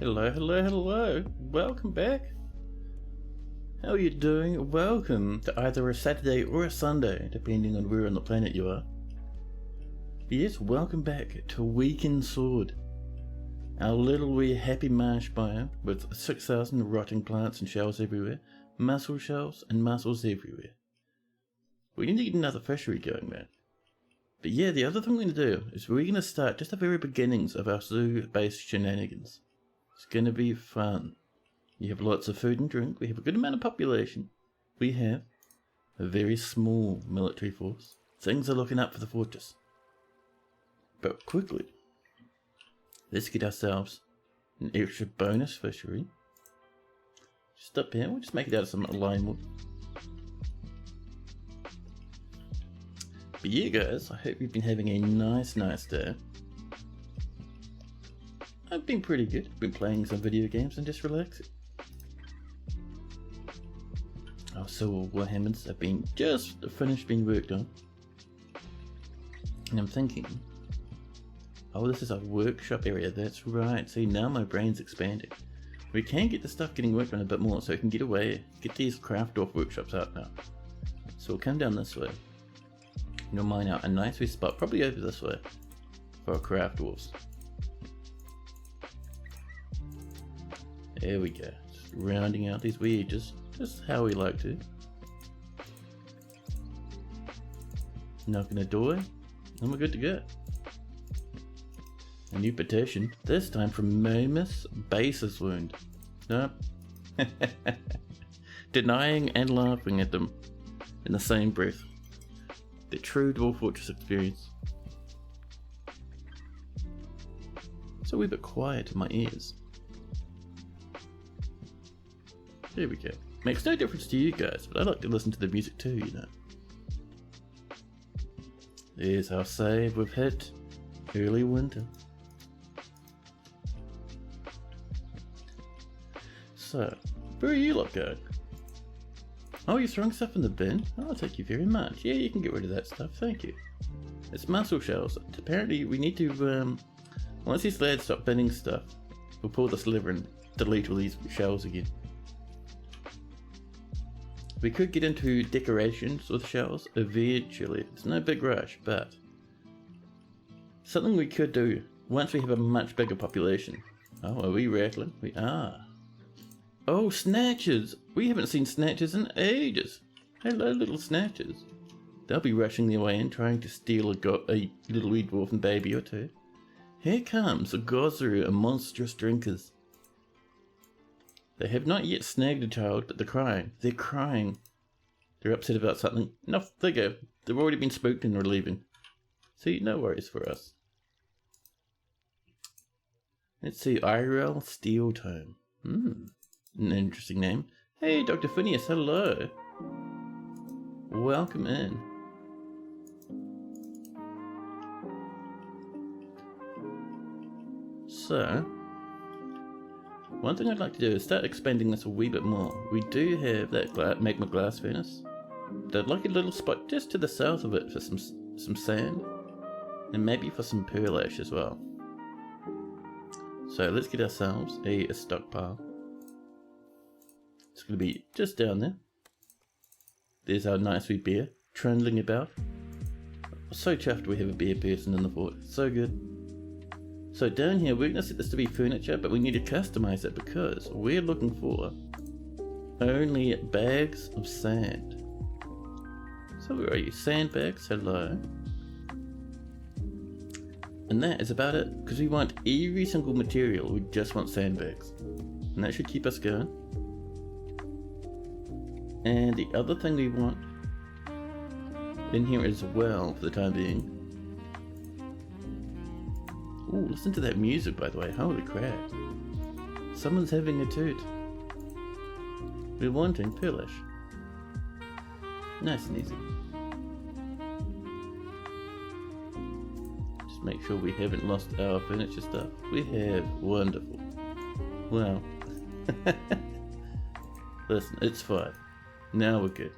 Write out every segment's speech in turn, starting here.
Hello, hello, hello. Welcome back. How are you doing? Welcome to either a Saturday or a Sunday, depending on where on the planet you are. Yes, welcome back to Weakensword, our little wee happy marsh biome with 6,000 rotting plants and shells everywhere, mussel shells and mussels everywhere. We need to get another fishery going, man. But yeah, the other thing we're going to do is we're going to start just the very beginnings of our zoo-based shenanigans. It's going to be fun. You have lots of food and drink, we have a good amount of population, we have a very small military force. Things are looking up for the fortress. But quickly, let's get ourselves an extra bonus fishery. Just up here, we'll just make it out of some lime wood. But yeah guys, I hope you've been having a nice day. I've been pretty good. Been playing some video games and just relaxing. Also, Warhammers have been just finished being worked on. And I'm thinking, oh, this is a workshop area. That's right. See, now my brain's expanding. We can get the stuff getting worked on a bit more so we can get away, get these craft dwarf workshops out now. So we'll come down this way. And you'll mine out a nice wee spot, probably over this way, for our craft dwarfs. There we go, just rounding out these wee edges, just how we like to. Knocking a door, and we're good to go. A new petition, this time from Momus Basis Wound. Nope. Denying and laughing at them in the same breath. The true Dwarf Fortress experience. It's a wee bit quiet in my ears. There we go. Makes no difference to you guys, but I like to listen to the music too, you know. There's our save. We've hit early winter. So, where are you lot going? Oh, you're throwing stuff in the bin? Oh, thank you very much. Yeah, you can get rid of that stuff, thank you. It's mussel shells. Apparently we need to, once these lads stop binning stuff, we'll pull this lever and delete all these shells again. We could get into decorations with shells eventually. It's no big rush, but something we could do once we have a much bigger population. Oh, are we rattling? We are. Oh, snatchers! We haven't seen snatchers in ages. Hello, little snatchers. They'll be rushing their way in, trying to steal a little wee dwarf and baby or two. Here comes a Gozru, a monstrous drinkers. They have not yet snagged a child, but they're crying. They're crying. They're upset about something. No, they go. They've already been spooked and are leaving. See, no worries for us. Let's see, Irel Steel Tome. An interesting name. Hey, Dr. Phineas, hello. Welcome in. So, one thing I'd like to do is start expanding this a wee bit more. We do have that magma glass furnace, but I'd like a little spot just to the south of it for some sand, and maybe for some pearl ash as well. So let's get ourselves a stockpile. It's going to be just down there. There's our nice wee bear trundling about. So chuffed we have a bear person in the fort. So good. So down here we're going to set this to be furniture, but we need to customize it because we're looking for only bags of sand. So where are you? Sandbags, hello. And that is about it, because we want every single material, we just want sandbags. And that should keep us going. And the other thing we want in here as well, for the time being. Ooh, listen to that music, by the way. Holy crap. Someone's having a toot. We're wanting pearlish. Nice and easy. Just make sure we haven't lost our furniture stuff. We have. Wonderful. Wow. Listen, it's fine. Now we're good.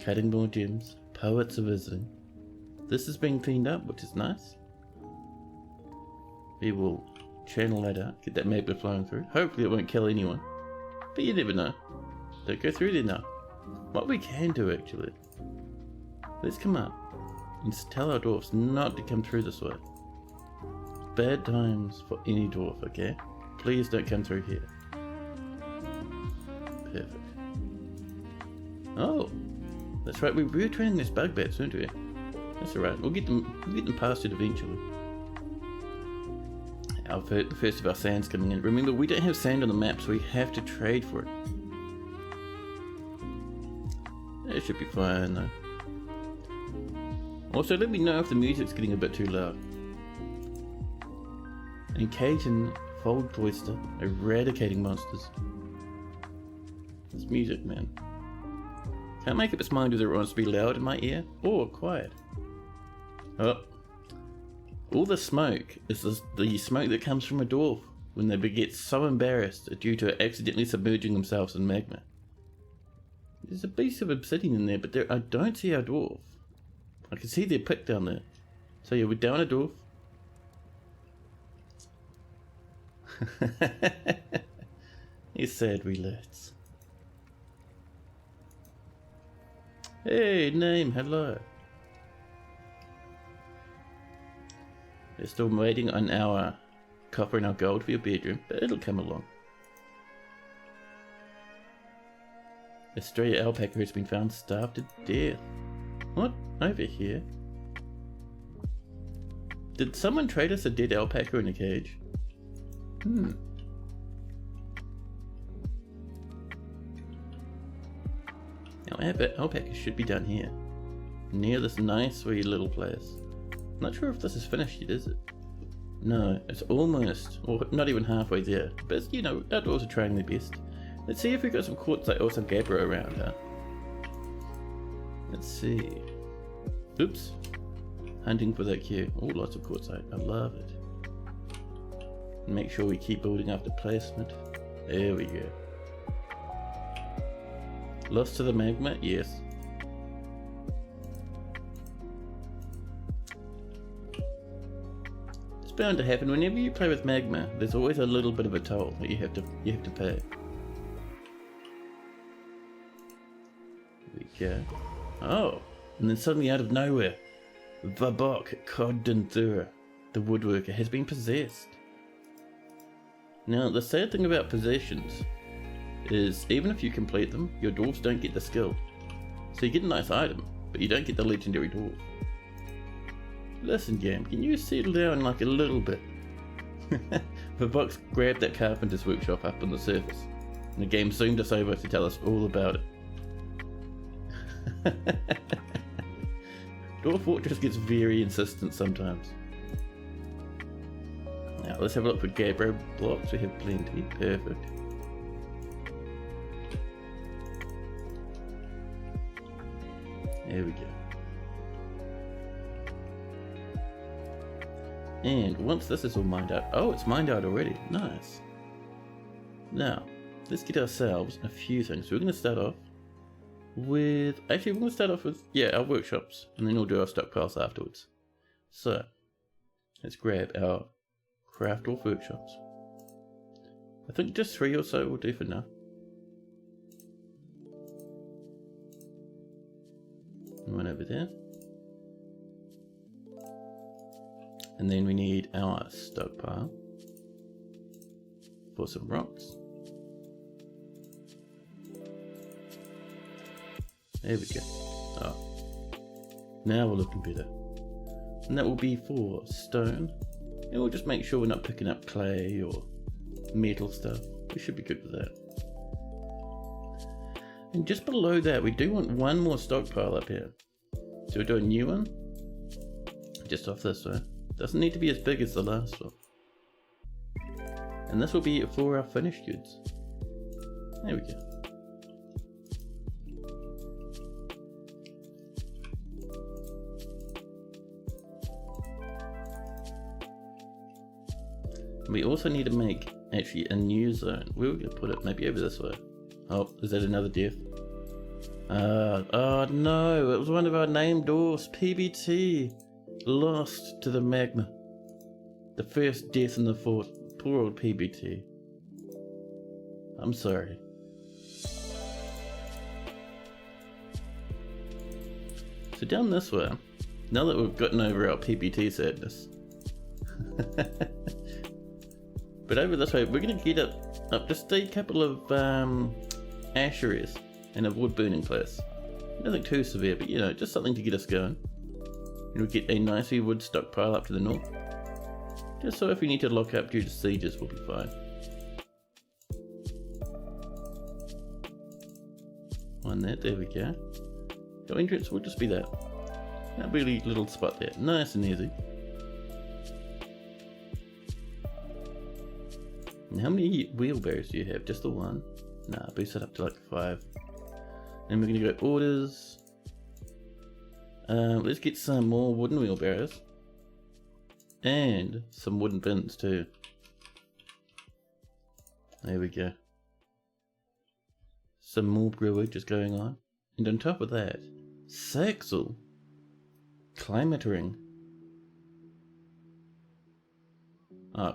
Cutting more gems. Poets are visiting. This is being cleaned up, which is nice. We will channel that out, get that magma flowing through. Hopefully it won't kill anyone. But you never know. Don't go through there now. What we can do actually, let's come up and tell our dwarfs not to come through this way. Bad times for any dwarf, okay? Please don't come through here. Perfect. Oh, that's right, we were training these bug bats, weren't we? That's alright, we'll get them past it eventually. The first of our sand's coming in. Remember, we don't have sand on the map, so we have to trade for it. It should be fine though. Also, let me know if the music's getting a bit too loud. And Caton, Fold Cloister, eradicating monsters. This music, man. Can't make up its mind whether it wants to be loud in my ear or quiet. Oh. All the smoke is the smoke that comes from a dwarf when they get so embarrassed due to accidentally submerging themselves in magma. There's a piece of obsidian in there, but I don't see our dwarf. I can see their pick down there. So yeah, we're down a dwarf. He's sad relax. Hey, name, hello. We're still waiting on our copper and our gold for your bedroom, but it'll come along. A stray alpaca has been found starved to death. What? Over here? Did someone trade us a dead alpaca in a cage? Our alpaca should be down here, near this nice wee little place. Not sure if this is finished yet, is it? No, it's almost, or not even halfway there. But you know, outdoors are trying their best. Let's see if we've got some quartzite or some gabbro around, huh? Let's see. Oops. Hunting for that cue. Oh, lots of quartzite. I love it. Make sure we keep building up the placement. There we go. Lost to the magma? Yes. It's bound to happen. Whenever you play with magma, there's always a little bit of a toll that you have to pay. There we go. Oh, and then suddenly out of nowhere, Vabok Koddenthura, the woodworker, has been possessed. Now, the sad thing about possessions is even if you complete them, your dwarves don't get the skill. So you get a nice item, but you don't get the legendary dwarf. Listen, game, can you settle down like a little bit? Vabok grabbed that carpenter's workshop up on the surface, and the game zoomed us over to tell us all about it. Dwarf Fortress gets very insistent sometimes. Now let's have a look for gabbro blocks. We have plenty. Perfect. There we go. And once this is all mined out, oh, it's mined out already. Nice. Now, let's get ourselves a few things. We're going to start off with, actually we're going to start off with, our workshops, and then we'll do our stockpiles afterwards. So, let's grab our craft dwarf workshops. I think just 3 or so will do for now. One over there. And then we need our stockpile for some rocks. There we go. Oh. Now we're looking better. And that will be for stone. And we'll just make sure we're not picking up clay or metal stuff. We should be good with that. And just below that, we do want one more stockpile up here. So we'll do a new one. Just off this way. Doesn't need to be as big as the last one. And this will be for our finished goods. There we go. We also need to make actually a new zone. Where are we going to put it? Maybe over this way. Oh, is that another death? Oh no, it was one of our named dwarfs, PBT. Lost to the magma. The first death in the fort. Poor old PBT. I'm sorry. So down this way, now that we've gotten over our PBT sadness. But over this way, we're going to get up just a couple of asheries and a wood burning place. Nothing too severe, but you know, just something to get us going. And we'll get a nice wood stockpile up to the north. Just so if we need to lock up due to sieges, we'll be fine. On that, there we go. Our entrance will just be that. That really little spot there. Nice and easy. And how many wheelbarrows do you have? Just the one? Nah, boost that up to like 5. And we're gonna go orders. Let's get some more wooden wheelbarrows. And some wooden bins too. There we go. Some more brewage is going on. And on top of that, Saxel. Climate ring.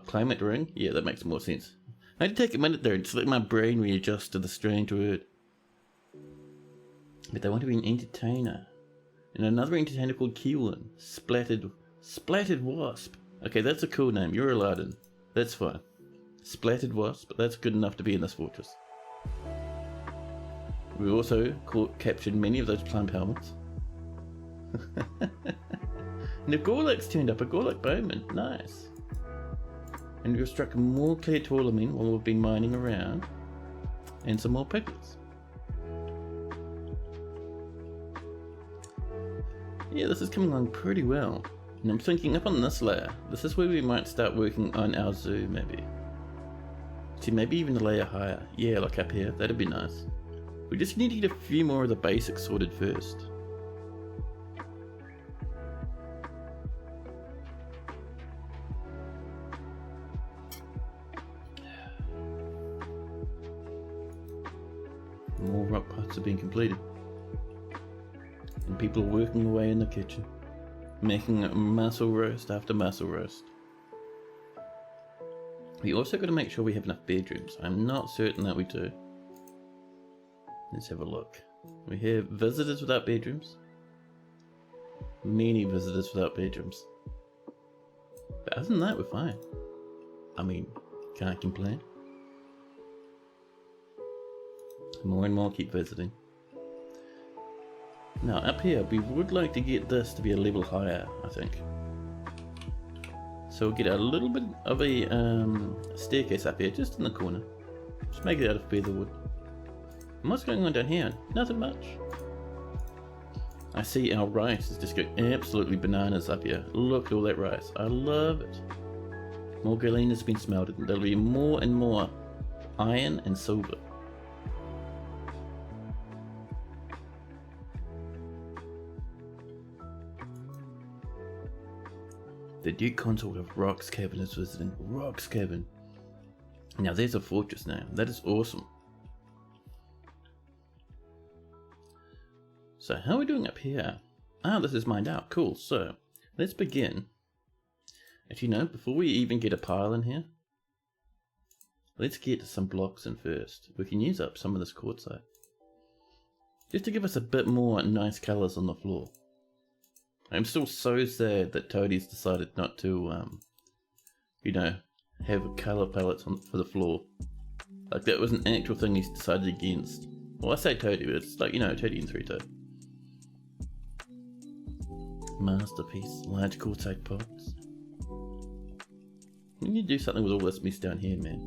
Climate ring? Yeah, that makes more sense. I had to take a minute there and just let my brain readjust to the strange word. But they want to be an entertainer. And another entertainer called Keelan. Splattered Wasp. Okay, that's a cool name. You're Aladdin. That's fine. Splattered Wasp, but that's good enough to be in this fortress. We also captured many of those plump helmets. And a Gorlak's turned up, a Gorlak bowman. Nice. And we've struck more clear tourmaline while we've been mining around. And some more piglets. Yeah, this is coming along pretty well. And I'm thinking up on this layer, this is where we might start working on our zoo maybe. See, maybe even a layer higher. Yeah, like up here, that'd be nice. We just need to get a few more of the basics sorted first. More rock pots are being completed. And people are working away in the kitchen, making mussel roast after mussel roast. We also got to make sure we have enough bedrooms. I'm not certain that we do. Let's have a look. We have visitors without bedrooms. Many visitors without bedrooms. But other than that, we're fine. I mean, can't complain. More and more keep visiting. Now up here, we would like to get this to be a level higher, I think. So we'll get a little bit of a staircase up here, just in the corner. Just make it out of featherwood. And what's going on down here? Nothing much. I see our rice is just going absolutely bananas up here. Look at all that rice. I love it. More galena has been smelted. There'll be more and more iron and silver. The Duke Consort of Rock's Cabin is visiting. Rock's Cabin. Now there's a fortress now. That is awesome. So how are we doing up here? Ah, this is mined out. Cool. So let's begin. Actually, no, before we even get a pile in here, let's get some blocks in first. We can use up some of this quartzite, just to give us a bit more nice colours on the floor. I'm still so sad that Toadie's decided not to, you know, have colour palettes for the floor. Like, that was an actual thing he's decided against. Well, I say Toadie, but it's like, you know, Toadie and 3-Toad. Masterpiece. Large quartzite pots. We need to do something with all this mess down here, man.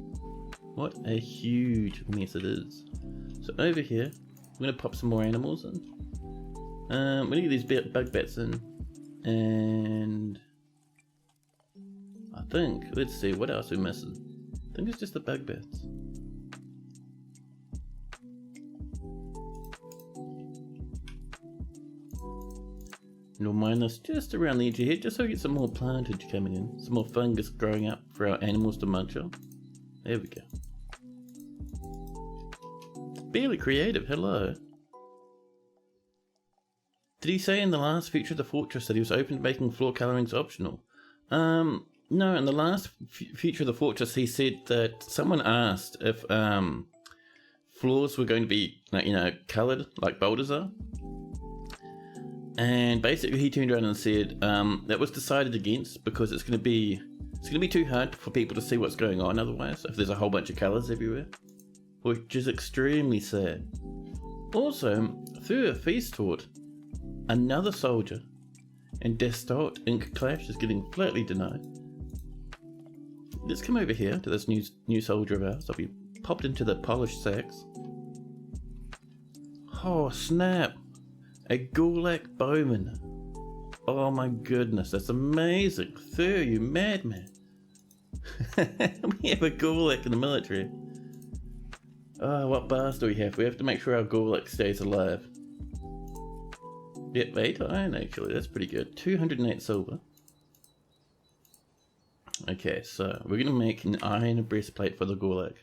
What a huge mess it is. So over here, we're going to pop some more animals in. We're going to get these bug bats in. And I think, let's see, what else are we missing? I think it's just the bug bats. And we'll mine this just around the edge of here, just so we get some more plantage coming in. Some more fungus growing up for our animals to munch on. There we go. Barely creative, hello. Did he say in the last feature of the fortress that he was open to making floor colorings optional? No, in the last Future of the Fortress, he said that someone asked if floors were going to be, coloured like boulders are. And basically he turned around and said that was decided against because it's going to be too hard for people to see what's going on otherwise if there's a whole bunch of colours everywhere, which is extremely sad. Also, through a feast taught, another soldier and Destot Ink Clash is getting flatly denied. Let's come over here to this new soldier of ours. I'll be popped into the polished sacks. Oh snap! A Gulak Bowman. Oh my goodness, that's amazing. Thur, you madman. We have a Gulak in the military. Oh, what bars do we have? We have to make sure our Gulak stays alive. Yep, 8 iron actually, that's pretty good. 208 silver. Okay, so we're gonna make an iron breastplate for the Gulak.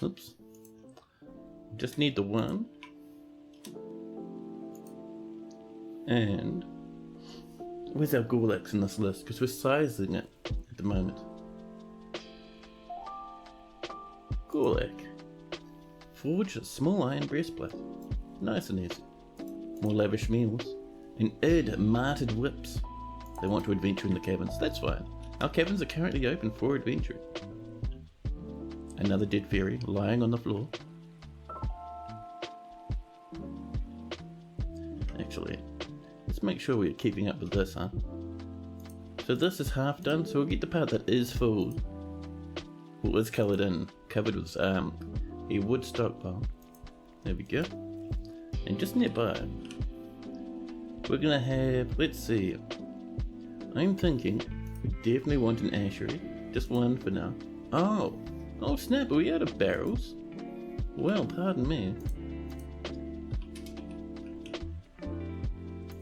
Oops. Just need the one. And where's our Gulaks in this list? Because we're sizing it at the moment. Gulak. Forge a small iron breastplate. Nice and easy. More lavish meals. And add martyred whips. They want to adventure in the caverns. That's fine. Our caverns are currently open for adventure. Another dead fairy lying on the floor. Actually, let's make sure we're keeping up with this, huh? So this is half done, so we'll get the part that is full. Well, is covered with a wood stockpile. There we go. And just nearby, we're gonna have, let's see, I'm thinking we definitely want an ashery. Just one for now. Oh snap, are we out of barrels? Well, pardon me.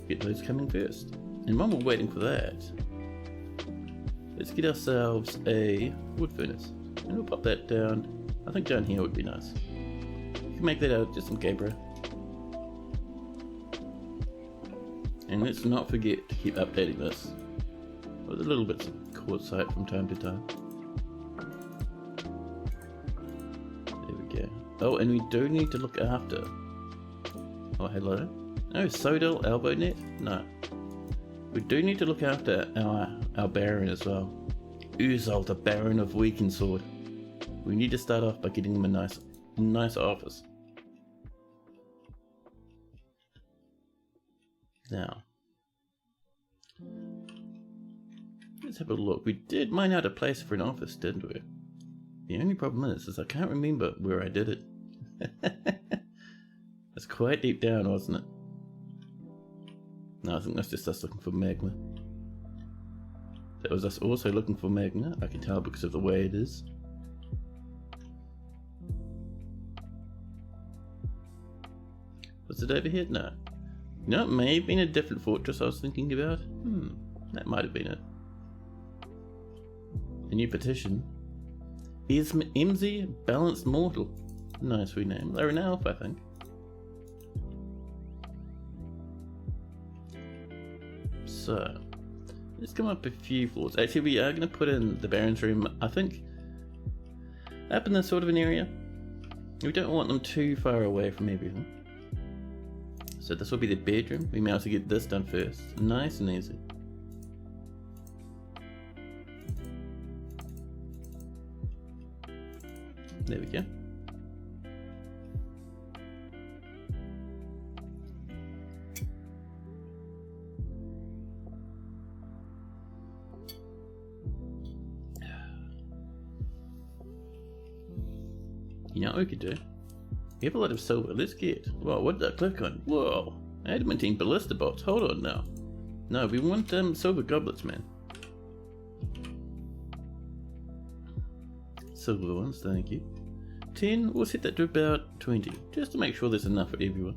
Get those coming first. And while we're waiting for that, let's get ourselves a wood furnace. And we'll pop that down. I think down here would be nice. You can make that out of just some gabbro. And let's not forget to keep updating this with a little bit of quartzite from time to time. There we go. Oh, and we do need to look after. Oh, hello. Oh, Sodal elbow net? No. We do need to look after our Baron as well. Uzal, the Baron of Weakensword. We need to start off by getting him a nice office. Now, let's have a look. We did mine out a place for an office, didn't we? The only problem is I can't remember where I did it. It's quite deep down, wasn't it? No, I think that's just us looking for magma. That was us also looking for magma, I can tell because of the way it is. Was it over here? No. No, it may have been a different fortress I was thinking about. That might have been it. A new petition. Is MZ Balanced Mortal? Nice rename. They're an elf, I think. So, let's come up a few floors. Actually, we are going to put in the Baron's room, I think, up in this sort of an area. We don't want them too far away from everything. So this will be the bedroom. We may also get this done first. Nice and easy. There we go. You know what we could do? We have a lot of silver. Let's get... Whoa, what did I click on? Whoa! Adamantine ballista bolts. Hold on now. No, we want silver goblets, man. Silver ones, thank you. 10, we'll set that to about 20, just to make sure there's enough for everyone.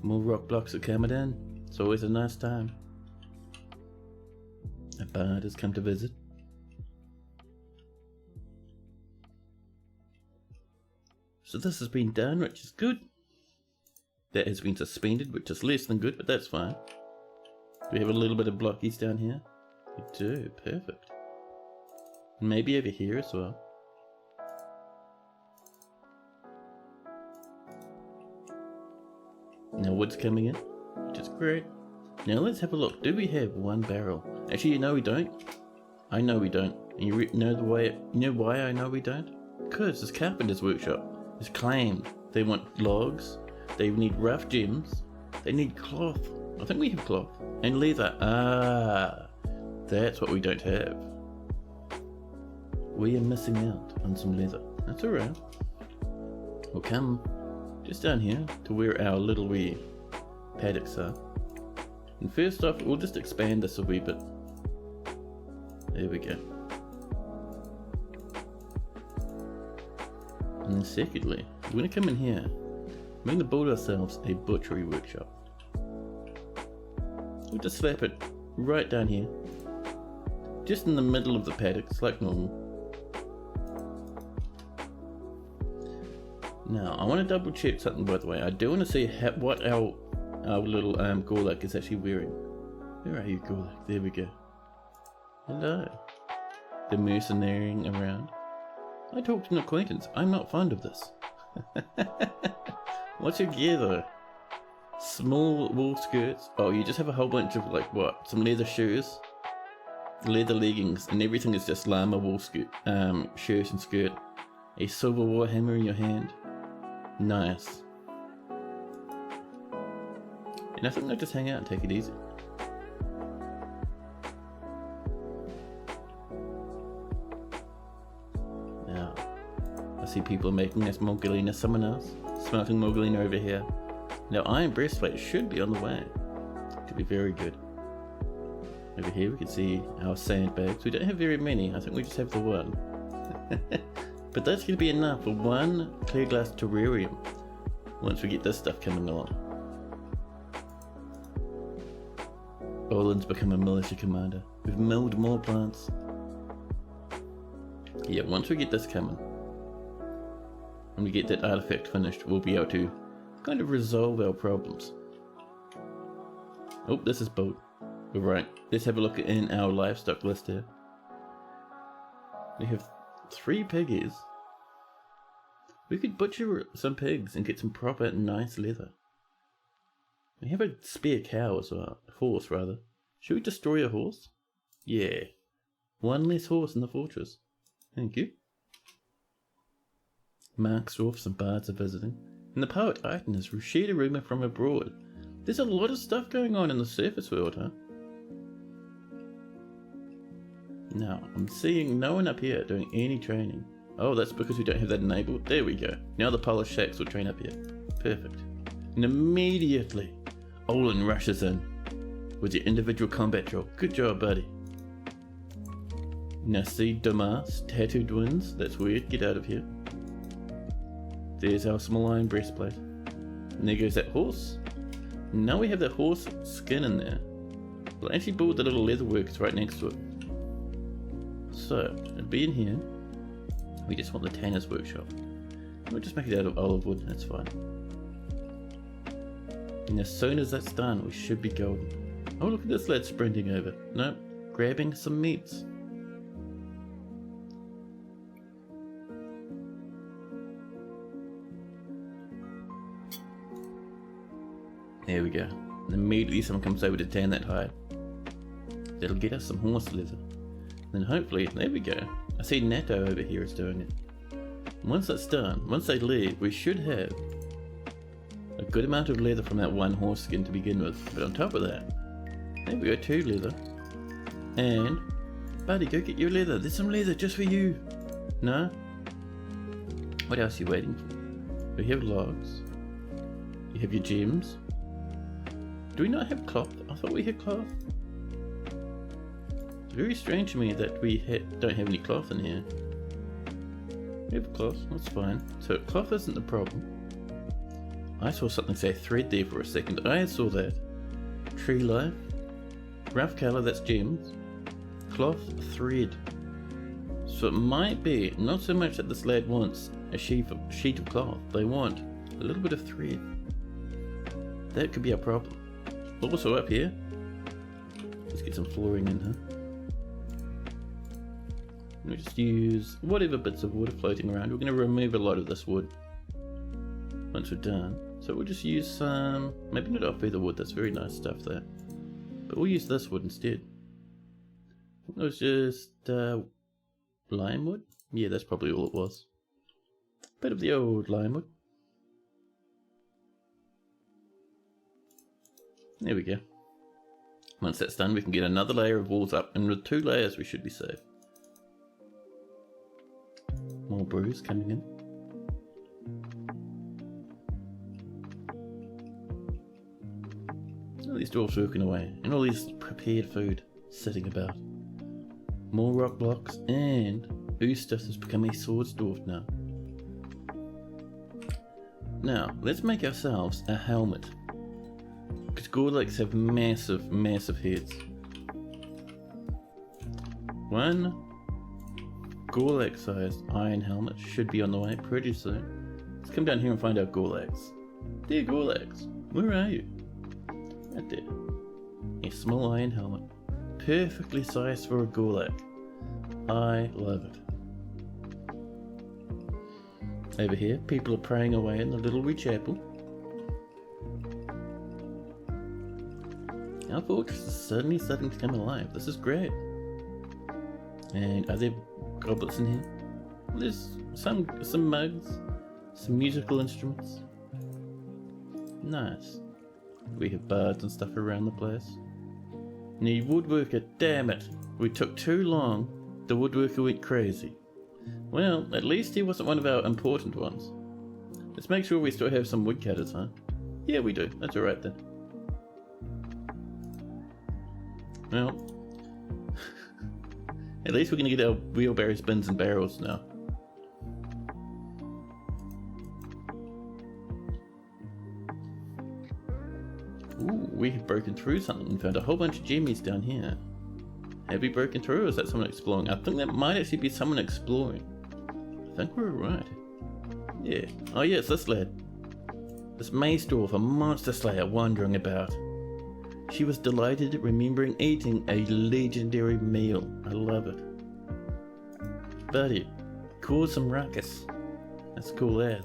More rock blocks are coming in. It's always a nice time. A bard has come to visit. So this has been done, which is good. That has been suspended, which is less than good, but that's fine. Do we have a little bit of blockies down here? We do, perfect. Maybe over here as well. Now wood's coming in, which is great. Now let's have a look. Do we have one barrel? Actually, you know we don't. I know we don't. And you know why I know we don't? Because this carpenter's workshop is claimed. They want logs. They need rough gems. They need cloth. I think we have cloth. And leather. Ah, that's what we don't have. We are missing out on some leather. That's alright. We'll come just down here to where our little wee paddocks are. And first off, we'll just expand this a wee bit. There we go. And then secondly, we're going to come in here. We're going to build ourselves a butchery workshop. We'll just slap it right down here. Just in the middle of the paddocks, like normal. Now, I want to double check something, by the way. I do want to see what our little Gorlak is actually wearing. Where are you, Gorlak? There we go. Hello. The mercenarying around. I talked to an acquaintance. I'm not fond of this. What's your gear though? Small wool skirts. Oh, you just have a whole bunch of like what? Some leather shoes, leather leggings, and everything is just llama wool skirt, shirt and skirt. A silver warhammer in your hand. Nice. And I think they'll just hang out and take it easy. Now, I see people making this Mogalina, someone else. Smelting Mogalina over here. Now, iron breastplate should be on the way. Could be very good. Over here we can see our sandbags. We don't have very many, I think we just have the one. But that's going to be enough for one clear glass terrarium once we get this stuff coming along. Olin's become a militia commander. We've milled more plants. Yeah, once we get this coming, and we get that artifact finished, we'll be able to kind of resolve our problems. Oh, this is boat. We're right. Let's have a look in our livestock list here. We have 3 piggies. We could butcher some pigs and get some proper nice leather. We have a spare cow as well. A horse, rather. Should we destroy a horse? Yeah. 1 less horse in the fortress. Thank you. Mark Dwarfs and bards are visiting. And the poet Iton has shared a rumour from abroad. There's a lot of stuff going on in the surface world, huh? Now, I'm seeing no one up here doing any training. Oh, that's because we don't have that enabled. There we go. Now the polished shacks will train up here. Perfect. And immediately, Olin rushes in with your individual combat drill. Good job, buddy. Now see Damas, tattooed wings. That's weird. Get out of here. There's our small iron breastplate. And there goes that horse. Now we have that horse skin in there. We'll actually build the little leather works right next to it. So, it'll be in here. We just want the tanner's workshop. We'll just make it out of olive wood, that's fine. And as soon as that's done, we should be golden. Oh, look at this lad sprinting over. Nope, grabbing some meats. There we go. And immediately someone comes over to tan that hide. That'll get us some horse leather. Then hopefully, there we go. I see Natto over here is doing it. Once that's done, once they leave, we should have a good amount of leather from that 1 horse skin to begin with. But on top of that, there we go, 2 leather. And, buddy, go get your leather. There's some leather just for you. No? What else are you waiting for? We have logs. You have your gems. Do we not have cloth? I thought we had cloth. It's very strange to me that we don't have any cloth in here. We have cloth, that's fine. So cloth isn't the problem. I saw something say thread there for a second. I saw that. Tree life. Rough colour, that's gems. Cloth, thread. So it might be not so much that this lad wants a sheet of cloth. They want a little bit of thread. That could be a problem. Also up here, let's get some flooring in here. We'll just use whatever bits of wood are floating around. We're going to remove a lot of this wood once we're done. So we'll just use some, maybe not off feather wood, that's very nice stuff there. But we'll use this wood instead. It was just lime wood? Yeah, that's probably all it was. Bit of the old lime wood. There we go. Once that's done, we can get another layer of walls up, and with 2 layers we should be safe. More brews coming in. All these dwarfs working away, and all these prepared food sitting about. More rock blocks, and Ustas has become a swords dwarf now. Now, let's make ourselves a helmet. Because Gorlaks have massive, massive heads. One Gorlak-sized iron helmet should be on the way pretty soon. Let's come down here and find our Gorlaks. Dear Gorlaks, where are you? Right there. A small iron helmet. Perfectly sized for a Gorlak. I love it. Over here, people are praying away in the little wee chapel. Our fortress is suddenly starting to come alive. This is great. And are there goblets in here? There's some mugs, some musical instruments. Nice. We have bards and stuff around the place. Need woodworker, damn it. We took too long. The woodworker went crazy. Well, at least he wasn't one of our important ones. Let's make sure we still have some woodcutters, huh? Yeah, we do. That's alright then. Well, at least we're going to get our wheelbarrows, bins and barrels now. Ooh, we have broken through something and found a whole bunch of gemmies down here. Have we broken through, or is that someone exploring? I think that might actually be someone exploring. I think we're right. Yeah. Oh yeah, it's this lad. This mace dwarf, a monster slayer wandering about. She was delighted at remembering eating a legendary meal. I love it. Buddy, cause some ruckus. That's cool as.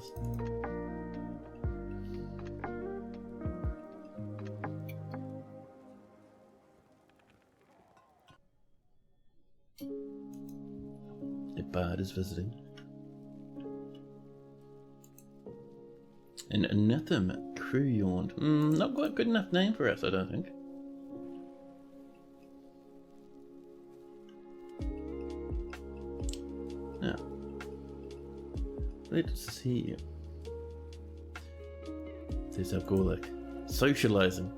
The bard is visiting. And Anathem crew yawned. Not quite a good enough name for us, I don't think. Now, let's see. There's our Gorlak. Socializing.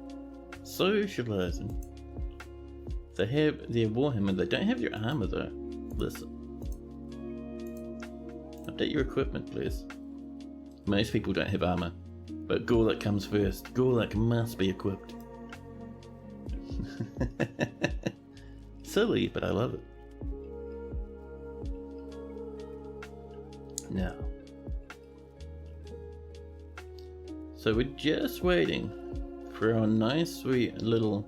They have their warhammer, they don't have your armor though. Listen. Update your equipment, please. Most people don't have armor, but Gorlak comes first. Gorlak must be equipped. Silly, but I love it. Now, so we're just waiting for our nice sweet little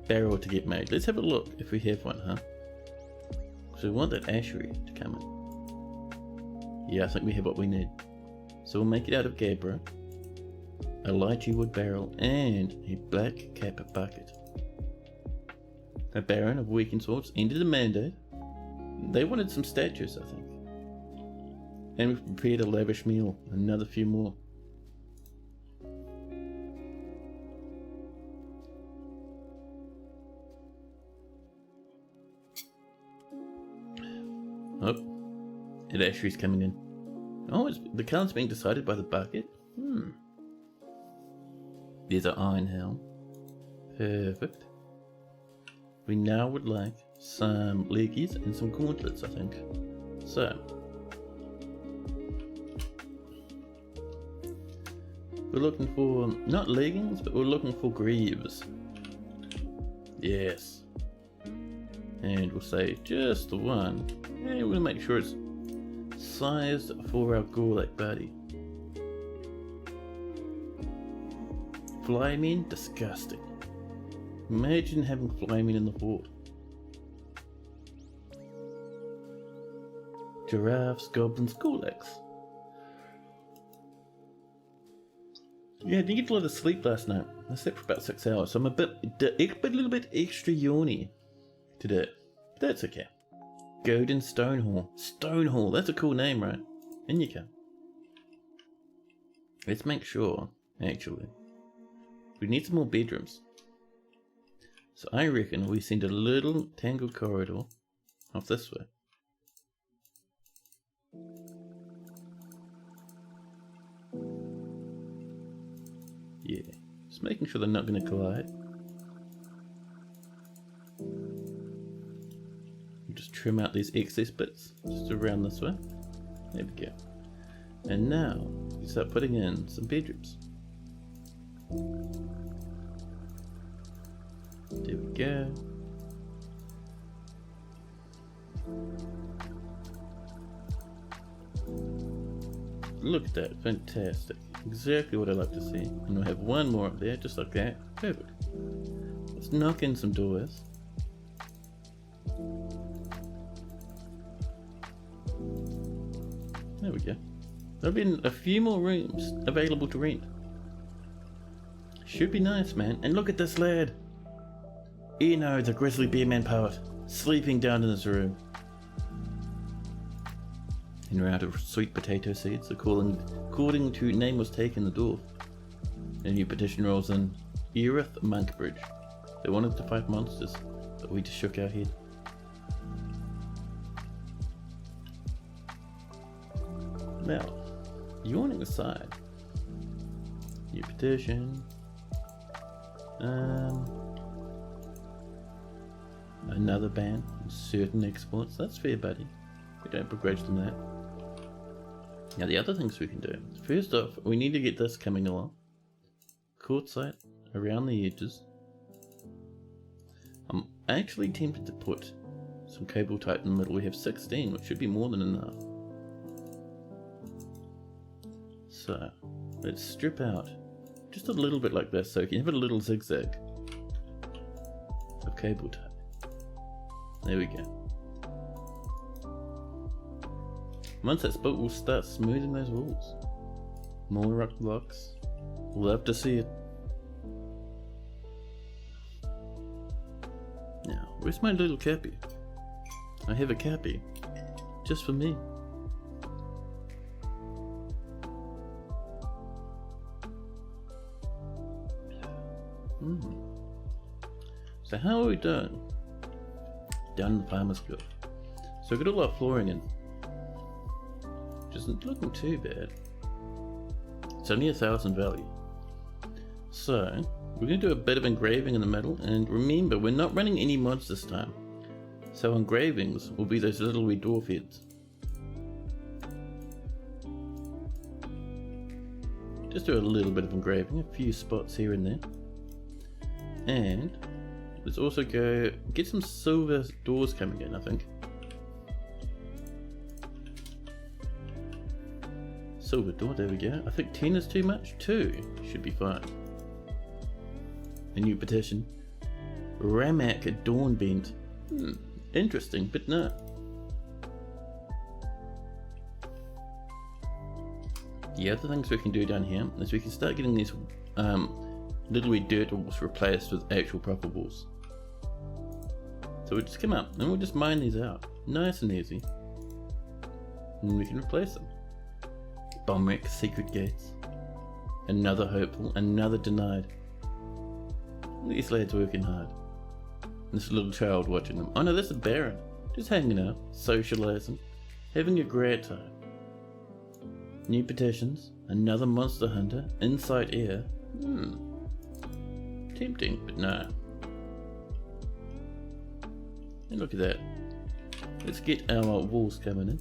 barrel to get made. Let's have a look if we have one, huh? So we want that ashery to come in. Yeah, I think we have what we need. So we'll make it out of gabbro, a lychee wood barrel, and a black cap bucket. A baron of Weakenswords ended the mandate. They wanted some statues, I think. And we've prepared a lavish meal, another few more. Oh, an ashery's coming in. Oh, the colour's being decided by the bucket? There's our iron helm. Perfect. We now would like some leggies and some gauntlets, I think. So, we're looking for, not leggings, but we're looking for greaves. Yes. And we'll say just the one. And we'll make sure it's sized for our Gorlak buddy. Flymen? Disgusting. Imagine having flymen in the horde. Giraffes, goblins, Gulags. Yeah, I didn't get a lot of sleep last night. I slept for about 6 hours, so I'm a little bit extra yawny today. But that's okay. Golden Stonehall. Stonehall, that's a cool name, right? In you come. Let's make sure, actually. We need some more bedrooms. So I reckon we send a little tangled corridor off this way. Yeah, just making sure they're not going to collide. We'll just trim out these excess bits, just around this way. There we go. And now, we start putting in some bedrooms. There we go. Look at that, fantastic. Exactly what I like to see. And we'll have one more up there, just like that. Perfect. Let's knock in some doors. There we go. There'll be a few more rooms available to rent. Should be nice, man. And look at this lad. Eno, the grizzly bear man poet, sleeping down in his room. And we're out of sweet potato seeds, according to name was taken the dwarf. A new petition rolls in. Erith Monkbridge. They wanted to fight monsters, but we just shook our head. Now, yawning aside, new petition. Another ban on certain exports. That's fair, buddy. We don't begrudge them that. Now the other things we can do. First off, we need to get this coming along. Quartzite around the edges. I'm actually tempted to put some cable type in the middle. We have 16, which should be more than enough. So, let's strip out just a little bit like this, so you can have a little zigzag of cable type. There we go. Once that's built, we'll start smoothing those walls. More rock blocks. Love to see it. Now, where's my little cappy? I have a cappy. Just for me. So how are we doing? Down in the Farmer's Guild. So we got all our flooring in. Which isn't looking too bad. It's only 1,000 value. So we're going to do a bit of engraving in the middle, and remember, we're not running any mods this time. So engravings will be those little wee dwarf heads. Just do a little bit of engraving, a few spots here and there. And let's also go get some silver doors coming in, I think. Silver door, there we go. I think 10 is too much. 2 should be fine. A new petition. Ramak Dawn Bent. Interesting, but no. The other things we can do down here is we can start getting these little wee dirt walls replaced with actual proper walls. So we'll just come up and we'll just mine these out. Nice and easy. And we can replace them. Bombrick, secret gates. Another hopeful, another denied. These lads working hard. This little child watching them. Oh no, that's a Baron. Just hanging out, socializing, having a great time. New petitions. Another monster hunter. Inside air. Tempting, but no. And look at that. Let's get our walls coming in.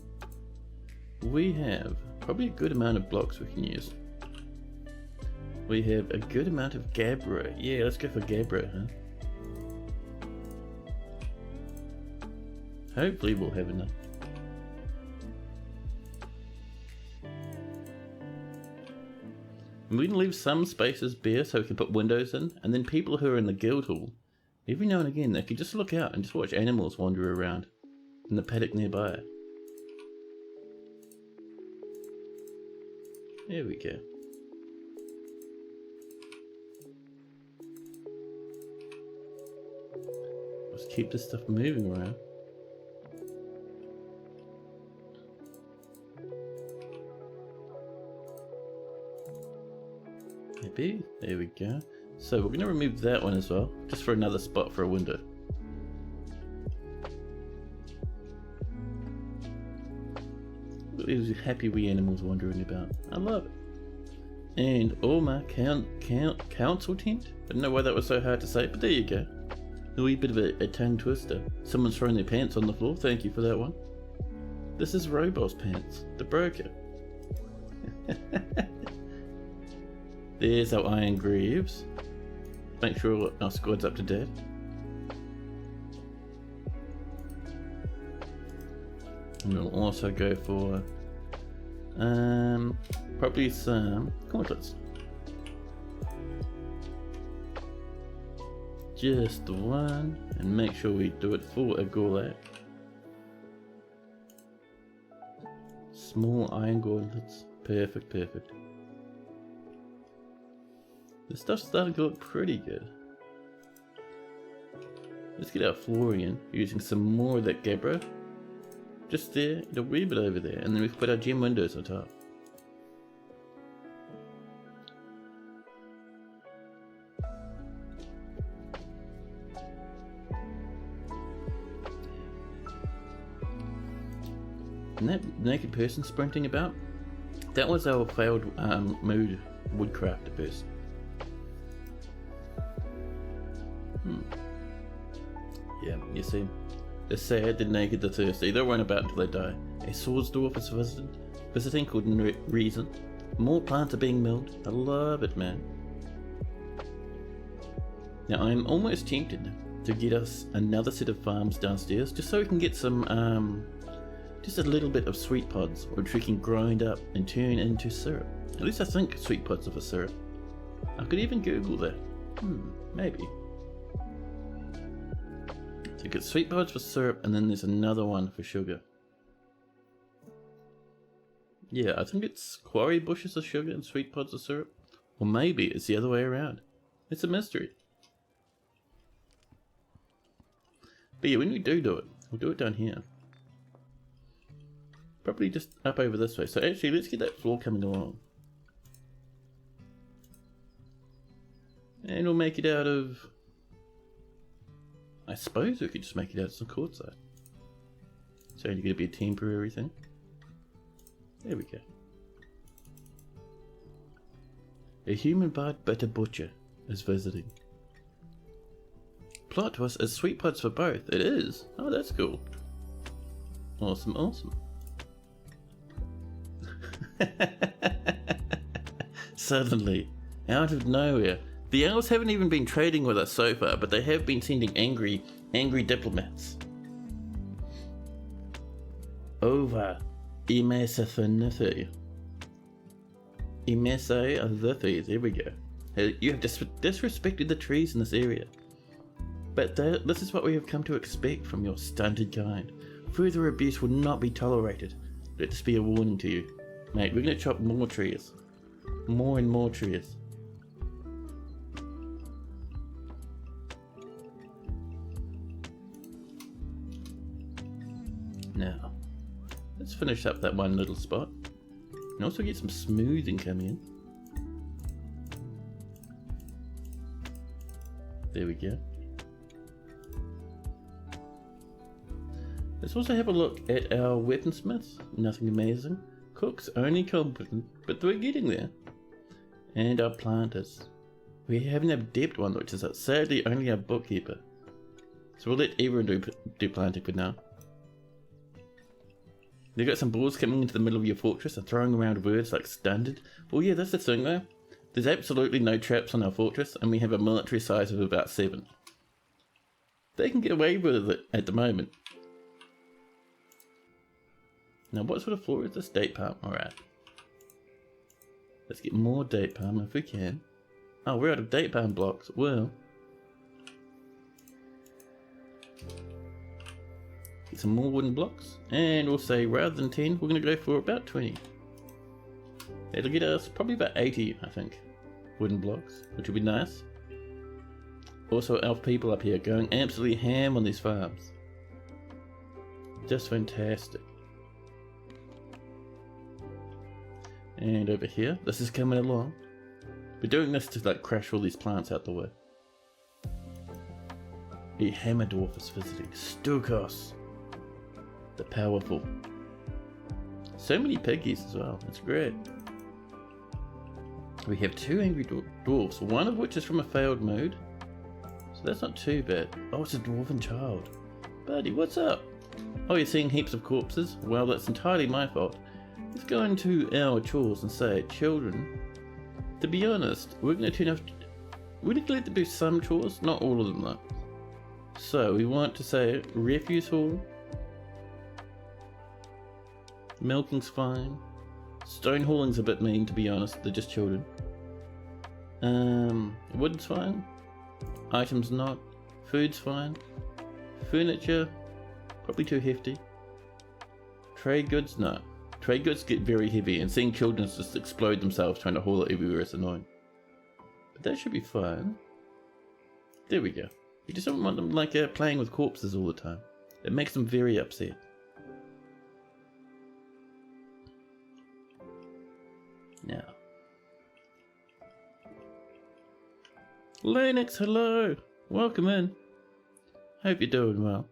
We have probably a good amount of blocks we can use. We have a good amount of gabbro. Yeah, let's go for gabbro, huh? Hopefully we'll have enough. And we can leave some spaces bare so we can put windows in, and then people who are in the guild hall, every now and again they can just look out and just watch animals wander around in the paddock nearby. There we go. Let's keep this stuff moving around. Maybe. There we go. So we're going to remove that one as well, just for another spot for a window. Look at these happy wee animals wandering about. I love it. And all my council tent. I don't know why that was so hard to say, but there you go. A wee bit of a tongue twister. Someone's throwing their pants on the floor. Thank you for that one. This is Robot's pants, the broker. There's our iron greaves. Make sure our squad's up to date. And we'll also go for probably some gauntlets. Just the one, and make sure we do it for a Gulak. Small iron gauntlets. Perfect, perfect. This stuff's starting to look pretty good. Let's get our flooring in using some more of that gabbro. Just there, and a wee bit over there, and then we can put our gem windows on top. And that naked person sprinting about, that was our failed mood woodcrafter person. Yeah, you see, the sad, the naked, the thirsty, they'll run about until they die. A swords dwarf is visiting called Reason. More plants are being milled. I love it, man. Now I'm almost tempted to get us another set of farms downstairs, just so we can get some, just a little bit of sweet pods, which we can grind up and turn into syrup. At least I think sweet pods are for syrup. I could even Google that. Maybe. So you get sweet pods for syrup, and then there's another one for sugar. Yeah, I think it's quarry bushes of sugar and sweet pods of syrup. Or maybe it's the other way around. It's a mystery. But yeah, when we do it, we'll do it down here. Probably just up over this way. So actually, let's get that floor coming along. And we'll make it out of... I suppose we could just make it out of some quartzite. It's only going to be a temporary thing. There we go. A human but a butcher is visiting. Plot twist is sweet pods for both. It is. Oh, that's cool. Awesome, awesome. Suddenly, out of nowhere, the elves haven't even been trading with us so far, but they have been sending angry diplomats. Over Imesathanithy. Imesathanithy, there we go. You have disrespected the trees in this area. But this is what we have come to expect from your stunted kind. Further abuse will not be tolerated. Let this be a warning to you. Mate, we're going to chop more trees. More and more trees. Now, let's finish up that one little spot. And also get some smoothing coming in. There we go. Let's also have a look at our weaponsmiths. Nothing amazing. Cooks only competent, but we're getting there. And our planters. We have an adept one, which is sadly only our bookkeeper. So we'll let everyone do planting for now. They've got some boars coming into the middle of your fortress and throwing around words like standard. Well, yeah, that's the thing though. There's absolutely no traps on our fortress, and we have a military size of about 7. They can get away with it at the moment. Now, what sort of floor is this? Date palm. Alright. Let's get more date palm if we can. Oh, we're out of date palm blocks. Well, get some more wooden blocks, and we'll say rather than 10, we're going to go for about 20. That'll get us probably about 80, I think, wooden blocks, which will be nice. Also, our people up here going absolutely ham on these farms. Just fantastic. And over here, this is coming along. We're doing this to like crash all these plants out the way. A hammer dwarf is visiting. Stukos, the powerful. So many piggies as well. It's great. We have 2 angry dwarfs, one of which is from a failed mode. So that's not too bad. Oh, it's a dwarven child. Buddy, what's up? Oh, you're seeing heaps of corpses? Well, that's entirely my fault. Let's go into our chores and say, children, to be honest, we're going to let them do some chores, not all of them though. So we want to say refuse haul, milking's fine, stone hauling's a bit mean to be honest, they're just children. Wood's fine, items not, food's fine, furniture probably too hefty, trade goods no. Trade goods get very heavy, and seeing children just explode themselves trying to haul it everywhere is annoying. But that should be fine. There we go. You just don't want them like playing with corpses all the time. It makes them very upset. Now. Lennox, hello! Welcome in. Hope you're doing well.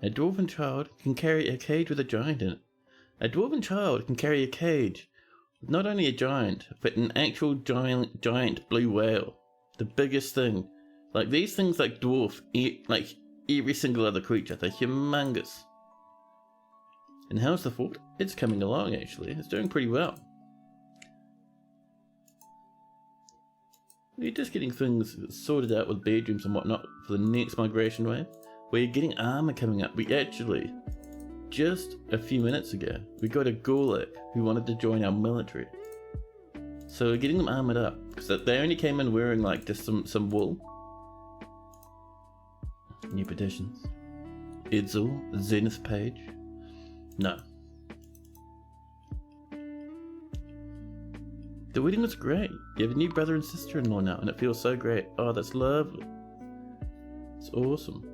A dwarven child can carry a cage with a giant in it. A dwarven child can carry a cage with not only a giant, but an actual giant blue whale. The biggest thing. Like these things like dwarf like every single other creature. They're humongous. And how's the fort? It's coming along actually. It's doing pretty well. We're just getting things sorted out with bedrooms and whatnot for the next migration wave. We're getting armor coming up. We actually, just a few minutes ago, we got a Gulag who wanted to join our military. So we're getting them armored up, because they only came in wearing like just some wool. New petitions. Idzel, Zenith page. No. The wedding was great. You have a new brother and sister-in-law now, and it feels so great. Oh, that's lovely. It's awesome.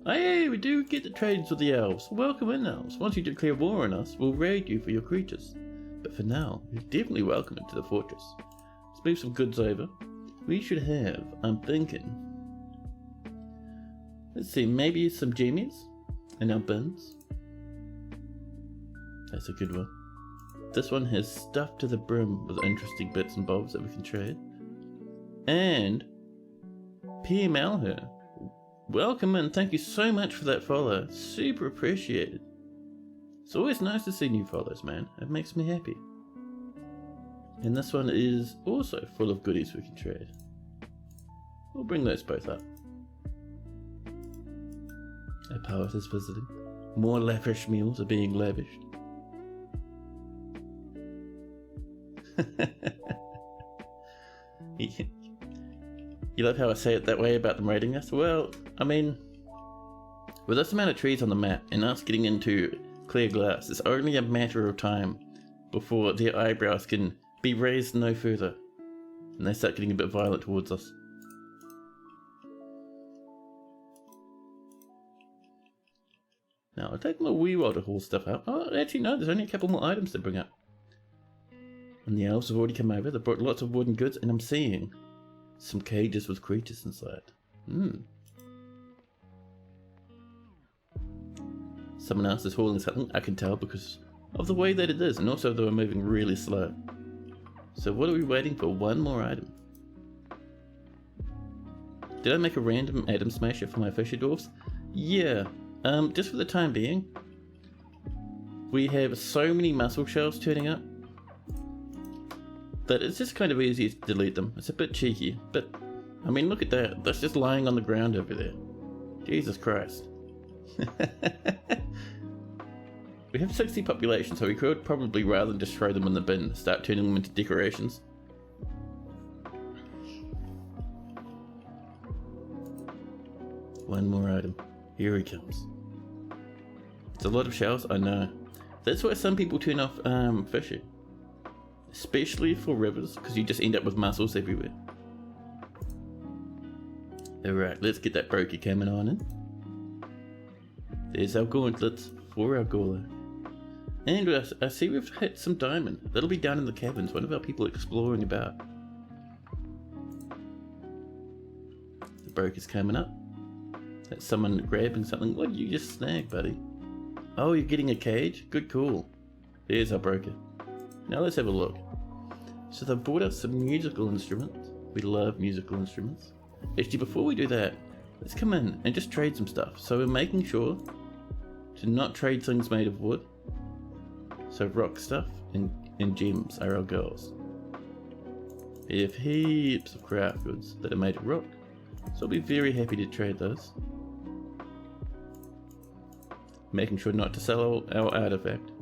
Hey, we do get the trades with the elves. Welcome in, elves. Once you declare war on us, we'll raid you for your creatures. But for now, you're definitely welcome into the fortress. Let's move some goods over. We should have, I'm thinking, let's see, maybe some jammies in our bins. That's a good one. This one has stuff to the brim with interesting bits and bobs that we can trade. And PML here. Welcome in, thank you so much for that follow. Super appreciated. It's always nice to see new follows, man. It makes me happy. And this one is also full of goodies we can trade. We'll bring those both up. A poet is visiting. More lavish meals are being lavished. You love how I say it that way about them raiding us? Well, I mean, with this amount of trees on the map and us getting into clear glass, it's only a matter of time before their eyebrows can be raised no further and they start getting a bit violent towards us. Now, it'll take them a wee while to haul stuff out. Oh, actually no, there's only a couple more items to bring up. And the elves have already come over, they've brought lots of wooden goods, and I'm seeing some cages with creatures inside. Someone else is hauling something, I can tell because of the way that it is, and also they were moving really slow. So what are we waiting for? One more item. Did I make a random atom smasher for my fisher dwarfs? Yeah, just for the time being. We have so many muscle shells turning up that it's just kind of easy to delete them. It's a bit cheeky, but I mean, look at that. That's just lying on the ground over there. Jesus Christ. We have 60 population, so we could probably, rather than just throw them in the bin, start turning them into decorations. One more item. Here he comes. It's a lot of shells, I know. That's why some people turn off fishing. Especially for rivers, because you just end up with mussels everywhere. Alright, let's get that brokey coming on in. There's our gauntlets for our Golo. And I see we've hit some diamond. That'll be down in the caverns, one of our people exploring about. The broker's coming up. That's someone grabbing something. What did you just snag, buddy? Oh, you're getting a cage? Good call. There's our broker. Now let's have a look. So they've brought us some musical instruments. We love musical instruments. Actually, before we do that, let's come in and just trade some stuff. So we're making sure to not trade things made of wood. So rock stuff and gems are our goals. We have heaps of craft goods that are made of rock. So I'll be very happy to trade those. Making sure not to sell our artifact.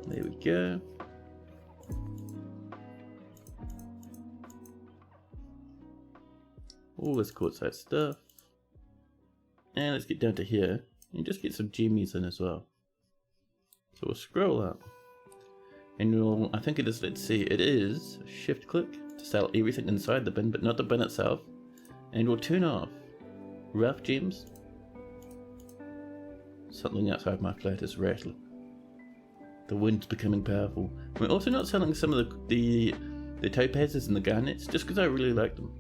There we go. All this quartzite stuff. And let's get down to here and just get some gemmies in as well. So we'll scroll up. And we'll, I think it is, let's see, it is shift click to sell everything inside the bin, but not the bin itself. And we'll turn off rough gems. Something outside my flat is rattling. The wind's becoming powerful. We're also not selling some of the topazes and the garnets, just because I really like them.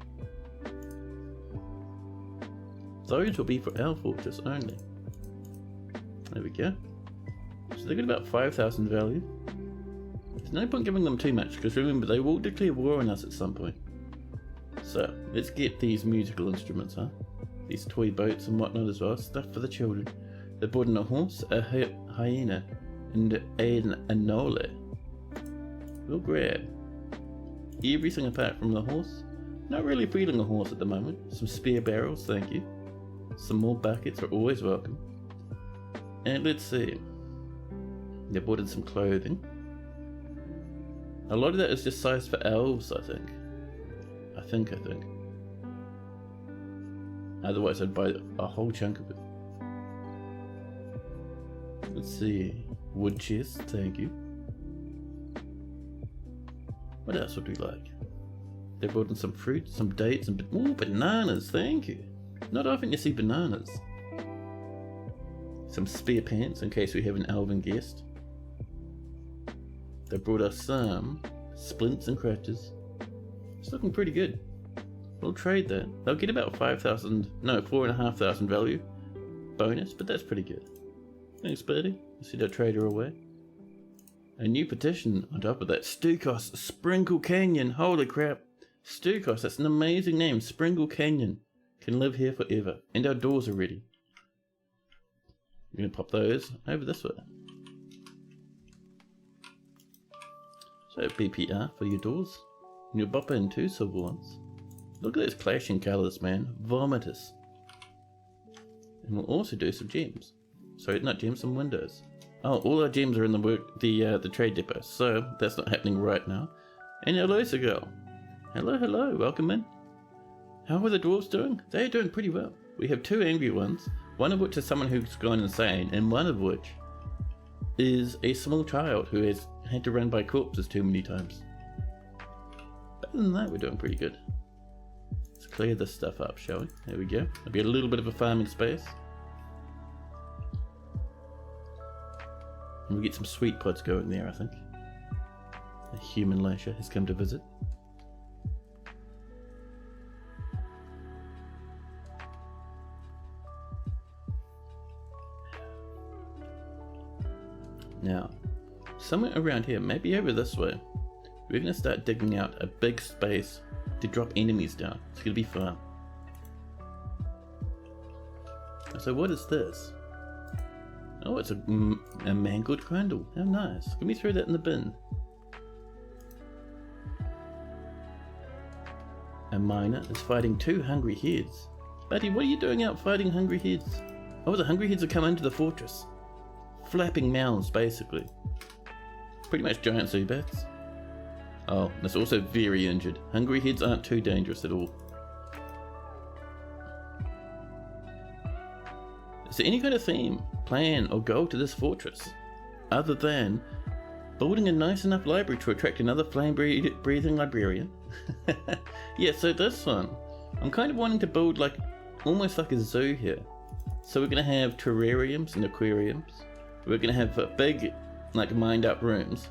Those will be for our fortress only. There we go. So they got about 5,000 value. There's no point giving them too much, because remember, they will declare war on us at some point. So, let's get these musical instruments, huh? These toy boats and whatnot as well, stuff for the children. They brought in a horse, a hyena, and an anole. We'll grab everything apart from the horse. Not really feeding a horse at the moment. Some spare barrels, thank you. Some more buckets are always welcome. And let's see. They brought in some clothing. A lot of that is just sized for elves, I think. I think. Otherwise I'd buy a whole chunk of it. Let's see. Wood chest, thank you. What else would we like? They brought in some fruit, some dates, and bananas, thank you. Not often you see bananas. Some spare pants in case we have an elven guest. They brought us some splints and crutches. It's looking pretty good. We'll trade that. They'll get about 4,500 value bonus, but that's pretty good. Thanks, buddy. You see that trader away. A new petition on top of that. Stukos, Sprinkle Canyon. Holy crap. Stukos, that's an amazing name. Sprinkle Canyon. Can live here forever. And our doors are ready. I'm going to pop those over this way. So BPR for your doors. And you'll bop in 2 silver ones. Look at those clashing colours, man. Vomitous. And we'll also do some gems. Sorry, not gems, some windows. Oh, all our gems are in the trade depot, so that's not happening right now. And our Lofi Girl. Hello, welcome in. How are the dwarves doing? They're doing pretty well. We have 2 angry ones, one of which is someone who's gone insane, and one of which is a small child who has had to run by corpses too many times. Other than that, we're doing pretty good. Let's clear this stuff up, shall we? There we go. There'll be a little bit of a farming space. And we get some sweet pods going there, I think. A human lasher has come to visit. Now, somewhere around here, maybe over this way, we're going to start digging out a big space to drop enemies down. It's going to be fun. So what is this? Oh, it's a mangled crandall. How nice. Let me throw that in the bin. A miner is fighting 2 hungry heads. Buddy, what are you doing out fighting hungry heads? Oh, the hungry heads have come into the fortress. Flapping mouths, basically. Pretty much giant Zubats. Oh, it's also very injured. Hungry heads aren't too dangerous at all. Is there any kind of theme, plan, or goal to this fortress? Other than building a nice enough library to attract another flame-breathing librarian? Yeah, so this one, I'm kind of wanting to build like, almost like a zoo here. So we're going to have terrariums and aquariums. We're going to have big, like, mined-up rooms.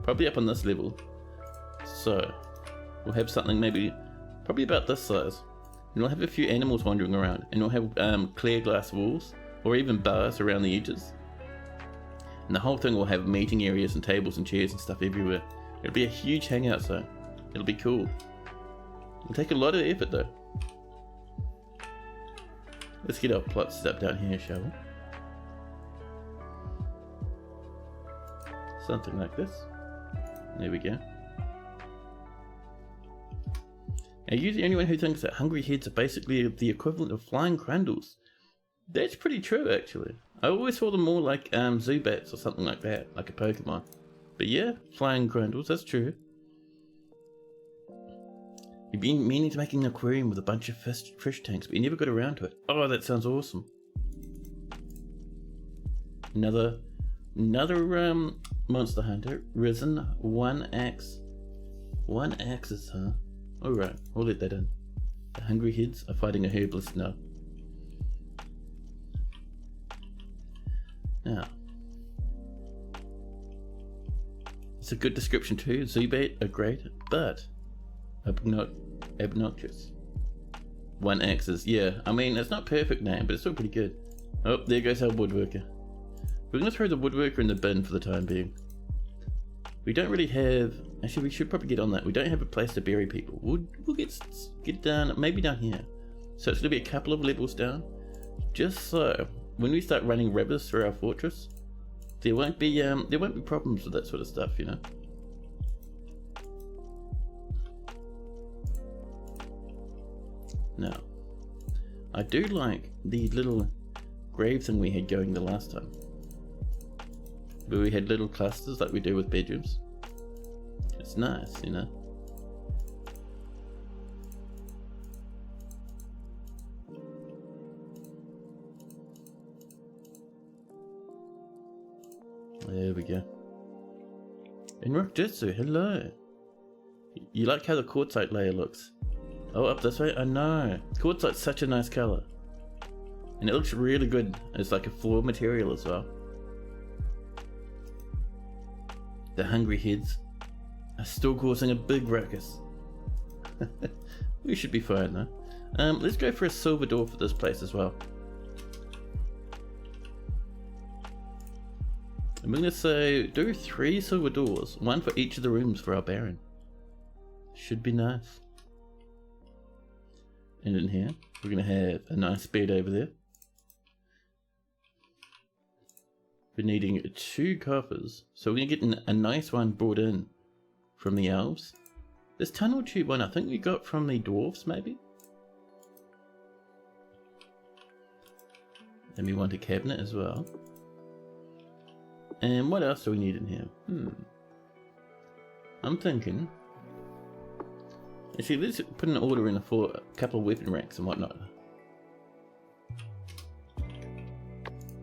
Probably up on this level. So, we'll have something maybe, probably about this size. And we'll have a few animals wandering around. And we'll have clear glass walls, or even bars around the edges. And the whole thing will have meeting areas and tables and chairs and stuff everywhere. It'll be a huge hangout zone. It'll be cool. It'll take a lot of effort though. Let's get our plot set up down here, shall we? Something like this. There we go. Are you the only one who thinks that hungry heads are basically the equivalent of flying crundles? That's pretty true, actually. I always saw them more like Zubats or something like that, like a Pokemon. But yeah, flying crundles, that's true. You've been meaning to make an aquarium with a bunch of fish tanks, but you never got around to it. Oh, that sounds awesome. Another monster hunter, risen, 1 axe. 1 axes, huh? Alright, we'll let that in. The hungry heads are fighting a herbalist now. Now, it's a good description too. Zubat are great, but obnoxious. 1 axes, yeah. I mean, it's not perfect name, but it's still pretty good. Oh, there goes our woodworker. We're gonna throw the woodworker in the bin for the time being. We don't really have. Actually, we should probably get on that. We don't have a place to bury people. We'll get down, maybe down here. So it's gonna be a couple of levels down, just so when we start running rivers through our fortress, there won't be problems with that sort of stuff, you know. Now, I do like the little grave thing we had going the last time, where we had little clusters like we do with bedrooms. It's nice, you know. There we go. In Rockjitsu, hello. You like how the quartzite layer looks? Oh, up this way? I know. Quartzite's such a nice color. And it looks really good as like a floor material as well. The hungry heads are still causing a big ruckus. We should be fine though. Let's go for a silver door for this place as well. I'm going to say do 3 silver doors, 1 for each of the rooms for our Baron. Should be nice. And in here, we're going to have a nice bed over there. We're needing 2 coffers, so we're going to get a nice one brought in from the elves. This tunnel tube one I think we got from the dwarves maybe? And we want a cabinet as well. And what else do we need in here? I'm thinking. Actually, let's put an order in for a couple of weapon racks and whatnot.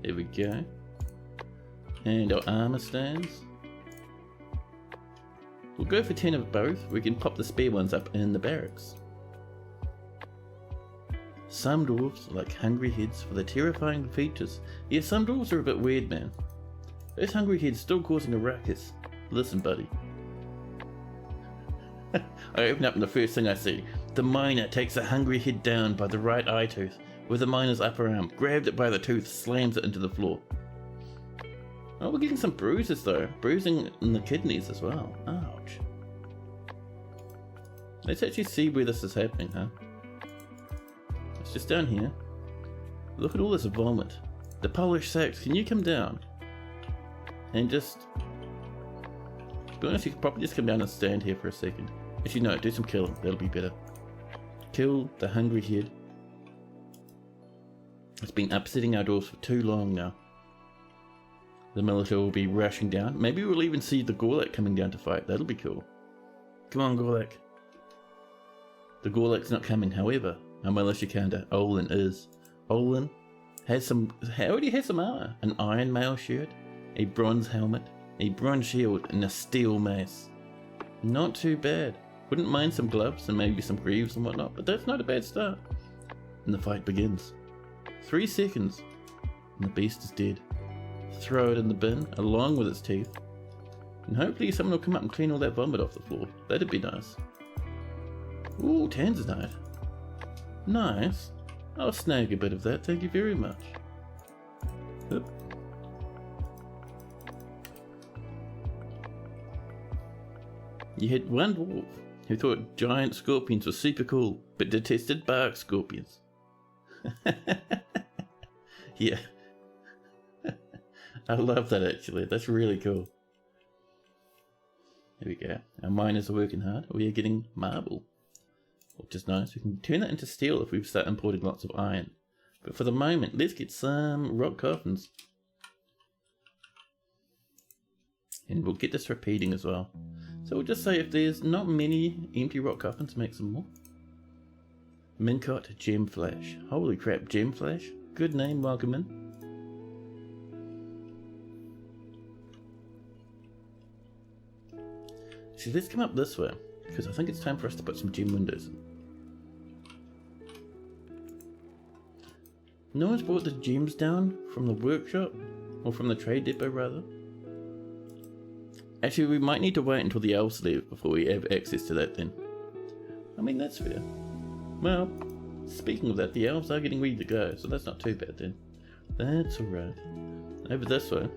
There we go. And our armor stands. We'll go for 10 of both. We can pop the spare ones up in the barracks. Some dwarves are like hungry heads for their terrifying features. Yeah, some dwarves are a bit weird, man. Those hungry heads still causing a ruckus. Listen, buddy. I open up and the first thing I see, the miner takes a hungry head down by the right eye tooth with the miner's upper arm, grabbed it by the tooth, slams it into the floor. Oh, we're getting some bruises though. Bruising in the kidneys as well. Ouch. Let's actually see where this is happening, huh? It's just down here. Look at all this vomit. The Polish sacks, can you come down? And just... to be honest, you could probably just come down and stand here for a second. Actually no, do some killing, that'll be better. Kill the hungry head. It's been upsetting our doors for too long now. The military will be rushing down. Maybe we'll even see the Gorlak coming down to fight. That'll be cool. Come on, Gorlak. The Gorlak's not coming, however. Our militia commander, Olin, is. Olin already has some armor. An iron mail shirt, a bronze helmet, a bronze shield, and a steel mace. Not too bad. Wouldn't mind some gloves and maybe some greaves and whatnot, but that's not a bad start. And the fight begins. 3 seconds, and the beast is dead. Throw it in the bin, along with its teeth. And hopefully someone will come up and clean all that vomit off the floor. That'd be nice. Ooh, Tanzanite. Nice. I'll snag a bit of that, thank you very much. Oop. You had one dwarf who thought giant scorpions were super cool, but detested bark scorpions. Yeah. I love that actually, that's really cool. There we go. Our miners are working hard. We are getting marble, which is nice. We can turn that into steel if we start importing lots of iron. But for the moment, let's get some rock coffins. And we'll get this repeating as well. So we'll just say if there's not many empty rock coffins, make some more. Mincot Gem Flash. Holy crap, Gem Flash. Good name, welcome in. So let's come up this way, because I think it's time for us to put some gem windows in. No one's brought the gems down from the workshop, or from the trade depot rather. Actually, we might need to wait until the elves leave before we have access to that then. I mean, that's fair. Well, speaking of that, the elves are getting ready to go, so that's not too bad then. That's alright. Over this way.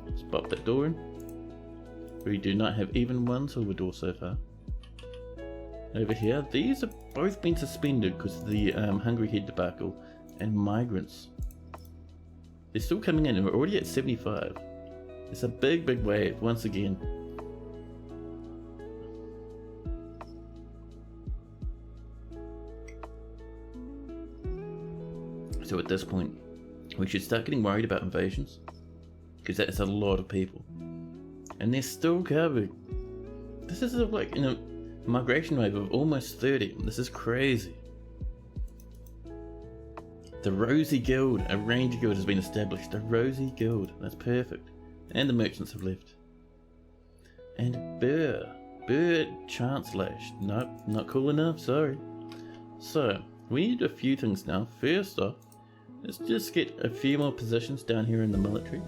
Let's pop that door in. We do not have even one silver door so far. Over here, these have both been suspended because of the Hungry Head debacle and migrants. They're still coming in and we're already at 75. It's a big wave once again. So at this point, we should start getting worried about invasions, because that's a lot of people. And they're still coming. This is like, migration wave of almost 30. This is crazy. The Rosy Guild, a ranger guild has been established. The Rosy Guild, that's perfect. And the merchants have left. And Burr Chancelash. Nope, not cool enough, sorry. So, we need a few things now. First off, let's just get a few more positions down here in the military.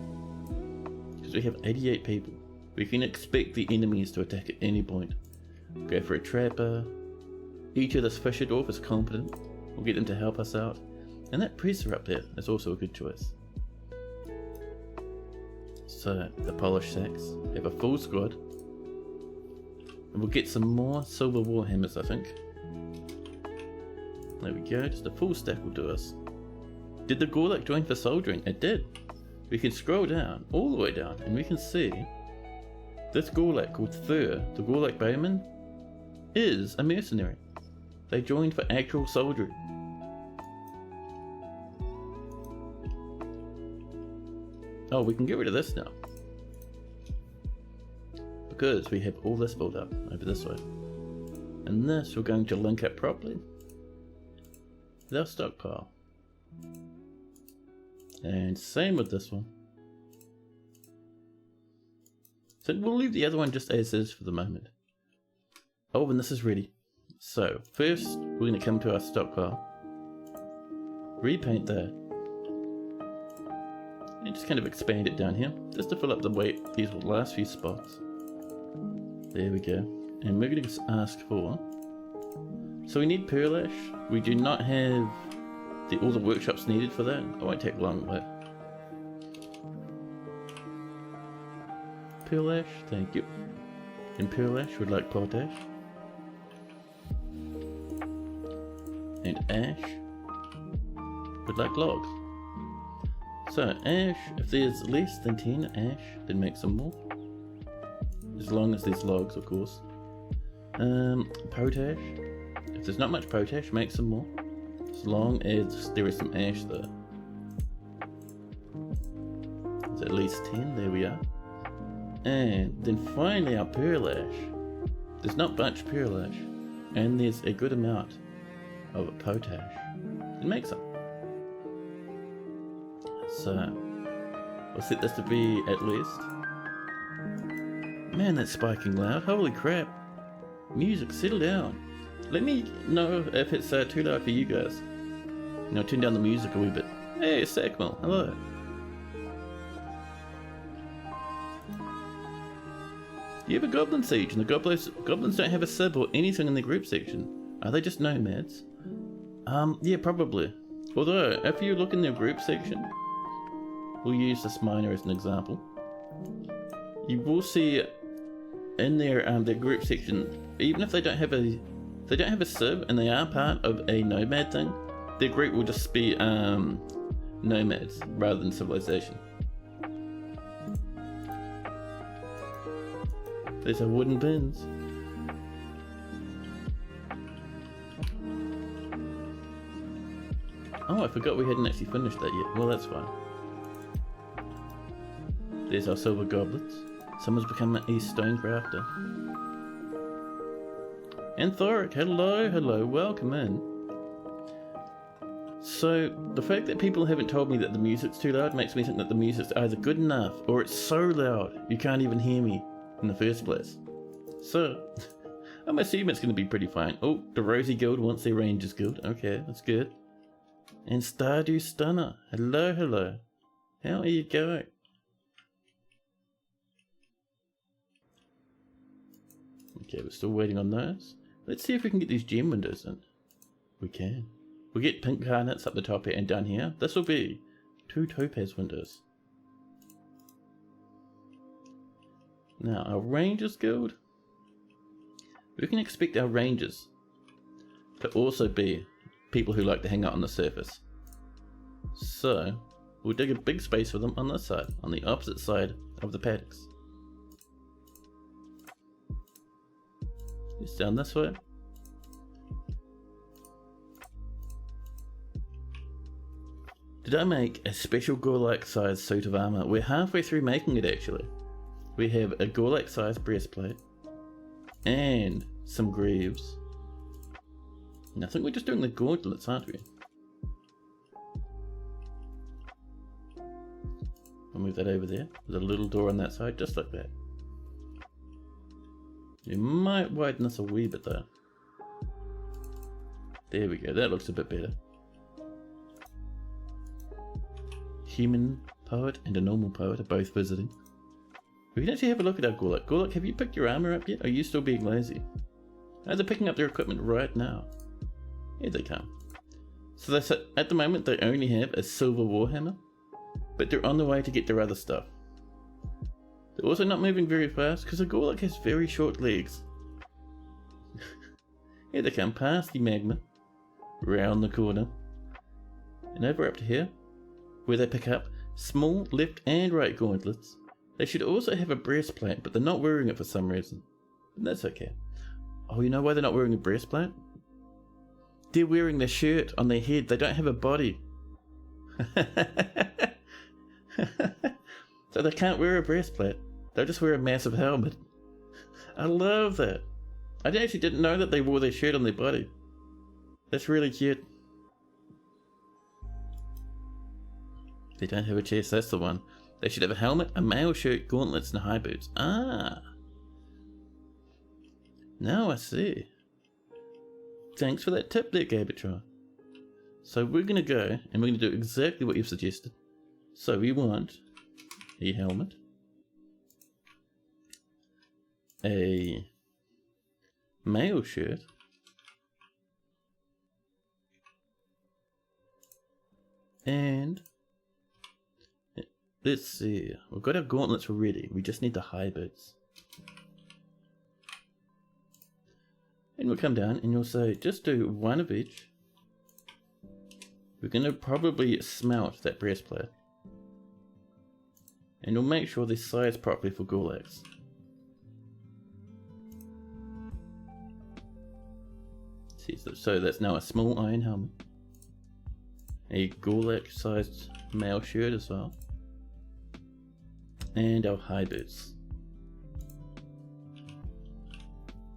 Because we have 88 people. We can expect the enemies to attack at any point. Go for a trapper. Each of this fisher dwarf is competent. We'll get them to help us out. And that presser up there is also a good choice. So, the polished sacks have a full squad. And we'll get some more silver warhammers, I think. There we go, just a full stack will do us. Did the Gorlak join for soldiering? It did. We can scroll down, all the way down, and we can see this Gorlak called Thur, the Gorlak Bowman, is a mercenary. They joined for actual soldiery. Oh, we can get rid of this now. Because we have all this built up over this way. And this we're going to link up properly with our stockpile. And same with this one. So we'll leave the other one just as is for the moment. Oh, and this is ready. So first we're going to come to our stockpile. Repaint that. And just kind of expand it down here. Just to fill up the weight, these last few spots. There we go. And we're going to ask for... So we need pearlash. We do not have all the workshops needed for that. It won't take long, but... Pearlash, thank you. And pearlash would like potash. And ash would like logs. So ash, if there's less than 10 ash, then make some more. As long as there's logs, of course. Potash. If there's not much potash, make some more. As long as there is some ash there. There's at least 10, there we are. And then finally our pearl ash. There's not much pearl ash. And there's a good amount of potash. It makes some. So, I'll set this to be at least. Man, that's spiking loud. Holy crap. Music, settle down. Let me know if it's too loud for you guys. You know, turn down the music a wee bit. Hey, Sackmill, hello. You have a goblin siege, and the goblins don't have a sub or anything in the group section. Are they just nomads? Yeah, probably. Although, if you look in their group section, we'll use this miner as an example. You will see in their group section, even if they don't have a sub and they are part of a nomad thing, their group will just be nomads rather than civilization. These are wooden bins. Oh, I forgot we hadn't actually finished that yet. Well, that's fine. There's our silver goblets. Someone's become a stone crafter. And Thoric, hello, welcome in. So, the fact that people haven't told me that the music's too loud makes me think that the music's either good enough or it's so loud you can't even hear me in the first place. So, I'm assuming it's going to be pretty fine. Oh, the Rosie Guild wants their Rangers Guild. Okay, that's good. And Stardew Stunner, hello. How are you going? Okay, we're still waiting on those. Let's see if we can get these gem windows in. We can. We'll get pink garnets up the top here and down here. This will be 2 topaz windows. Now, our Rangers Guild. We can expect our Rangers to also be people who like to hang out on the surface. So, we'll dig a big space for them on this side, on the opposite side of the paddocks. It's down this way. Did I make a special Gorlak sized suit of armor? We're halfway through making it actually. We have a Gorlak sized breastplate and some greaves. And I think we're just doing the gauntlets, aren't we? I'll move that over there. There's a little door on that side, just like that. You might widen this a wee bit though. There we go, that looks a bit better. Human poet and a normal poet are both visiting. We can actually have a look at our Gorlak. Gorlak, have you picked your armor up yet? Or are you still being lazy? Oh, they're picking up their equipment right now. Here they come. So they said at the moment they only have a silver warhammer, but they're on the way to get their other stuff. They're also not moving very fast because the Gorlak has very short legs. Here they come past the magma, round the corner, and over up to here, where they pick up small left and right gauntlets. They should also have a breastplate, but they're not wearing it for some reason. But that's okay. Oh, you know why they're not wearing a breastplate? They're wearing their shirt on their head. They don't have a body. So they can't wear a breastplate. They'll just wear a massive helmet. I love that. I actually didn't know that they wore their shirt on their body. That's really cute. They don't have a chest, that's the one. They should have a helmet, a mail shirt, gauntlets, and high boots. Ah. Now I see. Thanks for that tip there, Gabatron. So we're going to go, and we're going to do exactly what you've suggested. So we want a helmet, a mail shirt, and let's see, we've got our gauntlets ready, we just need the high boots. And we'll come down and you'll say, just do one of each. We're going to probably smelt that breastplate. And you'll make sure they're sized properly for Gorlaks. See, so that's now a small iron helmet. a Gulak sized male shirt as well, and our high boots.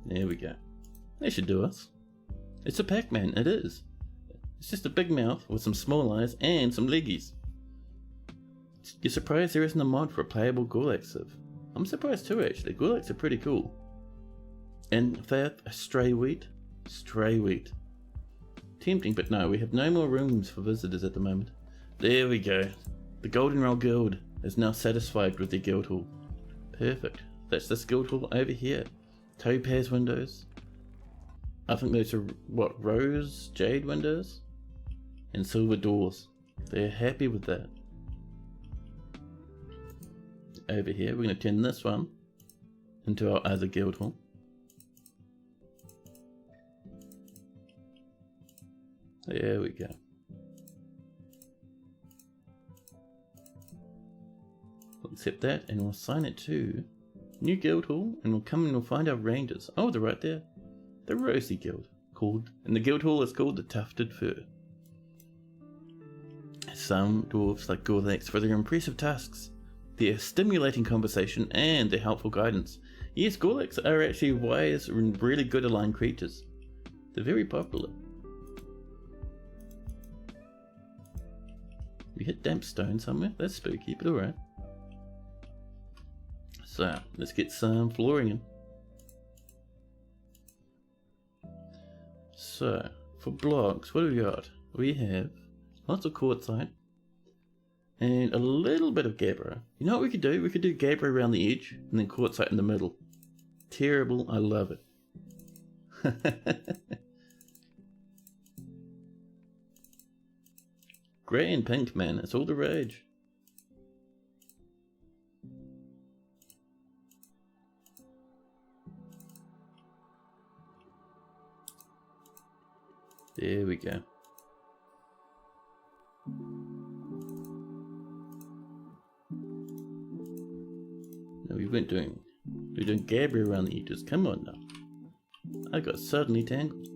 There we go. That should do us. It's a Pac-Man, it is. It's just a big mouth with some small eyes and some leggies. You're surprised there isn't a mod for a playable Gulak Civ. I'm surprised too actually, Gulaks are pretty cool. And fifth, a stray wheat. Stray wheat. Tempting, but no, we have no more rooms for visitors at the moment. There we go. The Goldenrod Guild is now satisfied with their guild hall. Perfect. That's this guild hall over here. Topaz windows. I think those are, what, rose jade windows? And silver doors. They're happy with that. Over here, we're going to turn this one into our other guild hall. There we go. We'll accept that and we'll assign it to new guild hall, and we'll come and we'll find our rangers. Oh, they're right there. The Rosy Guild, and the guild hall is called the Tufted Fur. Some dwarves like Gulaks for their impressive tasks, their stimulating conversation, and their helpful guidance. Yes, Gulaks are actually wise and really good aligned creatures. They're very popular. We hit damp stone somewhere. That's spooky, but alright. So, let's get some flooring in. So, for blocks, what do we got? We have lots of quartzite and a little bit of gabbro. You know what we could do? We could do gabbro around the edge and then quartzite in the middle. Terrible, I love it. Grey and pink, man, it's all the rage. There we go. No, we're doing gabbro around the edges. Come on now. I got suddenly tangled.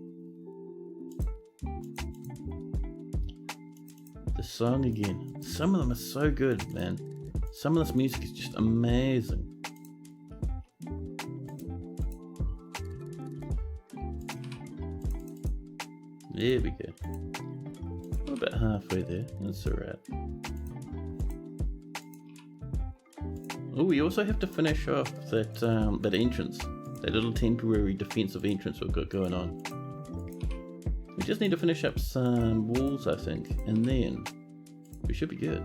The song again. Some of them are so good, man. Some of this music is just amazing. There we go. We're about halfway there. That's alright. Oh, we also have to finish off that that entrance. That little temporary defensive entrance we've got going on. We just need to finish up some walls, I think, and then we should be good.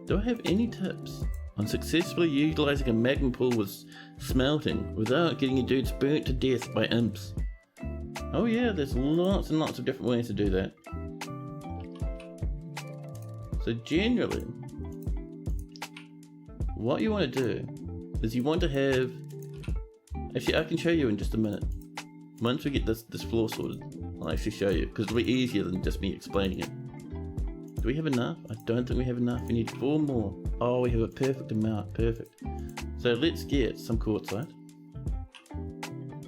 Do I have any tips on successfully utilizing a magma pool with smelting without getting your dudes burnt to death by imps? Oh yeah, there's lots and lots of different ways to do that. So generally, what you want to do is you want to have... Actually, I can show you in just a minute. Once we get this floor sorted, I'll actually show you, because it'll be easier than just me explaining it. Do we have enough? I don't think we have enough. We need 4 more. Oh, we have a perfect amount. Perfect. So let's get some quartzite.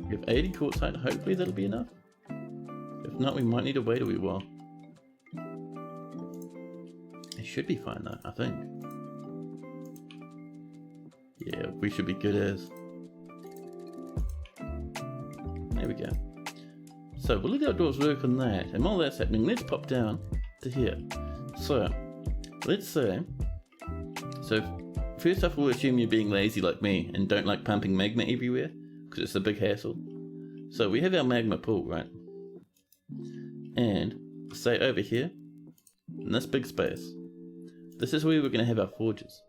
We have 80 quartzite. Hopefully that'll be enough. If not, we might need to wait a wee while. It should be fine though, I think. Yeah, we should be good as. There we go. So we'll let our dwarves work on that, and while that's happening, let's pop down to here. So, let's say, first off we'll assume you're being lazy like me and don't like pumping magma everywhere, because it's a big hassle. So we have our magma pool, right? And, say over here, in this big space, this is where we're going to have our forges.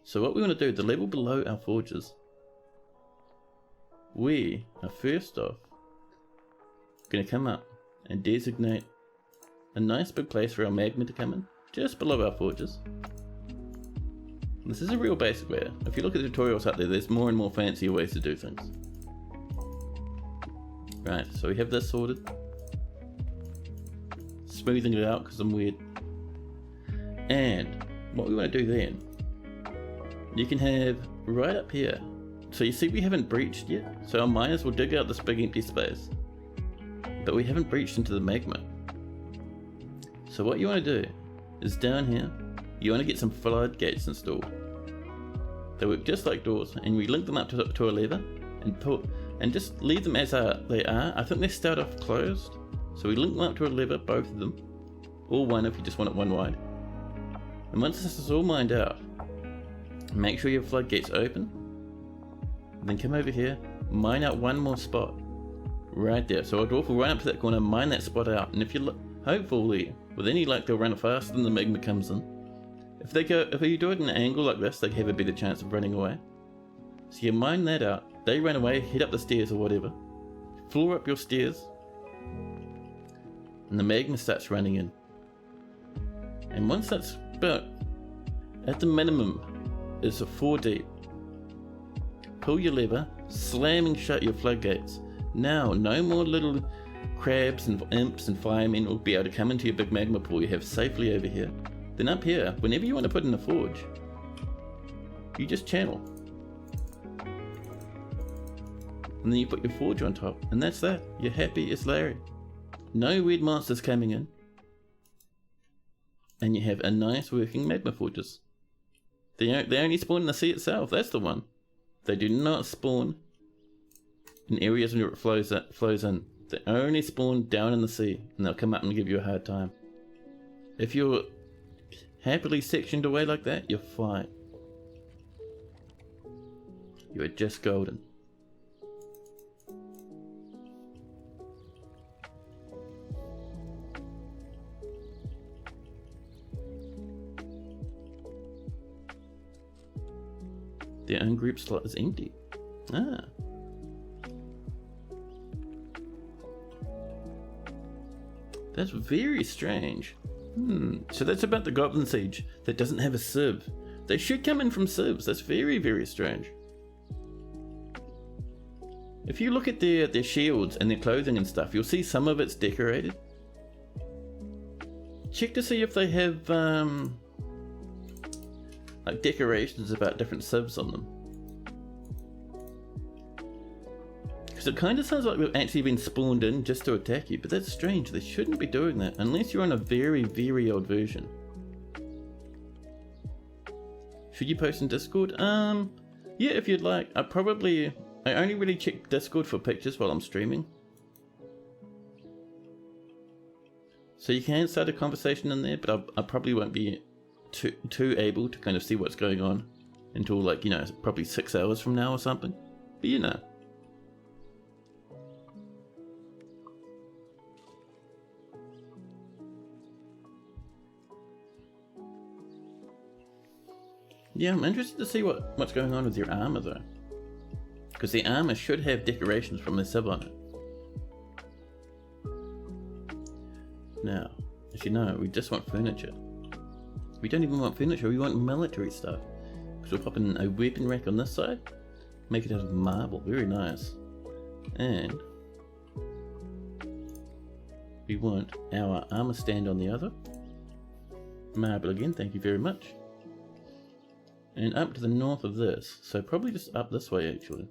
So what we want to do, the level below our forges, we are first off going to come up and designate a nice big place for our magma to come in, just below our forges. This is a real basic way. If you look at the tutorials out there, there's more and more fancier ways to do things. Right, so we have this sorted. Smoothing it out because I'm weird. And what we want to do then, you can have right up here. So you see we haven't breached yet, so our miners will dig out this big empty space. But we haven't breached into the magma. So what you want to do is down here, you want to get some floodgates installed. They work just like doors, and we link them up to a lever and pull, and just leave them as they are. I think they start off closed, so we link them up to a lever, both of them, or one if you just want it one wide. And once this is all mined out, make sure your floodgates open, and then come over here, mine out one more spot right there. So our dwarf will run up to that corner, mine that spot out, and if you hopefully with any luck they'll run faster than the magma comes in. If you do it at an angle like this, they have a better chance of running away. So you mine that out, they run away, head up the stairs or whatever, floor up your stairs, and the magma starts running in. And once that's about at the minimum is a 4 deep, pull your lever, slamming shut your floodgates. Now no more little crabs and imps and firemen will be able to come into your big magma pool you have safely over here. Then up here, whenever you want to put in a forge, you just channel. And then you put your forge on top, and that's that. You're happy as Larry. No weird monsters coming in. And you have a nice working magma fortress. They only spawn in the sea itself, that's the one. They do not spawn in areas where it flows in. They only spawn down in the sea, and they'll come up and give you a hard time. If you're happily sectioned away like that, you're fine. You are just golden. The ungroup slot is empty. Ah. That's very strange. So that's about the Goblin Siege that doesn't have a sieve. They should come in from sieves. That's very, very strange. If you look at their shields and their clothing and stuff, you'll see some of it's decorated. Check to see if they have like decorations about different sieves on them. Because it kind of sounds like they've actually been spawned in just to attack you, but that's strange. They shouldn't be doing that unless you're on a very, very old version. Should you post in Discord? Yeah, if you'd like. I only really check Discord for pictures while I'm streaming. So you can start a conversation in there, but I probably won't be too able to kind of see what's going on until, like, you know, probably 6 hours from now or something. But you know. Yeah, I'm interested to see what's going on with your armor though. Because the armor should have decorations from the sub on it. Now, as you know, we just want furniture. We don't even want furniture, we want military stuff. So we'll pop in a weapon rack on this side, make it out of marble, very nice. And we want our armor stand on the other. Marble again, thank you very much. And up to the north of this, so probably just up this way actually.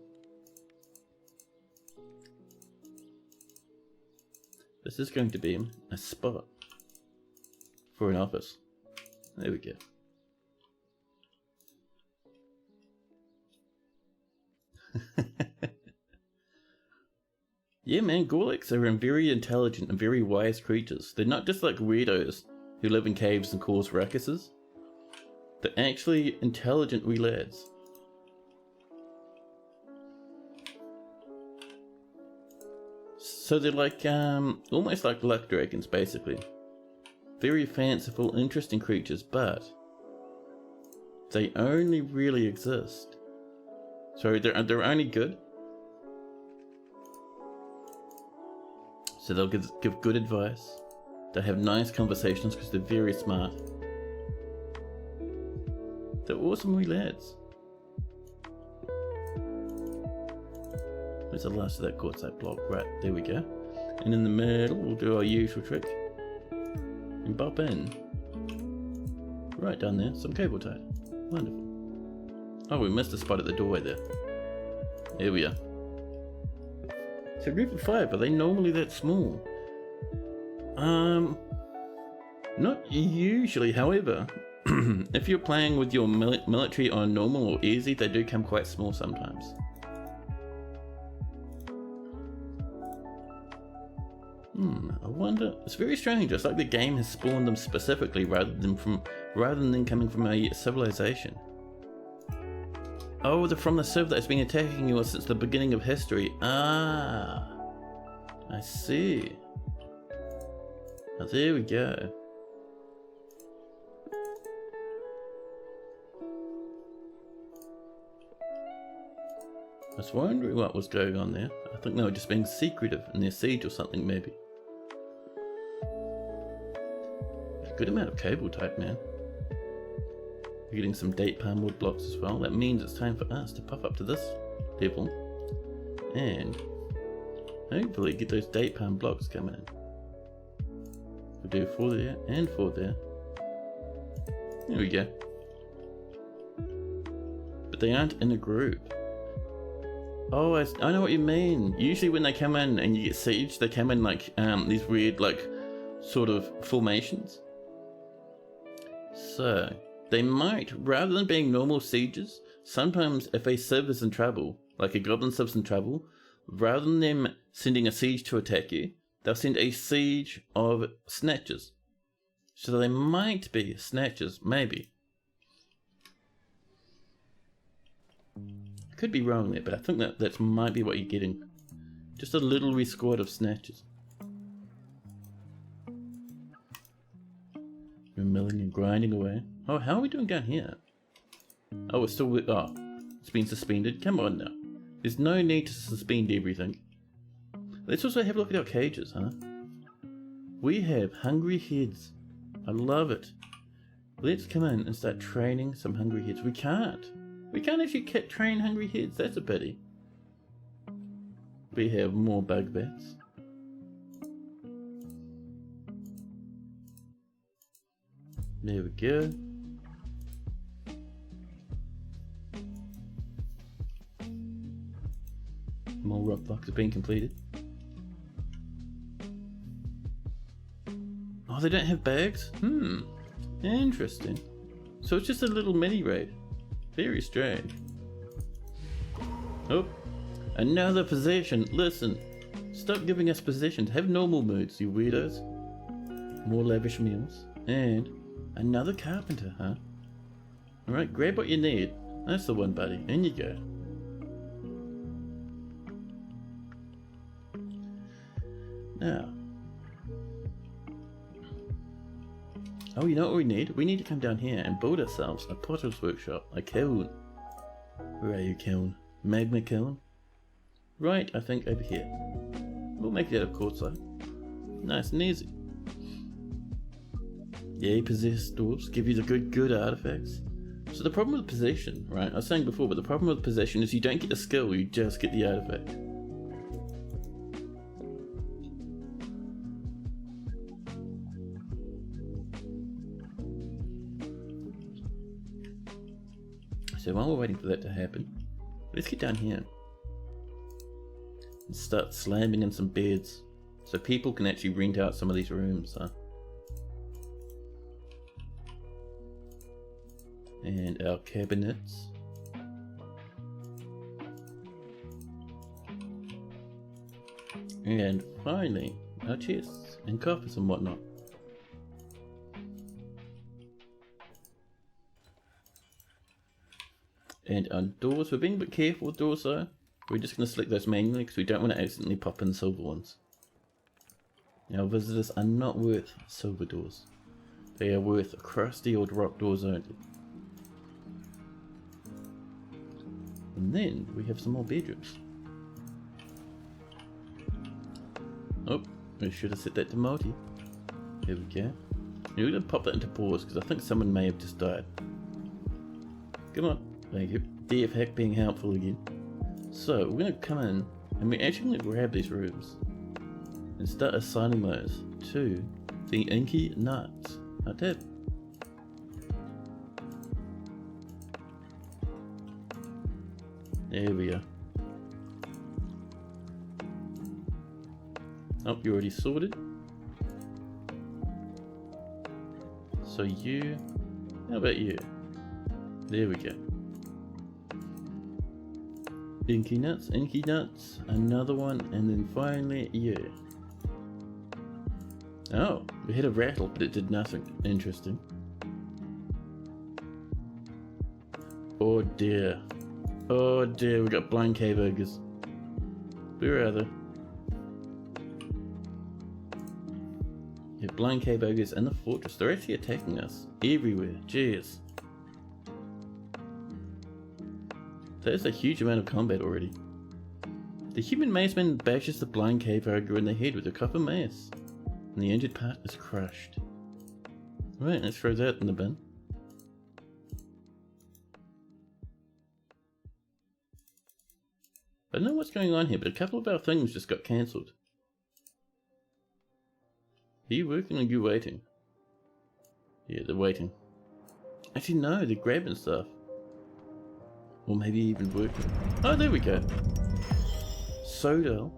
This is going to be a spot for an office. There we go. Yeah man, Gorleks are very intelligent and very wise creatures. They're not just like weirdos who live in caves and cause ruckuses. They're actually intelligent wee lads. So they're like, almost like luck dragons basically. Very fanciful, interesting creatures, but they only really exist. So they're only good. So they'll give good advice. They have nice conversations because they're very smart. They're awesome wee lads. Where's the last of that quartzite block? Right, there we go. And in the middle, we'll do our usual trick. And bop in. Right down there, some cable tie. Wonderful. Oh, we missed a spot at the doorway there. Here we are. So group of 5, are they normally that small? Not usually, however, if you're playing with your military on normal or easy, they do come quite small sometimes. I wonder. It's very strange. It's like the game has spawned them specifically rather than coming from a civilization. Oh, they're from the civ that's been attacking you since the beginning of history. Ah, I see. Oh, there we go. I was wondering what was going on there. I think they were just being secretive in their siege or something, maybe. A good amount of cable type, man. We're getting some date palm wood blocks as well. That means it's time for us to puff up to this level and hopefully get those date palm blocks coming in. We'll do 4 there and 4 there. There we go. But they aren't in a group. Oh, I know what you mean. Usually when they come in and you get sieged, they come in like these weird like sort of formations. So they might, rather than being normal sieges, sometimes if a civ is in trouble, like a goblin civ's in trouble, rather than them sending a siege to attack you, they'll send a siege of snatchers. So they might be snatchers, maybe. Could be wrong there, but I think that might be what you're getting. Just a little wee squad of snatchers. We're milling and grinding away. Oh, how are we doing down here? Oh, we're still oh, it's been suspended. Come on now. There's no need to suspend everything. Let's also have a look at our cages, huh? We have hungry heads. I love it. Let's come in and start training some hungry heads. We can't. We can't actually train hungry heads. That's a pity. We have more bug bats. There we go. More rock blocks have been completed. Oh, they don't have bags? Interesting. So it's just a little mini raid. Very strange. Oh, another possession. Listen, stop giving us possessions. Have normal moods, you weirdos. More lavish meals. And another carpenter, huh? Alright, grab what you need. That's the one, buddy. In you go. Now. Oh, you know what we need? We need to come down here and build ourselves a potter's workshop, a kiln. Where are you, kiln? Magma kiln? Right, I think over here. We'll make it out of quartzite. Nice and easy. Yay, possessed dwarves give you the good artifacts. So the problem with possession, right? I was saying before, but the problem with possession is you don't get the skill, you just get the artifact. So while we're waiting for that to happen, let's get down here and start slamming in some beds so people can actually rent out some of these rooms, huh? And our cabinets. And finally, our chests and coffers and whatnot. And our doors, we're being a bit careful with doors though. We're just going to select those manually because we don't want to accidentally pop in silver ones. Our visitors are not worth silver doors. They are worth crusty old rock doors only. And then we have some more bedrooms. Oh, we should have set that to multi. There we go. Now we're going to pop that into pause because I think someone may have just died. Come on. Thank you. DF hack being helpful again. So we're going to come in and we're actually going to grab these rooms and start assigning those to the Inky Knights. Now tap. There we go. Oh, you already sorted. So you, how about you? There we go. Inky nuts, another one, and then finally you. Oh, we hit a rattle, but it did nothing interesting. Oh dear, we got blind cave ogres. Where are they? Yeah, blind cave ogres in the fortress. They're actually attacking us everywhere. Jeez. That's a huge amount of combat already. The human maceman bashes the blind cave ogre in the head with a copper mace, and the injured part is crushed. Right, let's throw that in the bin. I don't know what's going on here, but a couple of our things just got cancelled. Are you working or are you waiting? Yeah, they're waiting. Actually no, they're grabbing stuff. Or maybe even working. Oh, there we go. Sodal,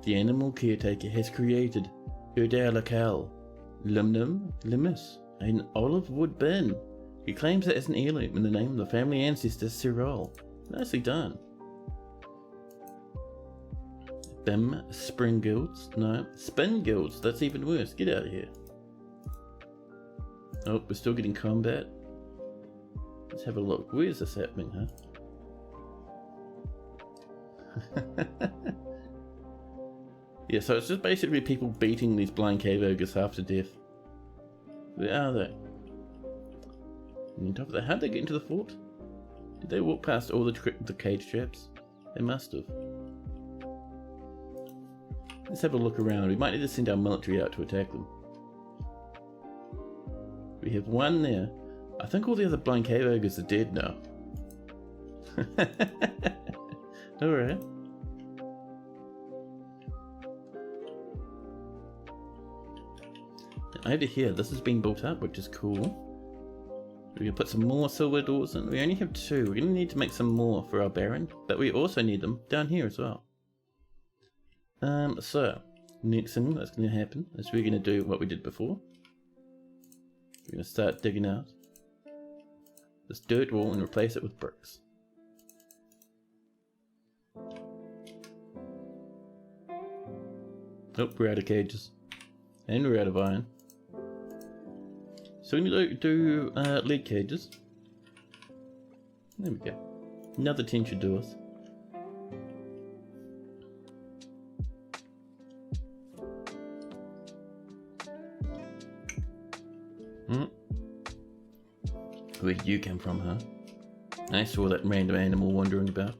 the animal caretaker, has created Urdar Lakal, Limnum Limus, an olive wood bin. He claims it as an heirloom in the name of the family ancestor Cyril. Nicely done. Bim spring guilds. No, spin guilds. That's even worse. Get out of here. Oh, we're still getting combat. Let's have a look. Where's this happening, huh? Yeah, so it's just basically people beating these blind cave ogres half to death. Where are they? On top of that, how'd they get into the fort? Did they walk past all the cage traps? They must have. Let's have a look around. We might need to send our military out to attack them. We have one there. I think all the other blind cave ogres are dead now. Alright. Over here, this has been built up, which is cool. We're going to put some more silver doors in. We only have 2. We're going to need to make some more for our Baron, but we also need them down here as well. So, next thing that's going to happen is we're going to do what we did before. We're going to start digging out this dirt wall and replace it with bricks. Oh, we're out of cages. And we're out of iron. So we're going to do lead cages. There we go. Another 10 should do us. Where'd you come from, huh? I saw that random animal wandering about.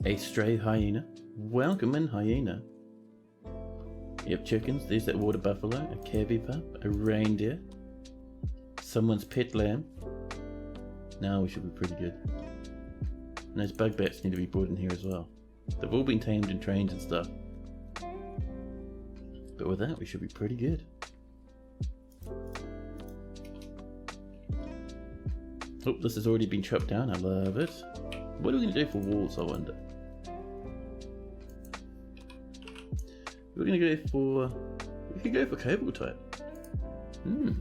A stray hyena. Welcome in, hyena. You have chickens. There's that water buffalo, a cabby pup, a reindeer, someone's pet lamb. Now we should be pretty good. And those bug bats need to be brought in here as well. They've all been tamed and trained and stuff. But with that, we should be pretty good. Oh, this has already been chopped down. I love it. What are we going to do for walls, I wonder? We're going to go for... We could go for cable type. We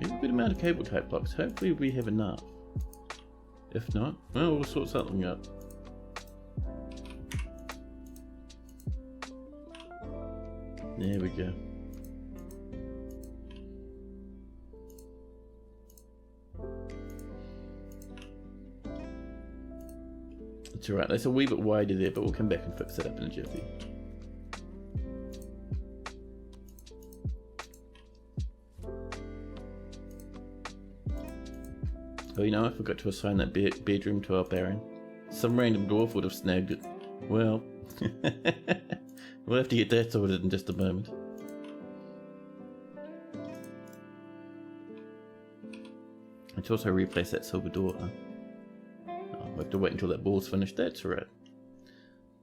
have a good amount of cable type blocks. Hopefully we have enough. If not, well, we'll sort something out. There we go. It's alright, that's a wee bit wider there, but we'll come back and fix it up in a jiffy. Oh, you know, I forgot to assign that bedroom to our Baron. Some random dwarf would have snagged it. Well, we'll have to get that sorted in just a moment. Let's also replace that silver door, huh? We have to wait until that ball's finished. That's right.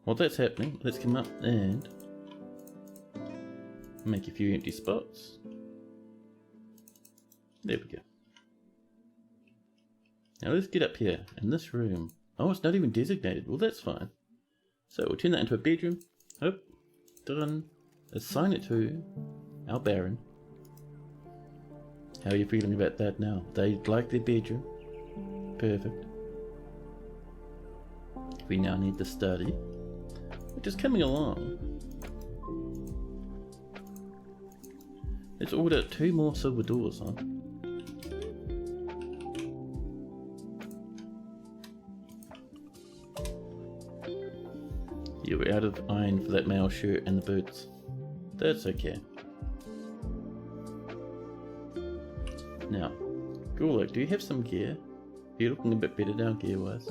While that's happening, let's come up and make a few empty spots. There we go. Now let's get up here in this room. Oh, it's not even designated. Well, that's fine. So we'll turn that into a bedroom. Oh, done. Assign it to our Baron. How are you feeling about that now? They like their bedroom. Perfect. We now need the study, which is coming along. Let's order 2 more silver doors, huh? Yeah, we're out of iron for that male shirt and the boots. That's okay. Now, Gulak, do you have some gear? You're looking a bit better now gear-wise.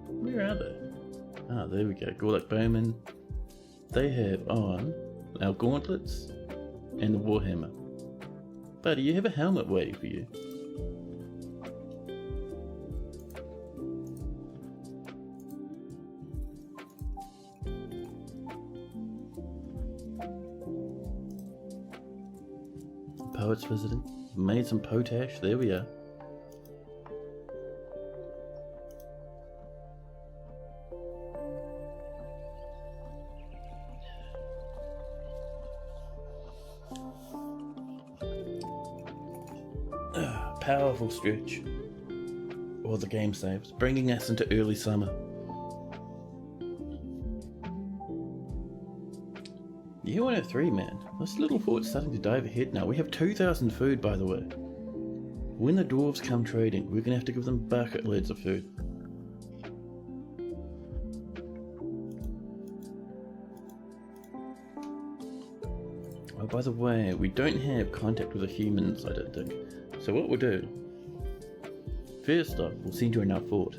Where are they? Ah, there we go. Gulak Bowman. They have on our gauntlets and the warhammer. Buddy, you have a helmet waiting for you. Poets visiting. Made some potash. There we are. Powerful stretch. Or the game saves, bringing us into early summer. Year 103, man. This little fort's starting to dive ahead now. We have 2,000 food, by the way. When the dwarves come trading, we're gonna have to give them bucket loads of food. Oh, by the way, we don't have contact with the humans, I don't think. So what we'll do, first off, we'll send you in our fort.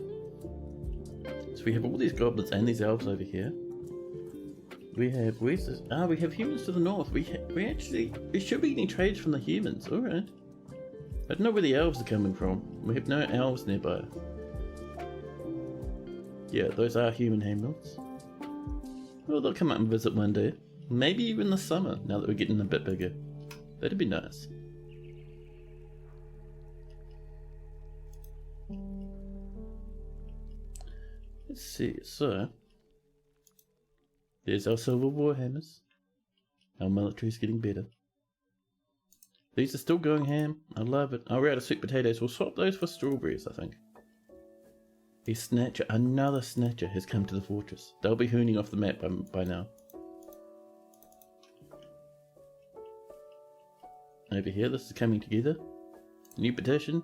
So we have all these goblins and these elves over here. We have, where's this? Ah, we have humans to the north. We should be getting trades from the humans, alright. I don't know where the elves are coming from. We have no elves nearby. Yeah, those are human hamlets. Well, they'll come up and visit one day. Maybe even this summer, now that we're getting a bit bigger. That'd be nice. Let's see, so there's our silver warhammers. Our military's getting better. These are still going ham. I love it. Oh, we're out of sweet potatoes. We'll swap those for strawberries, I think. A snatcher, another snatcher has come to the fortress. They'll be hooning off the map by now. Over here, this is coming together. New petition.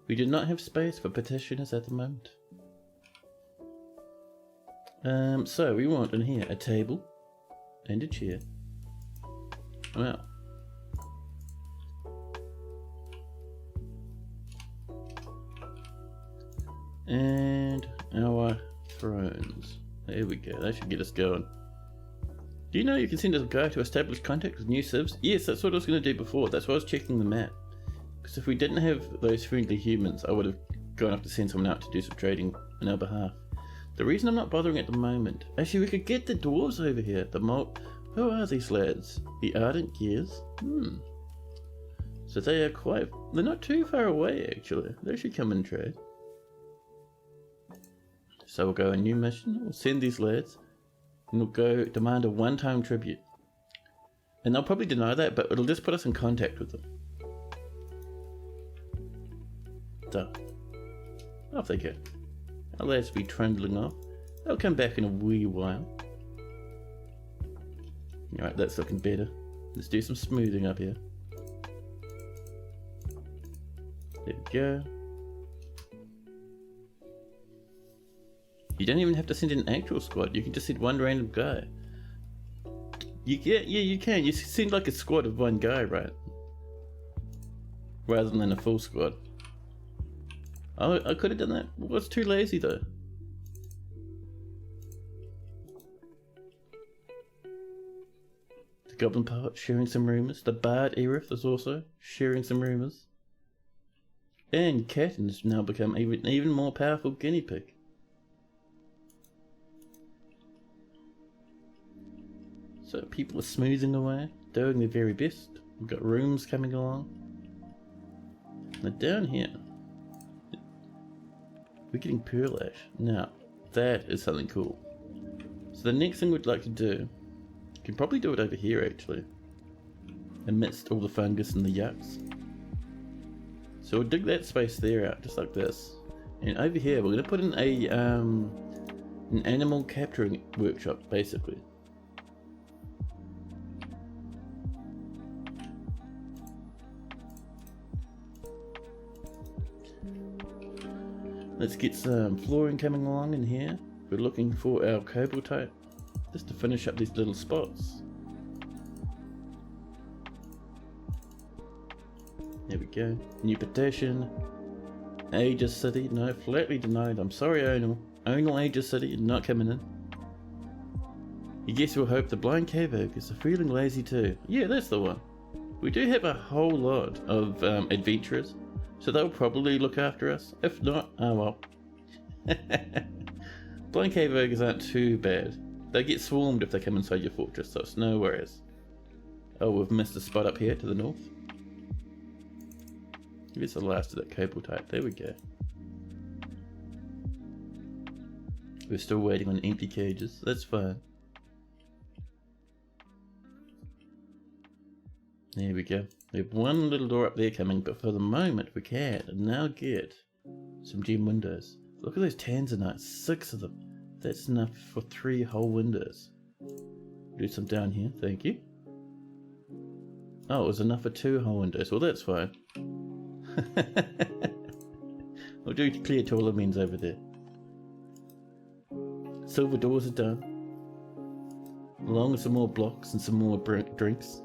We do not have space for petitioners at the moment. So we want in here a table and a chair. Wow. And our thrones. There we go, that should get us going. Do you know you can send a guy to establish contact with new civs? Yes, that's what I was going to do before. That's why I was checking the map. Because if we didn't have those friendly humans, I would have gone off to send someone out to do some trading on our behalf. The reason I'm not bothering at the moment... Actually, we could get the dwarves over here. Who are these lads? The Ardent Gears? So they are quite... They're not too far away, actually. They should come and trade. So we'll go a new mission. We'll send these lads. And we'll go demand a one-time tribute. And they'll probably deny that, but it'll just put us in contact with them. So, off they go. Our lads will be trundling off. They'll come back in a wee while. Alright, that's looking better. Let's do some smoothing up here. There we go. You don't even have to send an actual squad, you can just send one random guy. Yeah, you can. You send like a squad of one guy, right? Rather than a full squad. Oh, I could have done that. Well, it's too lazy though. The Goblin Poet sharing some rumours. The Bard Erith is also sharing some rumours. And Caton has now become even more powerful guinea pig. So people are smoothing away, doing their very best. We've got rooms coming along. Now down here, we're getting pearl ash. Now, That is something cool. So the next thing we'd like to do, you can probably do it over here actually, amidst all the fungus and the yucks. So we'll dig that space there out, just like this. And over here we're going to put in a an animal capturing workshop, basically. Let's get some flooring coming along in here. We're looking for our cobalt type, just to finish up these little spots. There we go. New petition. Aegis City. No, flatly denied. I'm sorry, Onal. Onal Aegis City, not coming in. I guess we'll hope the blind cave ogres are feeling lazy too. Yeah, that's the one. We do have a whole lot of adventurers, so they'll probably look after us. If not, oh well. Blind cave ogres aren't too bad. They get swarmed if they come inside your fortress, so it's no worries. Oh, we've missed a spot up here to the north. Here's the last of that cable type. There we go. We're still waiting on empty cages. That's fine. There we go. We have one little door up there coming, but for the moment we can now get some gem windows. Look at those tanzanites, 6 of them. That's enough for 3 whole windows. Do some down here, thank you. Oh, it was enough for 2 whole windows. Well, that's fine. We'll do clear taller means over there. Silver doors are done. Along with some more blocks and some more drinks.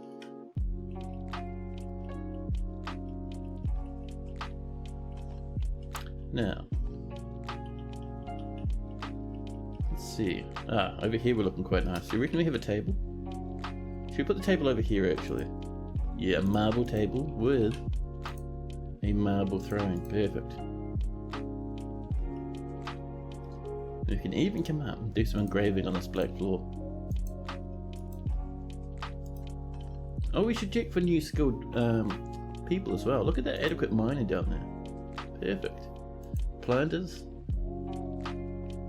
Now, let's see. Over here we're looking quite nice. You reckon we have a table? Should we put the table over here actually? Yeah, a marble table with a marble throne. Perfect. We can even come up and do some engraving on this black floor. Oh, we should check for new skilled people as well. Look at that adequate miner down there. Perfect. Planters.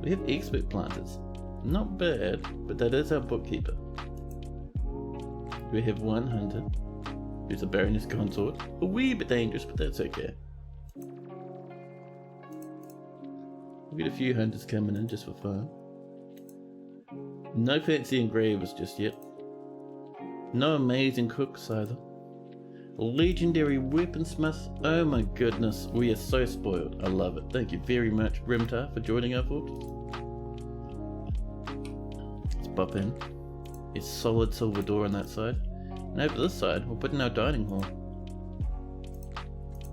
We have expert planters. Not bad, but that is our bookkeeper. We have one hunter, who's a Baroness consort. A wee bit dangerous, but that's okay. We get a few hunters coming in just for fun. No fancy engravers just yet. No amazing cooks either. Legendary weaponsmith. Oh my goodness, we are so spoiled. I love it. Thank you very much, Rimtar, for joining our fort. Let's pop in. It's solid silver door on that side. And over this side, we'll put in our dining hall.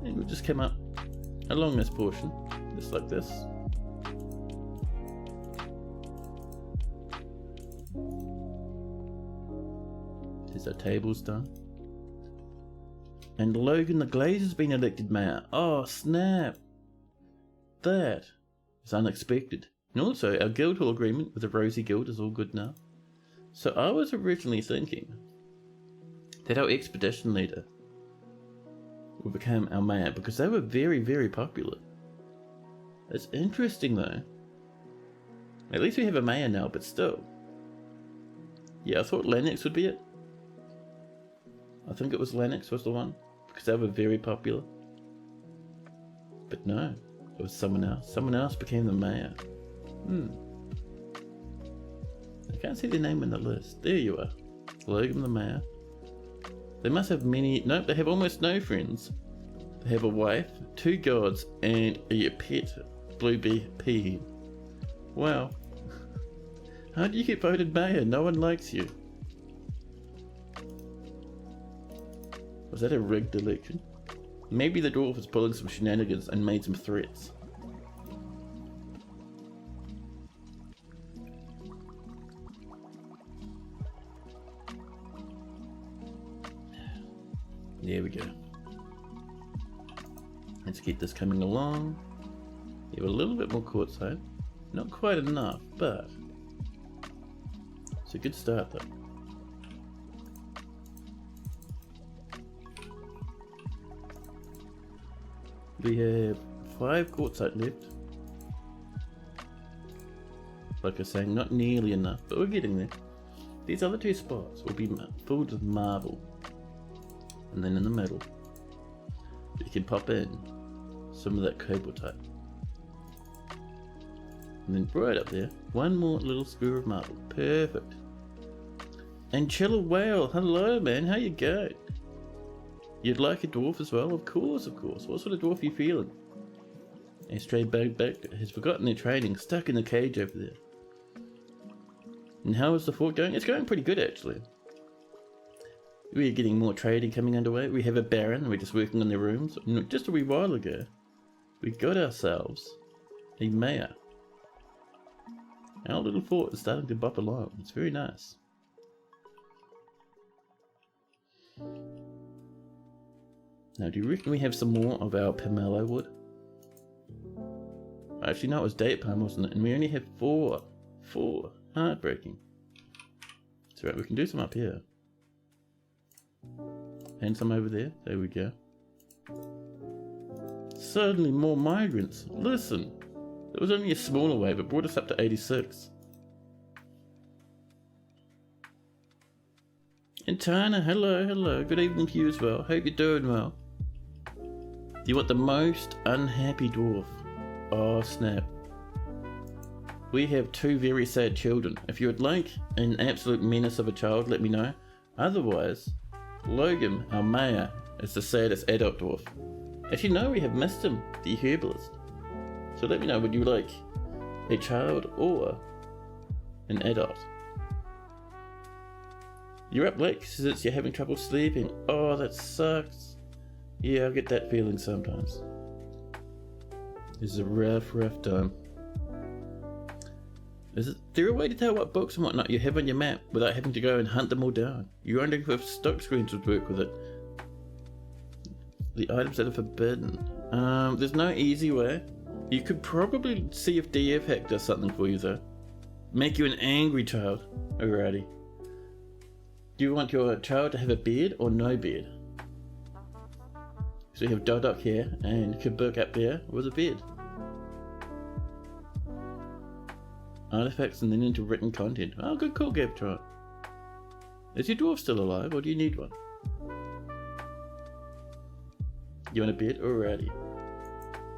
And we'll just come up along this portion, just like this. There's our tables done. And Logan the Glazer's been elected mayor. Oh snap! That is unexpected. And also, our guild hall agreement with the Rosie Guild is all good now. So I was originally thinking that our expedition leader will become our mayor because they were very, very popular. It's interesting though. At least we have a mayor now, but still. Yeah, I thought Lennox would be it. I think it was Lennox was the one, because they were very popular. But no, it was someone else. Someone else became the mayor. I can't see their name in the list. There you are. Logan the mayor. They must have many... Nope, they have almost no friends. They have a wife, 2 gods, and a pet blue bee peahen. Wow. How do you get voted mayor? No one likes you. Was that a rigged election? Maybe the dwarf was pulling some shenanigans and made some threats. There we go. Let's keep this coming along. You have a little bit more courtside. Not quite enough, but it's a good start though. We have 5 courtside left. like I was saying, not nearly enough, but we're getting there. These other 2 spots will be filled with marble. And then in the middle, you can pop in some of that cobalt type. And then right up there, 1 more little square of marble. Perfect. And Chiller Whale, hello man, how you going? You'd like a dwarf as well? Of course, of course. What sort of dwarf are you feeling? A stray bug has forgotten their training, stuck in the cage over there. And how is the fort going? It's going pretty good actually. We're getting more trading coming underway. We have a baron, we're just working on their rooms. Just a wee while ago, we got ourselves a mayor. Our little fort is starting to bop along. It's very nice. Now, do you reckon we have some more of our pomelo wood? Actually, no, it was date palm, wasn't it? And we only have 4. 4. Heartbreaking. That's right, we can do some up here. And some over there. There we go. Certainly more migrants. Listen, it was only a smaller wave. It brought us up to 86. And Tana, hello, hello. Good evening to you as well. Hope you're doing well. You want the most unhappy dwarf? Oh snap. We have 2 very sad children. If you would like an absolute menace of a child, let me know. Otherwise, Logan, our mayor, is the saddest adult dwarf. Actually no, we have missed him, the herbalist. So let me know, would you like a child or an adult? You're up late since you're having trouble sleeping. Oh, that sucks. Yeah, I get that feeling sometimes. This is a rough time. Is there a way to tell what books and whatnot you have on your map without having to go and hunt them all down? You're wondering if stock screens would work with it. The items that are forbidden. There's no easy way. You could probably see if DF Hack does something for you though. Make you an angry child. Alrighty. Do you want your child to have a beard or no beard? So you have Dodok here and Kabuk up there with a beard. Artifacts and then into written content. Oh, good call, Gabtron. Is your dwarf still alive or do you need one? You want a beard? Alrighty.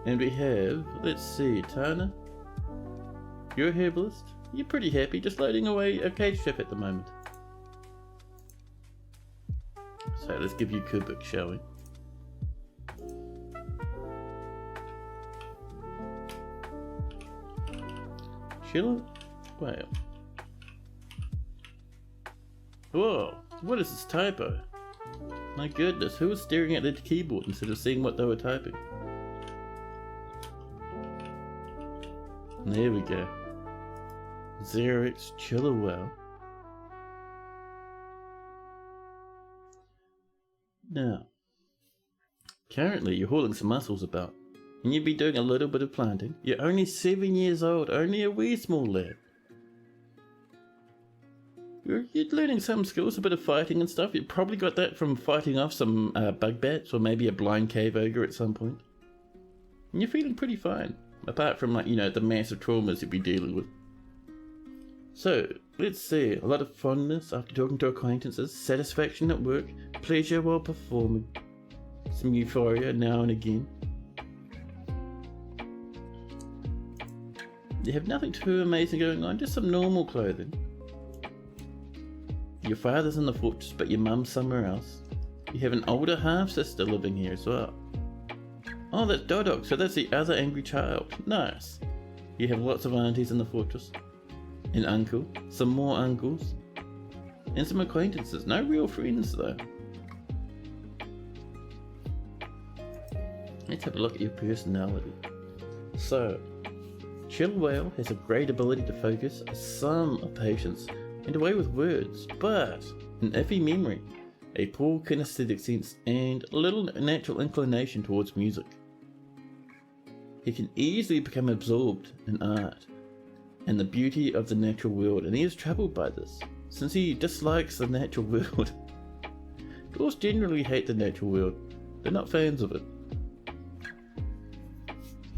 And we have, let's see, Tana. You're a herbalist. You're pretty happy, just loading away a cage ship at the moment. So let's give you Kubik, shall we? Chiller Whale. Whoa, what is this typo? My goodness, who was staring at the keyboard instead of seeing what they were typing? There we go. Xerix Chiller Whale. Now, currently you're hauling some mussels about, and you'd be doing a little bit of planting. You're only 7 years old, only a wee small lad. You're learning some skills, a bit of fighting and stuff. You probably got that from fighting off some bug bats or maybe a blind cave ogre at some point. And you're feeling pretty fine, apart from, like, you know, the massive traumas you'll be dealing with. So, let's see, a lot of fondness after talking to acquaintances, satisfaction at work, pleasure while performing, some euphoria now and again. You have nothing too amazing going on, just some normal clothing. Your father's in the fortress, but your mum's somewhere else. You have an older half-sister living here as well. Oh, that's Dodok, so that's the other angry child. Nice. You have lots of aunties in the fortress. An uncle, some more uncles, and some acquaintances. No real friends though. Let's have a look at your personality. So, Chill Whale has a great ability to focus, some patience, and a way with words, but an iffy memory, a poor kinesthetic sense, and a little natural inclination towards music. He can easily become absorbed in art and the beauty of the natural world, and he is troubled by this, since he dislikes the natural world. Dwarves generally hate the natural world, they're not fans of it.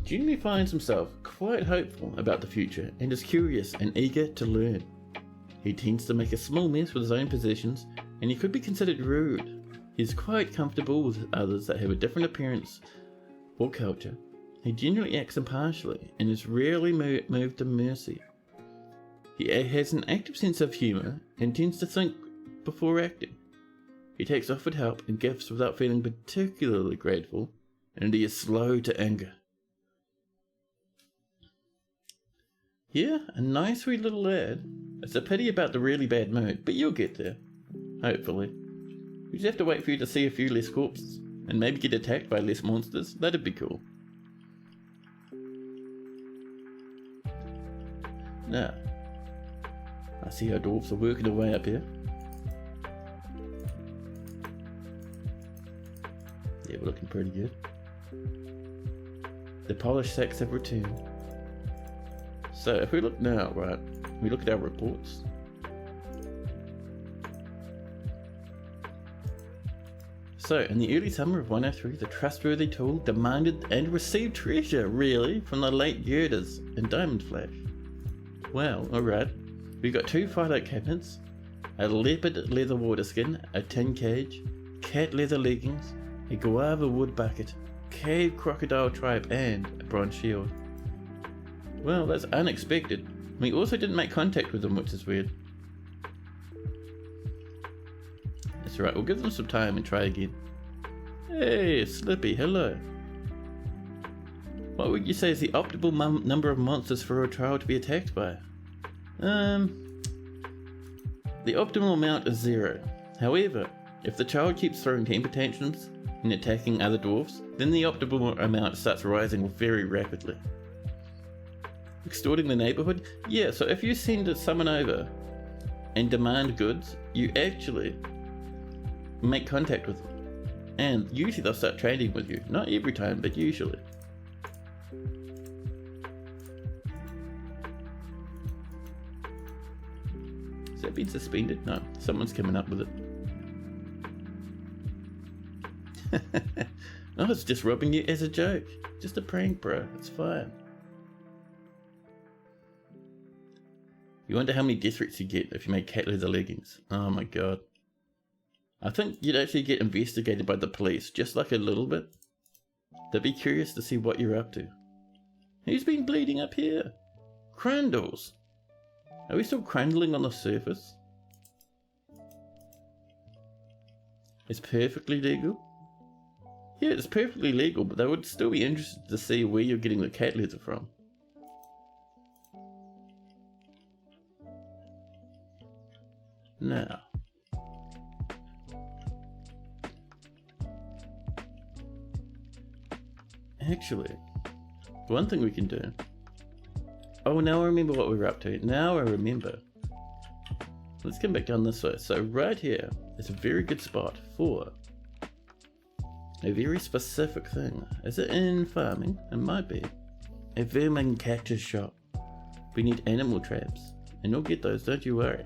He generally finds himself quite hopeful about the future and is curious and eager to learn. He tends to make a small mess with his own possessions, and he could be considered rude. He's quite comfortable with others that have a different appearance or culture. He generally acts impartially and is rarely moved to mercy. He has an active sense of humour and tends to think before acting. He takes offered help and gifts without feeling particularly grateful, and he is slow to anger. Yeah, a nice wee little lad. It's a pity about the really bad mood, but you'll get there. Hopefully. We just have to wait for you to see a few less corpses, and maybe get attacked by less monsters. That'd be cool. Now, I see how dwarves are working their way up here. Yeah, we're looking pretty good. The polished sacks have returned. So if we look now, right, we look at our reports. So in the early summer of 103, the trustworthy tool demanded and received treasure, really, from the late girders in Diamond Flash. Well, alright. We've got 2 firelight cabinets, a leopard leather water skin, a tin cage, cat leather leggings, a guava wood bucket, cave crocodile tripe, and a bronze shield. Well, that's unexpected. We also didn't make contact with them, which is weird. That's right, we'll give them some time and try again. Hey, Slippy, hello. What would you say is the optimal number of monsters for a child to be attacked by? The optimal amount is 0. However, if the child keeps throwing temper tantrums and attacking other dwarfs, then the optimal amount starts rising very rapidly. Extorting the neighborhood? Yeah, so if you send someone over and demand goods, you actually make contact with them. And usually they'll start trading with you. Not every time, but usually. Has that been suspended? No, someone's coming up with it. I was just robbing you as a joke. Just a prank, bro. It's fine. You wonder how many death threats you get if you make cat leather leggings. Oh my god. I think you'd actually get investigated by the police, just like a little bit. They'd be curious to see what you're up to. Who's been bleeding up here? Crandles. Are we still crandling on the surface? It's perfectly legal? Yeah, it's perfectly legal, but they would still be interested to see where you're getting the cat leather from. Now, actually, one thing we can do. Oh, now I remember what we were up to. Now I remember. Let's come back down this way. So right here is a very good spot for a very specific thing. Is it in farming? It might be. A vermin cactus shop. We need animal traps. And you'll get those, don't you worry.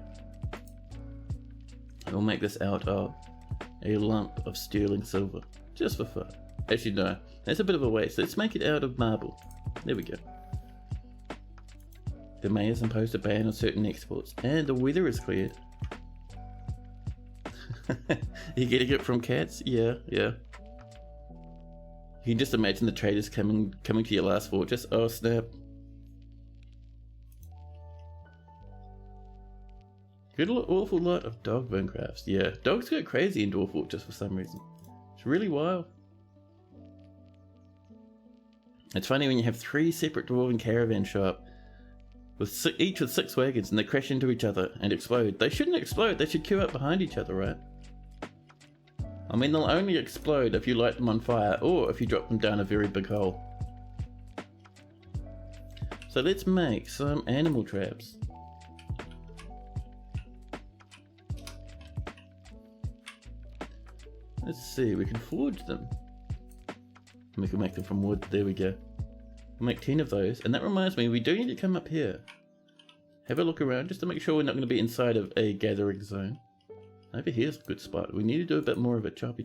We'll make this out of a lump of sterling silver. Just for fun. Actually no, that's a bit of a waste. Let's make it out of marble. There we go. The mayor's imposed a ban on certain exports, and the weather is cleared. You getting it from cats? Yeah. You can just imagine the traders coming to your last fortress. Oh snap. Good awful lot of dog bone crafts. Yeah, dogs go crazy in Dwarf Fortress for some reason. It's really wild. It's funny when you have 3 separate dwarven caravan show up, with each with 6 wagons, and they crash into each other and explode. They shouldn't explode, they should queue up behind each other, right? I mean, they'll only explode if you light them on fire, or if you drop them down a very big hole. So let's make some animal traps. Let's see, we can forge them. And we can make them from wood, there we go. We'll make 10 of those, and that reminds me, we do need to come up here. Have a look around, just to make sure we're not going to be inside of a gathering zone. Over here's a good spot, we need to do a bit more of it, choppy.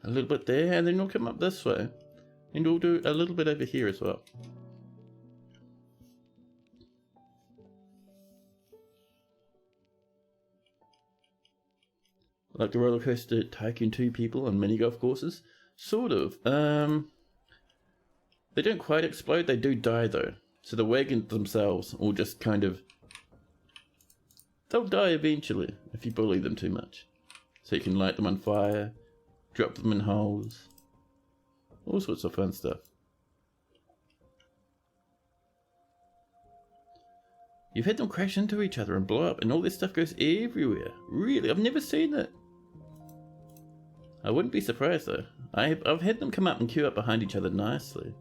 A little bit there, and then we'll come up this way. And we'll do a little bit over here as well. Like the roller coaster tycoon 2 people on mini golf courses? Sort of. They don't quite explode, they do die though. So the wagons themselves will just kind of... they'll die eventually if you bully them too much. So you can light them on fire, drop them in holes, all sorts of fun stuff. You've had them crash into each other and blow up and all this stuff goes everywhere. Really, I've never seen that. I wouldn't be surprised though. I've had them come up and queue up behind each other nicely.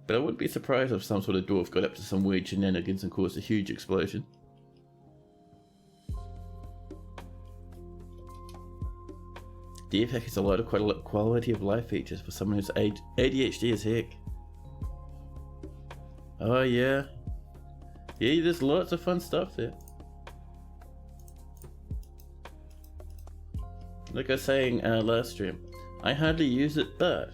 But I wouldn't be surprised if some sort of dwarf got up to some weird shenanigans and caused a huge explosion. DFAC has a lot of quality of life features for someone who's ADHD as heck. Oh yeah. Yeah, there's lots of fun stuff there. Like I was saying last stream, I hardly use it, but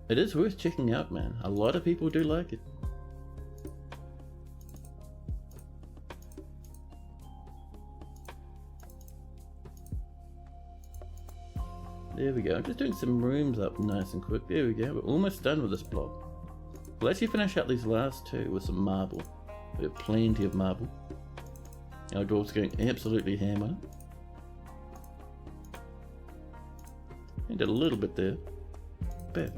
it is worth checking out, man. A lot of people do like it. There we go. I'm just doing some rooms up nice and quick. There we go. We're almost done with this block. We'll actually finish out these last two with some marble. We have plenty of marble. Our dwarf's going absolutely ham on it. And a little bit there. Perfect.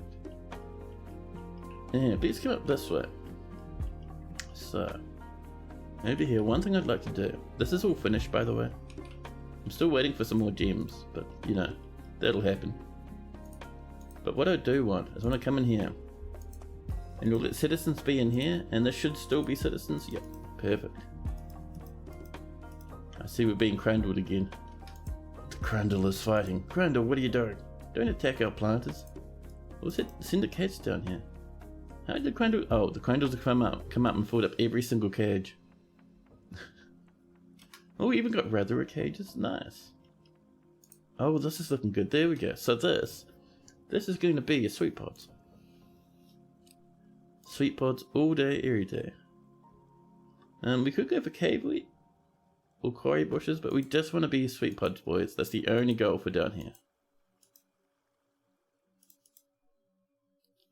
And let's come up this way. So, over here, one thing I'd like to do. This is all finished, by the way. I'm still waiting for some more gems, but you know, that'll happen. But what I do want is when I come in here, and you'll let citizens be in here, and this should still be citizens. Yep, perfect. I see we're being crandled again. The crandle is fighting. Crandle, what are you doing? Don't attack our planters. Let's send the cats down here. How did the crandle... oh, the crandles have come up and filled up every single cage. Oh, we even got rather cages. Nice. Oh, this is looking good. There we go. So this is going to be your sweet pods. Sweet pods all day, every day. We could go for cave wheat or quarry bushes, but we just want to be sweet pods, boys. That's the only goal for down here.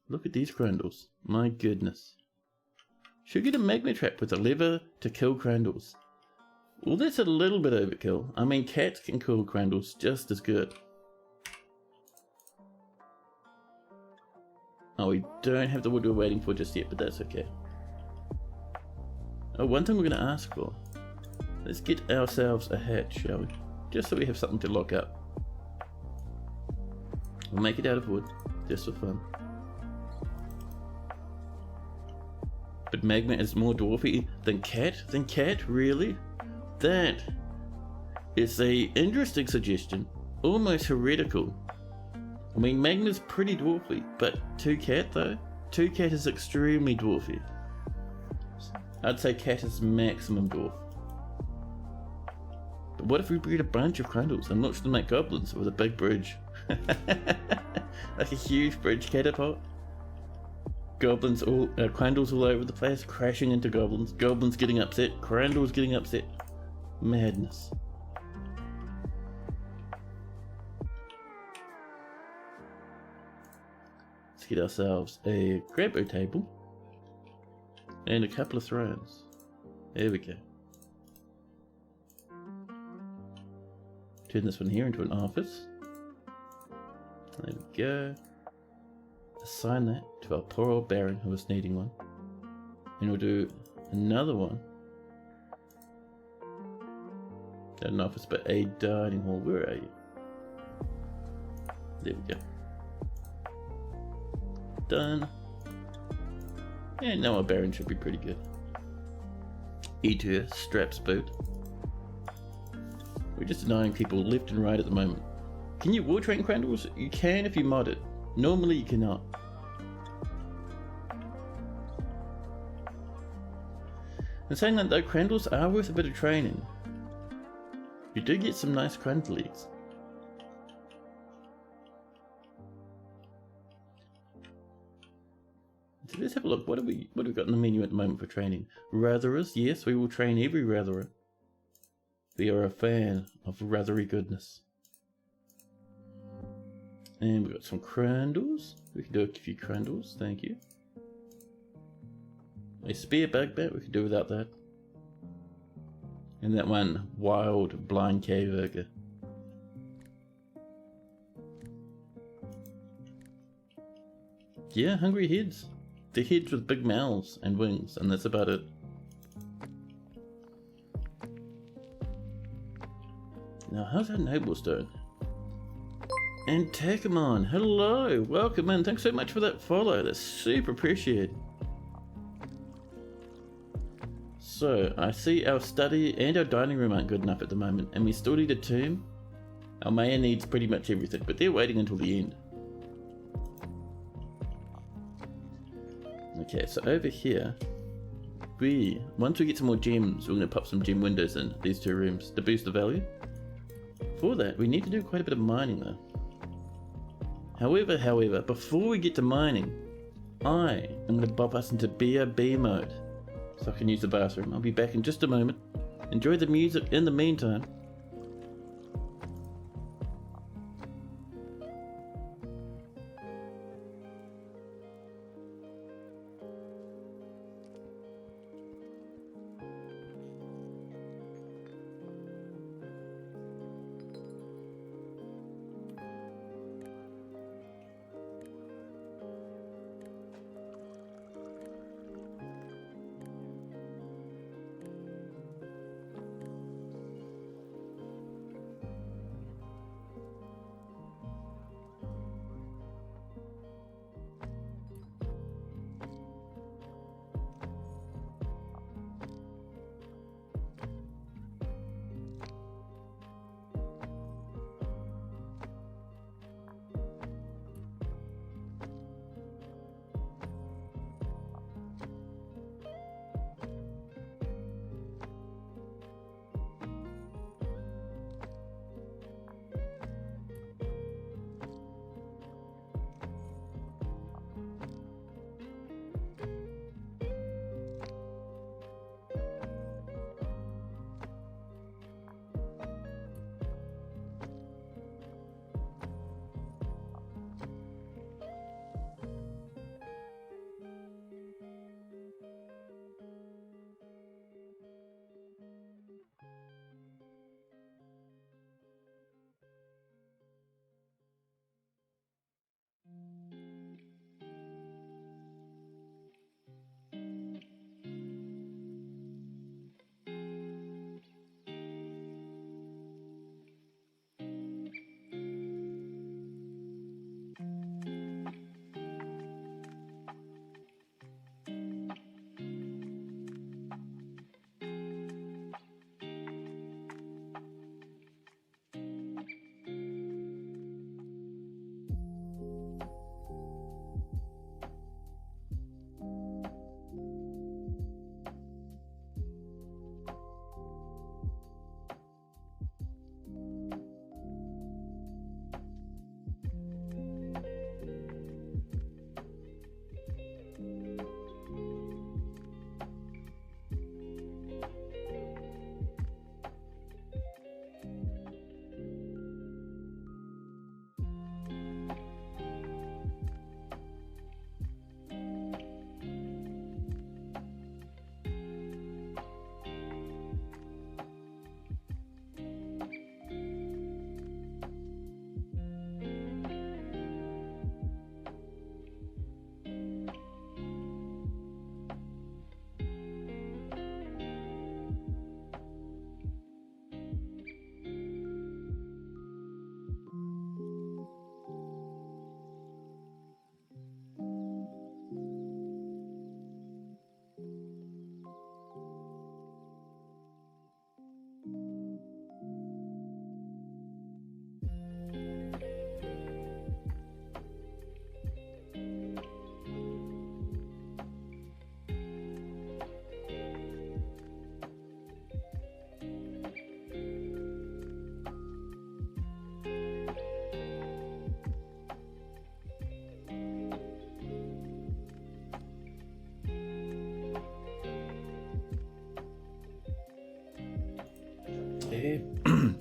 Look at these crandles. My goodness. Should get a magma trap with a lever to kill crandles. Well, that's a little bit overkill. I mean, cats can kill crandles just as good. Oh, we don't have the wood we're waiting for just yet, but that's okay. Oh, one thing we're going to ask for. Let's get ourselves a hatch, shall we? Just so we have something to lock up. We'll make it out of wood, just for fun. But magma is more dwarfy than cat? Than cat? Really? That is a interesting suggestion. Almost heretical. I mean, magma's pretty dwarfy, but 2cat though? 2cat is extremely dwarfy. I'd say cat is maximum dwarf. But what if we breed a bunch of crandles and launch them like goblins with a big bridge? Like a huge bridge catapult? Goblins all, crandles all over the place, crashing into goblins. Goblins getting upset, crandles getting upset. Madness. Let's get ourselves a grabber table and a couple of thrones. There we go. Turn this one here into an office. There we go. Assign that to our poor old Baron who was needing one. And we'll do another one. Not an office, but a dining hall. Where are you? There we go. Done. And now our Baron should be pretty good. E2 straps boot. We're just denying people left and right at the moment. Can you war train crandles? You can if you mod it. Normally you cannot. And saying that though, crandles are worth a bit of training. You do get some nice crandle eggs. So let's have a look. What have we got in the menu at the moment for training? Ratherers, yes, we will train every ratherer. We are a fan of rathery goodness. And we've got some crandles. We can do a few crandles, thank you. A spear bugbat, we could do without that. And that one wild blind cave ogre. Yeah, hungry heads. They're heads with big mouths and wings, and that's about it. Now, how's our nobles doing? And Takamon, hello, welcome in. Thanks so much for that follow. That's super appreciated. So, I see our study and our dining room aren't good enough at the moment, and we still need a tomb. Our mayor needs pretty much everything, but they're waiting until the end. Okay, so over here, once we get some more gems, we're going to pop some gem windows in these two rooms to boost the value. For that, we need to do quite a bit of mining though. However, before we get to mining, I am going to bop us into BRB mode, so I can use the bathroom. I'll be back in just a moment. Enjoy the music in the meantime.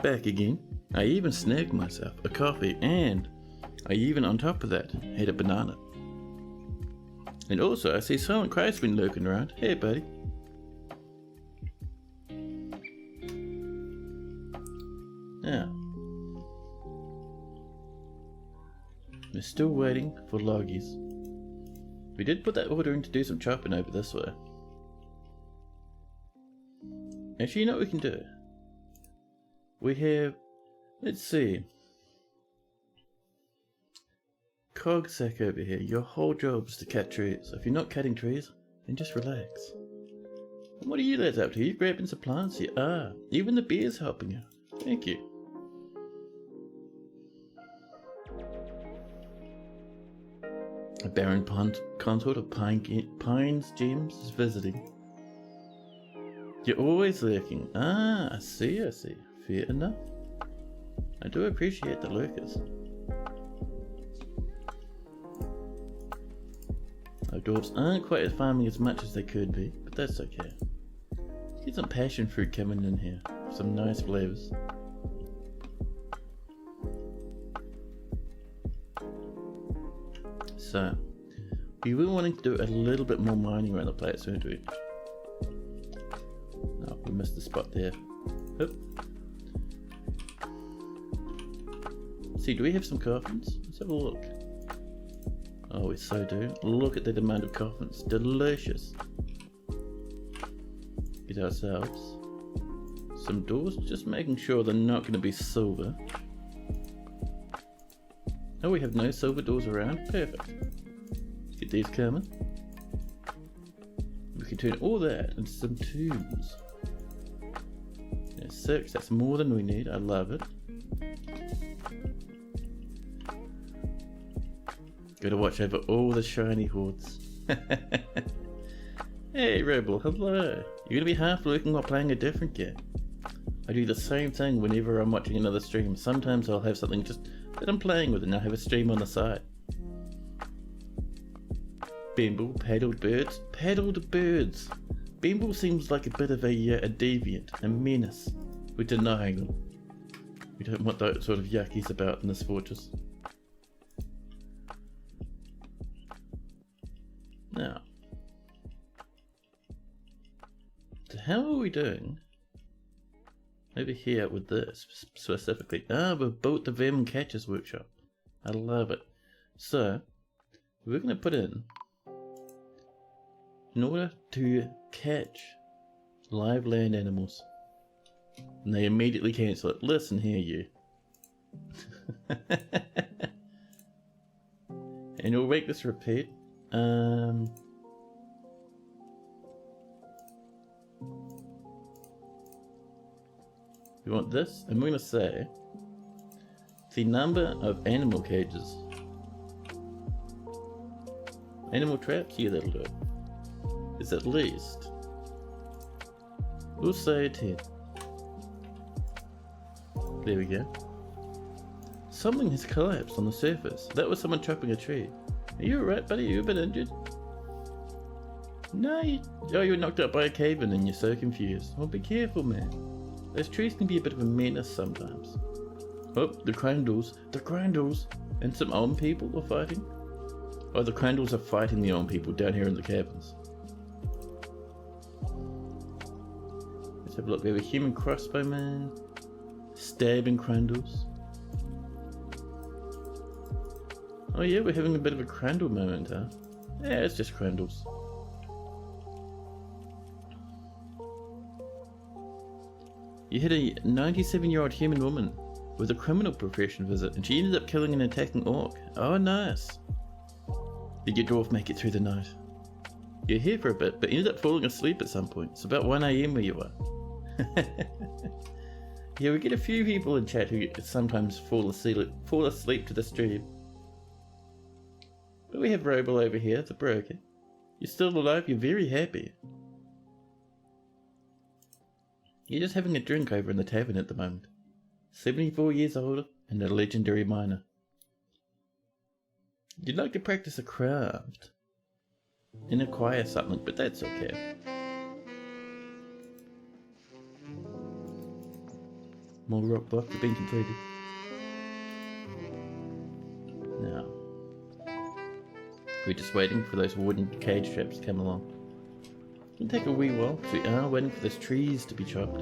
back again. I even snagged myself a coffee, and I even on top of that had a banana. And also I see Silent Christ's been lurking around. Hey buddy. Now, we're still waiting for loggies. We did put that order in to do some chopping over this way. Actually, you know what we can do? We have, let's see, Cogsack over here. Your whole job is to cut trees. If you're not cutting trees, then just relax. And what are you lads up to? You grabbing some plants? You are. Even the beer's helping you. Thank you. A barren consort of Pines Gems is visiting. You're always lurking. Ah, I see. Fair enough. I do appreciate the lurkers. Our dwarves aren't quite farming as much as they could be, but that's okay. Get some passion fruit coming in here. Some nice flavors. So, we were wanting to do a little bit more mining around the place, weren't we? No, we missed the spot there. Oop. See, do we have some coffins? Let's have a look. Oh, we so do. Look at the amount of coffins. Delicious. Get ourselves some doors, just making sure they're not going to be silver. Oh, we have no silver doors around. Perfect. Get these coming. We can turn all that into some tombs. There's 6. That's more than we need. I love it. Gotta watch over all the shiny hordes. Hey, Rebel. Hello. You're gonna be half lurking while playing a different game. I do the same thing whenever I'm watching another stream. Sometimes I'll have something just that I'm playing with and I'll have a stream on the side. Bimble, paddled birds. Paddled birds. Bimble seems like a bit of a deviant, a menace. We're denying them. We don't want that sort of yuckies about in this fortress. Now, so how are we doing over here with this specifically? Ah, we've built the Vermin Catcher's Workshop. I love it. So, we're going to put in order to catch live land animals. And they immediately cancel it. Listen here, you. And we'll make this repeat. We want this, and we're going to say the number of animal cages. Animal traps? Yeah, that'll do it. Is at least, we'll say 10. There we go. Something has collapsed on the surface. That was someone chopping a tree. Are you alright, buddy? Are you a bit injured? No, you were knocked out by a cave-in and you're so confused. Well, be careful, man. Those trees can be a bit of a menace sometimes. Oh, the Crandles. The Crandles! And some old people are fighting? Oh, the Crandles are fighting the old people down here in the caverns. Let's have a look. We have a human crossbowman. Stabbing Crandles. Oh yeah, we're having a bit of a Crandle moment, huh? Yeah, it's just Crandles. You had a 97-year-old human woman with a criminal profession visit, and she ended up killing an attacking orc. Oh, nice. Did your dwarf make it through the night? You're here for a bit, but ended up falling asleep at some point. It's about 1 AM where you are. Yeah, we get a few people in chat who sometimes fall asleep to the stream. But we have Roble over here, the broker. You're still alive, you're very happy. You're just having a drink over in the tavern at the moment. 74 years old and a legendary miner. You'd like to practice a craft and acquire something, but that's okay. More rock blocks have been completed. Now, we're just waiting for those wooden cage traps to come along. It can take a wee while because we are waiting for those trees to be chopped.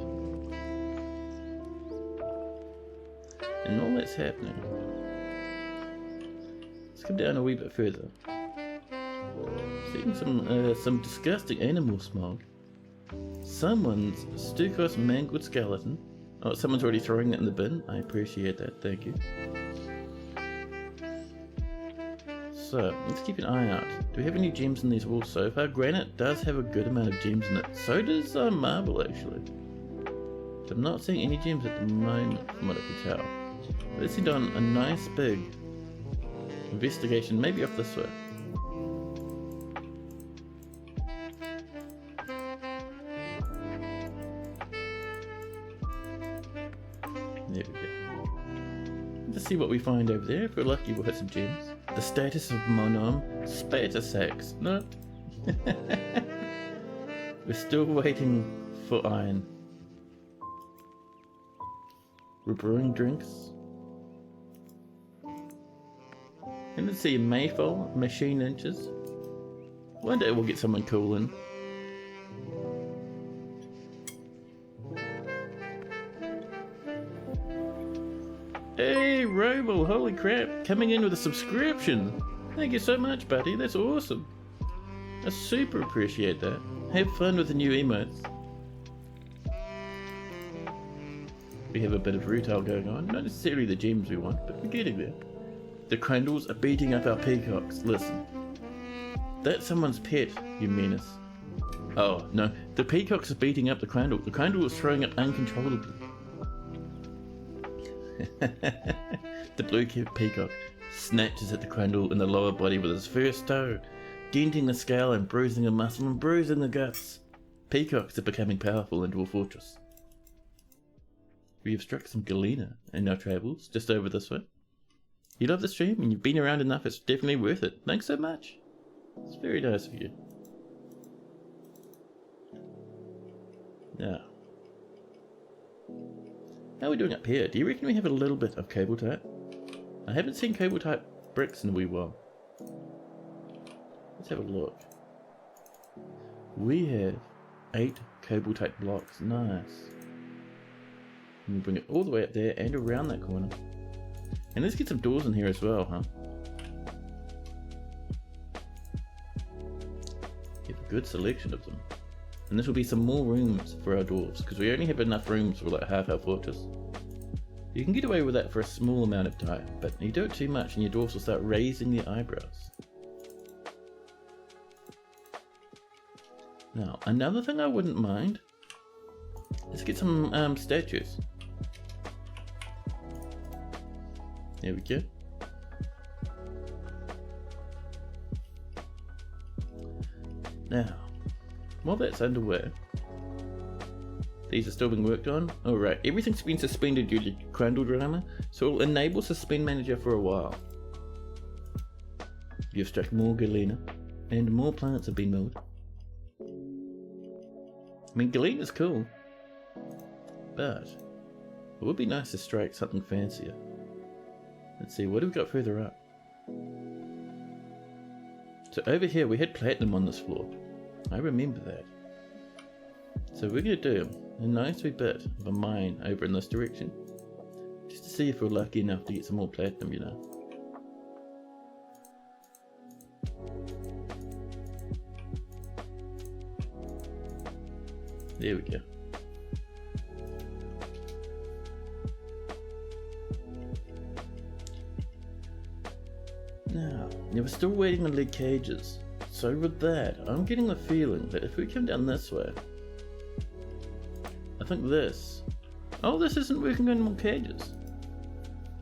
And all that's happening. Let's come down a wee bit further. Seeing some disgusting animal smog. Someone's Stukos mangled skeleton. Oh, someone's already throwing it in the bin. I appreciate that, thank you. So, let's keep an eye out. Do we have any gems in these walls so far? Granite does have a good amount of gems in it. So does marble, actually. So I'm not seeing any gems at the moment, from what I can tell. Let's head on a nice big investigation, maybe off this way. There we go. Let's see what we find over there. If we're lucky, we'll hit some gems. The status of Monom Spatasax. No. We're still waiting for iron. We're brewing drinks. And let's see, Mayfall, machine inches. One day we'll get someone cool in. Hey, Robo, holy crap, coming in with a subscription. Thank you so much, buddy, that's awesome. I super appreciate that. Have fun with the new emotes. We have a bit of retail going on, not necessarily the gems we want, but we're getting there. The Crandalls are beating up our peacocks, listen. That's someone's pet, you menace. Oh, no, the peacocks are beating up the Crandall. The Crandall is throwing up uncontrollably. The blue peacock snatches at the Crandall in the lower body with his first toe, denting the scale and bruising a muscle and bruising the guts. Peacocks are becoming powerful in Dwarf Fortress. We have struck some galena in our travels, just over this way. You love the stream and you've been around enough, it's definitely worth it. Thanks so much. It's very nice of you. Now, how are we doing up here? Do you reckon we have a little bit of cable type? I haven't seen cable type bricks in a wee while. Let's have a look. We have 8 cable type blocks. Nice. And we bring it all the way up there and around that corner. And let's get some doors in here as well, huh? We have a good selection of them. And this will be some more rooms for our dwarves, because we only have enough rooms for like half our fortress. You can get away with that for a small amount of time, but you do it too much and your dwarves will start raising their eyebrows. Now, another thing I wouldn't mind, let's get some statues. There we go. Now, while that's underway, these are still being worked on. Alright, everything's been suspended due to Crandall drama, so it'll enable Suspend Manager for a while. You've struck more galena, and more plants have been milled. I mean, galena's cool, but it would be nice to strike something fancier. Let's see, what have we got further up? So over here we had platinum on this floor. I remember that. So we're going to do a nice wee bit of a mine over in this direction. Just to see if we're lucky enough to get some more platinum, you know. There we go. Now, we're still waiting on lead cages. So with that, I'm getting the feeling that if we come down this way, I think this... Oh, this isn't working on more cages.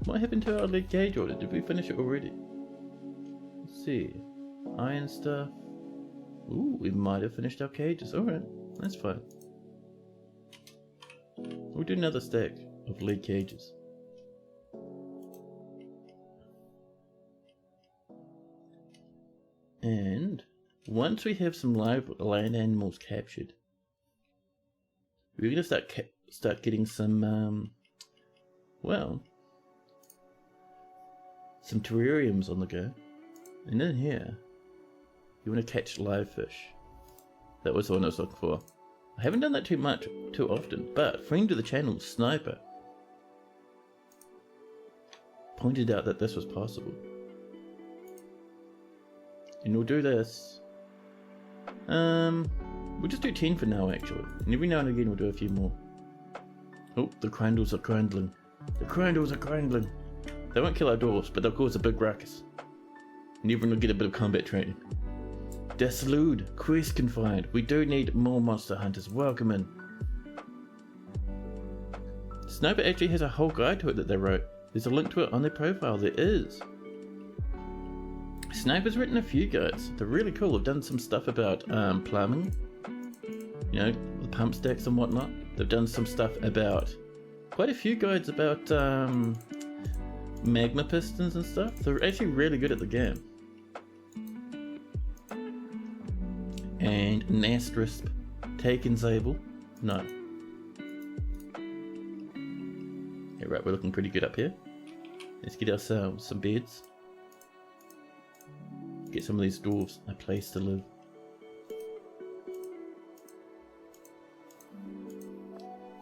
What happened to our lead cage order? Did we finish it already? Let's see. Iron stuff. Ooh, we might have finished our cages. Alright, that's fine. We'll do another stack of lead cages. And once we have some live land animals captured, we're going to start getting some Well, some terrariums on the go. And in here, you want to catch live fish. That was the one I was looking for. I haven't done that too often, but friend of the channel, Sniper, pointed out that this was possible. And we'll do this. We'll just do 10 for now, actually. And every now and again we'll do a few more. Oh, the crandles are crandling. The crandles are crandling. They won't kill our dwarves, but they'll cause a big ruckus. And everyone will get a bit of combat training. Desalude, quest confined. We do need more monster hunters. Welcome in. Sniper actually has a whole guide to it that they wrote. There's a link to it on their profile. There is. Sniper's written a few guides. They're really cool. They've done some stuff about plumbing. You know, the pump stacks and whatnot. They've done some stuff about... quite a few guides about magma pistons and stuff. They're actually really good at the game. And Nastrisp, Taken Zabel. No. Yeah, right, we're looking pretty good up here. Let's get ourselves some beds. Get some of these dwarves a place to live.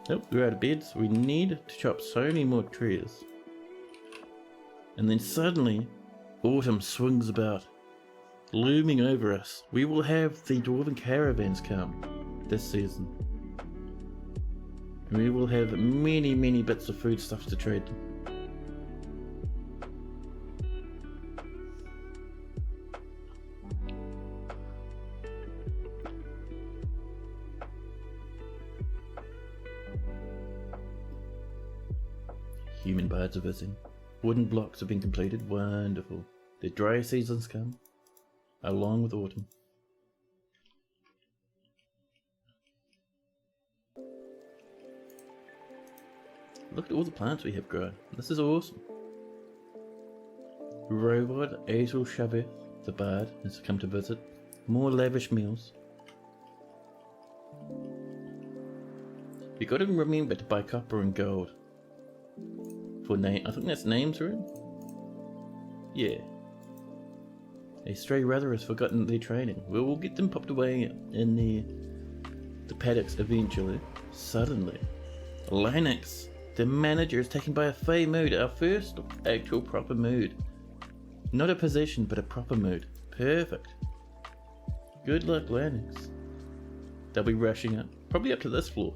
Nope, we're out of beds. We need to chop so many more trees. And then suddenly, autumn swings about, looming over us. We will have the dwarven caravans come this season. And we will have many, many bits of food stuff to trade them. Human birds are visiting. Wooden blocks have been completed. Wonderful. The dry seasons come, along with autumn. Look at all the plants we have grown. This is awesome. Robot Azel Shabeth, the bard, has come to visit. More lavish meals. You got to remember to buy copper and gold. For name, I think that's names room. Yeah. A stray rather has forgotten their training. We'll get them popped away in the paddocks eventually. Suddenly, Lennox, the manager, is taken by a fey mood. Our first actual proper mood. Not a possession, but a proper mood. Perfect. Good luck, Lennox. They'll be rushing up, probably up to this floor.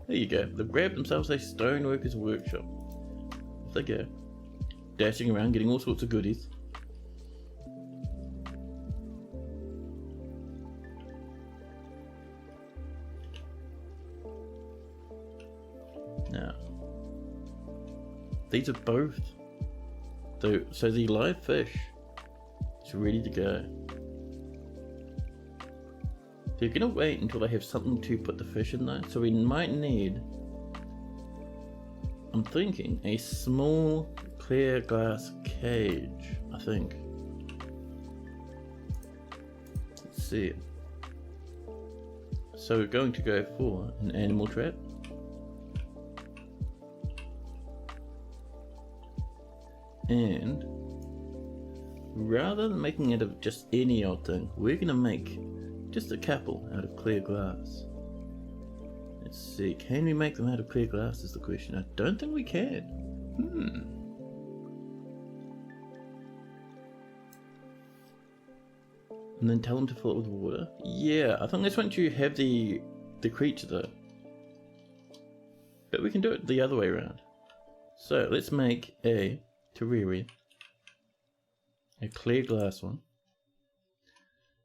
There you go. They've grabbed themselves a stoneworker's workshop. Off they go. Dashing around, getting all sorts of goodies. Now, these are both. So the live fish is ready to go. They're gonna wait until they have something to put the fish in there. So we might need, I'm thinking, a small clear glass cage, I think. Let's see. So we're going to go for an animal trap. And rather than making it of just any old thing, we're gonna make just a couple out of clear glass. Let's see, can we make them out of clear glass is the question. I don't think we can. And then tell them to fill it with water. Yeah, I think that's once you have the creature though. But we can do it the other way around. So let's make a terrarium. A clear glass one.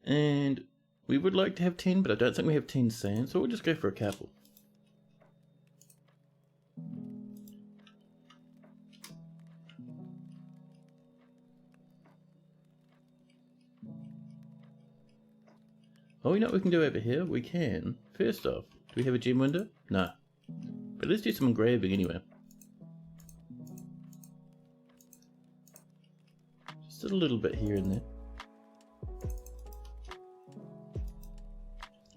And we would like to have 10, but I don't think we have 10 sand, so we'll just go for a couple. Oh, you know what we can do over here? We can, first off, do we have a gem window? No. But let's do some engraving anyway. Just a little bit here and there.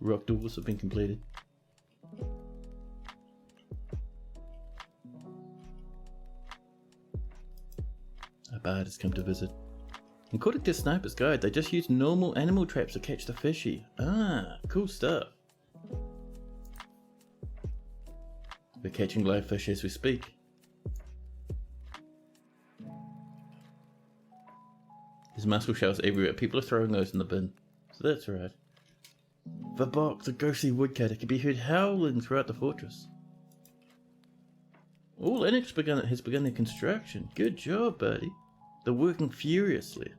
Rock doors have been completed. bard has come to visit. According to Sniper's Guide, they just use normal animal traps to catch the fishy. Ah, cool stuff. We're catching live fish as we speak. There's mussel shells everywhere. People are throwing those in the bin. So that's right. Verbok, the ghostly woodcutter, can be heard howling throughout the fortress. Oh, Lennox has begun their construction. Good job, buddy. They're working furiously.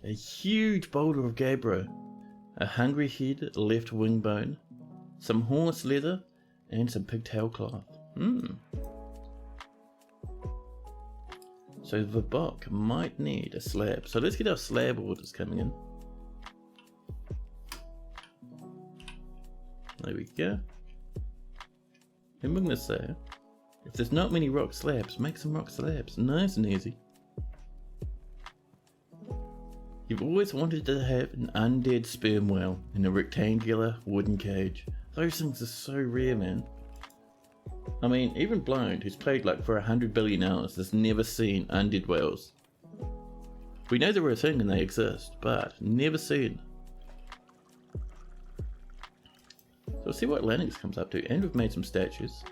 A huge boulder of gabbro, a hungry head, left wing bone, some horse leather, and some pigtail cloth. So Verbok might need a slab. So let's get our slab orders coming in. There we go. And we're going to say, if there's not many rock slabs, make some rock slabs. Nice and easy. You've always wanted to have an undead sperm whale in a rectangular wooden cage. Those things are so rare, man. I mean, even Blind, who's played like for 100 billion hours, has never seen undead whales. We know they're a thing and they exist, but never seen. So we'll see what Lennox comes up to, and we've made some statues.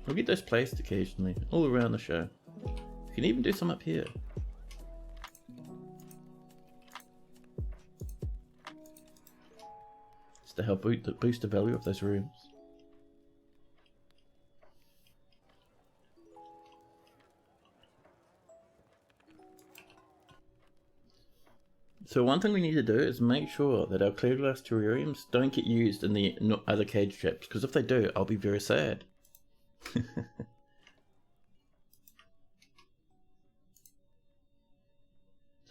We'll get those placed occasionally, all around the show. We can even do some up here. Just to help boost the value of those rooms. So one thing we need to do is make sure that our clear glass terrariums don't get used in the other cage traps, because if they do, I'll be very sad. So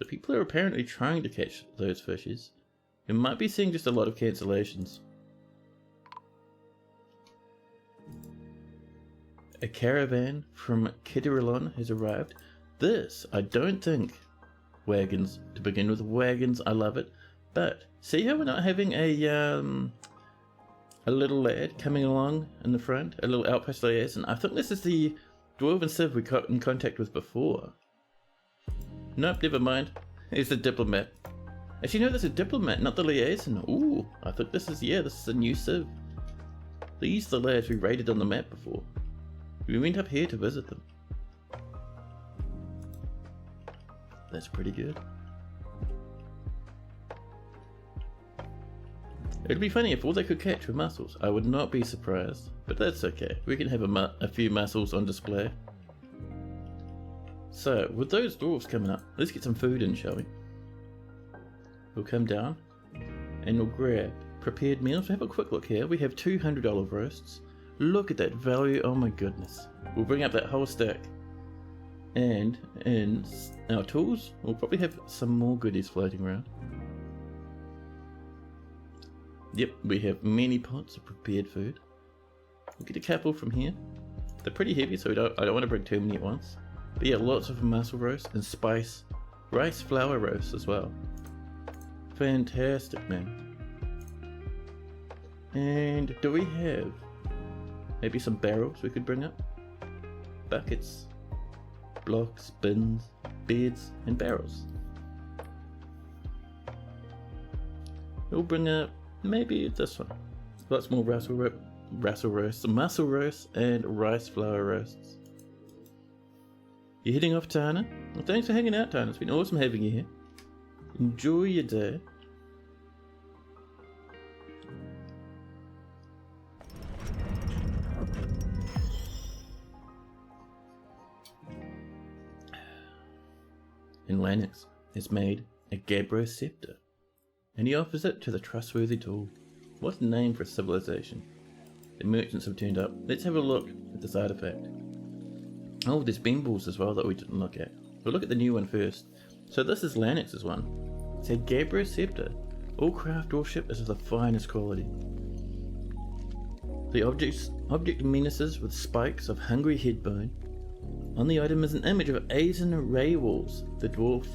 people are apparently trying to catch those fishes. We might be seeing just a lot of cancellations. A caravan from Kidiralon has arrived. This, I don't think, wagons to begin with. Wagons, I love it. But see how we're not having a little lad coming along in the front, a little outpost liaison. I think this is the dwarven civ we got in contact with before. Nope, never mind. It's the diplomat. Actually, no, that's a diplomat, not the liaison. Ooh, I think this is a new civ. These are the lads we raided on the map before. We went up here to visit them. That's pretty good. It'd be funny if all they could catch were mussels. I would not be surprised, but that's okay. We can have a few mussels on display. So, with those dwarves coming up, let's get some food in, shall we? We'll come down and we'll grab prepared meals. We'll have a quick look here. We have 200 olive roasts. Look at that value, oh my goodness. We'll bring up that whole stack. And in our tools, we'll probably have some more goodies floating around. Yep, we have many pots of prepared food. We'll get a couple from here. They're pretty heavy, so I don't want to bring too many at once. But yeah, lots of mussel roast and spice rice flour roast as well. Fantastic, man. And do we have maybe some barrels we could bring up? Buckets, blocks, bins, beds, and barrels. We'll bring up maybe this one. Lots more mussel roast, and rice flour roasts. You're heading off, Tana? Well, thanks for hanging out, Tana. It's been awesome having you here. Enjoy your day. And Lennox has made a Gabbro scepter, and he offers it to the trustworthy tool. What a name for a civilization. The merchants have turned up. Let's have a look at this artifact. Oh, there's bean balls as well that we didn't look at. We'll look at the new one first. So this is Lennox's one. It's a Gabbro scepter. All craftsmanship is of the finest quality. The object menaces with spikes of hungry head bone. On the item is an image of Azen Raywalls, the dwarf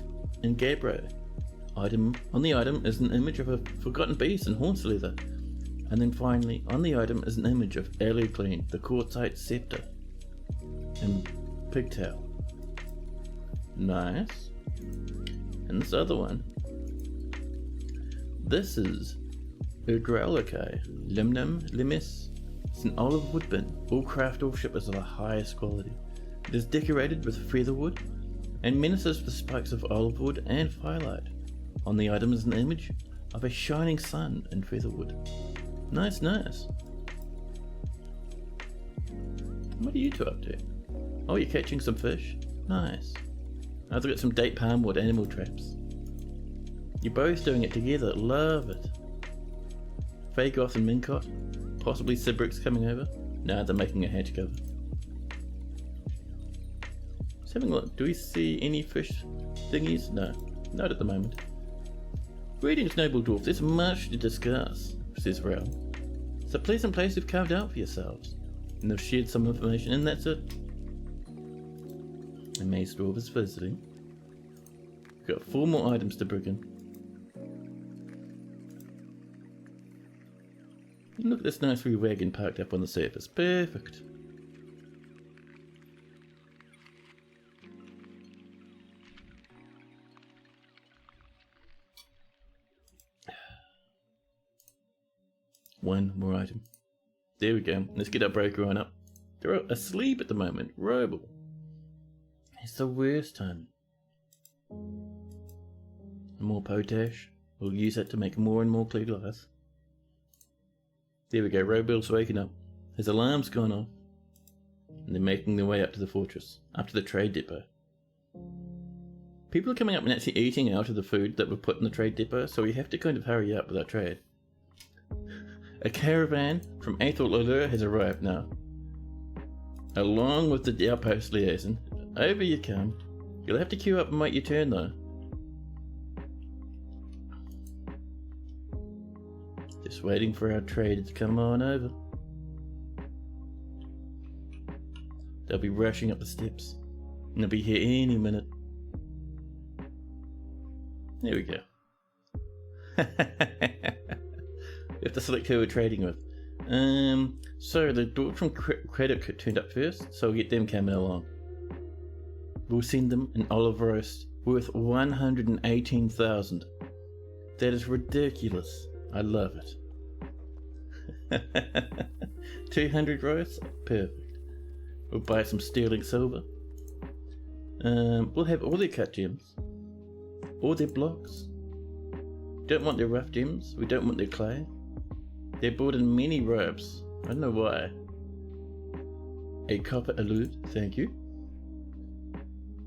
in Gabbro. On the item is an image of a forgotten beast in horse leather. And then finally, on the item is an image of Aluclean, the quartzite scepter, and pigtail. Nice. And this other one. This is Ugralakai, Limnum Limis. It's an olive wood bin. All craft or ship is of the highest quality. It is decorated with featherwood and menaces with spikes of olive wood and firelight. On the item is an image of a shining sun in featherwood. Nice, nice. What are you two up to? Oh, you're catching some fish? Nice. I've got some date palm wood animal traps. You're both doing it together, love it. Fagoth and Mincott, possibly Sibrix coming over. Nah, they're making a hatch cover. Just having a look, do we see any fish thingies? No, not at the moment. Greetings, noble dwarf, there's much to discuss, says Rel. It's a pleasant place you've carved out for yourselves, and they've shared some information, and that's it. The maze dwarf is visiting. We've got 4 more items to bring in. And look at this nice wee wagon parked up on the surface. Perfect. One more item. There we go. Let's get our broker on up. They're asleep at the moment. Roble. It's the worst time. More potash. We'll use that to make more and more clear glass. There we go, Robill's waking up. His alarm's gone off. And they're making their way up to the fortress, up to the trade depot. People are coming up and actually eating out of the food that we've put in the trade depot, so we have to kind of hurry up with our trade. A caravan from Athol Allure has arrived now. Along with the outpost liaison. Over you come. You'll have to queue up and wait your turn though. Just waiting for our trader to come on over. They'll be rushing up the steps. And they'll be here any minute. There we go. We have to select who we're trading with. So the dwarf from Credit turned up first, so we'll get them coming along. We'll send them an olive roast worth 118,000. That is ridiculous. I love it. 200 roasts? Perfect. We'll buy some sterling silver. We'll have all their cut gems. All their blocks. Don't want their rough gems. We don't want their clay. They're bought in many robes. I don't know why. A copper allude, thank you.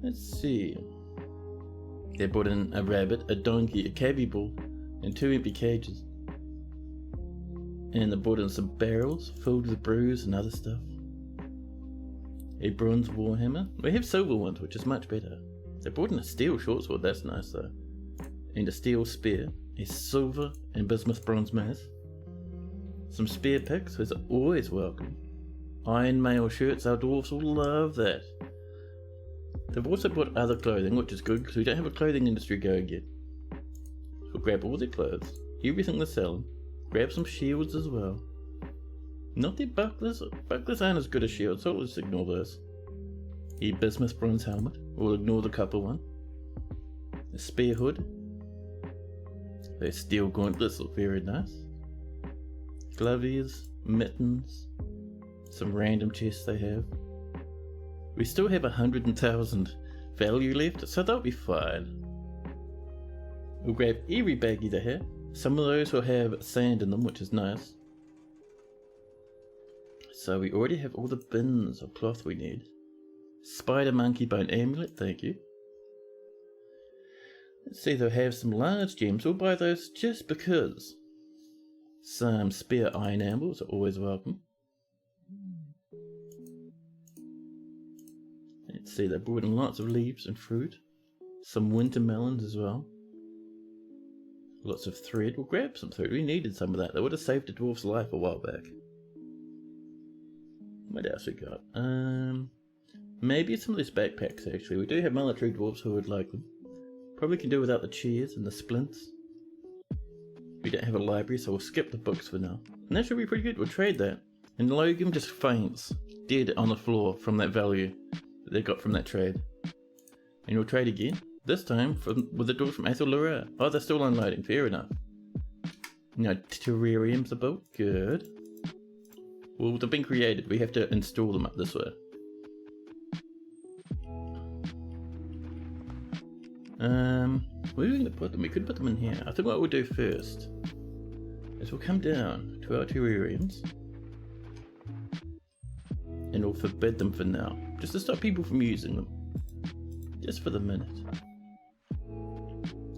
Let's see. They brought in a rabbit, a donkey, a cavy bull, and 2 empty cages. And they brought in some barrels filled with brews and other stuff. A bronze warhammer. We have silver ones, which is much better. They brought in a steel shortsword, that's nice though. And a steel spear, a silver and bismuth bronze mace. Some spear picks, which are always welcome. Iron mail shirts, our dwarves will love that. They've also bought other clothing, which is good because we don't have a clothing industry going yet. So we'll grab all their clothes, everything they're selling, grab some shields as well. Not their bucklers. Bucklers aren't as good as shields, so let's ignore those. A bismuth bronze helmet, we'll ignore the copper one. A spear hood. Their steel gauntlets look very nice. Glovies, mittens, some random chests they have. We still have 100,000 value left, so that'll be fine. We'll grab every baggie they have. Some of those will have sand in them, which is nice. So we already have all the bins of cloth we need. Spider monkey bone amulet, thank you. Let's see, they'll have some large gems. We'll buy those just because. Some spare iron ambles are always welcome. Let's see, they brought in lots of leaves and fruit. Some winter melons as well. Lots of thread. We'll grab some thread. We needed some of that. That would have saved a dwarf's life a while back. What else we got? Maybe some of these backpacks actually. We do have military dwarves who would like them. Probably can do without the chairs and the splints. We don't have a library, so we'll skip the books for now. And that should be pretty good. We'll trade that. And Logan just faints, dead on the floor from that value that they got from that trade. And we'll trade again. This time with the door from Athelura. Oh, they're still unloading. Fair enough. Now, terrariums are built. Good. Well, they've been created. We have to install them up this way. Where are we going to put them? We could put them in here. I think what we'll do first is we'll come down to our terrariums and we'll forbid them for now. Just to stop people from using them. Just for the minute.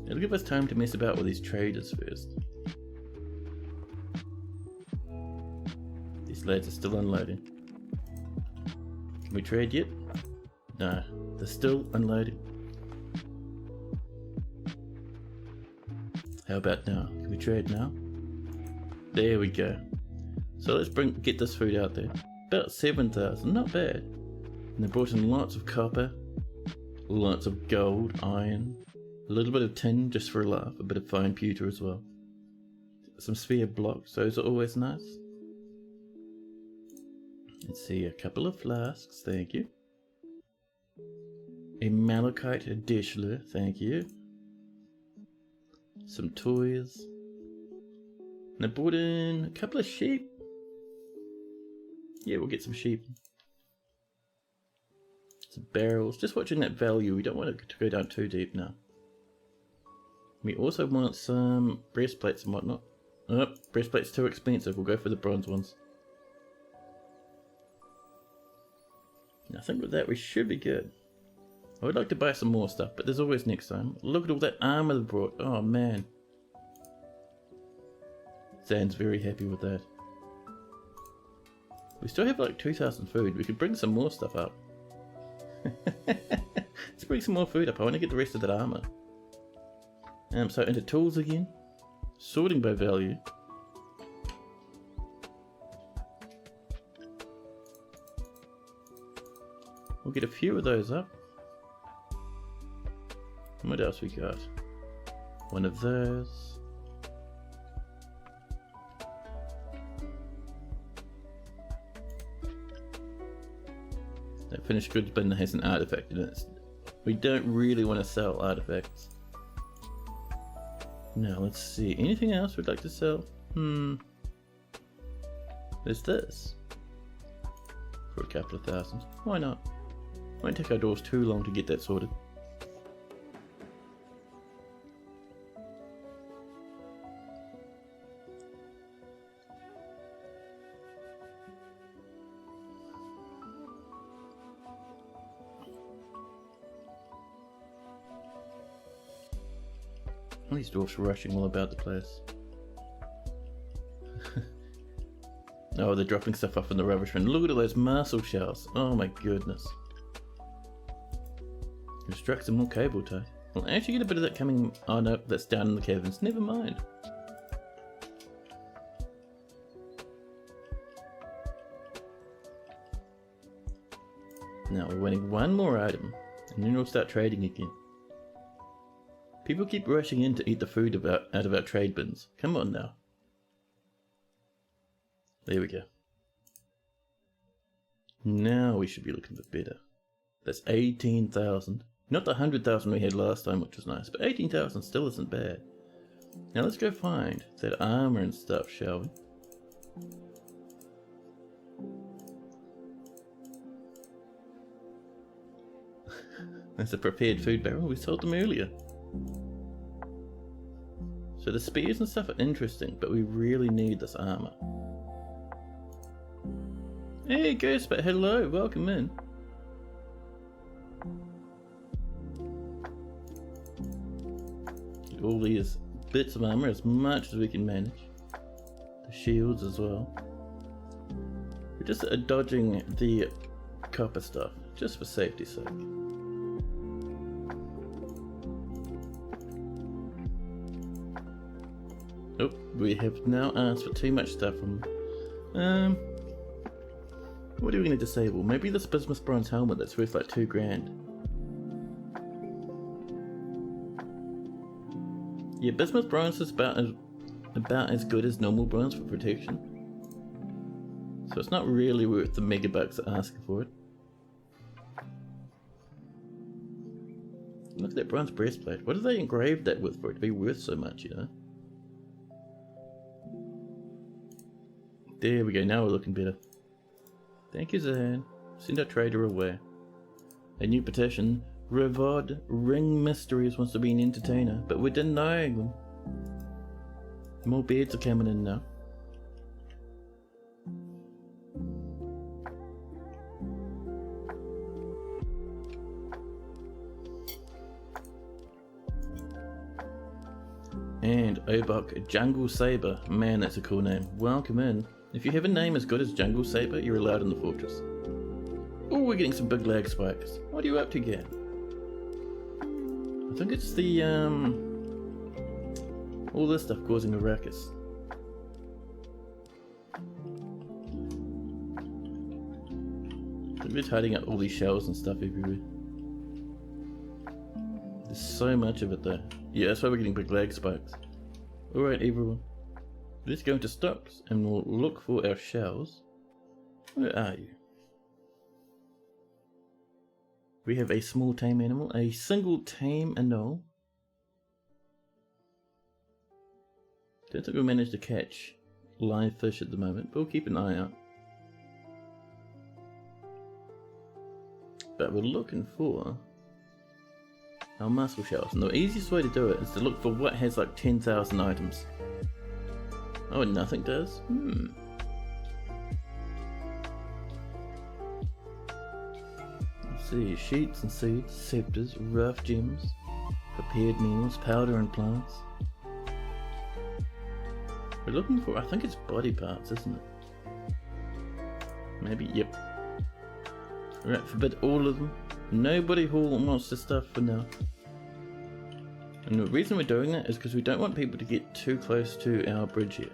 It'll give us time to mess about with these traders first. These lads are still unloading. Can we trade yet? No, they're still unloading. How about now? Can we trade now? There we go. So let's get this food out there. About 7,000, not bad. And they brought in lots of copper, lots of gold, iron, a little bit of tin just for a laugh, a bit of fine pewter as well. Some sphere blocks, those are always nice. Let's see, a couple of flasks, thank you. A malachite dishler, thank you. Some toys. And I brought in a couple of sheep. Yeah, we'll get some sheep. Some barrels. Just watching that value. We don't want it to go down too deep now. We also want some breastplates and whatnot. Oh, breastplates too expensive. We'll go for the bronze ones. I think with that we should be good. I would like to buy some more stuff, but there's always next time. Look at all that armor they brought. Oh man. Zan's very happy with that. We still have like 2,000 food. We could bring some more stuff up. Let's bring some more food up. I want to get the rest of that armor. So into tools again. Sorting by value. We'll get a few of those up. What else we got? One of those. That finished goods bin has an artifact in it. We don't really want to sell artifacts. Now let's see. Anything else we'd like to sell? There's this. For a couple of thousand. Why not? Won't take our doors too long to get that sorted. These dwarfs rushing all about the place. Oh, they're dropping stuff off in the rubbish bin. Look at all those mussel shells. Oh my goodness. We've struck some more cable tie. We'll actually get a bit of that coming. Oh no, that's down in the caverns. Never mind. Now we're waiting one more item, and then we'll start trading again. People keep rushing in to eat the food out of our trade bins. Come on now. There we go. Now we should be looking for better. That's 18,000. Not the 100,000 we had last time, which was nice, but 18,000 still isn't bad. Now let's go find that armor and stuff, shall we? That's a prepared food barrel. We sold them earlier. So the spears and stuff are interesting, but we really need this armor. Hey Ghostbot, hello, welcome in. Get all these bits of armor as much as we can manage. The shields as well. We're just dodging the copper stuff, just for safety's sake. Oh, we have now asked for too much stuff from them. What are we going to disable? Maybe this bismuth bronze helmet that's worth like 2 grand. Yeah, bismuth bronze is about as good as normal bronze for protection. So it's not really worth the megabucks asking for it. Look at that bronze breastplate. What did they engrave that with for it to be worth so much, you know? There we go, now we're looking better. Thank you, Zane. Send our trader away. A new petition. Revod Ring Mysteries wants to be an entertainer, but we're denying them. More beards are coming in now. And Obok Jungle Saber. Man, that's a cool name. Welcome in. If you have a name as good as Jungle Saber, you're allowed in the fortress. Oh, we're getting some big lag spikes. What are you up to, Gan? I think it's the, all this stuff causing a ruckus. We're tidying up all these shells and stuff everywhere. There's so much of it though. Yeah, that's why we're getting big lag spikes. Alright everyone. Let's go into stocks and we'll look for our shells. Where are you? We have a small tame animal, a single tame anole. Don't think we managed to catch live fish at the moment, but we'll keep an eye out. But we're looking for our mussel shells, and the easiest way to do it is to look for what has like 10,000 items. Oh, and nothing does? Let's see, sheets and seeds, scepters, rough gems, prepared meals, powder and plants. We're looking for, I think it's body parts, isn't it? Maybe, yep. Right, forbid all of them. Nobody haul monster stuff for now. And the reason we're doing that is because we don't want people to get too close to our bridge here.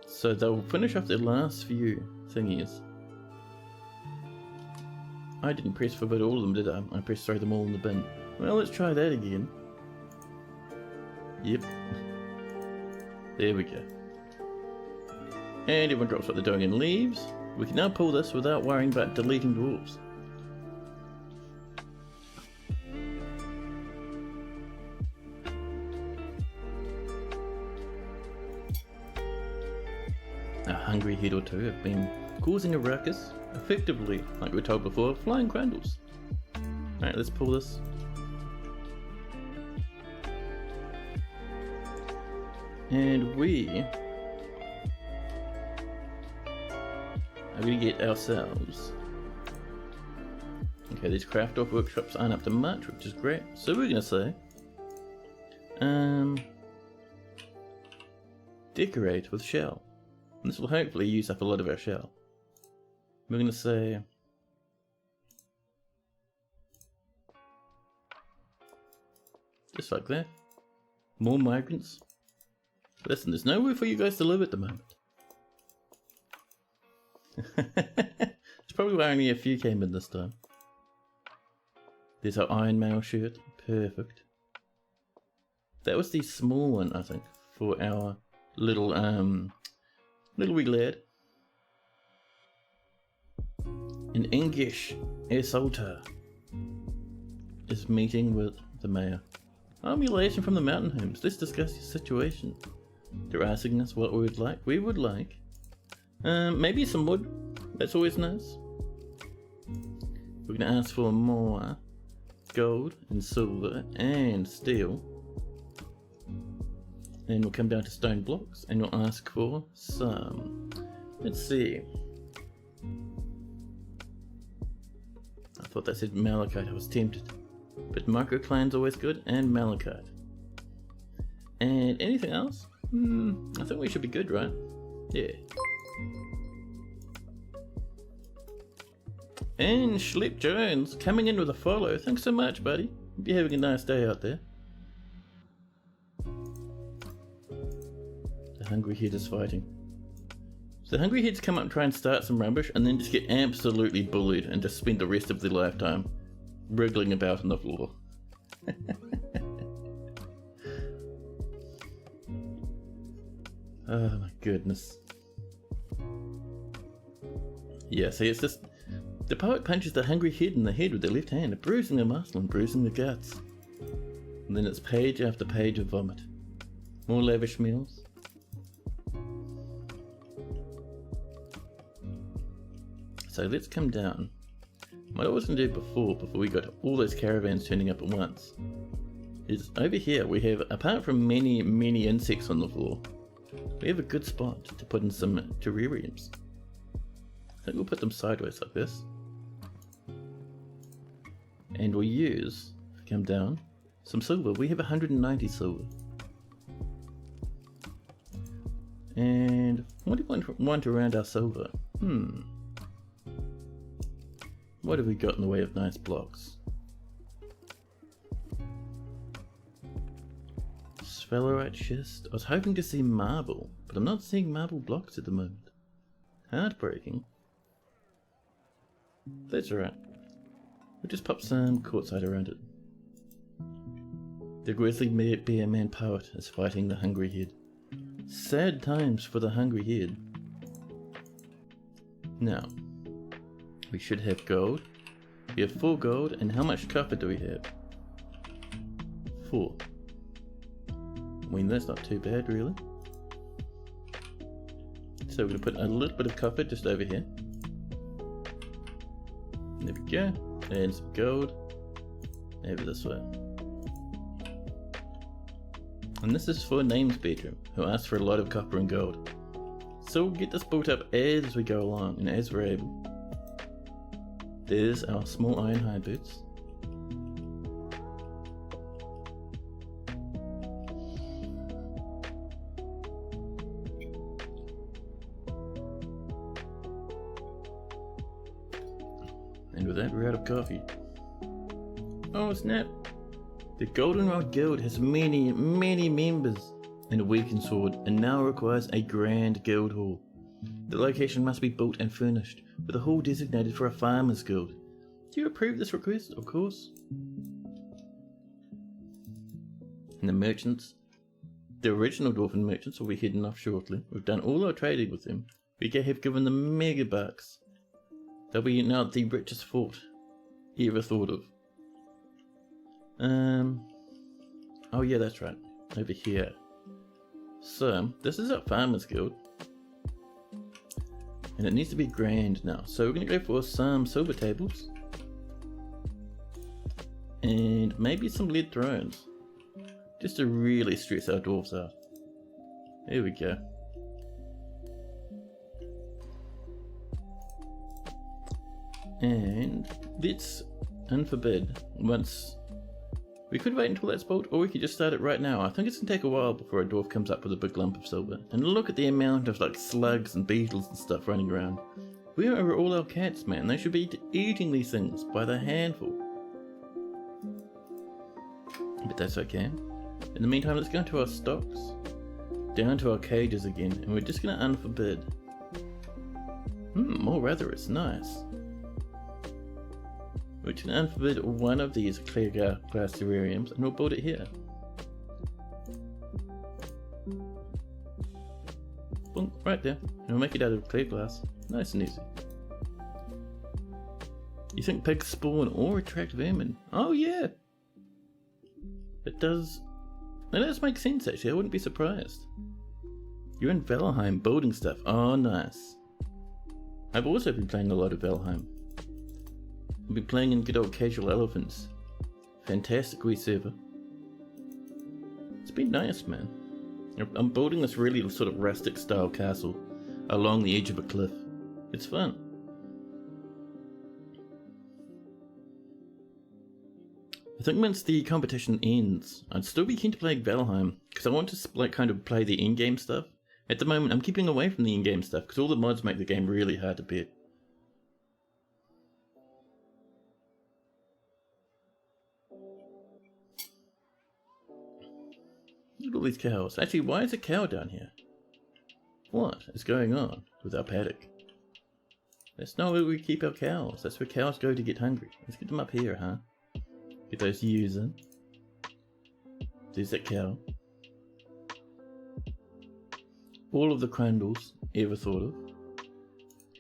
So they'll finish off their last few thingies. I didn't press forbid all of them, did I? I pressed throw them all in the bin. Well, let's try that again. Yep. There we go. And everyone drops what they're doing and leaves. We can now pull this without worrying about deleting dwarves. A hungry head or two have been causing a ruckus, effectively, like we were told before, flying crandles. Alright, let's pull this. And we are going to get ourselves. Okay, these craft off workshops aren't up to much, which is great. So we're going to say, decorate with shell. And this will hopefully use up a lot of our shell. We're going to say, just like that. More migrants. Listen, there's nowhere for you guys to live at the moment. It's probably why only a few came in this time. There's our Iron Mail shirt. Perfect. That was the small one, I think, for our little wee lad. And Engish Esolta is meeting with the mayor. Emulation from the mountain homes. Let's discuss your situation. They're asking us what we would like. We would like maybe some wood. That's always nice. We're going to ask for more gold and silver and steel. And we'll come down to stone blocks and we'll ask for some. Let's see. I thought that said malachite. I was tempted. But microcline's always good, and malachite. And anything else? I think we should be good, right? Yeah. And Schlepp Jones coming in with a follow. Thanks so much, buddy. Hope you're having a nice day out there. The Hungry Head is fighting. So the Hungry Heads come up and try and start some rubbish and then just get absolutely bullied and just spend the rest of their lifetime wriggling about on the floor. Oh my goodness. Yeah, see, it's just The poet punches the hungry head in the head with their left hand, bruising the muscle and bruising the guts. And then it's page after page of vomit. More lavish meals. So let's come down. What I was going to do before we got all those caravans turning up at once, is over here we have, apart from many insects on the floor, we have a good spot to put in some terrariums. I think we'll put them sideways like this. And we'll use, come down, some silver. We have 190 silver. And what do we want around our silver? What have we got in the way of nice blocks? Sphalerite schist. I was hoping to see marble, but I'm not seeing marble blocks at the moment. Heartbreaking. That's alright. We'll just pop some quartzite around it. The grizzly bear man poet is fighting the hungry head. Sad times for the hungry head. Now, we should have gold. We have 4 gold, and how much copper do we have? 4. I mean, that's not too bad, really. So we're going to put a little bit of copper just over here. There we go. And some gold over this way. And this is for Name's bedroom, who asked for a lot of copper and gold. So we'll get this built up as we go along and as we're able. There's our small iron high boots. And with that, we're out of coffee. Oh snap! The Goldenrod Guild has many members in Weakensword and now requires a grand guild hall. The location must be built and furnished, with a hall designated for a farmer's guild. Do you approve this request? Of course. And the merchants. The original Dwarven merchants will be heading off shortly. We've done all our trading with them. We have given them mega bucks. They'll be now the richest fort ever thought of. Oh yeah, that's right. Over here. So, this is our farmer's guild. And it needs to be grand now. So we're going to go for some silver tables. And maybe some lead thrones. Just to really stress our dwarves out. There we go. And let's unforbid once. We could wait until that's built, or we could just start it right now. I think it's going to take a while before a dwarf comes up with a big lump of silver. And look at the amount of like slugs and beetles and stuff running around. Where are all our cats, man? They should be eating these things by the handful. But that's okay. In the meantime, let's go into our stocks. Down to our cages again, and we're just going to unforbid. More rather, it's nice. We can unforbid one of these clear glass terrariums and we'll build it here. Boom, right there. And we'll make it out of clear glass. Nice and easy. You think pigs spawn or attract vermin? Oh yeah! It does. That does make sense actually, I wouldn't be surprised. You're in Valheim building stuff. Oh nice. I've also been playing a lot of Valheim. I've been playing in good old Casual Elephants. Fantastic wee server. It's been nice, man. I'm building this really sort of rustic style castle along the edge of a cliff. It's fun. I think once the competition ends, I'd still be keen to play Valheim, because I want to like kind of play the in-game stuff. At the moment, I'm keeping away from the in-game stuff, because all the mods make the game really hard to beat. Look at all these cows. Actually, why is a cow down here? What is going on with our paddock? That's not where we keep our cows. That's where cows go to get hungry. Let's get them up here, huh? Get those ewes in. There's that cow. All of the crandles ever thought of.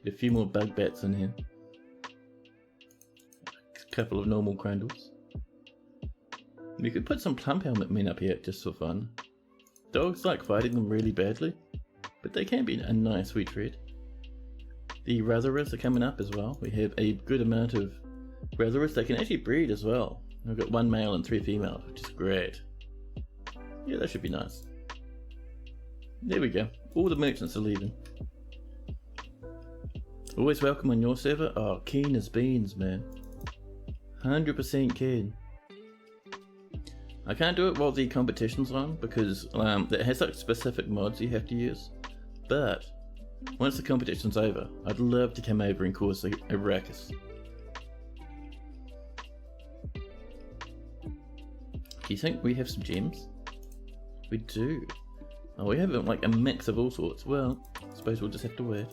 Get a few more bug bats in here. couple of normal crandles. We could put some plump helmet men up here just for fun. Dogs like fighting them really badly, but they can be a nice sweet treat. The Razorers are coming up as well. We have a good amount of Razorers. They can actually breed as well. We've got 1 male and 3 females, which is great. Yeah, that should be nice. There we go. All the merchants are leaving. Always welcome on your server. Oh, keen as beans, man. 100% keen. I can't do it while the competition's on because it has like specific mods you have to use. But once the competition's over, I'd love to come over and cause a ruckus. Do you think we have some gems? We do. Oh, we have like a mix of all sorts. Well, I suppose we'll just have to wait.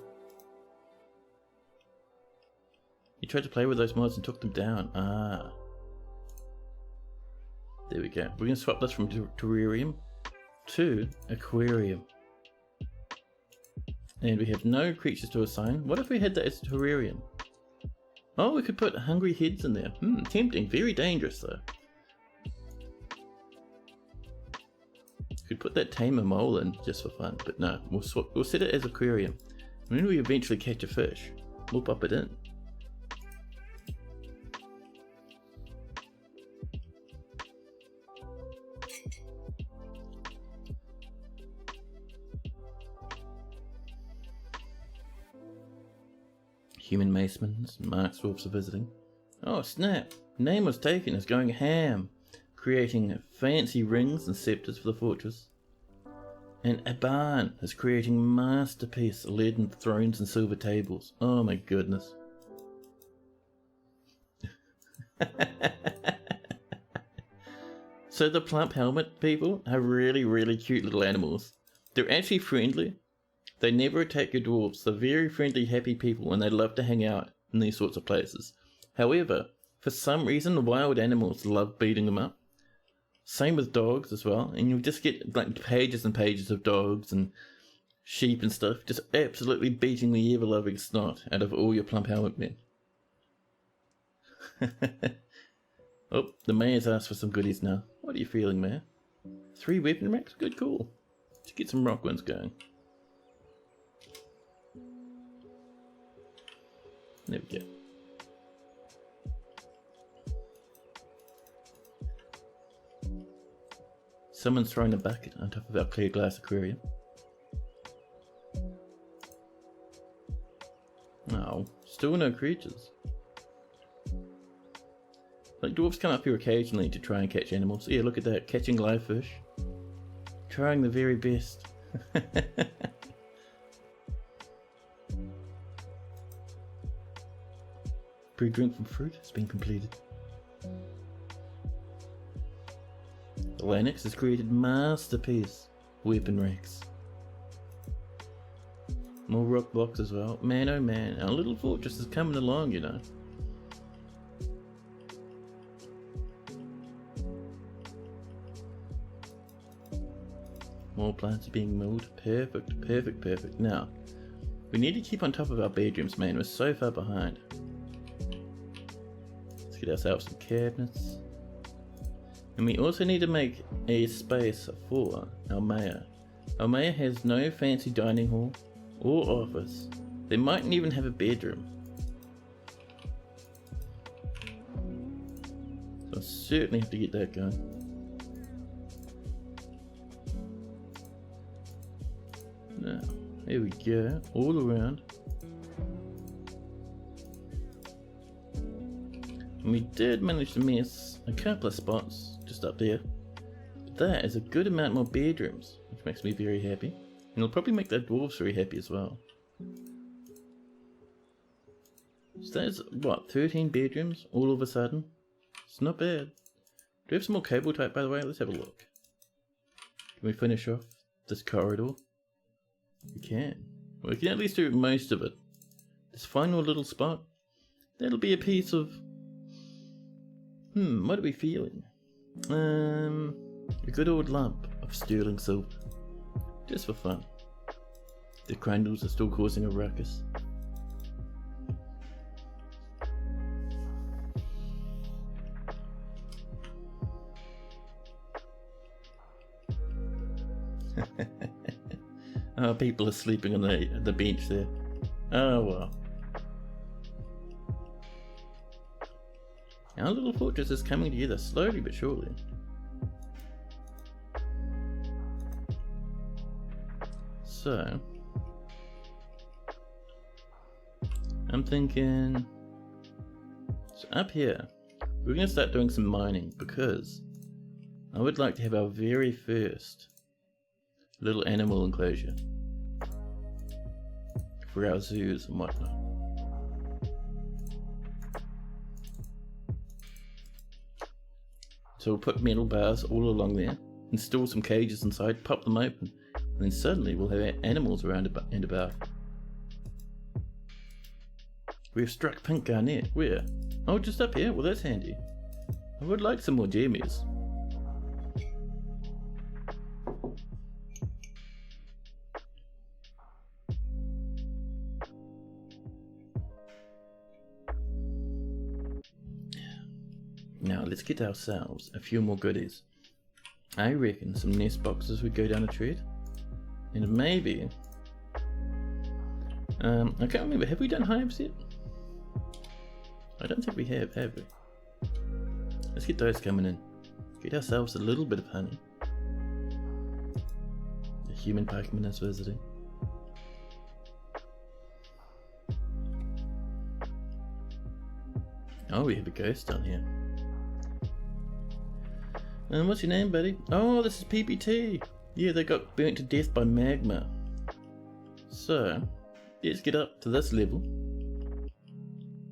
You tried to play with those mods and took them down. Ah. There we go. We're going to swap this from terrarium to aquarium. And we have no creatures to assign. What if we had that as a terrarium? Oh, we could put hungry heads in there. Tempting. Very dangerous though. Could put that tamer mole in just for fun, but no, we'll set it as aquarium. When we eventually catch a fish, we'll pop it in. Human macemans and marksdwarfs are visiting. Oh snap! Name was taken as going ham, creating fancy rings and scepters for the fortress. And Aban is creating masterpiece leaden thrones and silver tables. Oh my goodness. So the plump helmet people are really cute little animals. They're actually friendly. They never attack your dwarves. They're very friendly, happy people, and they love to hang out in these sorts of places. However, for some reason, wild animals love beating them up. Same with dogs as well, and you'll just get like pages and pages of dogs and sheep and stuff, just absolutely beating the ever-loving snot out of all your plump helmet men. Oh, the mayor's asked for some goodies now. What are you feeling, mayor? 3 weapon racks? Good call. Let's get some rock ones going. There we go. Someone's throwing a bucket on top of our clear glass aquarium. Oh, still no creatures. Like dwarves come up here occasionally to try and catch animals. Yeah, look at that, catching live fish. Trying the very best. Pre-drink from fruit has been completed. Lennox has created masterpiece weapon racks. More rock blocks as well. Man oh man, our little fortress is coming along, you know. More plants are being milled. Perfect. Now, we need to keep on top of our bedrooms, man. We're so far behind. Let's get ourselves some cabinets. And we also need to make a space for our mayor. Our mayor has no fancy dining hall or office. They mightn't even have a bedroom. So I certainly have to get that going. Now, here we go, all around. And we did manage to miss a couple of spots just up there. But that is a good amount more bedrooms, which makes me very happy. And it'll probably make the dwarves very happy as well. So that's, what, 13 bedrooms all of a sudden? It's not bad. Do we have some more cable type, by the way? Let's have a look. Can we finish off this corridor? We can. Well, we can at least do most of it. This final little spot, that'll be a piece of... what are we feeling? A good old lump of sterling silver. Just for fun. The crandles are still causing a ruckus. Oh, people are sleeping on the bench there. Oh well. Our little fortress is coming together slowly but surely. So, I'm thinking, so up here, we're going to start doing some mining because I would like to have our very first little animal enclosure for our zoos and whatnot. So we'll put metal bars all along there, install some cages inside, pop them open, and then suddenly we'll have animals around and about. We've struck pink garnet. Where? Oh, just up here? Well, that's handy. I would like some more jammies. Now let's get ourselves a few more goodies. I reckon some nest boxes would go down a treat. And maybe... I can't remember, have we done hives yet? I don't think we have we? Let's get those coming in. Get ourselves a little bit of honey. The human pikeman is visiting. Oh, we have a ghost down here. What's your name, buddy? Oh, this is PPT. Yeah, they got burnt to death by magma. So, let's get up to this level.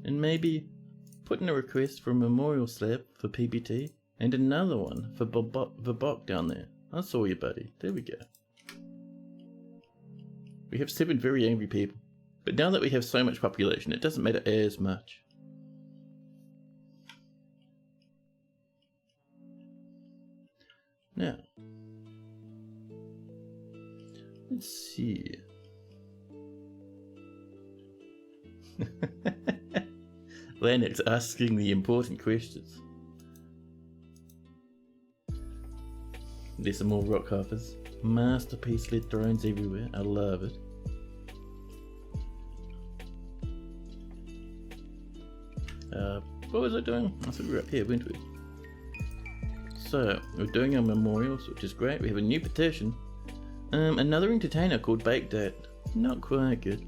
And maybe put in a request for a memorial slab for PPT. And another one for Vabok down there. I saw you, buddy. There we go. We have 7 very angry people. But now that we have so much population, it doesn't matter as much. Now, let's see. Lennox asking the important questions. There's some more rock hoppers. Masterpiece lit drones everywhere. I love it. What was I doing? I thought we were up here, weren't we? So, we're doing our memorials, which is great. We have a new petition. Another entertainer called Baked At. Not quite good.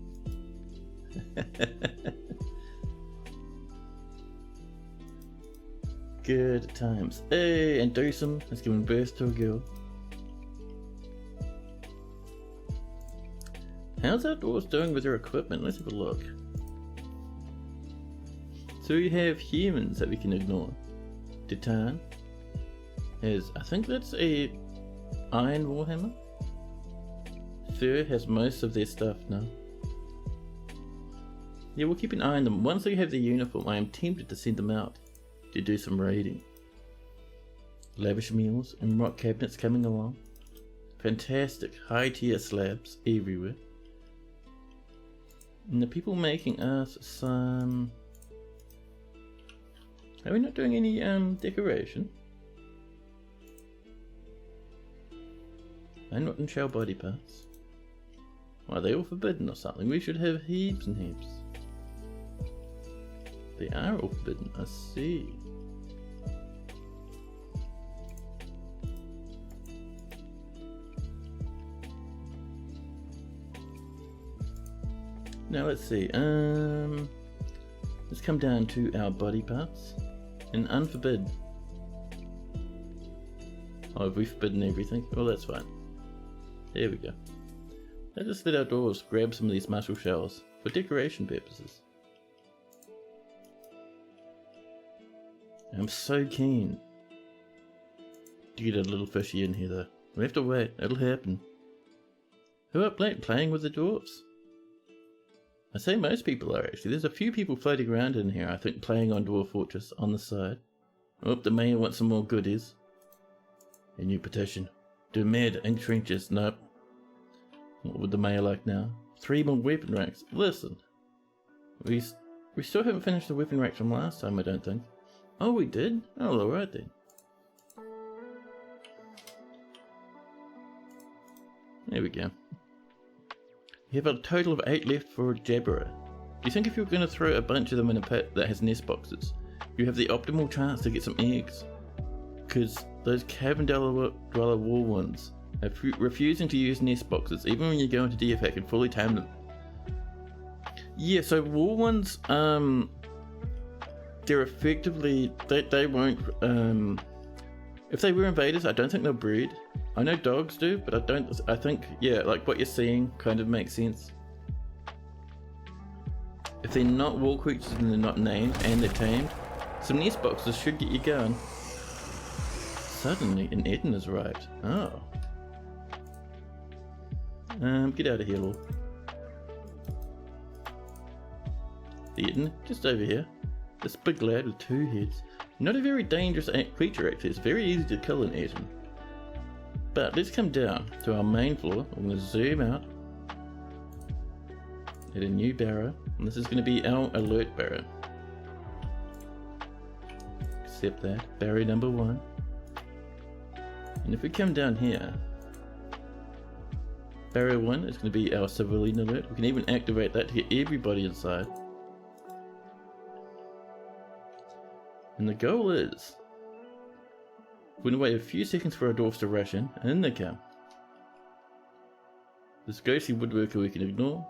Good times. Hey, and Dosum has given birth to a girl. How's Outdoors doing with their equipment? Let's have a look. So we have humans that we can ignore. Titan. I think that's a iron warhammer. Fur has most of their stuff now. Yeah, we'll keep an eye on them. Once they have their uniform, I am tempted to send them out to do some raiding. Lavish meals and rock cabinets coming along. Fantastic high tier slabs everywhere. And the people making us some... Are we not doing any decoration? And not in shell body parts. Are they all forbidden or something? We should have heaps and heaps. They are all forbidden, I see. Now let's see, let's come down to our body parts and unforbid. Oh, have we forbidden everything? Well, that's fine. There we go. Let's just let our dwarves grab some of these mussel shells for decoration purposes. I'm so keen to get a little fishy in here though. We have to wait, it'll happen. Who up late playing with the dwarves? I say most people are actually. There's a few people floating around in here, I think, playing on Dwarf Fortress on the side. Oh, the mayor wants some more goodies. A new petition. Demand ink trenches. Nope. What would the mayor like now? 3 more weapon racks. Listen. We still haven't finished the weapon racks from last time, I don't think. Oh, we did? Oh, alright then. There we go. You have a total of 8 left for Jabberwock. Do you think if you're going to throw a bunch of them in a pit that has nest boxes, you have the optimal chance to get some eggs? Because those cavern dweller wall ones are refusing to use nest boxes, even when you go into DFAC and fully tame them. Yeah, so wall ones, they're effectively, they won't, if they were invaders, I don't think they'll breed. I know dogs do, but I think, yeah, like what you're seeing kind of makes sense. If they're not wall creatures and they're not named and they're tamed, some nest boxes should get you going. Suddenly, an Eden has arrived. Oh. Get out of here, Lord. The Eden, just over here. This big lad with 2 heads. Not a very dangerous creature actually, it's very easy to kill an Eden. But let's come down to our main floor. I'm going to zoom out. Hit a new barrow. And this is going to be our alert barrow. Accept that. Barrow number 1. And if we come down here, barrow 1 is going to be our civilian alert. We can even activate that to get everybody inside. And the goal is, we're going to wait a few seconds for our dwarfs to rush in, and in they come. This ghostly woodworker we can ignore,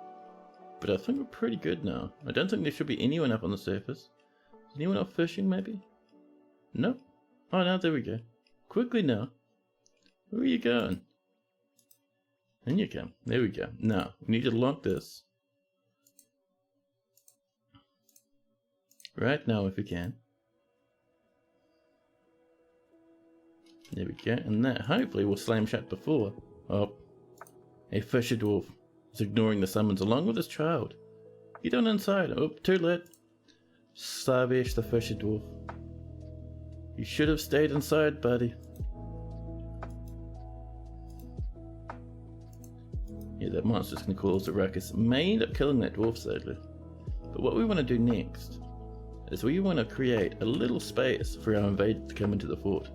but I think we're pretty good now. I don't think there should be anyone up on the surface. Is anyone up fishing maybe? Nope. Oh no, there we go. Quickly now. Where are you going? In you come. There we go. Now, we need to lock this. Right now if we can. There we go, and that hopefully will slam shut before. Oh, a fisher dwarf is ignoring the summons along with his child. Get on inside. Oh, too late. Slavish the fisher dwarf. You should have stayed inside, buddy. Yeah, that monster's gonna cause a ruckus. May end up killing that dwarf sadly. But what we want to do next is we want to create a little space for our invaders to come into the fort.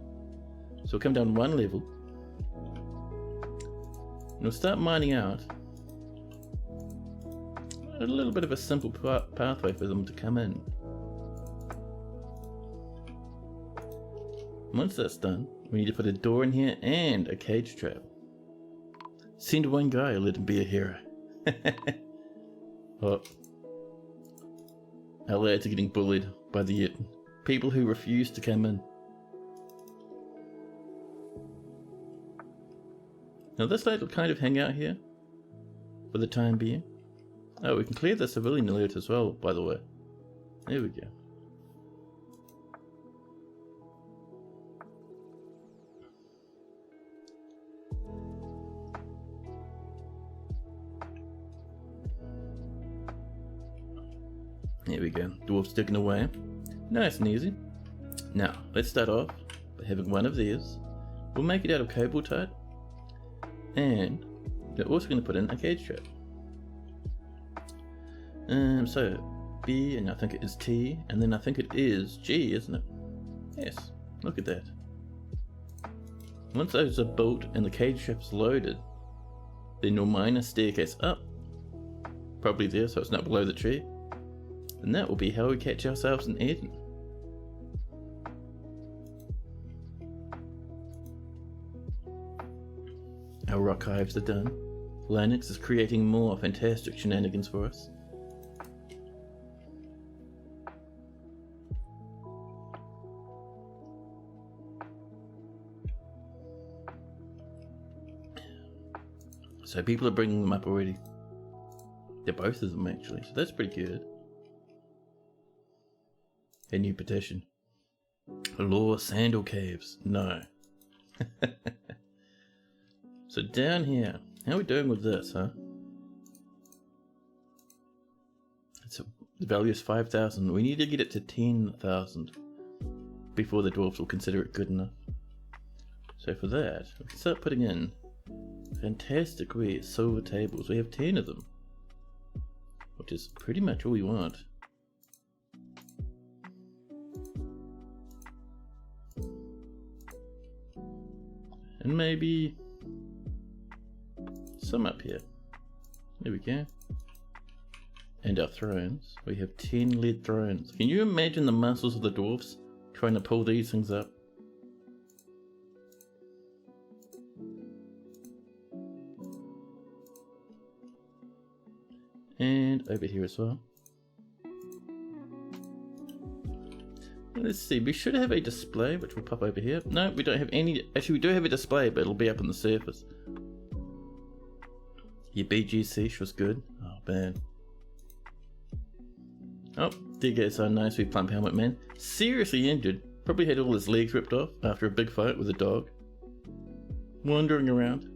So we'll come down 1 level, and we'll start mining out a little bit of a simple pathway for them to come in. Once that's done, we need to put a door in here and a cage trap. Send one guy, let him be a hero. Oh. Our lads are getting bullied by the people who refuse to come in. Now this lad will kind of hang out here for the time being. Oh, we can clear the civilian alert as well, by the way. There we go. There we go. Dwarf's digging away. Nice and easy. Now, let's start off by having one of these. We'll make it out of cobalt type. And they're also going to put in a cage trap. So B, and I think it is T, and then I think it is G, isn't it? Yes, look at that. Once those are built and the cage trap's loaded, then you'll mine a staircase up, probably there so it's not below the tree, and that will be how we catch ourselves an Eden. Our rock hives are done. Linux is creating more fantastic shenanigans for us. So people are bringing them up already. They're both of them actually, so that's pretty good. A new petition. Law Sandal Caves. No. So down here, how are we doing with this, huh? The value is 5,000. We need to get it to 10,000 before the dwarves will consider it good enough. So for that, we can start putting in fantastic silver tables. We have 10 of them, which is pretty much all we want. And maybe some up here. There we go. And our thrones. We have 10 lead thrones. Can you imagine the muscles of the dwarves trying to pull these things up? And over here as well. Let's see, we should have a display which will pop over here. No, we don't have any. Actually, we do have a display, but it'll be up on the surface. Your BGC was good. Oh man. Oh, there goes our nice wee plump helmet man. Seriously injured. Probably had all his legs ripped off after a big fight with a dog. Wandering around.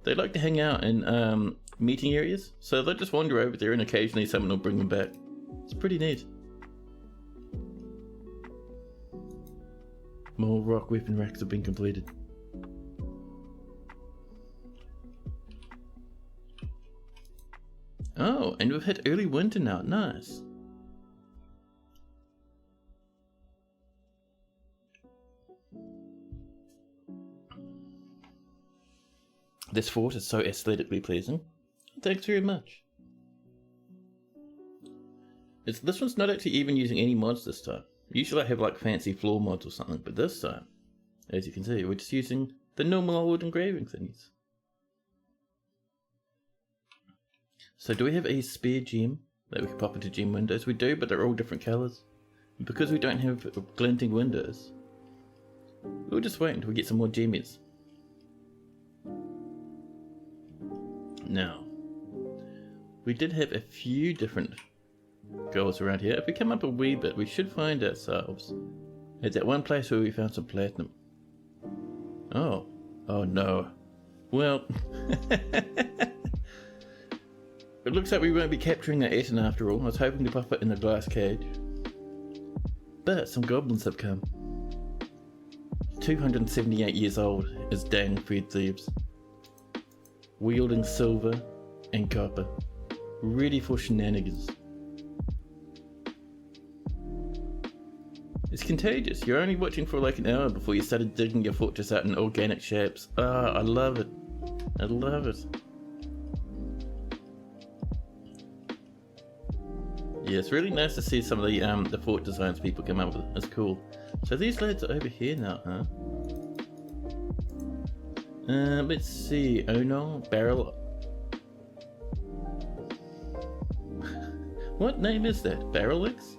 They like to hang out in meeting areas, so they'll just wander over there and occasionally someone will bring them back. It's pretty neat. More rock weapon racks have been completed. Oh, and we've hit early winter now. Nice. This fort is so aesthetically pleasing. Thanks very much. This one's not actually even using any mods this time. Usually I have like fancy floor mods or something, but this time, as you can see, we're just using the normal old engraving thingies. So do we have a spare gem that we can pop into gem windows? We do, but they're all different colours. Because we don't have glinting windows, we'll just wait until we get some more gemmies. Now, we did have a few different goals around here. If we come up a wee bit, we should find ourselves at that one place where we found some platinum. Oh no. Well, it looks like we won't be capturing that Etten after all. I was hoping to pop it in a glass cage. But some goblins have come. 278 years old as dang fed thieves. Wielding silver and copper. Ready for shenanigans. It's contagious. You're only watching for like an hour before you started digging your fortress out in organic shapes. Ah, I love it. I love it. Yeah, it's really nice to see some of the fort designs people come up with. It's cool. So these lads are over here now, huh? Let's see. Oh no, barrel. What name is that? Barrelix?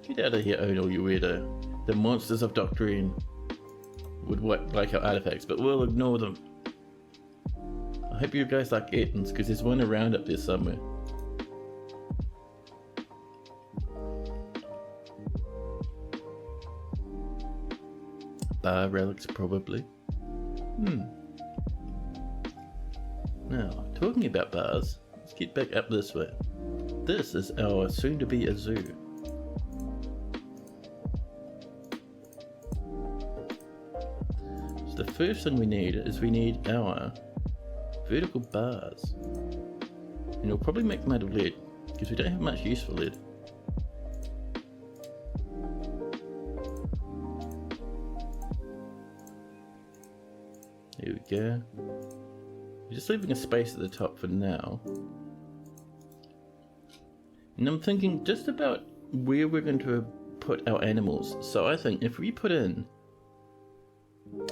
Get out of here, oh no, you weirdo. The monsters of Doctrine would like our artifacts, but we'll ignore them. I hope you guys like Ettins, because there's one around up there somewhere. Bar relics, probably. Now, talking about bars, let's get back up this way. This is our soon-to-be a zoo. So the first thing we need is our vertical bars. And we'll probably make them out of lead, because we don't have much use for lead. There we go. We're just leaving a space at the top for now. And I'm thinking just about where we're going to put our animals. So I think if we put in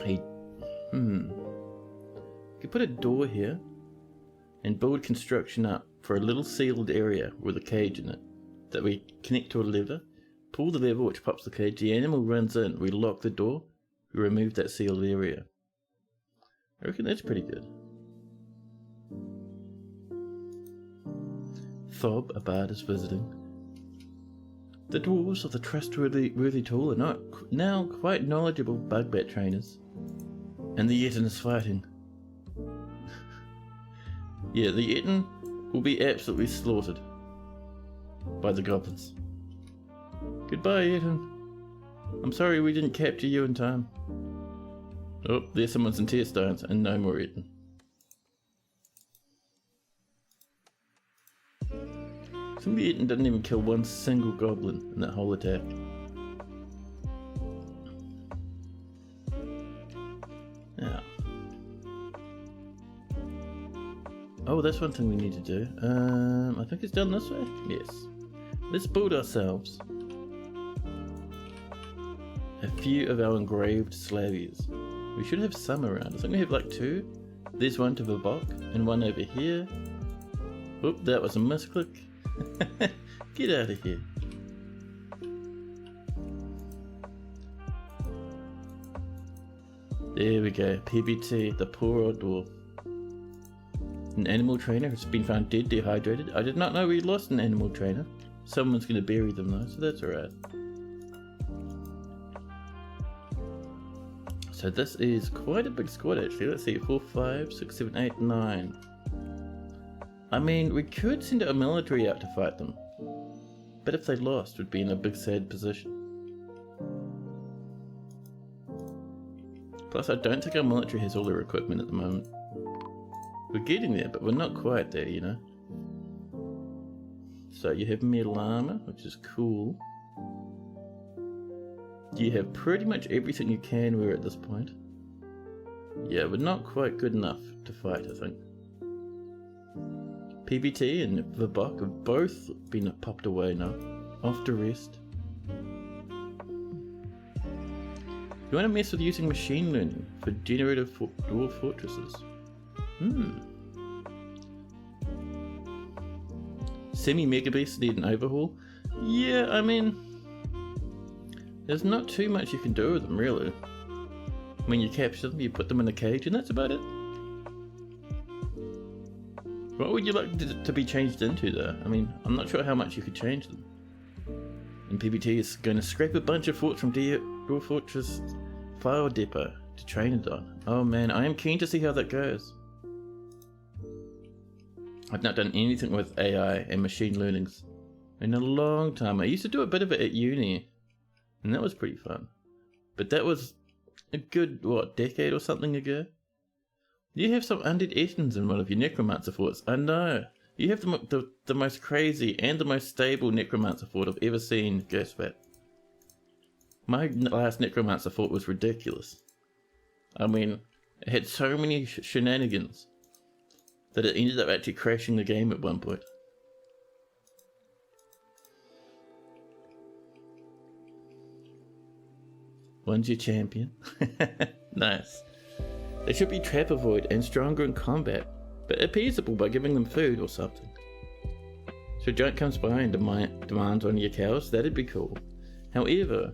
a... we could put a door here and build construction up for a little sealed area with a cage in it that we connect to a lever, pull the lever which pops the cage, the animal runs in, we lock the door, we remove that sealed area. I reckon that's pretty good. Thob, a bard, is visiting. The dwarves of the trustworthy tool are now quite knowledgeable bugbat trainers. And the Etten is fighting. Yeah, the Etten will be absolutely slaughtered by the goblins. Goodbye, Etten. I'm sorry we didn't capture you in time. Oh, there's someone's in tear stones and no more Etten. Some Etten didn't even kill one single goblin in that whole attack. Now, Oh, that's one thing we need to do. I think it's down this way? Yes. Let's build ourselves a few of our engraved slavies. We should have some around. I think we have like 2. There's one to Verbok and one over here. Oop, that was a misclick. Get out of here. There we go, PBT, the poor old dwarf. An animal trainer has been found dead, dehydrated. I did not know we lost an animal trainer. Someone's gonna bury them though, so that's alright. So this is quite a big squad actually. Let's see, 4, 5, 6, 7, 8, 9. I mean, we could send a military out to fight them. But if they lost, we'd be in a big sad position. Plus, I don't think our military has all their equipment at the moment. We're getting there, but we're not quite there, you know. So you have metal armor, which is cool. You have pretty much everything you can wear at this point. Yeah, we're not quite good enough to fight, I think. PBT and Verbok have both been popped away now. Off to rest. You want to mess with using machine learning for generative dwarf fortresses? Semi-mega beasts need an overhaul? Yeah, I mean, there's not too much you can do with them really. When you capture them, you put them in a cage and that's about it. What would you like to be changed into though? I mean, I'm not sure how much you could change them. And PBT is going to scrape a bunch of forts from Dwarf Fortress File Depot to train it on. Oh man, I am keen to see how that goes. I've not done anything with AI and machine learnings in a long time. I used to do a bit of it at uni, and that was pretty fun. But that was a good, what, decade or something ago? You have some undead essence in one of your necromancer forts. I know. You have the most crazy and the most stable necromancer fort I've ever seen, Ghostbat. My last necromancer fort was ridiculous. I mean, it had so many shenanigans that it ended up actually crashing the game at one point. One's your champion. Nice. They should be trap avoid and stronger in combat, but appeasable by giving them food or something. So Giant comes by and demands one of your cows, that'd be cool. However,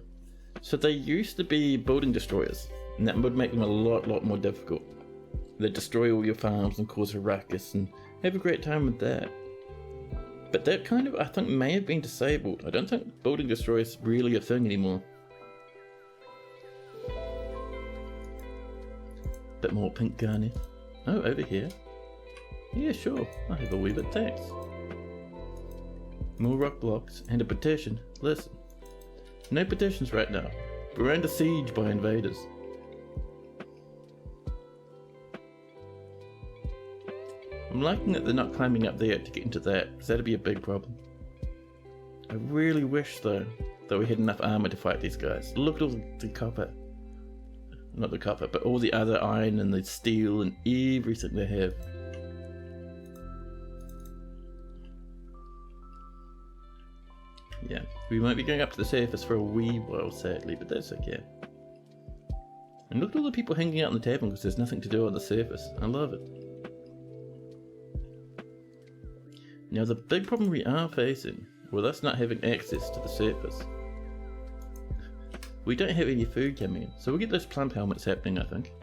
so they used to be building destroyers, and that would make them a lot more difficult. They'd destroy all your farms and cause a ruckus and have a great time with that. But that kind of, I think, may have been disabled. I don't think building destroyers is really a thing anymore. Bit more pink garnet. Oh, over here. Yeah, sure. I'll have a wee bit, thanks. More rock blocks and a petition. Listen. No petitions right now. We're under siege by invaders. I'm liking that they're not climbing up there to get into that, because that'd be a big problem. I really wish, though, that we had enough armor to fight these guys. Look at all the copper. Not the copper, but all the other iron and the steel and everything they have. Yeah, we might be going up to the surface for a wee while, sadly, but that's okay. And look at all the people hanging out in the tavern because there's nothing to do on the surface. I love it. Now the big problem we are facing with us not having access to the surface, we don't have any food coming in, so we'll get those plump helmets happening, I think.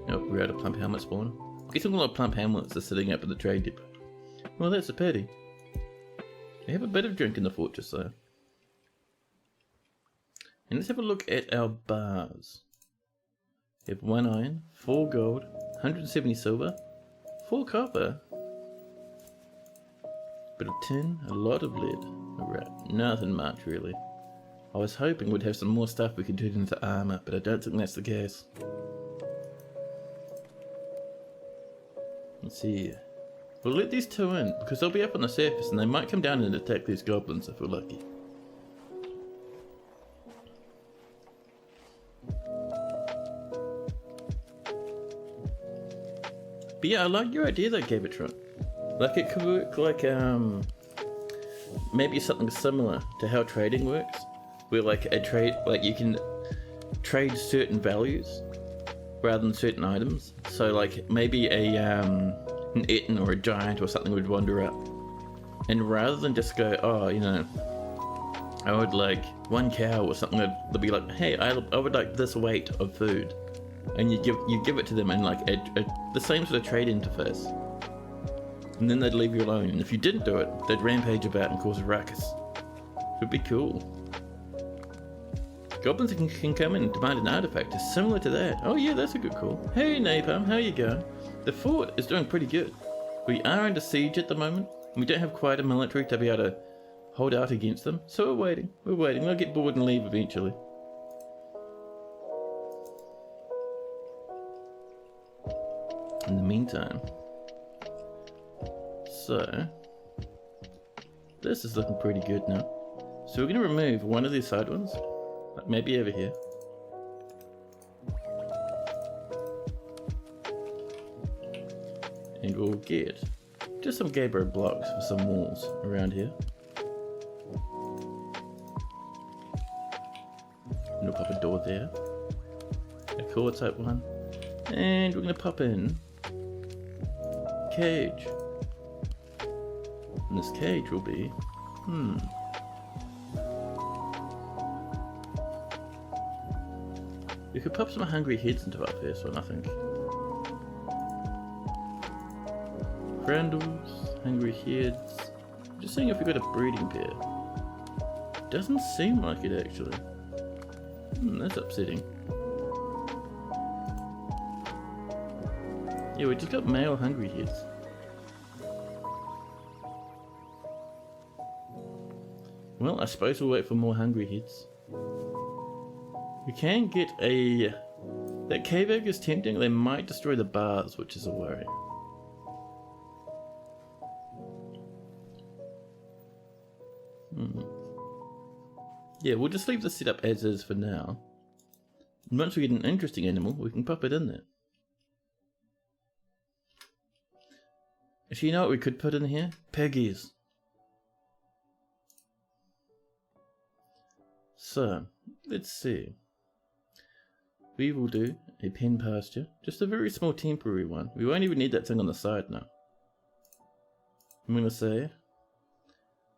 Oh, we're out of plump helmet spawn. I guess a lot of plump helmets are sitting up at the trade depot. Well, that's a pity. We have a bit of drink in the fortress though. And let's have a look at our bars. We have 1 iron, 4 gold, 170 silver, 4 copper, bit of tin, a lot of lead. Alright, nothing much really. I was hoping we'd have some more stuff we could turn into armor, but I don't think that's the case. Let's see. We'll let these two in, because they'll be up on the surface and they might come down and attack these goblins if we're lucky. But yeah, I like your idea though, Gabatron. Like it could work like, maybe something similar to how trading works. Where like a trade, like you can trade certain values rather than certain items. So like maybe an Eton or a giant or something would wander up, and rather than just go, oh, you know, I would like 1 cow or something, they'll be like, hey, I would like this weight of food, and you give it to them in like the same sort of trade interface, and then they'd leave you alone. And if you didn't do it, they'd rampage about and cause a ruckus. It would be cool. Goblins can come in and demand an artifact. It's similar to that. Oh yeah, that's a good call. Hey Napalm, how you going? The fort is doing pretty good. We are under siege at the moment. We don't have quite a military to be able to hold out against them, so we're waiting. They'll get bored and leave eventually. In the meantime, so this is looking pretty good now. So we're going to remove one of these side ones, like maybe over here. And we'll get just some Gabbro blocks for some walls around here. And we'll pop a door there. A core type one. And we're going to pop in cage. And this cage will be, you could pop some hungry heads into our first one, I think. Brandles, hungry heads. Just seeing if we got a breeding pair. Doesn't seem like it actually. That's upsetting. Yeah, we just got male hungry heads. Well, I suppose we'll wait for more hungry heads. We can get a... That cave egg is tempting. They might destroy the bars, which is a worry. Yeah, we'll just leave the setup as is for now. And once we get an interesting animal, we can pop it in there. Actually, you know what we could put in here? Piggies. So, let's see. We will do a pen pasture. Just a very small temporary one. We won't even need that thing on the side now. I'm going to say...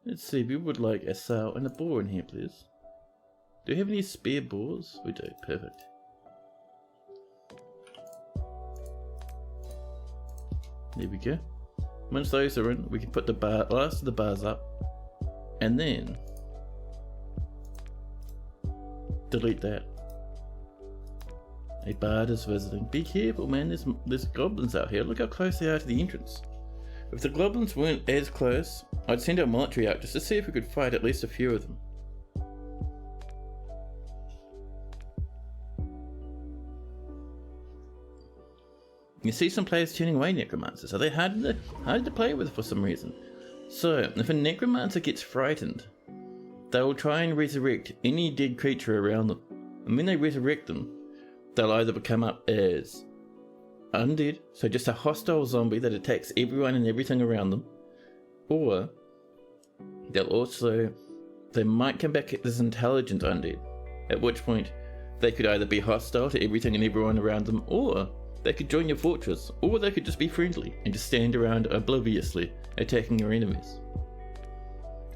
Let's see, we would like a sow and a boar in here, please. Do we have any spare boars? We do, perfect. There we go. Once those are in, we can put the last of the bars up, and then delete that. A bard is visiting. Be careful, man, there's goblins out here. Look how close they are to the entrance. If the goblins weren't as close, I'd send our military out just to see if we could fight at least a few of them. You see some players turning away necromancers. Are they hard to play with for some reason? So, if a necromancer gets frightened, they will try and resurrect any dead creature around them. And when they resurrect them, they'll either become up as undead, so just a hostile zombie that attacks everyone and everything around them, or they might come back as intelligent undead, at which point they could either be hostile to everything and everyone around them, or they could join your fortress, or they could just be friendly and just stand around obliviously attacking your enemies.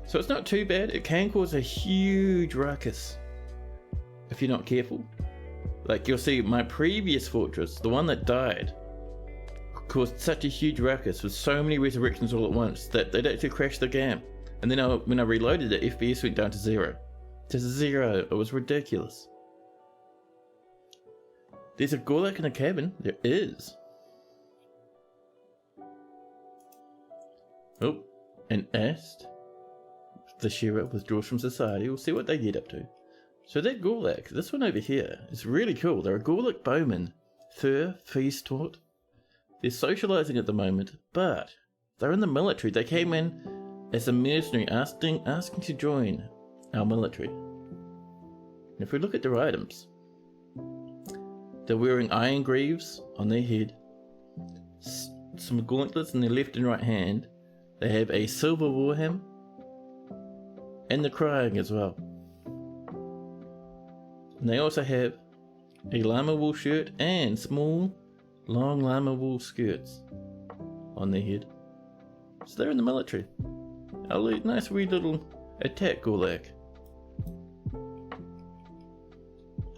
So it's not too bad. It can cause a huge ruckus if you're not careful. Like you'll see my previous fortress, the one that died, caused such a huge ruckus with so many resurrections all at once that they'd actually crashed the game. And then when I reloaded it, FPS went down to 0. To 0, it was ridiculous. There's a Gorlak in a cabin. There is. Oh, an Ast. The Shira withdraws from society. We'll see what they get up to. So that Gorlak, this one over here, is really cool. They're a Gorlak bowman. Fur, feast taught. They're socializing at the moment, but They're in the military. They came in as a mercenary asking to join our military. And if we look at their items, they're wearing iron greaves on their head, some gauntlets in their left and right hand. They have a silver warhammer, and they're crying as well. And they also have a llama wool shirt and small, long llama wool skirts on their head. So they're in the military. A nice wee little attack gulag.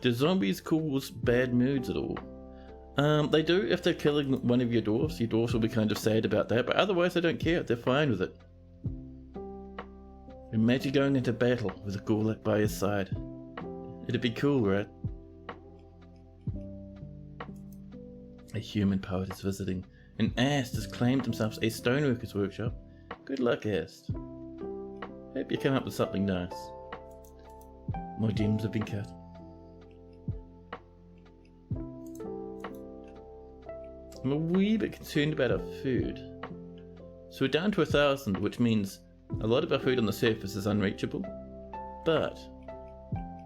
Do zombies cause bad moods at all? They do if they're killing one of your dwarfs. Your dwarfs will be kind of sad about that, but otherwise they don't care. They're fine with it. Imagine going into battle with a gulag by your side. It'd be cool, right? A human poet is visiting. An Ast has claimed themselves a stoneworker's workshop. Good luck, Ast. Hope you come up with something nice. My gems have been cut. I'm a wee bit concerned about our food. So we're down to 1,000, which means a lot of our food on the surface is unreachable. But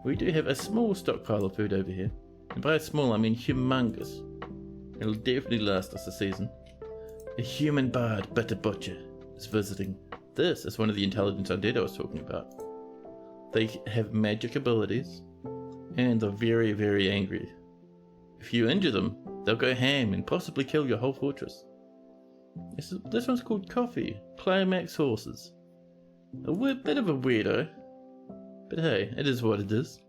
we do have a small stockpile of food over here. And by small, I mean humongous. It'll definitely last us a season. A human bard, Bitter Butcher, is visiting. This is one of the intelligence undead I was talking about. They have magic abilities, and they're very, very angry. If you injure them, they'll go ham and possibly kill your whole fortress. This one's called Coffee, Climax Horses. A bit of a weirdo, but hey, it is what it is.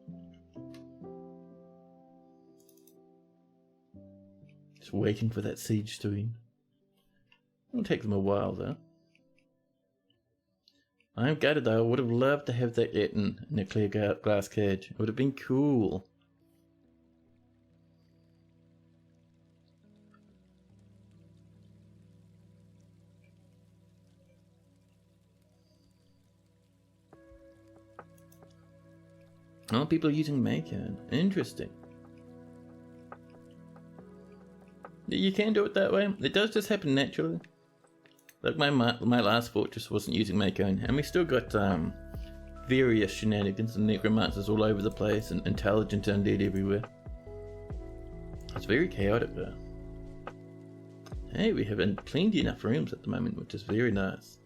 Just waiting for that siege to end. It'll take them a while though. I'm gutted though. I would have loved to have that eaten in a clear glass cage. It would have been cool. Oh, people are using Maycone. Interesting. You can do it that way. It does just happen naturally. Like my last fortress wasn't using Maycone, and we still got various shenanigans and necromancers all over the place, and intelligent undead everywhere. It's very chaotic though. Hey, we have plenty enough rooms at the moment, which is very nice.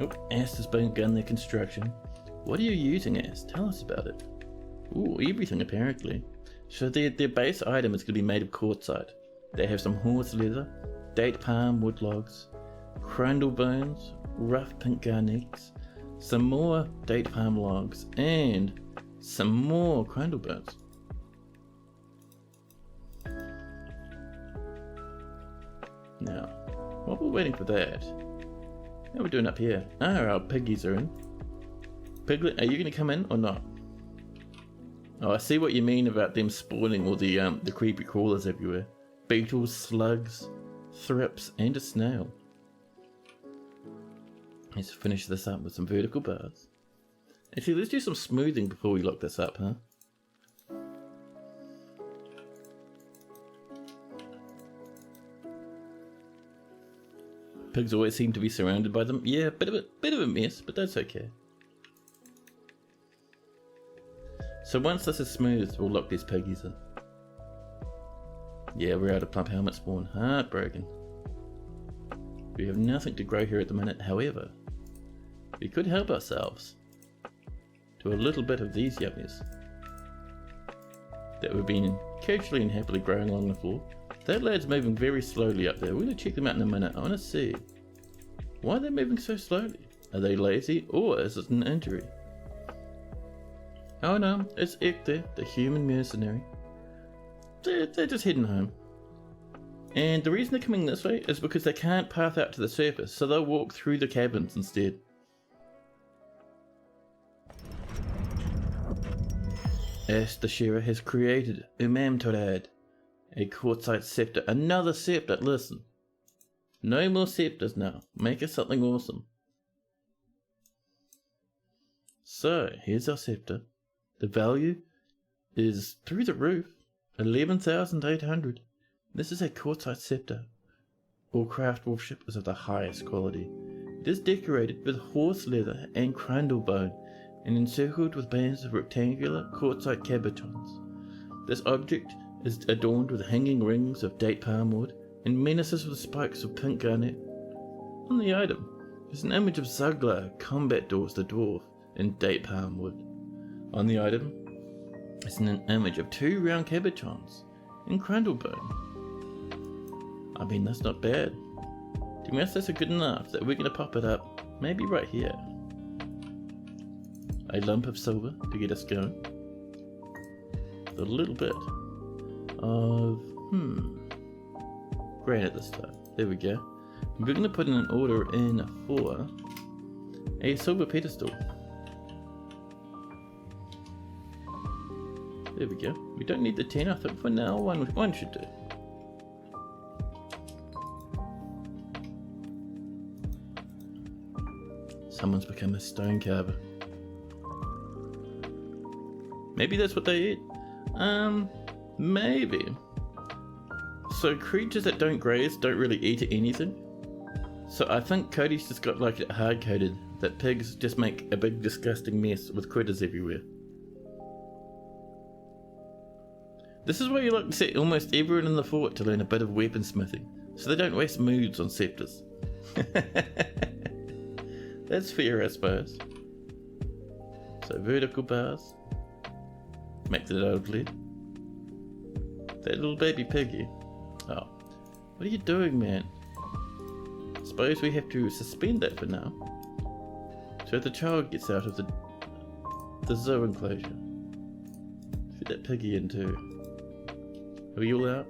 Oh, Ast has begun their construction. What are you using, Ast? Tell us about it. Ooh, everything apparently. So their base item is going to be made of quartzite. They have some horse leather, date palm wood logs, crundle bones, rough pink garnets, some more date palm logs, and some more crundle bones. Now, while we're waiting for that, how are we doing up here? Ah, our piggies are in. Piglet, are you going to come in or not? Oh, I see what you mean about them spawning all the creepy crawlers everywhere. Beetles, slugs, thrips, and a snail. Let's finish this up with some vertical bars. Actually, let's do some smoothing before we lock this up, huh? Pigs always seem to be surrounded by them. Yeah, bit of a mess, but that's okay. So once this is smooth, we'll lock these piggies in. Yeah, we're out of plump helmet spawn. Heartbroken. We have nothing to grow here at the minute, however, we could help ourselves to a little bit of these yummies that we've been casually and happily growing along the floor. That lad's moving very slowly up there. We're going to check them out in a minute. I want to see why they're moving so slowly. Are they lazy, or is it an injury? Oh no, it's Ector, the human mercenary. They're just heading home. And the reason they're coming this way is because they can't path out to the surface, so they'll walk through the cabins instead. Ast the Shearer has created Torad, a quartzite scepter. Another scepter, listen. No more scepters now. Make us something awesome. So, here's our scepter. The value is through the roof. 11,800. This is a quartzite scepter. All craft worship is of the highest quality. It is decorated with horse leather and crandall bone and encircled with bands of rectangular quartzite cabochons. This object is adorned with hanging rings of date palm wood and menaces with spikes of pink garnet. On the item is an image of Zuglar, combat dwarf the dwarf, in date palm wood. On the item is an image of 2 round cabochons in crandall bone. I mean, that's not bad. The messages are good enough that we're going to pop it up, maybe right here. A lump of silver to get us going. A little bit of, granite this time. There we go. We're going to put in an order in for a silver pedestal. There we go. We don't need the 10, I think for now, one should do. Someone's become a stone carver. Maybe that's what they eat. Maybe. So creatures that don't graze don't really eat anything. So I think Cody's just got like it hard coded that pigs just make a big disgusting mess with critters everywhere. This is why you like to set almost everyone in the fort to learn a bit of weaponsmithing, so they don't waste moods on scepters. That's fair, I suppose. So vertical bars. Makes it out of lead. That little baby piggy. Oh, what are you doing, man? Suppose we have to suspend that for now. So the child gets out of the zoo enclosure. Fit that piggy in too. Are we all out?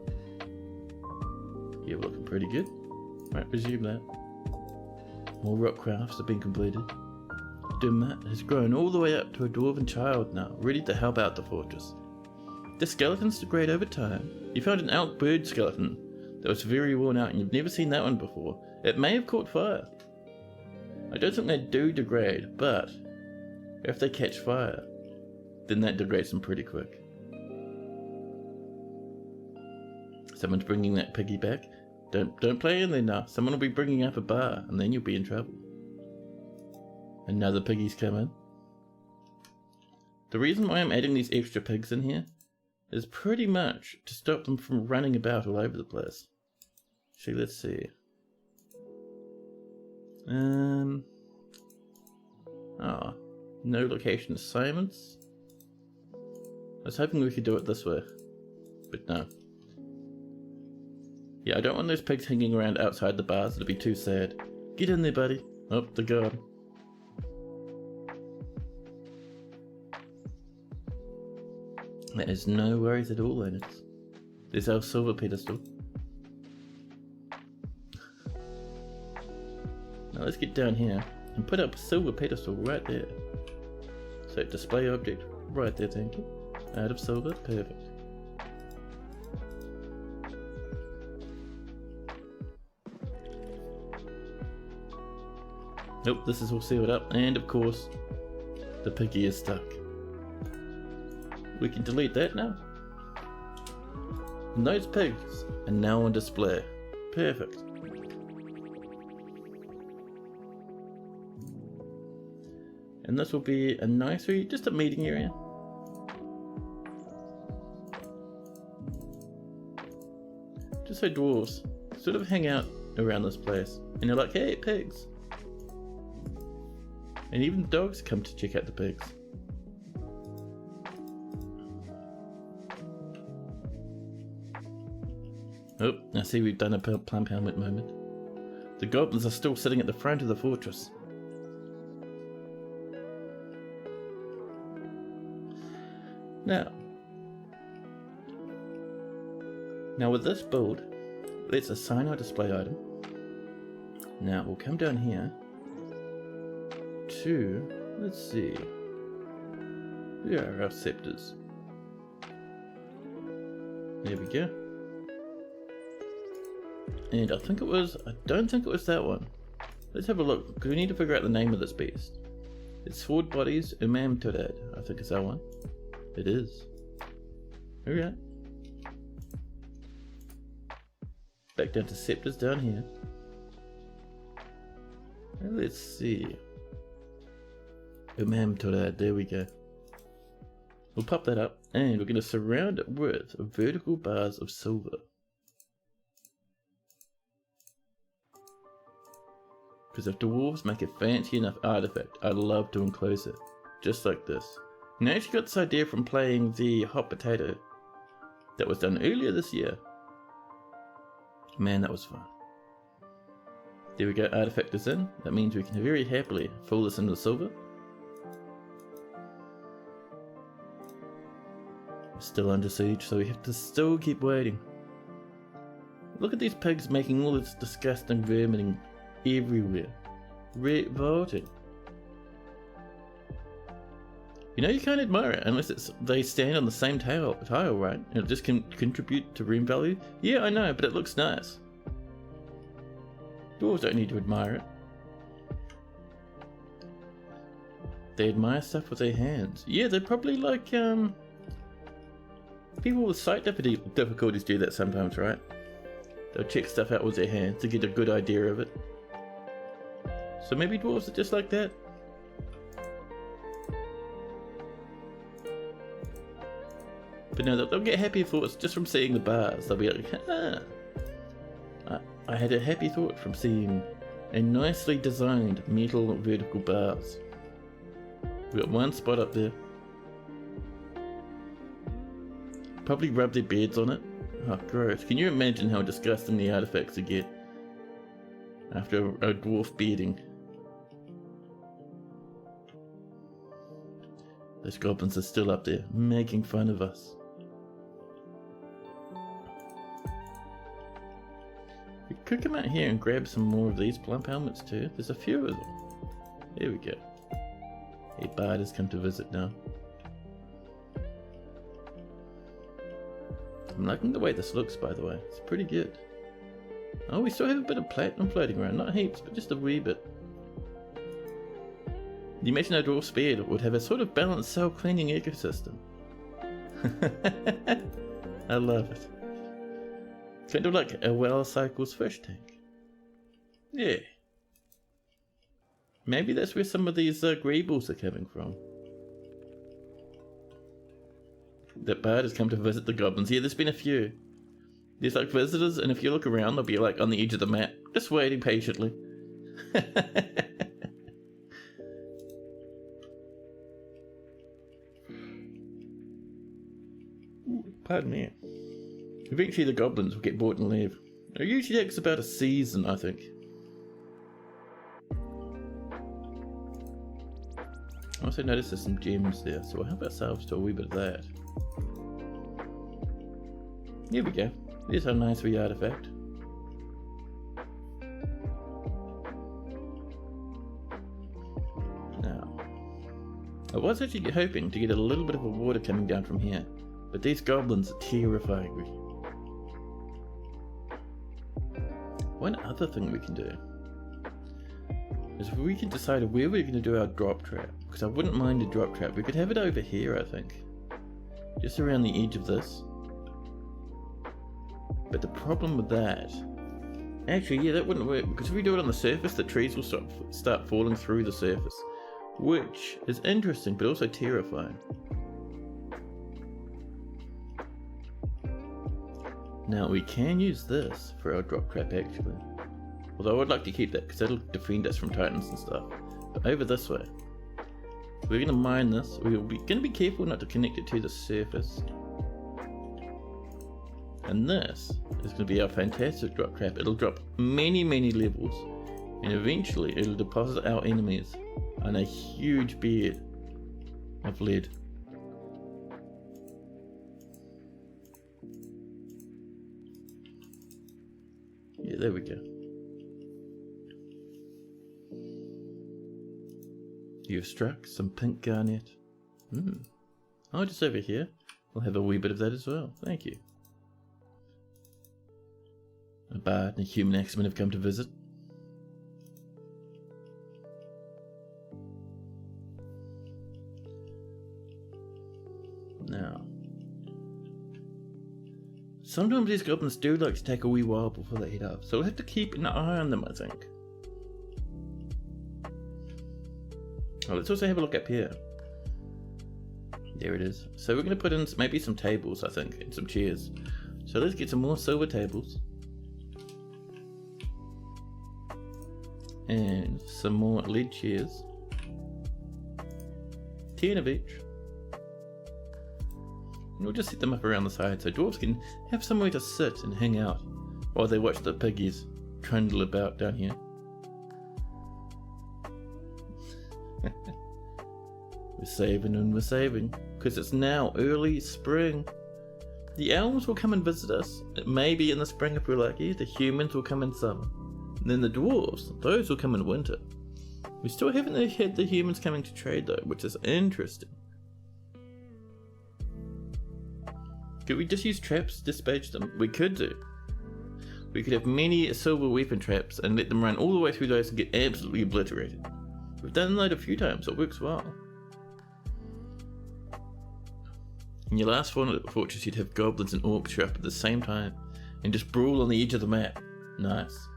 Yeah, we're looking pretty good. Right, resume that. More rock crafts have been completed. Dermot has grown all the way up to a dwarven child now, ready to help out the fortress. The skeletons degrade over time. You found an elk bird skeleton that was very worn out and you've never seen that one before. It may have caught fire. I don't think they do degrade, but if they catch fire, then that degrades them pretty quick. Someone's bringing that piggy back. Don't play in there now. Someone will be bringing up a bar, and then you'll be in trouble. Another piggy's come in. The reason why I'm adding these extra pigs in here is pretty much to stop them from running about all over the place. Actually, let's see. No location assignments. I was hoping we could do it this way, but no. Yeah, I don't want those pigs hanging around outside the bars. It'll be too sad. Get in there, buddy. Oh, they're gone. There is no worries at all, Lennox. There's our silver pedestal. Now let's get down here and put up a silver pedestal right there. So display object right there, thank you. Out of silver, perfect. Nope, this is all sealed up, and of course, the piggy is stuck. We can delete that now. And those pigs are now on display. Perfect. And this will be a nursery, just a meeting area. Just so dwarves sort of hang out around this place. And you're like, hey, pigs. And even dogs come to check out the pigs. Oh, I see we've done a plump helmet moment. The goblins are still sitting at the front of the fortress. Now with this build, let's assign our display item. Now we'll come down here to, let's see, where are our scepters? There we go. And I don't think it was that one. Let's have a look, because we need to figure out the name of this beast. It's Sword Bodies Imam Turad, I think it's that one. It is. Okay. Back down to scepters down here. And let's see. There we go. We'll pop that up and we're going to surround it with vertical bars of silver. Because if dwarves make a fancy enough artifact, I'd love to enclose it. Just like this. And I actually got this idea from playing the hot potato that was done earlier this year. Man, that was fun. There we go, artifact is in. That means we can very happily fill this into silver. We're still under siege, so we have to still keep waiting. Look at these pigs making all this disgusting vermin everywhere. Revolting. You know, you can't admire it unless they stand on the same tile, right? And it just can contribute to room value. Yeah, I know, but it looks nice. Dwarves don't need to admire it. They admire stuff with their hands. Yeah, they're probably like, people with sight difficulties do that sometimes, right? They'll check stuff out with their hands to get a good idea of it. So maybe dwarves are just like that. But no, they'll get happy thoughts just from seeing the bars. They'll be like, I had a happy thought from seeing a nicely designed metal vertical bars. We've got one spot up there. Probably rub their beards on it. Oh, gross. Can you imagine how disgusting the artifacts would get after a dwarf bearding? Those goblins are still up there, making fun of us. We could come out here and grab some more of these plump helmets too. There's a few of them. There we go. A bard has come to visit now. I'm liking the way this looks, by the way. It's pretty good. Oh, we still have a bit of platinum floating around. Not heaps, but just a wee bit. The imaginary dwarf spear would have a sort of balanced cell cleaning ecosystem. I love it. Kind of like a well-cycled fish tank. Yeah. Maybe that's where some of these greebles are coming from. That bard has come to visit the goblins. Yeah, there's been a few. There's like visitors, and if you look around, they'll be like on the edge of the map, just waiting patiently. Pardon me. Eventually the goblins will get bored and leave. It usually takes about a season, I think. I also noticed there's some gems there, so we'll help ourselves to a wee bit of that. Here we go. There's our nice wee artifact. Now, I was actually hoping to get a little bit of a water coming down from here, but these goblins are terrifying me. One other thing we can do is we can decide where we're going to do our drop trap, because I wouldn't mind a drop trap. We could have it over here, I think, just around the edge of this. But the problem with that, actually, yeah, that wouldn't work, because if we do it on the surface, the trees will start falling through the surface, which is interesting but also terrifying. Now we can use this for our drop trap actually, although I would like to keep that because that'll defend us from titans and stuff. But over this way, we're going to mine this. We're going to be careful not to connect it to the surface. And this is going to be our fantastic drop trap. It'll drop many levels, and eventually it'll deposit our enemies on a huge bed of lead. Yeah, there we go. You've struck some pink garnet. Oh, just over here. We'll have a wee bit of that as well. Thank you. A bard and a human axeman have come to visit. Now, Sometimes these goblins do like to take a wee while before they heat up, so we'll have to keep an eye on them, I think. Oh, let's also have a look up here. There it is. So we're going to put in maybe some tables, I think, and some chairs. So let's get some more silver tables. And some more lead chairs. 10 of each. And we'll just set them up around the side so dwarves can have somewhere to sit and hang out while they watch the piggies trundle about down here. We're saving and we're saving, because it's now early spring. The elves will come and visit us, maybe in the spring if we're lucky. The humans will come in summer. And then the dwarves, those will come in winter. We still haven't had the humans coming to trade though, which is interesting. Could we just use traps to dispatch them? We could do. We could have many silver weapon traps and let them run all the way through those and get absolutely obliterated. We've done that a few times, it works well. In your last fortress you'd have goblins and orcs show up at the same time and just brawl on the edge of the map. Nice.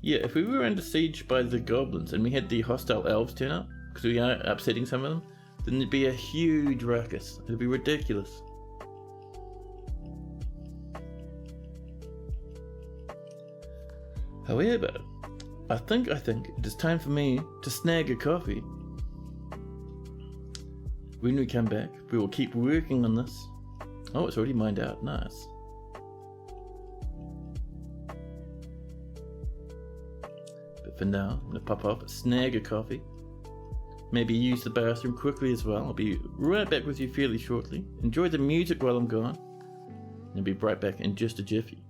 Yeah, if we were under siege by the goblins and we had the hostile elves turn up, because we are upsetting some of them, then there'd be a huge ruckus. It'd be ridiculous. However, I think it is time for me to snag a coffee. When we come back, we will keep working on this. Oh, it's already mined out. Nice. But for now, I'm going to pop off, snag a coffee. Maybe use the bathroom quickly as well. I'll be right back with you fairly shortly. Enjoy the music while I'm gone. And I'll be right back in just a jiffy.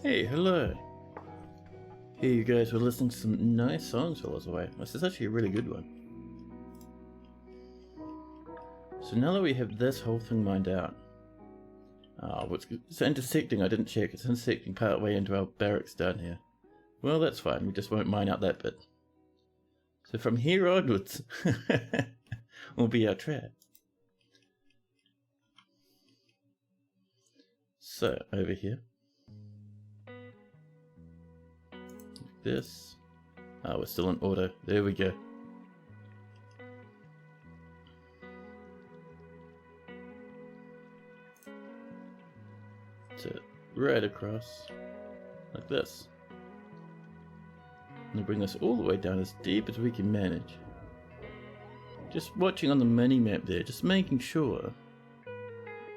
Hey, hello. Here you guys were listening to some nice songs while I was away. This is actually a really good one. So now that we have this whole thing mined out, it's intersecting, I didn't check, it's intersecting part way into our barracks down here. Well, that's fine, we just won't mine out that bit. So from here onwards, will be our trap. So, over here. Like this. We're still in auto, there we go. To right across, like this. And bring this all the way down as deep as we can manage. Just watching on the mini map there, just making sure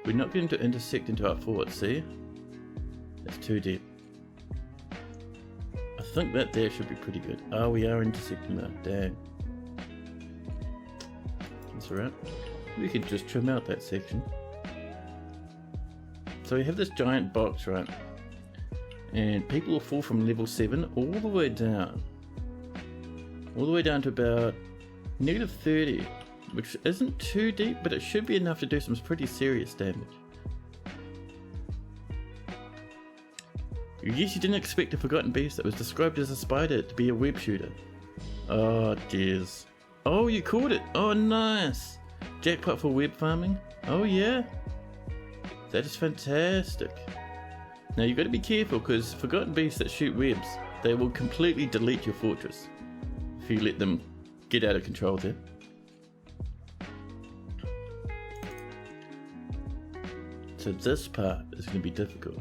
we're not going to intersect into our fort, see? That's too deep. I think that there should be pretty good. We are intersecting that, dang. That's alright. We could just trim out that section. So we have this giant box, right? And people will fall from level 7 all the way down. All the way down to about -30. Which isn't too deep, but it should be enough to do some pretty serious damage. Yes, you didn't expect a forgotten beast that was described as a spider to be a web shooter. Oh, dears. Oh, you caught it! Oh, nice! Jackpot for web farming? Oh, yeah? That is fantastic. Now you've got to be careful because forgotten beasts that shoot webs, they will completely delete your fortress if you let them get out of control there. So this part is going to be difficult.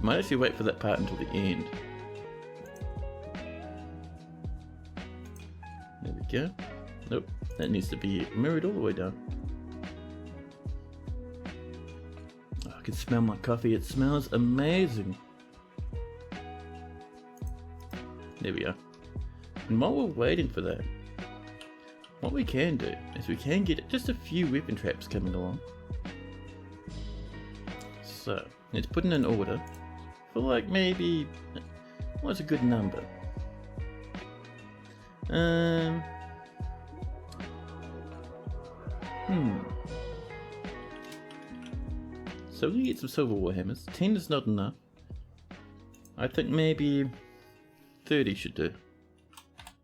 Might actually wait for that part until the end. There we go. Nope, that needs to be mirrored all the way down. I can smell my coffee, it smells amazing. There we are. And while we're waiting for that, what we can do is we can get just a few weapon traps coming along. So, let's put in an order for like maybe, what's a good number? So we get some silver warhammers. 10 is not enough. I think maybe 30 should do.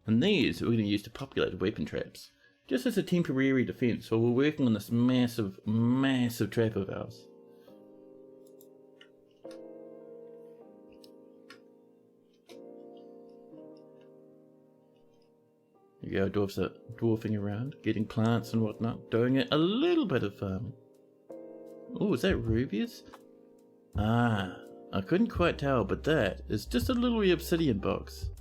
And these we're going to use to populate weapon traps. Just as a temporary defense while we're working on this massive, massive trap of ours. There you go, dwarves are dwarfing around, getting plants and whatnot, doing a little bit of farming. Oh, is that rubies? I couldn't quite tell, but that is just a little wee obsidian box.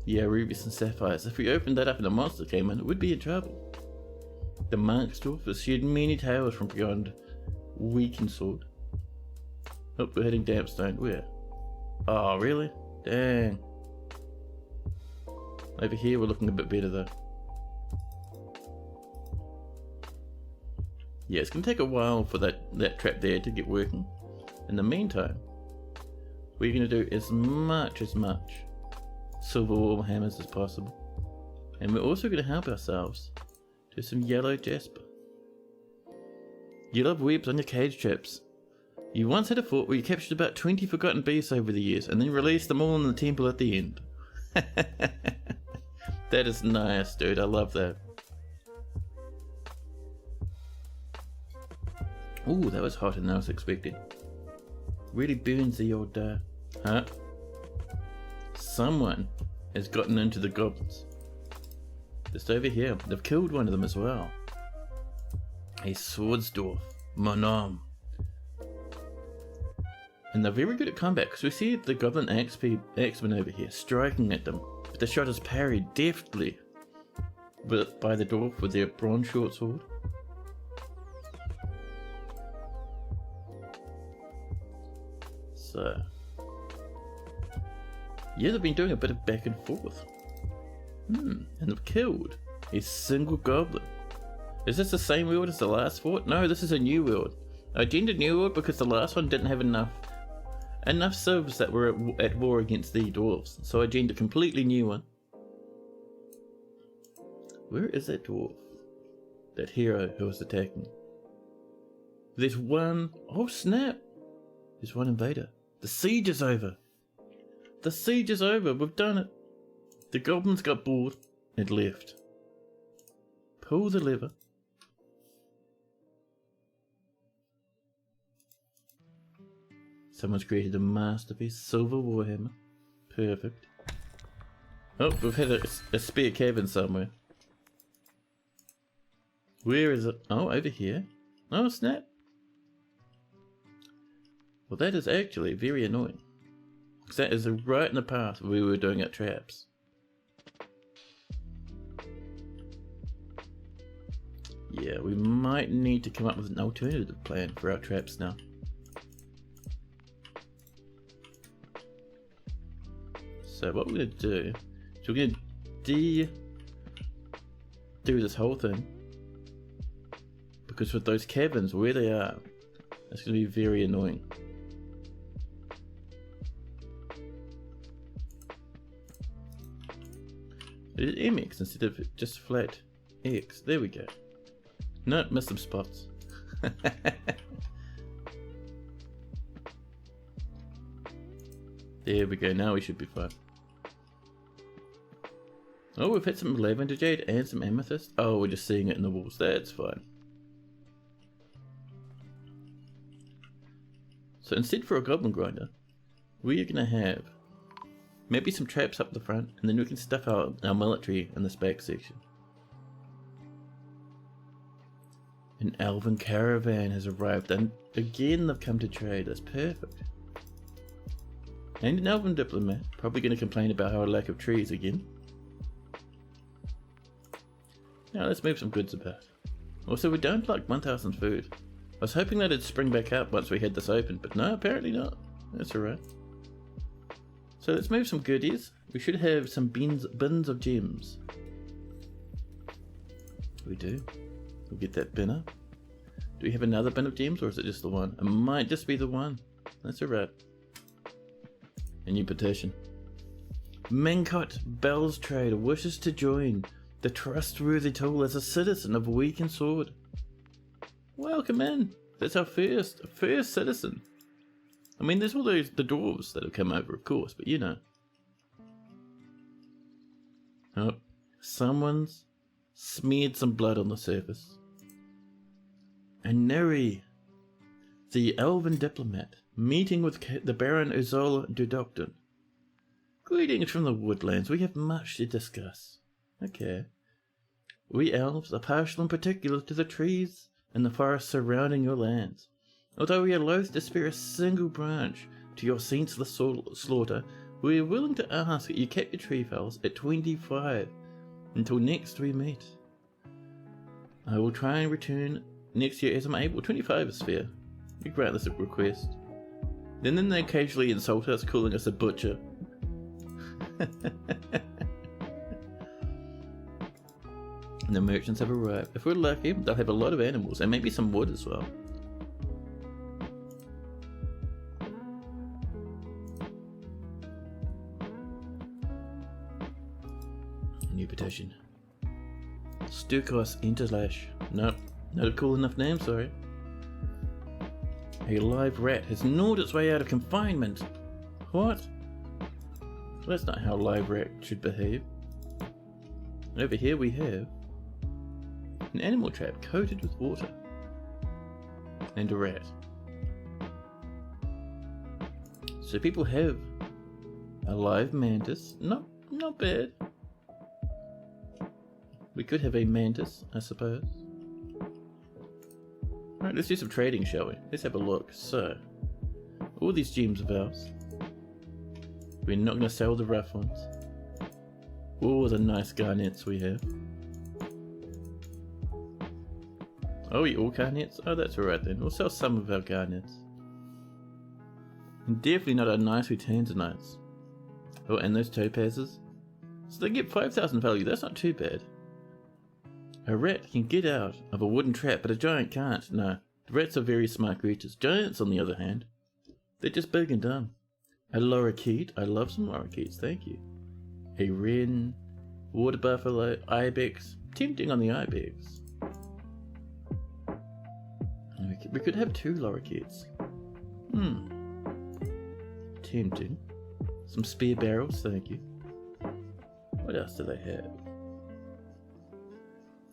Yeah, rubies and sapphires. If we opened that up and a monster came in, it would be in trouble. The monk's dwarf has shed many tales from beyond Weakensword. Oh, we're heading Dampstone. Where? Oh, really? Dang. Over here we're looking a bit better though. Yeah, it's going to take a while for that trap there to get working. In the meantime, we're going to do as much silver warhammers as possible. And we're also going to help ourselves to some yellow jasper. You love webs on your cage traps. You once had a fort where you captured about 20 forgotten beasts over the years and then released them all in the temple at the end. That is nice, dude. I love that. Ooh, that was hotter than I was expecting. Really burns the old, huh? Someone has gotten into the goblins. Just over here. They've killed one of them as well. A swordsdwarf. Mon homme. And they're very good at combat because we see the goblin axemen over here striking at them. But the shot is parried deftly by the dwarf with their bronze short sword. So, yeah, they've been doing a bit of back and forth. And they've killed a single goblin. Is this the same world as the last fort? No, this is a new world. I gendered new world because the last one didn't have enough enough silvers that were at war against the dwarves, so I joined a completely new one. Where is that dwarf? That hero who was attacking? There's one... Oh snap! There's one invader. The siege is over! The siege is over, we've done it! The goblins got bored and left. Pull the lever. Someone's created a masterpiece, silver warhammer. Perfect. Oh, we've had a spare cabin somewhere. Where is it? Oh, over here. Oh, snap. Well, that is actually very annoying. Because that is right in the path where we were doing our traps. Yeah, we might need to come up with an alternative plan for our traps now. So what we're going to do is we're going to do this whole thing. Because with those cabins, where they are, it's going to be very annoying. It is MX instead of just flat X. There we go. No, missed some spots. There we go, now we should be fine. Oh, we've hit some lavender jade and some amethyst. Oh, we're just seeing it in the walls. That's fine. So instead for a goblin grinder, we are going to have maybe some traps up the front, and then we can stuff out our military in this back section. An elven caravan has arrived, and again they've come to trade. That's perfect. And an elven diplomat, probably going to complain about our lack of trees again. Now let's move some goods about. Also, we're down to like 1,000 food. I was hoping that it'd spring back up once we had this open, but no, apparently not. That's alright. So let's move some goodies. We should have some bins of gems. We do. We'll get that bin up. Do we have another bin of gems, or is it just the one? It might just be the one. That's alright. A new petition. Mincot Bell's Trade wishes to join the trustworthy tool as a citizen of Weakensword. Welcome in. That's our first citizen. I mean, there's all the dwarves that have come over, of course, but you know. Oh, someone's smeared some blood on the surface. And Neri, the elven diplomat, meeting with the Baron Uzol Dudokton. Greetings from the woodlands. We have much to discuss. Okay. We elves are partial in particular to the trees and the forests surrounding your lands. Although we are loath to spare a single branch to your senseless slaughter, we are willing to ask that you keep your tree fells at 25 until next we meet. I will try and return next year as I'm able. 25 is fair. We grant this request. Then they occasionally insult us, calling us a butcher. And the merchants have arrived. If we're lucky, they'll have a lot of animals and maybe some wood as well. New petition. Stukos Interlash. Nope, not a cool enough name, sorry. A live rat has gnawed its way out of confinement. What? Well, that's not how a live rat should behave. And over here we have an animal trap coated with water. And a rat. So people have a live mantis. Not bad. We could have a mantis, I suppose. Alright, let's do some trading, shall we? Let's have a look. So, all these gems of ours. We're not going to sell the rough ones. All the nice garnets we have. Oh, we all garnets? Oh, that's alright then. We'll sell some of our garnets. And definitely not our nice tanzanites. Oh, and those topazes. So they get 5,000 value. That's not too bad. A rat can get out of a wooden trap, but a giant can't. No, the rats are very smart creatures. Giants, on the other hand, They're just big and dumb. A lorikeet. I love some lorikeets, thank you. A wren, water buffalo, ibex. Tempting on the ibex. We could have 2 lorikeets. Tempting. Some spear barrels, thank you. What else do they have?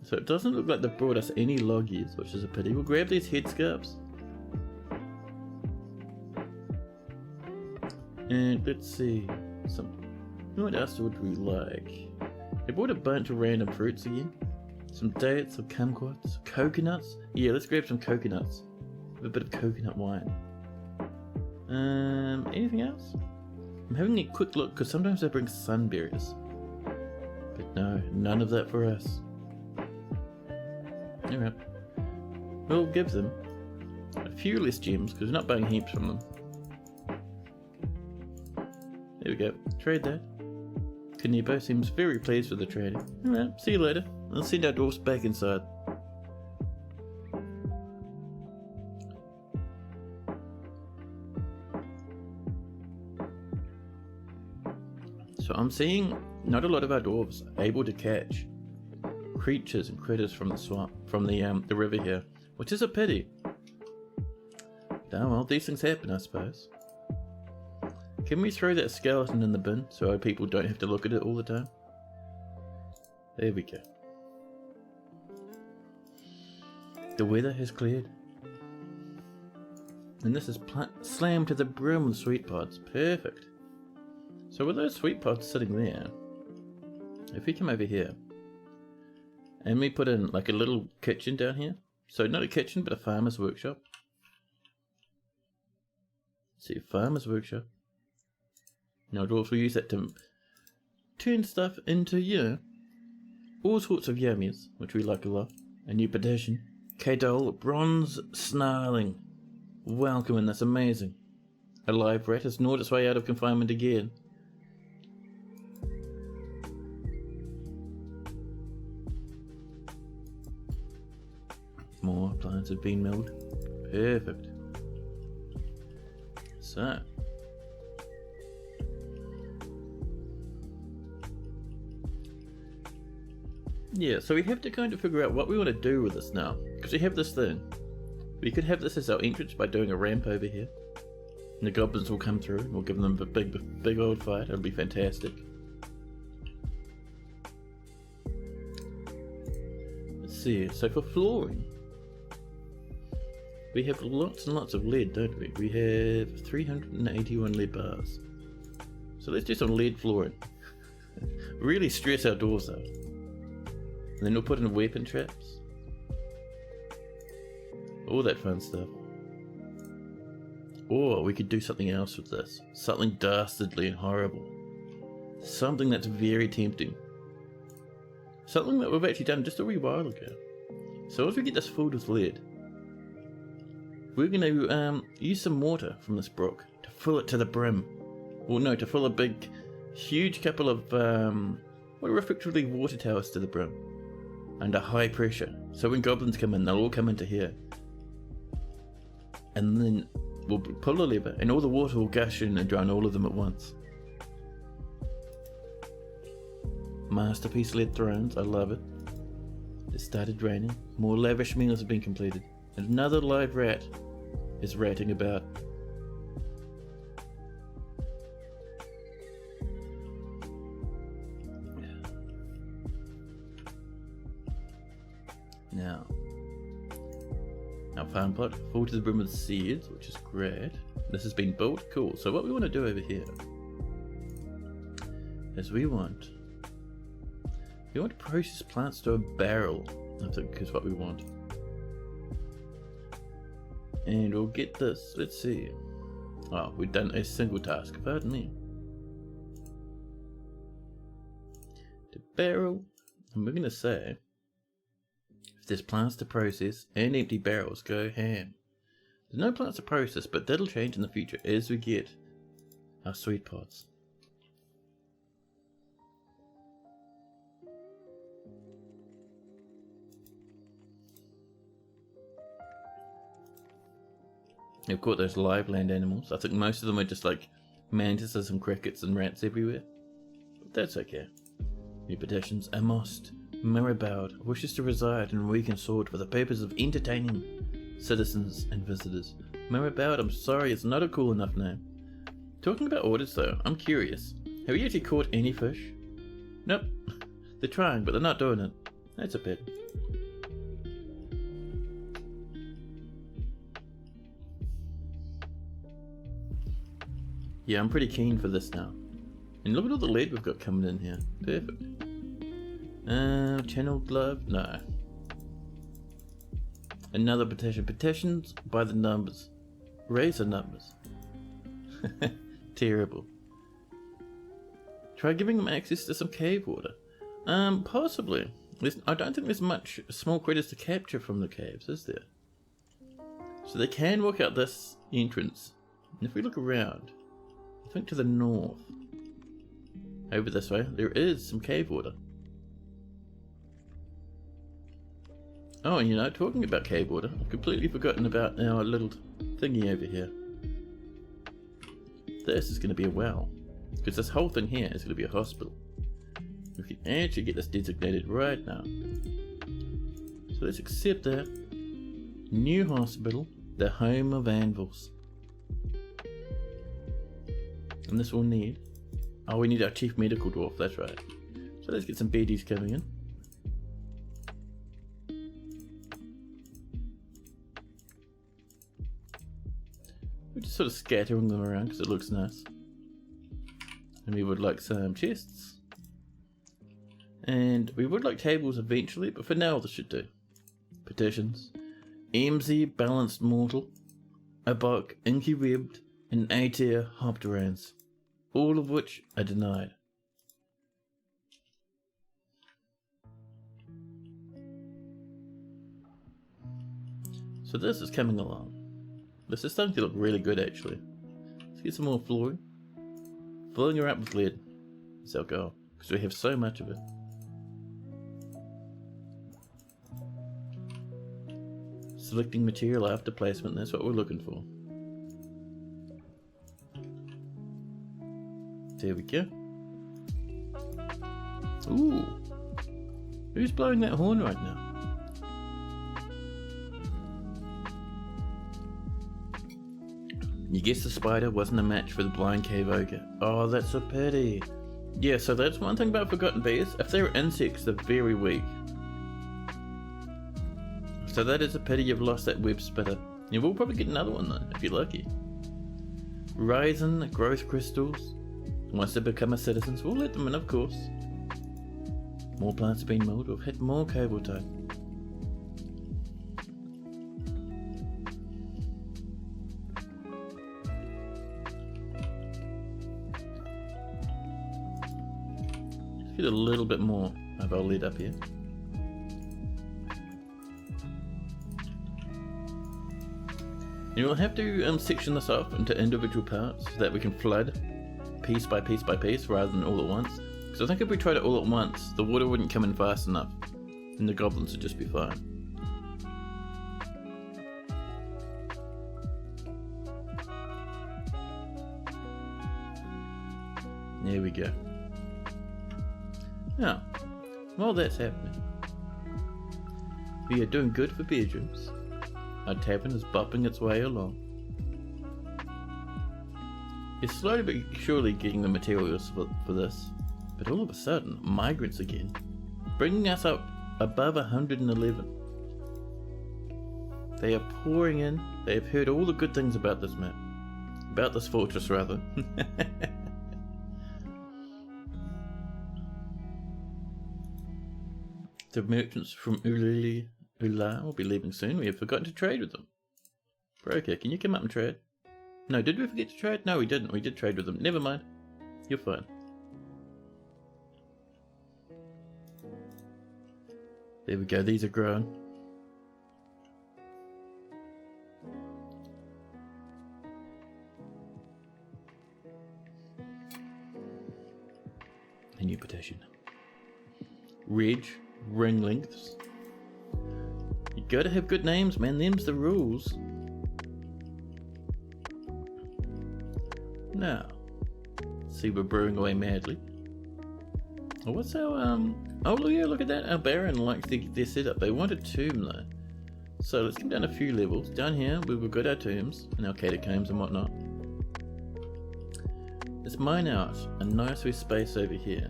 So it doesn't look like they've brought us any loggies, which is a pity. We'll grab these headscarps. And let's see. What else would we like? They brought a bunch of random fruits again. Some dates, some kumquats, coconuts. Yeah, let's grab some coconuts. With a bit of coconut wine. Anything else? I'm having a quick look because sometimes they bring sunberries. But no, none of that for us. Alright. We'll give them a few less gems because we're not buying heaps from them. There we go. Trade that. Kanebo seems very pleased with the trading. Alright, see you later. I'll send our dwarfs back inside. So I'm seeing not a lot of our dwarves able to catch creatures and critters from the swamp, from the river here, which is a pity. Oh well, these things happen, I suppose. Can we throw that skeleton in the bin so our people don't have to look at it all the time? There we go. The weather has cleared. And this is slammed to the brim with sweet pods. Perfect. So with those sweet pods sitting there, if we come over here, and we put in like a little kitchen down here. So not a kitchen, but a farmer's workshop. Let's see, farmer's workshop. Now dwarves will use that to turn stuff into, you know, all sorts of yummies, which we like a lot. A new petition. K-Dole, bronze snarling. Welcome, and that's amazing. A live rat has gnawed its way out of confinement again. More plants have been milled. Perfect. So. Yeah, so we have to kind of figure out what we want to do with this now. Because we have this thing. We could have this as our entrance by doing a ramp over here. And the goblins will come through and we'll give them a big old fight. It'll be fantastic. Let's see, so for flooring, we have lots and lots of lead, don't we? We have 381 lead bars. So let's do some lead flooring. Really stress our doors out. And then we'll put in weapon traps. All that fun stuff. Or we could do something else with this. Something dastardly and horrible. Something that's very tempting. Something that we've actually done just a wee while ago. So as we get this filled with lead, we're going to use some water from this brook to fill it to the brim. Well, no, to fill a big, huge couple of, what are effectively water towers to the brim. Under high pressure. So when goblins come in, they'll all come into here. And then we'll pull a lever and all the water will gush in and drown all of them at once. Masterpiece lead thrones, I love it. It started raining. More lavish meals have been completed. And another live rat is ratting about. Now, our farm plot full to the brim with seeds, which is great. This has been built, cool. So what we want to do over here is we want to process plants to a barrel, I think is what we want. And we'll get this, let's see. Oh, we've done a single task, pardon me. To barrel, and we're going to say, if there's plants to process and empty barrels, go ham. There's no plants to process, but that'll change in the future as we get our sweet pods. You've caught those live land animals. I think most of them are just like mantises and crickets and rats everywhere. But that's okay. New petitions. Amost Mirabald wishes to reside in Weakensword for the purpose of entertaining citizens and visitors. Mirabald, I'm sorry, it's not a cool enough name. Talking about orders though, I'm curious. Have you actually caught any fish? Nope. They're trying, but they're not doing it. That's a pity. Yeah, I'm pretty keen for this now. And look at all the lead we've got coming in here. Perfect. Channel glove? No. Another petition. Petitions by the numbers. Raise the numbers. Terrible. Try giving them access to some cave water. Possibly. I don't think there's much small critters to capture from the caves, is there? So they can walk out this entrance. And if we look around, I think to the north, over this way, there is some cave water. Oh, and you know, talking about cave water, I've completely forgotten about our little thingy over here. This is going to be a well, because this whole thing here is going to be a hospital. We can actually get this designated right now. So let's accept that. New hospital, the home of anvils. And this will need... Oh, we need our chief medical dwarf, that's right. So let's get some BDs coming in. We're just sort of scattering them around because it looks nice. And we would like some chests. And we would like tables eventually, but for now this should do. Petitions. MZ Balanced Mortal, a Buck Inky Webbed, and A-tier Hopterans. All of which are denied. So this is coming along. This is starting to look really good actually. Let's get some more flooring. Filling her up with lead is our goal, because we have so much of it. Selecting material after placement, that's what we're looking for. There we go. Ooh. Who's blowing that horn right now? You guess the spider wasn't a match for the blind cave ogre. Oh, that's a pity. Yeah, so that's one thing about forgotten bees. If they're insects, they're very weak. So that is a pity you've lost that web spitter. You will probably get another one though, if you're lucky. Rising growth crystals. Once they become a citizens, we'll let them in, of course. More plants have been milled, we've hit more cable tie. Let's get a little bit more of our lead up here. And we'll have to section this off into individual parts so that we can flood piece by piece by piece rather than all at once. Because I think if we tried it all at once, the water wouldn't come in fast enough and the goblins would just be fine. There we go. Now, while that's happening, we are doing good for bedrooms. Our tavern is bopping its way along. It's slowly but surely getting the materials for this, but all of a sudden, migrants again, bringing us up above 111. They are pouring in. They have heard all the good things about this map. About this fortress, rather. The merchants from Ula will be leaving soon. We have forgotten to trade with them. Broker, can you come up and trade? No, did we forget to trade? No, we didn't. We did trade with them. Never mind. You're fine. There we go. These are growing. A new petition. Reg, ring lengths. You gotta have good names, man. Them's the rules. Now, see, we're brewing away madly. Oh, what's our, oh yeah, look at that. Our Baron likes to get their setup. They want a tomb though. So let's come down a few levels. Down here, we've got our tombs and our catacombs and whatnot. Let's mine out a nice wee space over here.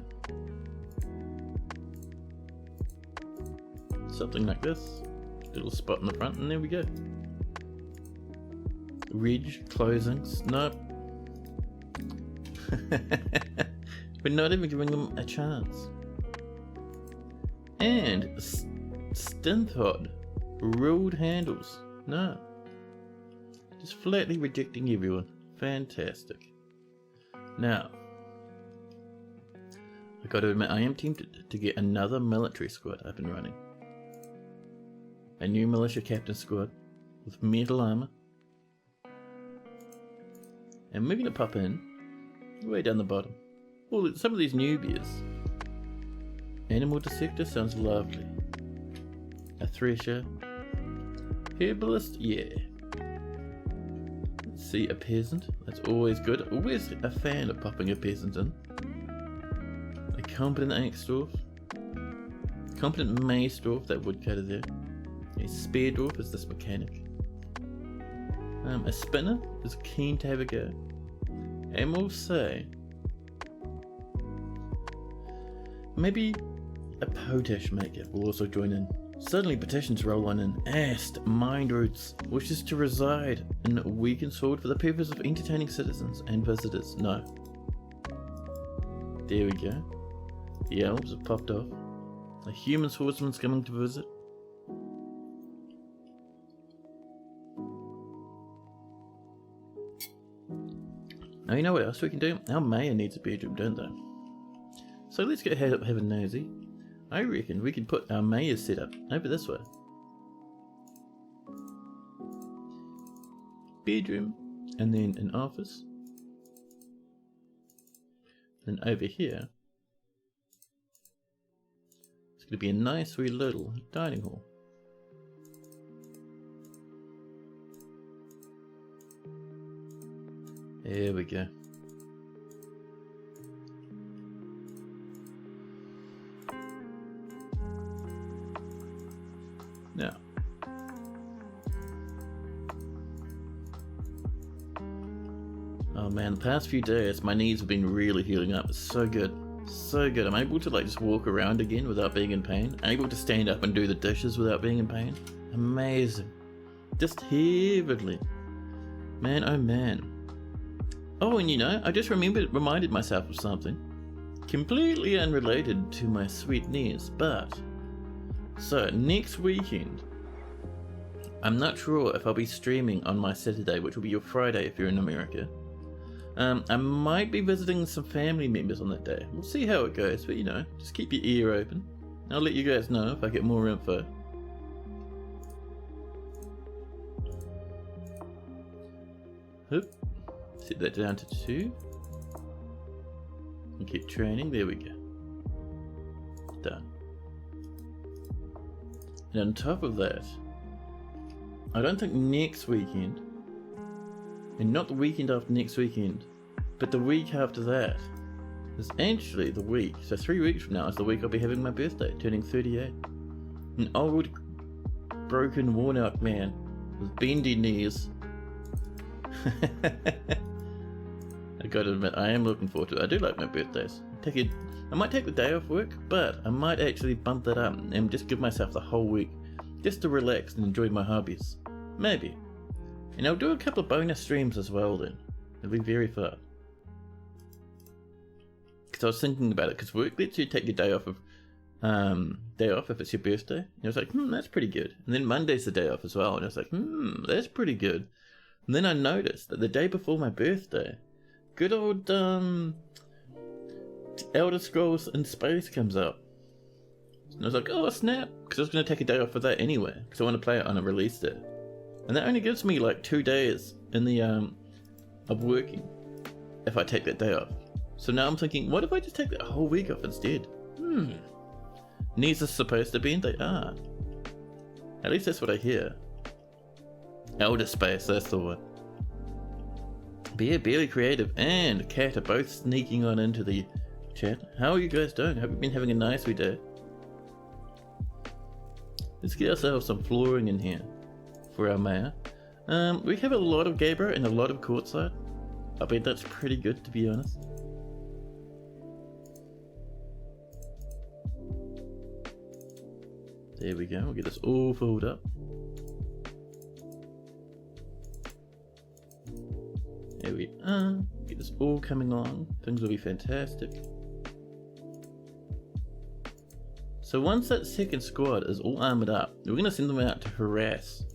Something like this. Little spot in the front, and there we go. Ridge, closings, nope. We're not even giving them a chance. And Stinthod, ruled handles, no. Just flatly rejecting everyone. Fantastic. Now, I gotta admit, I am tempted to get another military squad up and running. A new militia captain squad with metal armor. And we're gonna pop in way down the bottom. Oh, some of these newbies. Animal dissector sounds lovely. A thresher. Herbalist, yeah. Let's see, a peasant. That's always good. Always a fan of popping a peasant in. A competent axe dwarf. Competent mace dwarf, that woodcutter there. A spear dwarf is this mechanic. A spinner is keen to have a go. And we'll say maybe a potash maker will also join in. Suddenly petitions roll on in. Ast Mind Roots wishes to reside in Weakensword for the purpose of entertaining citizens and visitors. No. There we go. The elves have popped off. A human swordsman's coming to visit. Now you know what else we can do? Our mayor needs a bedroom, don't they? So let's go have a nosy. I reckon we can put our mayor's setup over this way. Bedroom, and then an office. Then over here, it's going to be a nice wee little dining hall. There we go. Now, oh man, the past few days my knees have been really healing up. It's so good. So good. I'm able to like just walk around again without being in pain. I'm able to stand up and do the dishes without being in pain. Amazing. Just heavenly. Man, oh man. Oh, and you know, I just reminded myself of something. Completely unrelated to my sweet knees, but... So, next weekend, I'm not sure if I'll be streaming on my Saturday, which will be your Friday if you're in America. I might be visiting some family members on that day. We'll see how it goes, but you know, just keep your ear open. I'll let you guys know if I get more info. Oop. Set that down to 2. And keep training, there we go. Done. And on top of that, I don't think next weekend, and not the weekend after next weekend, but the week after that, is actually the week, so 3 weeks from now is the week I'll be having my birthday, turning 38. An old, broken, worn out man with bendy knees. I gotta admit, I am looking forward to it. I do like my birthdays. I might take the day off work, but I might actually bump that up and just give myself the whole week just to relax and enjoy my hobbies. Maybe. And I'll do a couple of bonus streams as well then. It'll be very fun. Because I was thinking about it, because work lets you take your day off if it's your birthday. And I was like, that's pretty good. And then Monday's the day off as well. And I was like, that's pretty good. And then I noticed that the day before my birthday, good old Elder Scrolls in Space comes out. And I was like, oh snap, because I was going to take a day off for that anyway, because I want to play it on a release day. And that only gives me like 2 days in the of working if I take that day off. So now I'm thinking, what if I just take that whole week off instead? Knees are supposed to bend, they are. At least that's what I hear. Elder Space, that's the one. Beer, Barely Creative, and Cat are both sneaking on into the chat. How are you guys doing? Hope you've been having a nice wee day. Let's get ourselves some flooring in here for our mayor. We have a lot of Gaber and a lot of courtside. I bet that's pretty good, to be honest. There we go, we'll get this all filled up. There we are, get this all coming on, things will be fantastic. So once that second squad is all armoured up, we're going to send them out to harass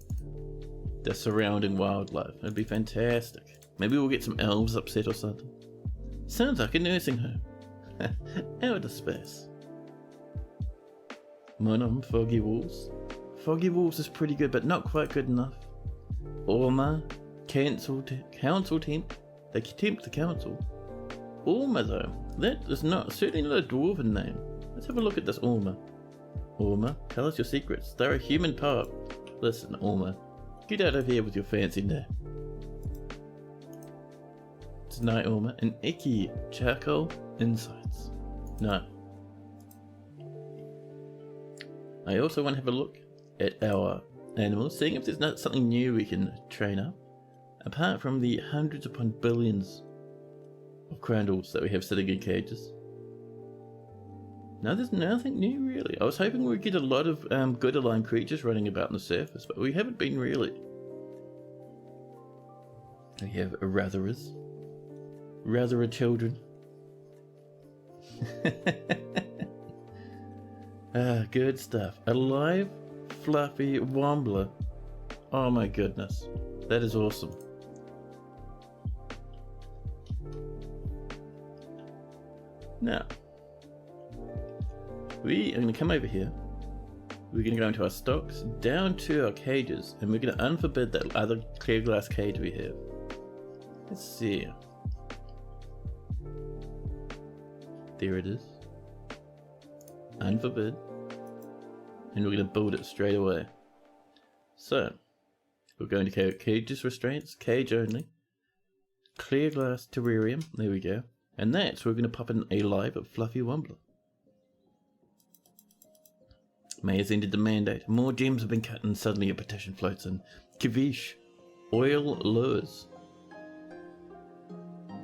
the surrounding wildlife. It'd be fantastic. Maybe we'll get some elves upset or something. Sounds like a nursing home. Out of space. Monum, Foggy Wolves. Foggy Wolves is pretty good, but not quite good enough. Orma, council temp. They tempt the council. Orma though, that is certainly not a dwarven name. Let's have a look at this Orma. Orma, tell us your secrets. They're a human poet. Listen, Orma, get out of here with your fancy name. Tonight, Orma, an icky charcoal insights. No. I also want to have a look at our animals, seeing if there's not something new we can train up, apart from the hundreds upon billions of crandles that we have sitting in cages. No, there's nothing new really. I was hoping we'd get a lot of good aligned creatures running about on the surface, but we haven't been really. We have Ratheras. Rathera children. Good stuff. A live, fluffy Wombler. Oh my goodness. That is awesome. Now, we are going to come over here. We're going to go into our stocks, down to our cages, and we're going to unforbid that other clear glass cage we have. Let's see. There it is. Unforbid. And we're going to build it straight away. So, we're going to go cages restraints, cage only. Clear glass terrarium, there we go. And that's where we're going to pop in a live fluffy Wombler. May has ended the mandate. More gems have been cut and suddenly a petition floats in. Kavish. Oil lures.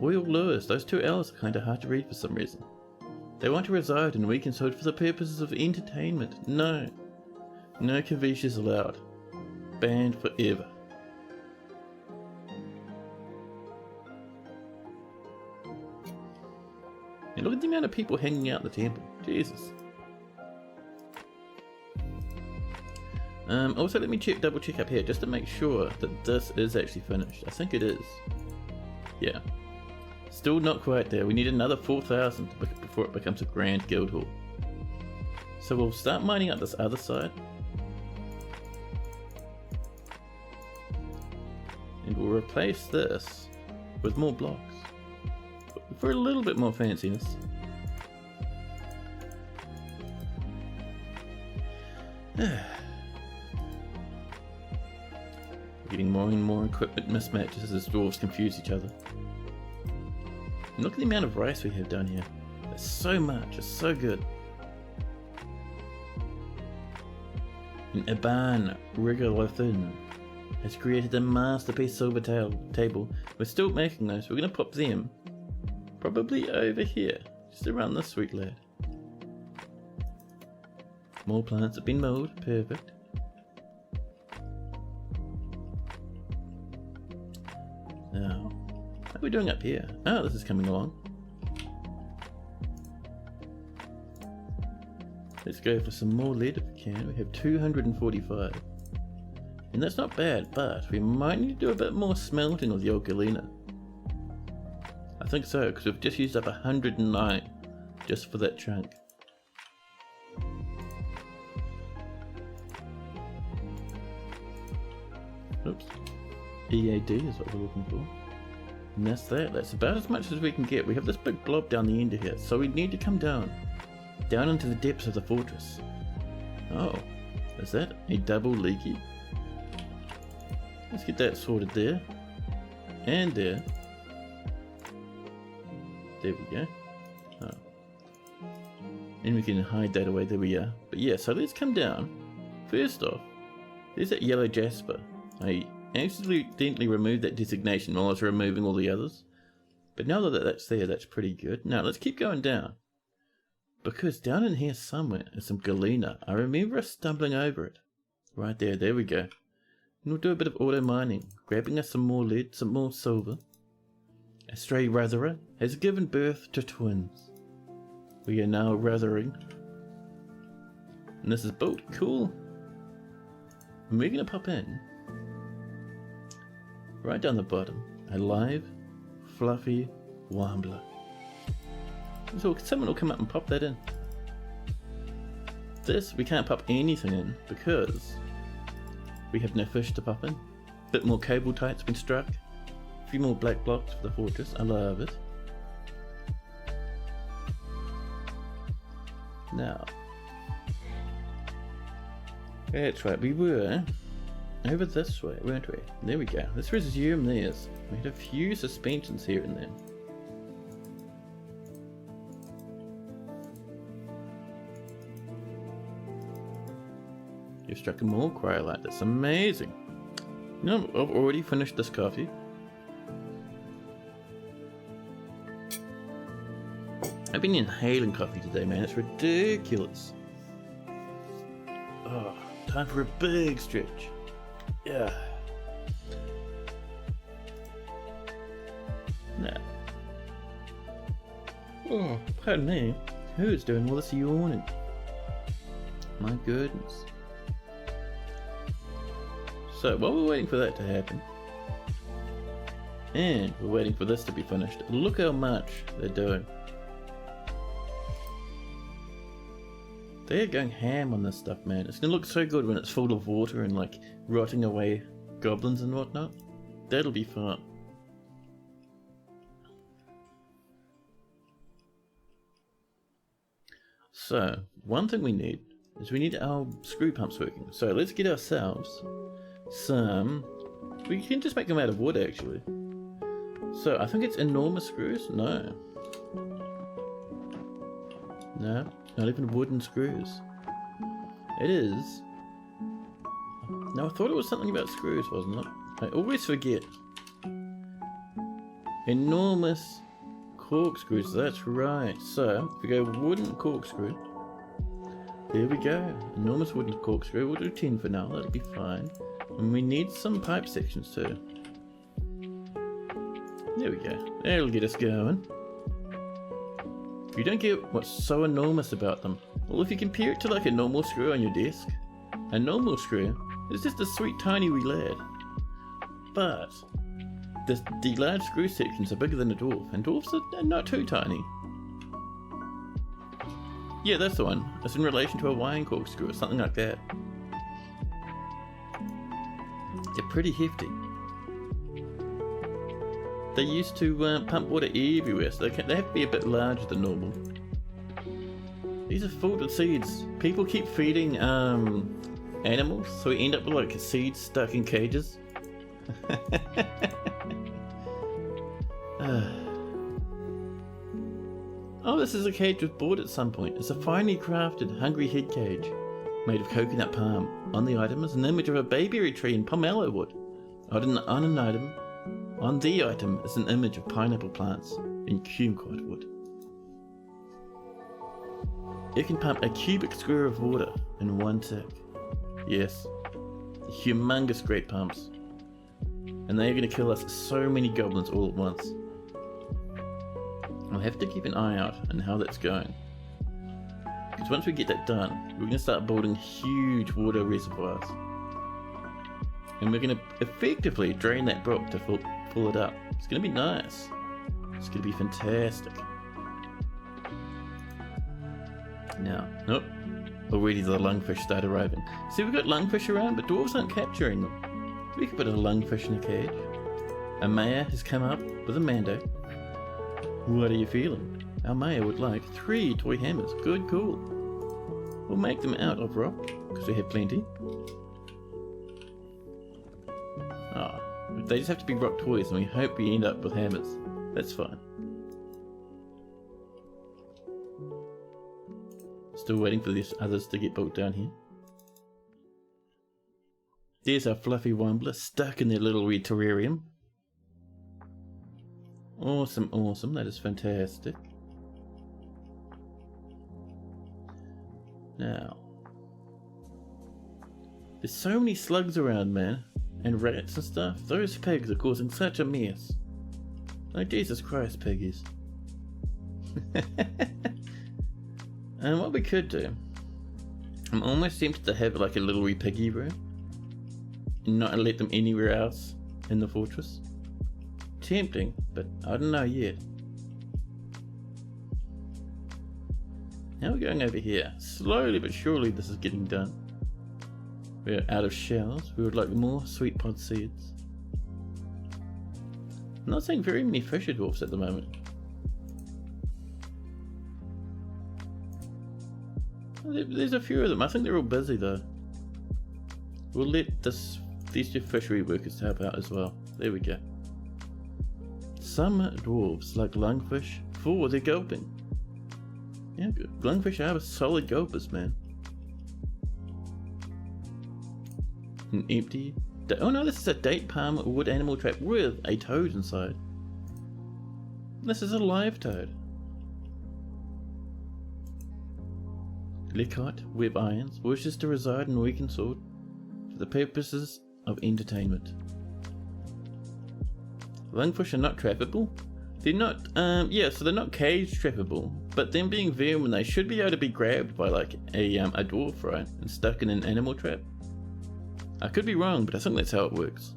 Oil lures. Those two L's are kind of hard to read for some reason. They want to reside in Weakensword for the purposes of entertainment. No. No Kavish is allowed. Banned forever. And look at the amount of people hanging out in the temple. Jesus. Also, let me double check up here just to make sure that this is actually finished. I think it is. Yeah. Still not quite there. We need another 4,000 before it becomes a grand guild hall. So we'll start mining up this other side. And we'll replace this with more blocks. For a little bit more fanciness. We're getting more and more equipment mismatches as the dwarves confuse each other. And look at the amount of rice we have down here. There's so much, it's so good. An Iban Rigolothin has created a masterpiece silver table. We're still making those. We're going to pop them probably over here, just around this sweet lad. More plants have been mowed, perfect. Now, how are we doing up here? Oh, this is coming along. Let's go for some more lead if we can. We have 245. And that's not bad, but we might need to do a bit more smelting of the old galena. I think so, because we've just used up 109 just for that chunk. Oops. EAD is what we're looking for. And that's that. That's about as much as we can get. We have this big blob down the end of here, so we need to come down. Down into the depths of the fortress. Oh, is that a double leaky? Let's get that sorted there. And there. There we go. Oh. And we can hide that away. There we are. But yeah, so let's come down. First off, there's that yellow jasper. I accidentally removed that designation while I was removing all the others. But now that that's there, that's pretty good. Now let's keep going down. Because down in here somewhere is some galena. I remember us stumbling over it. Right there, there we go. And we'll do a bit of auto mining, grabbing us some more lead, some more silver. A stray ratherer has given birth to twins. We are now rathering. And this is built cool. And we're going to pop in. Right down the bottom. A live, fluffy wambler. So someone will come up and pop that in. This, we can't pop anything in because we have no fish to pop in. Bit more cable tight's been struck. A few more black blocks for the fortress. I love it. Now, that's right, we were over this way, weren't we? There we go. Let's resume this. We had a few suspensions here and there. You've struck more cryolite. That's amazing. You know, I've already finished this coffee. I've been inhaling coffee today, man. It's ridiculous. Oh, time for a big stretch. Yeah. Now. Oh, pardon me. Who's doing all this yawning? My goodness. So, while we're waiting for that to happen, and we're waiting for this to be finished, look how much they're doing. They're going ham on this stuff, man. It's gonna look so good when it's full of water and like rotting away goblins and whatnot. That'll be fun. So, one thing we need is we need our screw pumps working. So let's get ourselves some... We can just make them out of wood, actually. So, I think it's enormous screws? No. No, not even wooden screws. It is... No, I thought it was something about screws, wasn't it? I always forget. Enormous corkscrews, that's right. So, if we go wooden corkscrew, there we go. Enormous wooden corkscrew. We'll do 10 for now, that'll be fine. And we need some pipe sections too. There we go. That'll get us going. You don't get what's so enormous about them. Well, if you compare it to like a normal screw on your desk, a normal screw is just a sweet tiny wee lad. But the large screw sections are bigger than a dwarf, and dwarfs are not too tiny. Yeah, that's the one. It's in relation to a wine corkscrew or something like that. They're pretty hefty. They used to pump water everywhere, so they have to be a bit larger than normal. These are full of seeds. People keep feeding animals, so we end up with like seeds stuck in cages. Oh, this is a cage with board at some point. It's a finely crafted hungry head cage made of coconut palm. On the item is an image of a bayberry tree in pomelo wood. On the item is an image of pineapple plants in kumquat wood. It can pump a cubic square of water in one tick. Yes, humongous great pumps. And they are going to kill us so many goblins all at once. I'll have to keep an eye out on how that's going. Because once we get that done, we're going to start building huge water reservoirs. And we're going to effectively drain that brook to fill it up. It's going to be nice. It's going to be fantastic. Now, nope. Already the lungfish start arriving. See, we've got lungfish around, but dwarves aren't capturing them. We could put a lungfish in a cage. A mayor has come up with a mando. What are you feeling? Our mayor would like 3 toy hammers. Good call. We'll make them out of rock, because we have plenty. They just have to be rock toys, and we hope we end up with hammers. That's fine. Still waiting for these others to get built down here. There's our fluffy Wombler stuck in their little wee terrarium. Awesome, awesome. That is fantastic. Now, there's so many slugs around, man, and rats and stuff. Those pigs are causing such a mess. Like, Jesus Christ, piggies. And what we could do, I'm almost tempted to have like a little wee piggy room and not let them anywhere else in the fortress. Tempting, but I don't know yet. Now we're going over here. Slowly but surely this is getting done. We're out of shells. We would like more sweet pod seeds. I'm not seeing very many fisher dwarfs at the moment. There's a few of them. I think they're all busy though. We'll let these two fishery workers help out as well. There we go. Some dwarves like lungfish for their gulping. Yeah, good. Lungfish are solid gulpers, man. An empty... Oh no, this is a date palm wood animal trap with a toad inside. This is a live toad. Licot web irons wishes to reside in Weakensword for the purposes of entertainment. Lungfish are not trappable. They're not, yeah, so they're not cage trappable, but them being vermin, they should be able to be grabbed by like a dwarf, right, and stuck in an animal trap. I could be wrong, but I think that's how it works.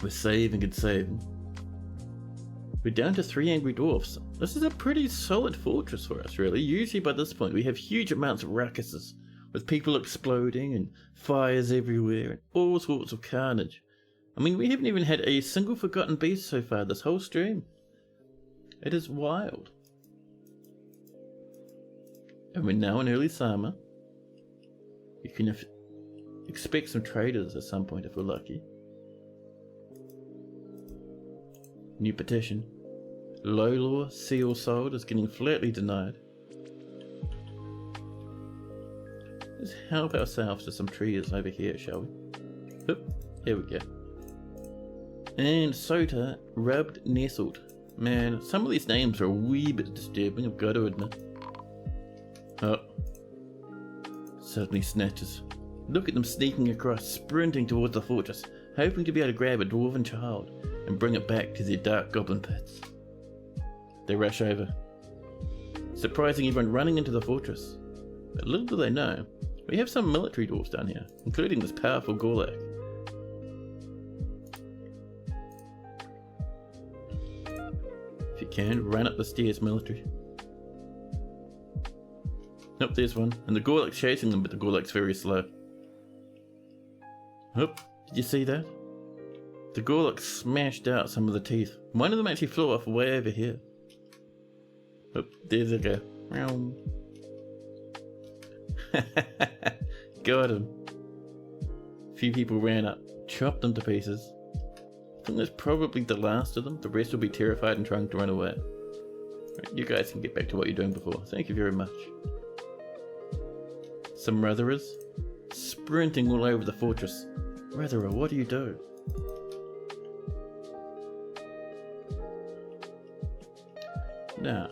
We're saving and saving. We're down to 3 angry dwarfs. This is a pretty solid fortress for us, really. Usually by this point we have huge amounts of ruckuses, with people exploding and fires everywhere and all sorts of carnage. I mean, we haven't even had a single forgotten beast so far this whole stream. It is wild. And we're now in early summer. You can expect some traders at some point if we're lucky. New petition. Low law seal sold is getting flatly denied. Let's help ourselves to some trees over here, shall we? Oop, here we go. And Sota rubbed nestled. Man, some of these names are a wee bit disturbing, I've got to admit. Oh. Suddenly snatches. Look at them sneaking across, sprinting towards the fortress, hoping to be able to grab a dwarven child and bring it back to their dark goblin pits. They rush over, surprising everyone running into the fortress. But little do they know, we have some military dwarves down here, including this powerful Gorlak. If you can, run up the stairs, military. Nope, there's one. And the Gorlak's chasing them, but the Gorlak's very slow. Oop, did you see that? The Gorlak smashed out some of the teeth. One of them actually flew off way over here. Oop, there they go. Got him. A few people ran up, chopped them to pieces. I think that's probably the last of them. The rest will be terrified and trying to run away. Right, you guys can get back to what you're doing before. Thank you very much. Some Rutherers sprinting all over the fortress. Rutherer, what do you do? Now.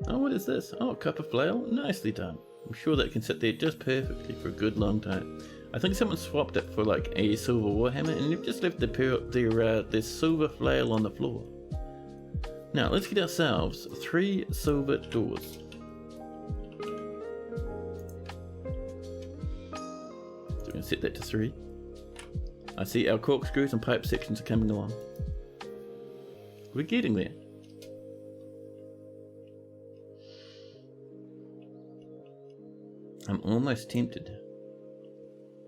Oh, what is this? Oh, a cup of flail? Nicely done. I'm sure that can sit there just perfectly for a good long time. I think someone swapped it for like a silver warhammer and they've just left their silver flail on the floor. Now, let's get ourselves 3 silver doors. So we're going to set that to 3. I see our corkscrews and pipe sections are coming along. We're getting there. I'm almost tempted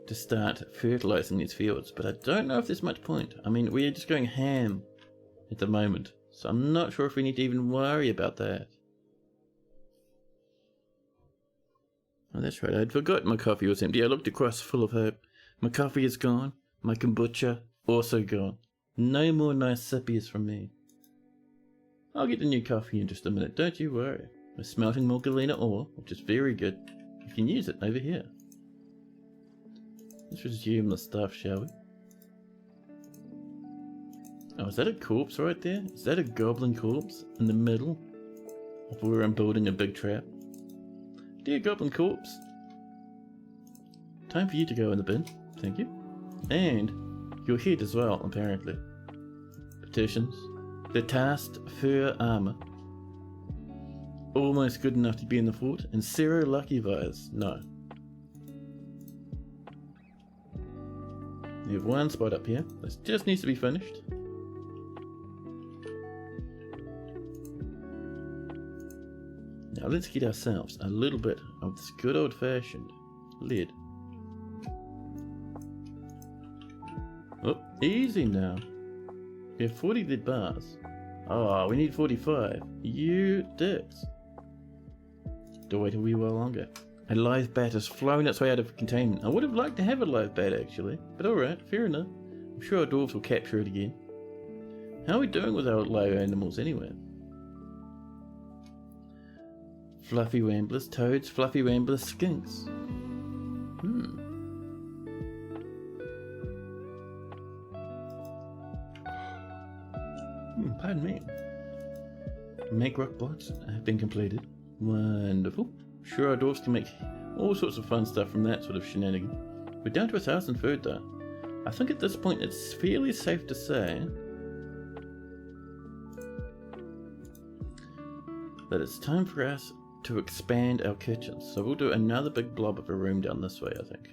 to start fertilizing these fields, but I don't know if there's much point. I mean, we're just going ham at the moment, so I'm not sure if we need to even worry about that. Oh, that's right, I'd forgotten my coffee was empty. I looked across full of hope. My coffee is gone, my kombucha also gone. No more nice sippies from me. I'll get the new coffee in just a minute, don't you worry. We're smelting more galena ore, which is very good. You can use it over here. Let's resume the stuff, shall we? Oh, is that a corpse right there? Is that a goblin corpse in the middle of where I'm building a big trap? Dear goblin corpse. Time for you to go in the bin. Thank you. And your head as well, apparently. Petitions. The tasked fur armor. Almost good enough to be in the fort. And 0 lucky vires. No. We have one spot up here. This just needs to be finished. Now let's get ourselves a little bit of this good old fashioned lead. Oh, easy now. We have 40 lead bars. Oh, we need 45. You dicks. To wait a wee while longer. A live bat has flown its way out of containment. I would have liked to have a live bat actually, but alright, fair enough. I'm sure our dwarves will capture it again. How are we doing with our live animals anyway? Fluffy ramblers, toads, fluffy ramblers, skinks. Pardon me. Make rock blocks have been completed. Wonderful. Sure, our dwarves can make all sorts of fun stuff from that sort of shenanigan. We're down to 1,000 food though. I think at this point it's fairly safe to say that it's time for us to expand our kitchens. So we'll do another big blob of a room down this way, I think.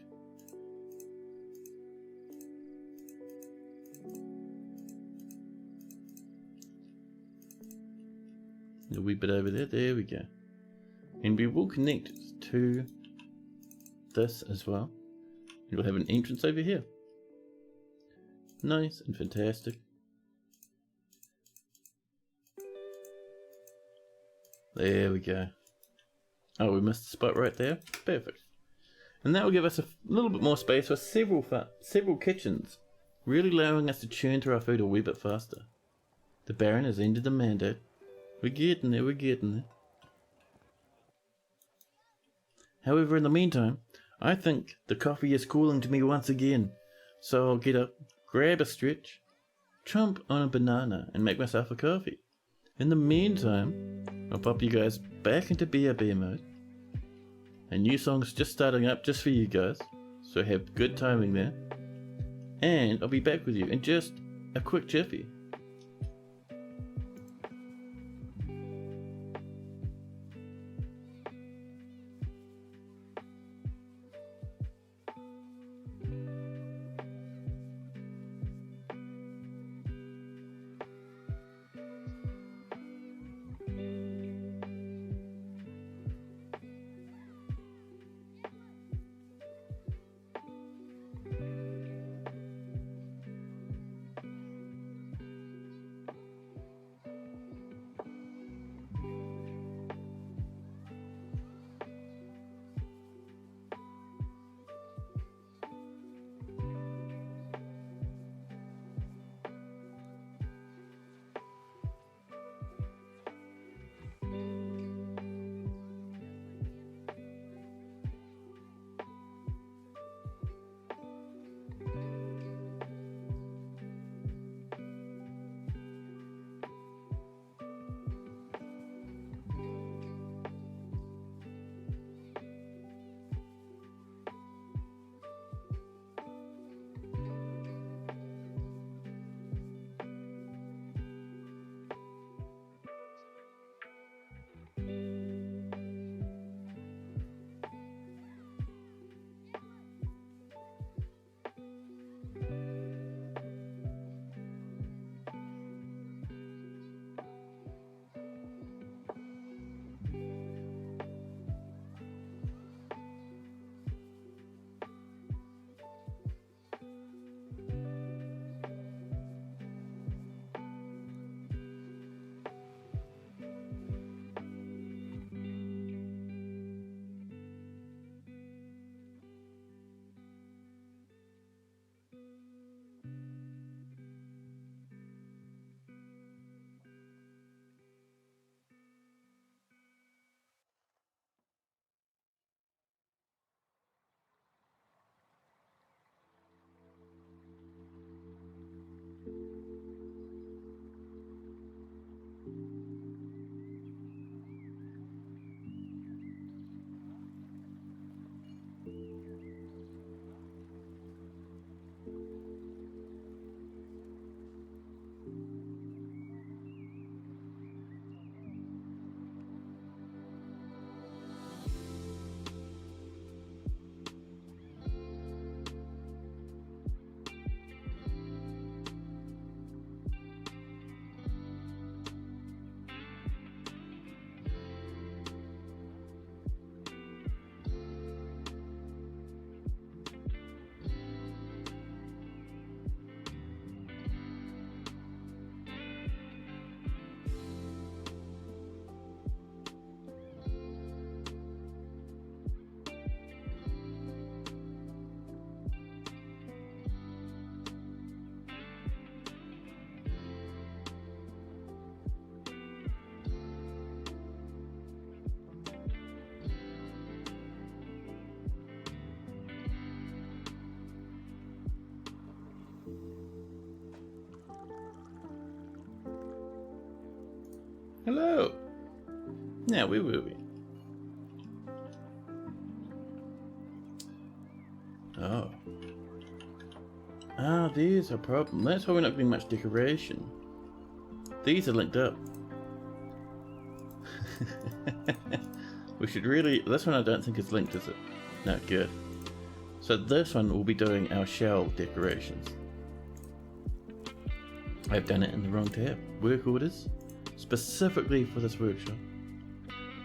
A wee bit over there. There we go. And we will connect to this as well. And we'll have an entrance over here. Nice and fantastic. There we go. Oh, we missed the spot right there. Perfect. And that will give us a little bit more space for several kitchens, really allowing us to churn through our food a wee bit faster. The Baron has ended the mandate. We're getting there, we're getting there. However, in the meantime, I think the coffee is calling to me once again. So I'll get up, grab a stretch, chomp on a banana, and make myself a coffee. In the meantime, I'll pop you guys back into BRB mode. A new song's just starting up just for you guys, so have good timing there. And I'll be back with you in just a quick jiffy. Hello. Now, where were we? Oh. Ah, there's a problem. That's why we're not getting much decoration. These are linked up. We should really... This one I don't think is linked, is it? No, good. So this one will be doing our shell decorations. I've done it in the wrong tab. Work orders. Specifically for this workshop.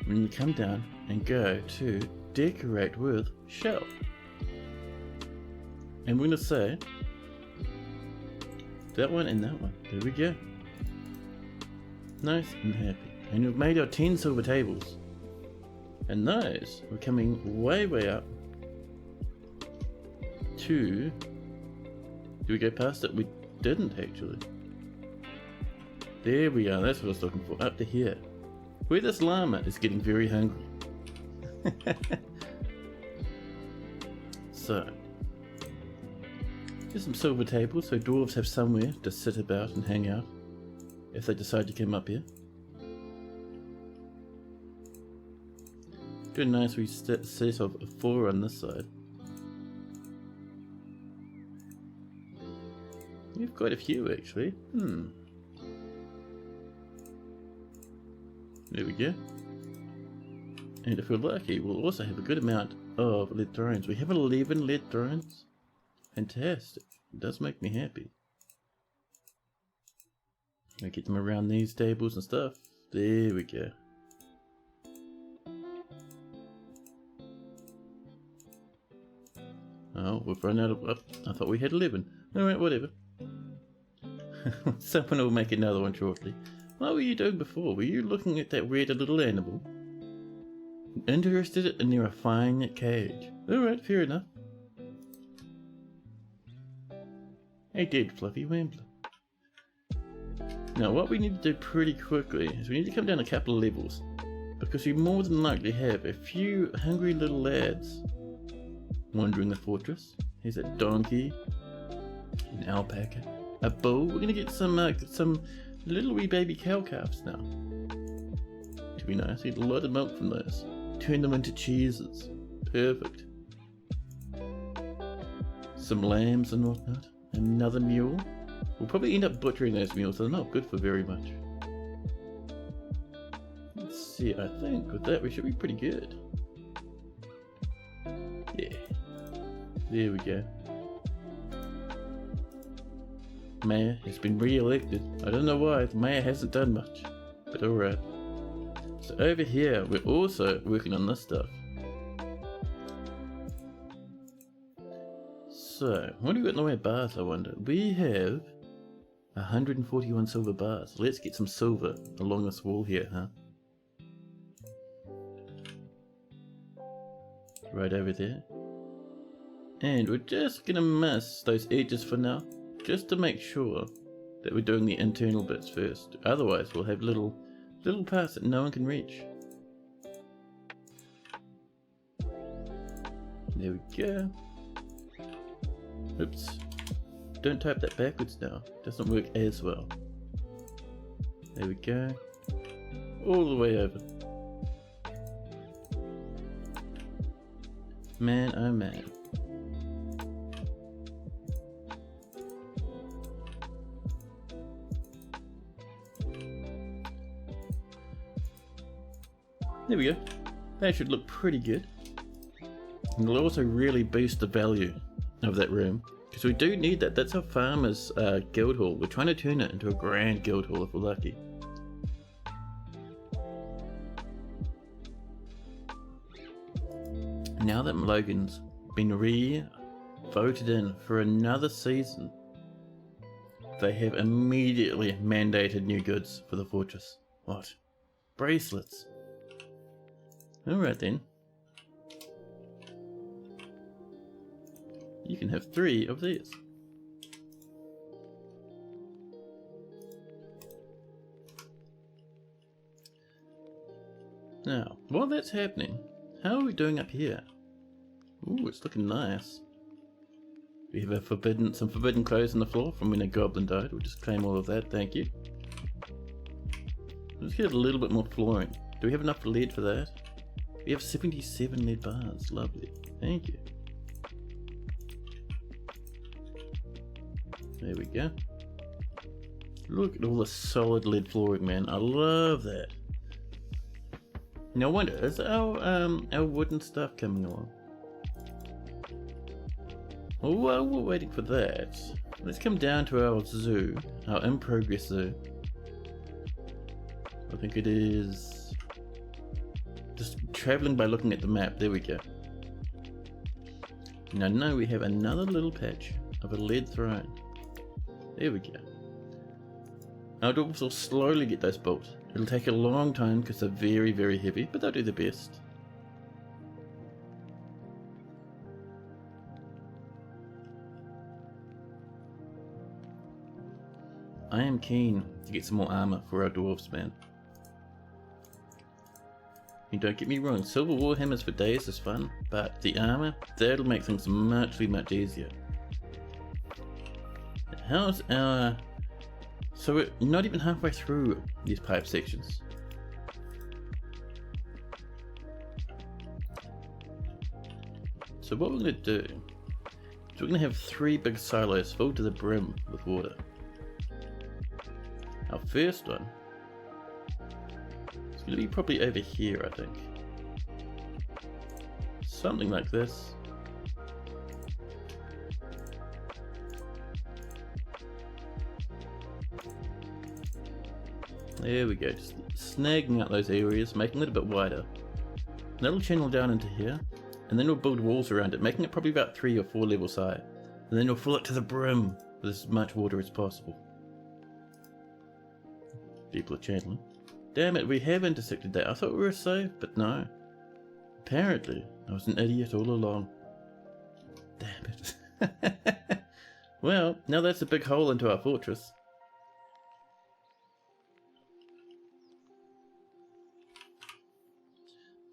When you come down and go to decorate with shell. And we're going to say that one and that one. There we go. Nice and happy. And we've made our 10 silver tables. And those were coming way, way up to... Did we go past it? We didn't actually. There we are. That's what I was looking for. Up to here. Where this llama is getting very hungry. So... Just some silver tables so dwarves have somewhere to sit about and hang out if they decide to come up here. Do a nice wee set of 4 on this side. You've got a few actually. There we go. And if we're lucky, we'll also have a good amount of lead thrones. We have 11 lead thrones. Fantastic. It does make me happy. I get them around these tables and stuff. There we go. Oh, we've run out of... Oh, I thought we had 11. Alright, whatever. Someone will make another one shortly. What were you doing before? Were you looking at that weird little animal? Interested in their refined cage. Alright, fair enough. Hey, dead fluffy wambler. Now, what we need to do pretty quickly is we need to come down a couple of levels, because we more than likely have a few hungry little lads wandering the fortress. Here's a donkey, an alpaca, a bull. We're gonna get some little wee baby cow calves now. To be nice, get a lot of milk from those. Turn them into cheeses. Perfect. Some lambs and whatnot. Another mule. We'll probably end up butchering those mules. They're not good for very much. Let's see. I think with that we should be pretty good. Yeah. There we go. Mayor has been re-elected. I don't know why. The mayor hasn't done much. But alright. So over here we're also working on this stuff. So, what do we got in the way of bars, I wonder? We have 141 silver bars. Let's get some silver along this wall here, huh? Right over there. And we're just gonna miss those edges for now, just to make sure that we're doing the internal bits first. Otherwise, we'll have little parts that no one can reach. There we go. Oops. Don't type that backwards now. Doesn't work as well. There we go. All the way over. Man, oh man. There we go. That should look pretty good. And it'll also really boost the value of that room, because we do need that. That's our farmer's guild hall. We're trying to turn it into a grand guild hall if we're lucky. Now that Logan's been re-voted in for another season, they have immediately mandated new goods for the fortress. What? Bracelets. Alright then. You can have 3 of these. Now, while that's happening, how are we doing up here? Ooh, it's looking nice. We have some forbidden clothes on the floor from when a goblin died. We'll just claim all of that, thank you. Let's get a little bit more flooring. Do we have enough lead for that? We have 77 lead bars. Lovely. Thank you. There we go. Look at all the solid lead flooring, man. I love that. Now I wonder, is our wooden stuff coming along? Well, while we're waiting for that, let's come down to our zoo, our in-progress zoo. I think it is just traveling by looking at the map. There we go. Now, no, we have another little patch of a lead throne. There we go. Our dwarves will slowly get those built. It'll take a long time because they're very, very heavy, but they'll do their best. I am keen to get some more armor for our dwarves, man. And don't get me wrong, silver warhammers for days is fun, but the armor, that'll make things much easier. How's our... So we're not even halfway through these pipe sections. So what we're going to do is we're going to have 3 big silos filled to the brim with water. Our first one is going to be probably over here, I think. Something like this. There we go, just snagging out those areas, making it a bit wider. That'll channel down into here, and then we'll build walls around it, making it probably about 3 or 4 levels high. And then we'll fill it to the brim with as much water as possible. People are channeling. Damn it, we have intersected that. I thought we were safe, but no. Apparently, I was an idiot all along. Damn it. Well, now that's a big hole into our fortress.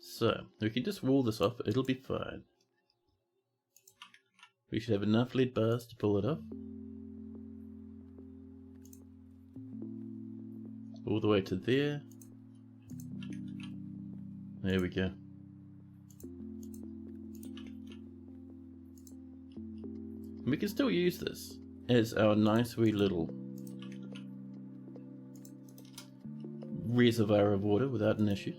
So, we can just wall this off, it'll be fine. We should have enough lead bars to pull it off. All the way to there. There we go. We can still use this as our nice wee little reservoir of water without an issue.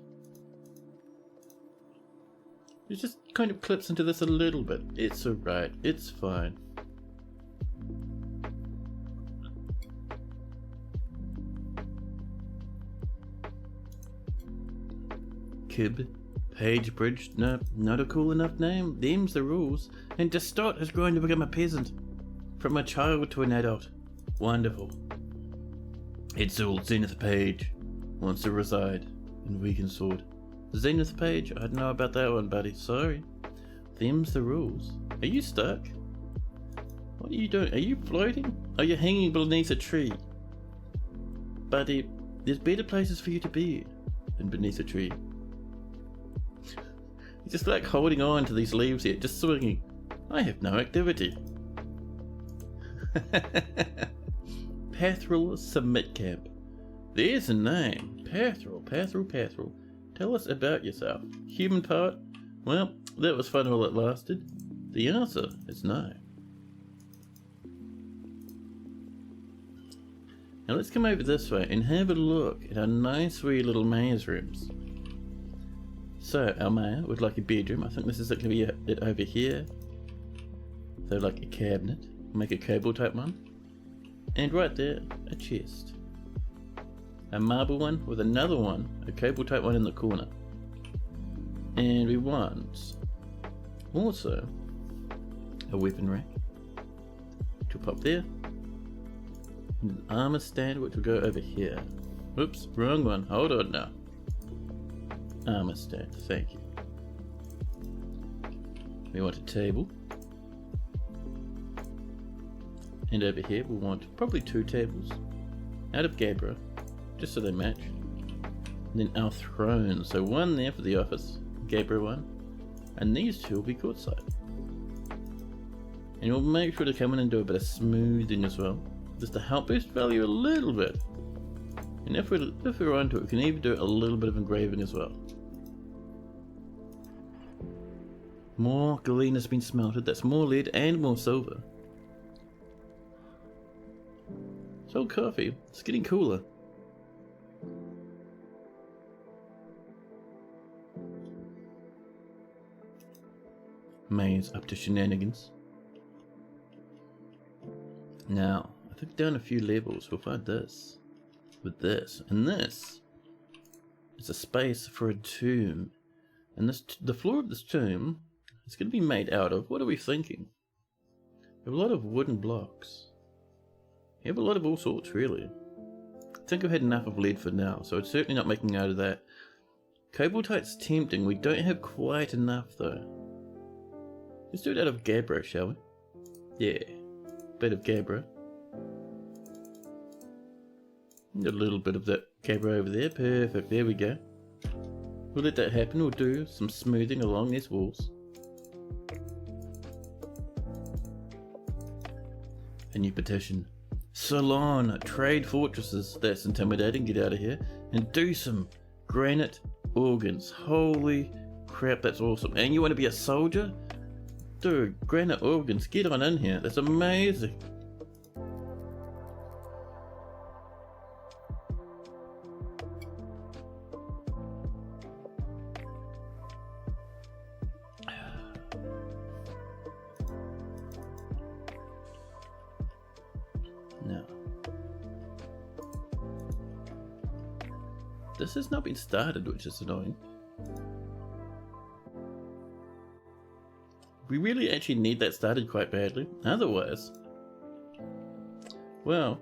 It just kind of clips into this a little bit. It's alright, it's fine. Kib, Page Bridge, no, not a cool enough name. Them's the rules. And Destot has grown to become a peasant. From a child to an adult. Wonderful. It's all Zenith Page wants to reside in Weakensword. Zenith Page? I don't know about that one, buddy. Sorry. Them's the rules. Are you stuck? What are you doing? Are you floating? Are you hanging beneath a tree? Buddy, there's better places for you to be than beneath a tree. You're just like holding on to these leaves here, just swinging. I have no activity. Pathril Submit Camp. There's a name. Pathril. Tell us about yourself. Human part? Well, that was fun while it lasted. The answer is no. Now let's come over this way and have a look at our nice wee little mayor's rooms. So, our mayor would like a bedroom. I think this is going to be it over here. So like a cabinet. Make a cable type one. And right there, a chest. A marble one with another one, a cable type one in the corner. And we want also a weapon rack, which will pop there. And an armor stand, which will go over here. Oops, wrong one. Hold on now. Armor stand, thank you. We want a table. And over here we'll want probably 2 tables out of Gabbro, just so they match. And then our throne, so one there for the office, Gabbro one, and these 2 will be courtside. And we'll make sure to come in and do a bit of smoothing as well, just to help boost value a little bit. And if we're onto it, we can even do a little bit of engraving as well. More galena has been smelted. That's more lead and more silver. So coffee, it's getting cooler. May's up to shenanigans. Now, I think down a few levels we'll find this. With this. And this is a space for a tomb. And the floor of this tomb is going to be made out of, what are we thinking? We have a lot of wooden blocks. We have a lot of all sorts, really. I think I've had enough of lead for now, so it's certainly not making out of that. Cobaltite's tempting. We don't have quite enough, though. Let's do it out of gabbro, shall we? Yeah. Bit of gabbro. A little bit of that gabbro over there. Perfect. There we go. We'll let that happen. We'll do some smoothing along these walls. A new petition. Salon, trade fortresses. That's intimidating. Get out of here. And do some granite organs. Holy crap, that's awesome. And you want to be a soldier? Dude, granite organs. Get on in here. That's amazing. Now, this has not been started, which is annoying. We really actually need that started quite badly. Otherwise, well,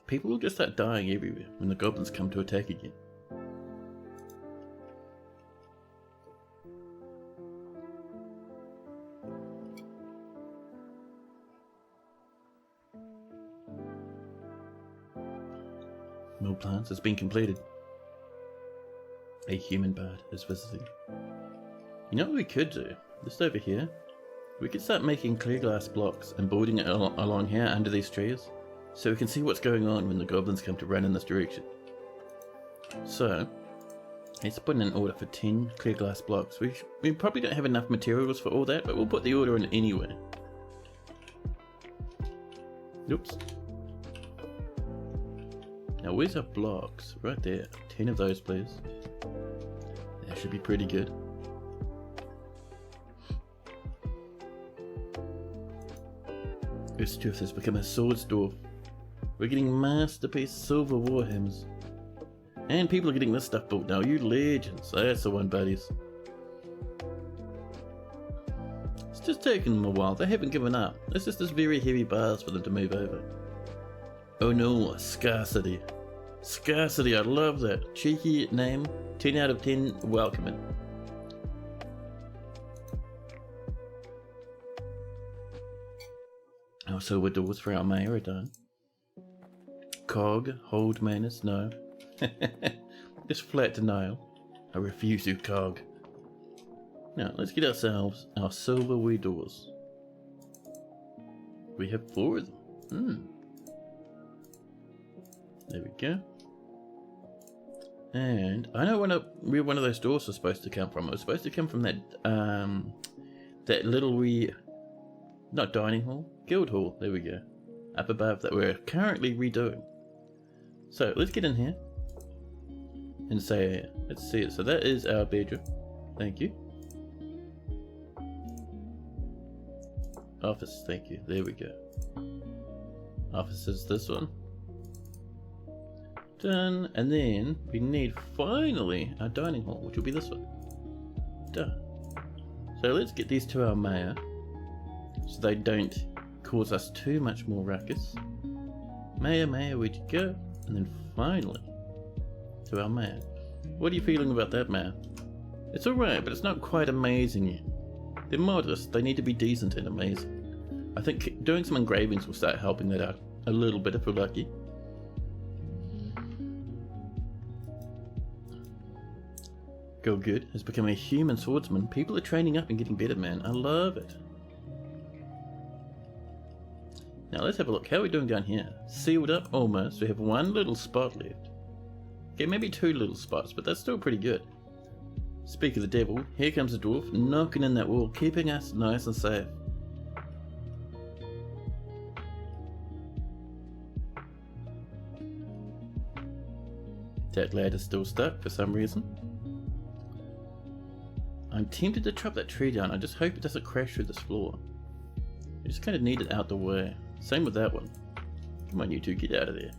people will just start dying everywhere when the goblins come to attack again. Mill plants has been completed. A human bard is visiting. You know what we could do? Just over here. We could start making clear glass blocks and boarding it along here under these trees, so we can see what's going on when the goblins come to run in this direction. So, let's put in an order for 10 clear glass blocks. We probably don't have enough materials for all that, but we'll put the order in anyway. Oops. Now where's our blocks? Right there. 10 of those, please. That should be pretty good. Earthstooth has become a swords dwarf. We're getting masterpiece silver warhammers. And people are getting this stuff built now. You legends. That's the one, buddies. It's just taking them a while. They haven't given up. It's just this very heavy bars for them to move over. Oh no, scarcity. Scarcity, I love that. Cheeky name. 10 out of 10, welcoming. Our silver doors for our mayor are done. Cog, hold manus, no. Just flat denial. I refuse you, Cog. Now, let's get ourselves our silver wee doors. We have 4 of them. There we go. And I know where one of those doors was supposed to come from. It was supposed to come from that that little wee, not dining hall, guild hall. There we go, up above that we're currently redoing. So let's get in here and say, let's see it. So that is our bedroom. Thank you. Office. Thank you. There we go. Office is this one. Done, and then we need finally our dining hall, which will be this one. Done. So let's get these to our mayor, so they don't cause us too much more ruckus. Mayor, where'd you go? And then finally to our mayor. What are you feeling about that, mayor? It's alright, but it's not quite amazing yet. They're modest, they need to be decent and amazing. I think doing some engravings will start helping that out a little bit if we're lucky. Go Good has become a human swordsman. People are training up and getting better, man. I love it. Now let's have a look. How are we doing down here? Sealed up almost. We have one little spot left. Okay, maybe two little spots, but that's still pretty good. Speak of the devil, here comes the dwarf, knocking in that wall, keeping us nice and safe. That ladder's still stuck for some reason. I'm tempted to chop that tree down. I just hope it doesn't crash through this floor. I just kind of need it out the way. Same with that one. Come on, you two, get out of there.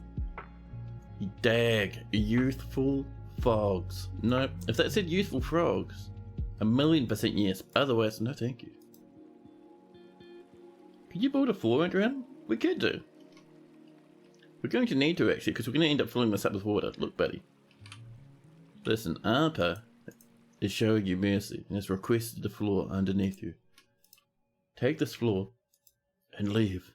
Dag, youthful fogs. Nope. If that said youthful frogs, 1,000,000% yes. Otherwise, no thank you. Could you build a floor underground? We could do. We're going to need to actually, because we're going to end up filling this up with water. Look, buddy. Listen, Arpa is showing you mercy and has requested the floor underneath you. Take this floor and leave.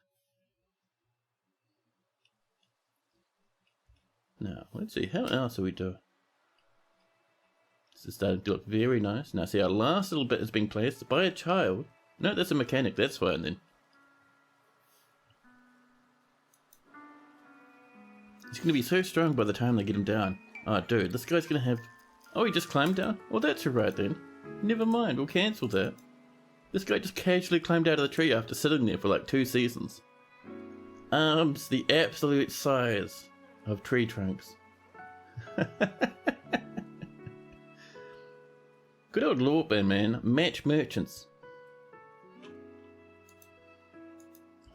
Now, let's see, how else are we doing? This is starting to look very nice. Now, see, our last little bit has been placed by a child. No, that's a mechanic, that's fine then. He's going to be so strong by the time they get him down. Oh, dude, this guy's going to have... Oh, he just climbed down? Well, that's alright then. Never mind, we'll cancel that. This guy just casually climbed out of the tree after sitting there for like 2 seasons. Arms the absolute size of tree trunks. Good old Lofi, man. Match merchants.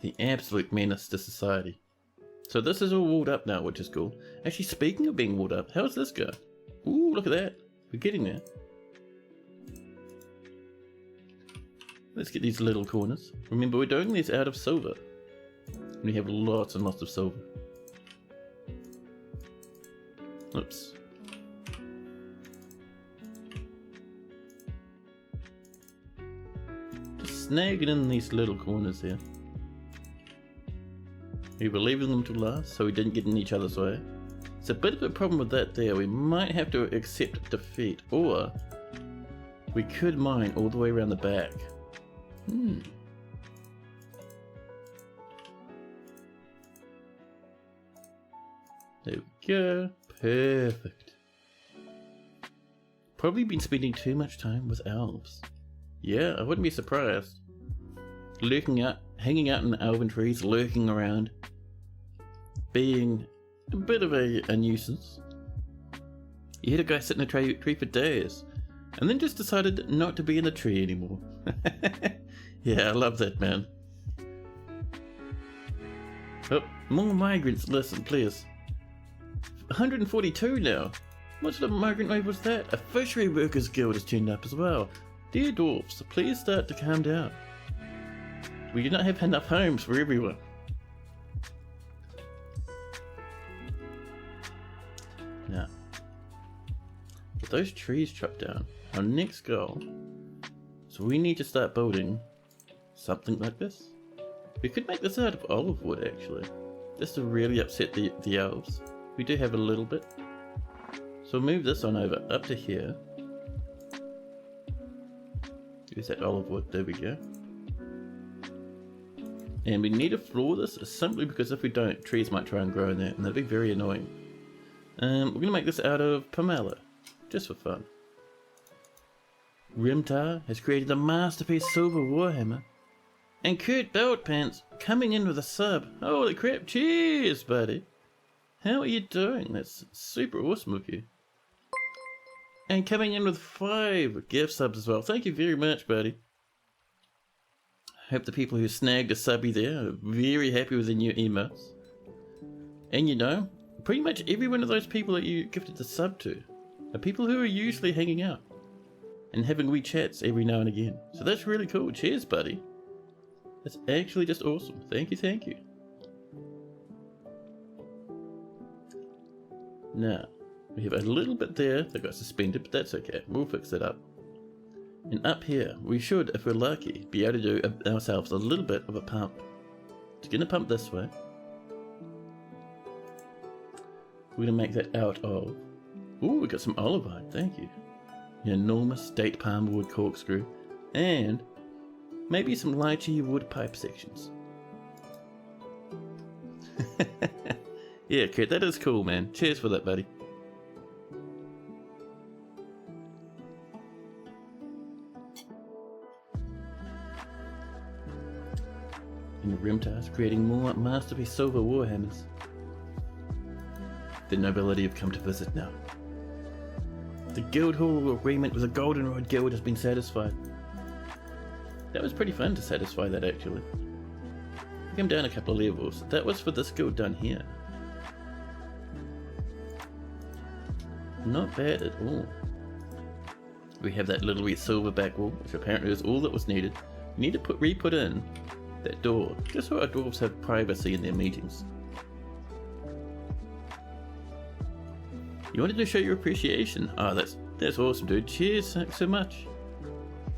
The absolute menace to society. So this is all walled up now, which is cool. Actually, speaking of being walled up, how's this go? Ooh, look at that. We're getting there. Let's get these little corners. Remember, we're doing these out of silver. We have lots and lots of silver. Oops. Just snagging in these little corners here. We were leaving them to last, so we didn't get in each other's way. It's a bit of a problem with that there. We might have to accept defeat, or we could mine all the way around the back. There we go. Perfect. Probably been spending too much time with elves. Yeah, I wouldn't be surprised. Lurking out, hanging out in the elven trees, lurking around. Being a bit of a nuisance. You had a guy sit in a tree for days, and then just decided not to be in the tree anymore. Yeah, I love that, man. Oh, more migrants, listen, please. 142 now. What sort of migrant wave was that? A fishery workers guild has turned up as well. Dear dwarfs, please start to calm down. We do not have enough homes for everyone. Now, with those trees chopped down, our next goal, so we need to start building something like this. We could make this out of olive wood actually, just to really upset the elves. We do have a little bit. So we'll move this on over up to here. Use that olive wood, there we go. And we need to floor this simply because if we don't, trees might try and grow in there and that'd be very annoying. We're going to make this out of pomelo, just for fun. Rimtar has created a masterpiece silver warhammer. And Kurt Beltpants coming in with a sub. Holy crap, cheers buddy. How are you doing? That's super awesome of you. And coming in with 5 gift subs as well. Thank you very much buddy. Hope the people who snagged a subby there are very happy with the new emotes. And you know, pretty much every one of those people that you gifted the sub to are people who are usually hanging out and having wee chats every now and again. So that's really cool. Cheers, buddy. That's actually just awesome. Thank you, thank you. Now, we have a little bit there that got suspended, but that's okay. We'll fix it up. And up here, we should, if we're lucky, be able to do ourselves a little bit of a pump. It's going to pump this way. We're going to make that out of... Ooh, we got some olivine, thank you. An enormous date palm wood corkscrew. And maybe some lychee wood pipe sections. Yeah, Kurt, that is cool, man. Cheers for that, buddy. In the room task, creating more masterpiece silver warhammers. The nobility have come to visit now. The guild hall agreement with the Goldenrod Guild has been satisfied. That was pretty fun to satisfy that, actually. I came down a couple of levels. That was for this guild down here. Not bad at all. We have that little wee silver back wall, which apparently is all that was needed. We need to re-put in that door, just so our dwarves have privacy in their meetings. You wanted to show your appreciation. Oh, that's awesome, dude. Cheers, thanks so much.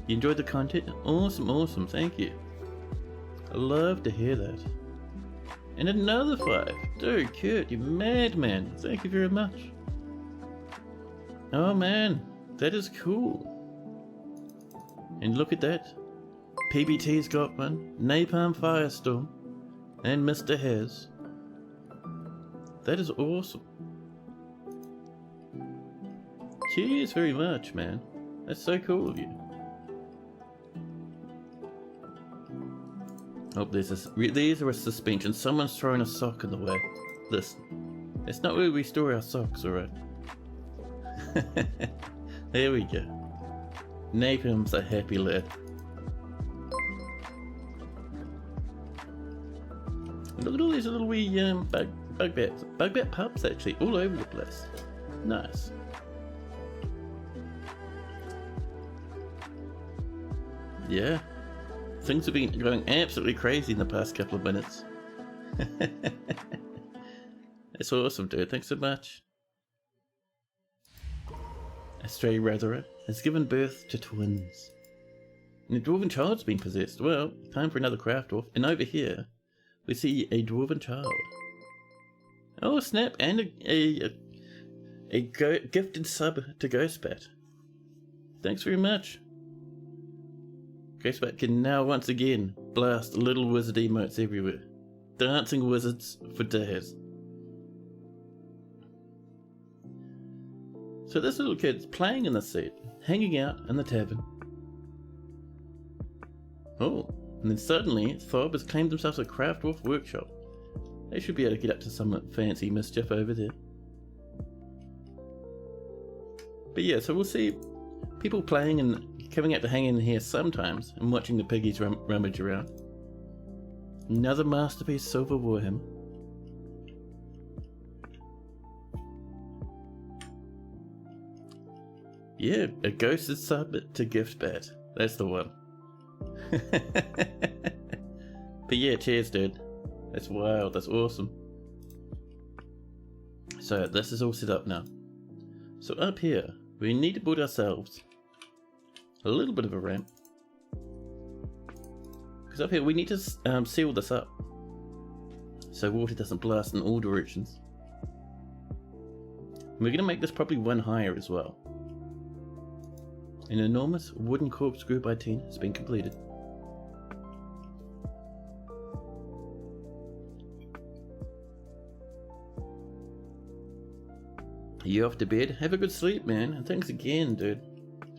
You enjoyed the content? Awesome, thank you. I love to hear that. And another 5. Dude, Kurt, you madman. Thank you very much. Oh man, that is cool. And look at that. PBT's got one. Napalm Firestorm. And Mr. Hez. That is awesome. Cheers very much, man. That's so cool of you. Oh, these are a suspension. Someone's throwing a sock in the way. Listen, it's not where we store our socks, alright? There we go. Napalm's a happy lad. Look at all these little wee bug-bat pups actually, all over the place. Nice. Yeah, things have been going absolutely crazy in the past couple of minutes. That's awesome, dude. Thanks so much. A stray Ratherer has given birth to twins. And a dwarven child's been possessed. Well, time for another craft off. And over here, we see a dwarven child. Oh snap! And a gifted sub to Ghostbat. Thanks very much. Ghostbat can now once again blast little wizard emotes everywhere. Dancing wizards for days. So this little kid's playing in the seat, hanging out in the tavern. Oh, and then suddenly Thob has claimed themselves a craft wolf workshop. They should be able to get up to some fancy mischief over there. But yeah, so we'll see people playing and coming out to hang in here sometimes and watching the piggies rummage around. Another masterpiece silver warhammer. Yeah, a ghosted sub to Giftbat. That's the one. But yeah, cheers, dude. That's wild. That's awesome. So this is all set up now. So up here, we need to build ourselves a little bit of a ramp. Because up here we need to seal this up so water doesn't blast in all directions. And we're going to make this probably one higher as well. An enormous wooden corkscrew by 10 has been completed. Are you off to bed? Have a good sleep, man. And thanks again, dude,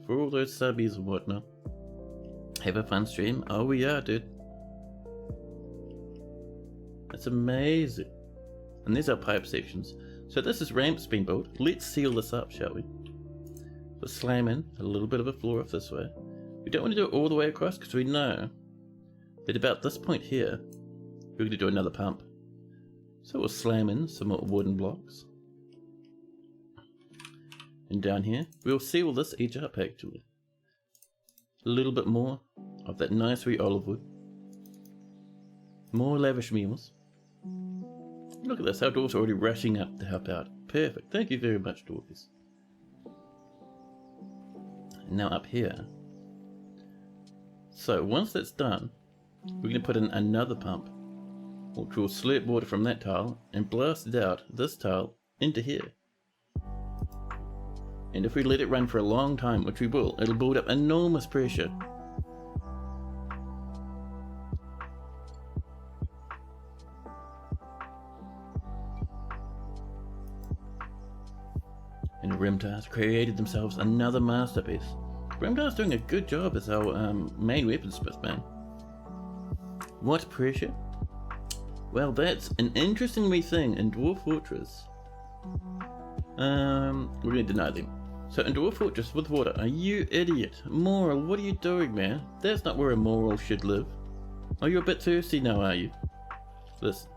for all those subbies and whatnot. Have a fun stream. Oh, we are, dude. That's amazing. And there's our pipe sections. So this is ramps being built. Let's seal this up, shall we? So slam in a little bit of a floor off this way. We don't want to do it all the way across because we know that about this point here, we're going to do another pump. So we'll slam in some more wooden blocks. And down here, we'll seal this edge up actually. A little bit more of that nice wee olive wood. More lavish meals. Look at this, our dwarves are already rushing up to help out. Perfect, thank you very much, dwarves. And now up here. So once that's done, we're going to put in another pump, which will slurp water from that tile and blast it out this tile into here. And if we let it run for a long time, which we will, it'll build up enormous pressure. And Rimtar's created themselves another masterpiece. Rimtar's doing a good job as our main weaponsmith, man. What pressure? Well, that's an interesting wee thing in Dwarf Fortress. We're gonna deny them. So in Dwarf Fortress with water, are you idiot? Moral, what are you doing, man? That's not where a moral should live. Are you a bit thirsty now, are you? Listen,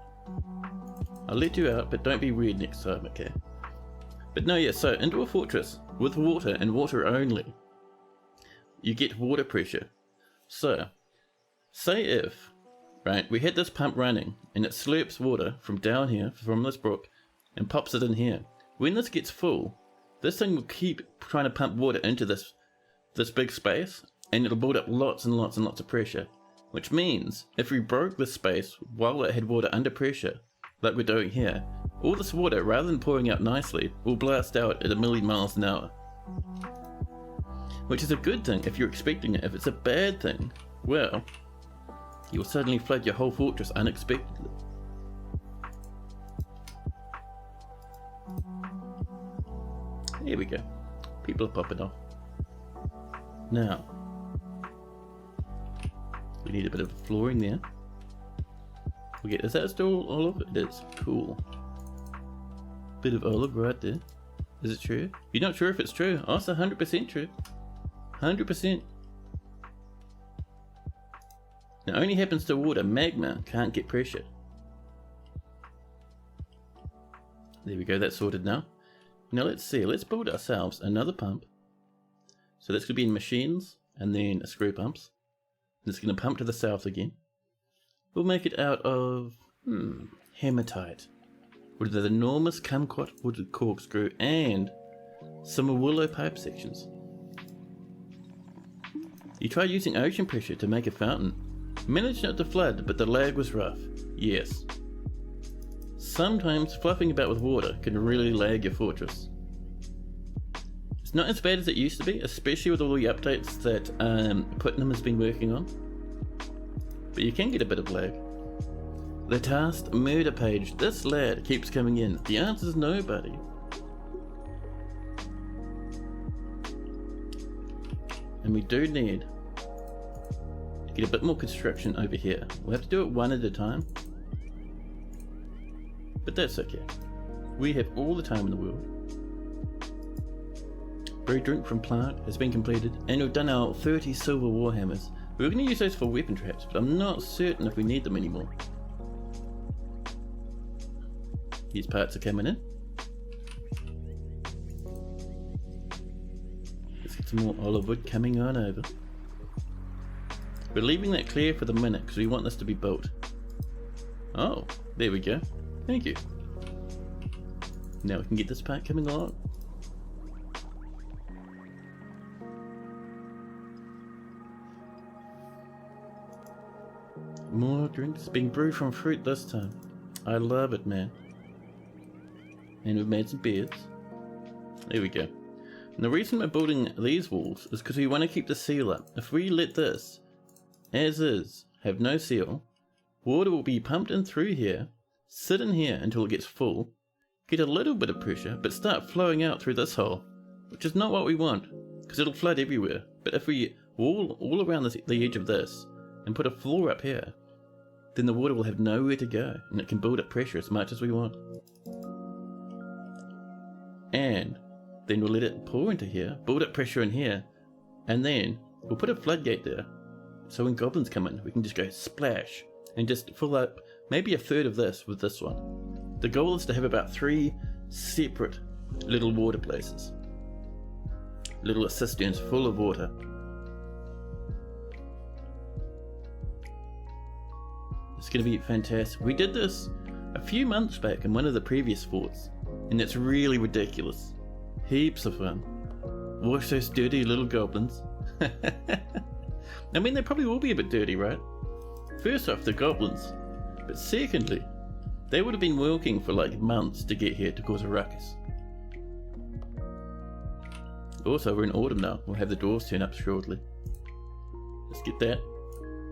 I'll let you out, but don't be weird next time, okay? But no, yeah, so in Dwarf Fortress with water and water only, you get water pressure. So, say if, right, we had this pump running and it slurps water from down here, from this brook, and pops it in here. When this gets full, this thing will keep trying to pump water into this big space, and it'll build up lots and lots and lots of pressure. Which means, if we broke this space while it had water under pressure, like we're doing here, all this water, rather than pouring out nicely, will blast out at 1,000,000 miles an hour. Which is a good thing if you're expecting it. If it's a bad thing, well, you'll suddenly flood your whole fortress unexpectedly. Here we go. People are popping off. Now, we need a bit of flooring there. We get, is that still olive? It is. Cool. Bit of olive right there. Is it true? You're not sure if it's true? Oh, it's 100% true. 100%. It only happens to water. Magma can't get pressure. There we go. That's sorted now. Now let's see. Let's build ourselves another pump. So that's going to be in machines and then screw pumps. And it's going to pump to the south again. We'll make it out of hematite with an enormous kumquat wooded corkscrew and some willow pipe sections. You tried using ocean pressure to make a fountain. Managed not to flood, but the lag was rough. Yes. Sometimes fluffing about with water can really lag your fortress. It's not as bad as it used to be, especially with all the updates that Putnam has been working on. But you can get a bit of lag. The tasked murder page. This lad keeps coming in. The answer is nobody. And we do need to get a bit more construction over here. We'll have to do it one at a time. But that's okay. We have all the time in the world. Brew drink from plant has been completed, and we've done our 30 silver warhammers. We were going to use those for weapon traps, but I'm not certain if we need them anymore. These parts are coming in. Let's get some more olive wood coming on over. We're leaving that clear for the minute because we want this to be built. Oh, there we go. Thank you. Now we can get this part coming along. More drinks being brewed from fruit this time. I love it, man. And we've made some beers. There we go. And the reason we're building these walls is because we want to keep the seal up. If we let this, as is, have no seal, water will be pumped in through here, sit in here until it gets full, get a little bit of pressure, but start flowing out through this hole, which is not what we want, because it'll flood everywhere. But if we wall all around the edge of this, and put a floor up here, then the water will have nowhere to go, and it can build up pressure as much as we want. And then we'll let it pour into here, build up pressure in here, and then we'll put a floodgate there, so when goblins come in, we can just go splash, and just fill up maybe a third of this with this one. The goal is to have about 3 separate little water places. Little cisterns full of water. It's going to be fantastic. We did this a few months back in one of the previous forts, and it's really ridiculous. Heaps of fun. Wash those dirty little goblins. I mean, they probably will be a bit dirty, right? First off, the goblins. But secondly, they would have been working for like months to get here to cause a ruckus. Also, we're in autumn now. We'll have the dwarves turn up shortly. Let's get that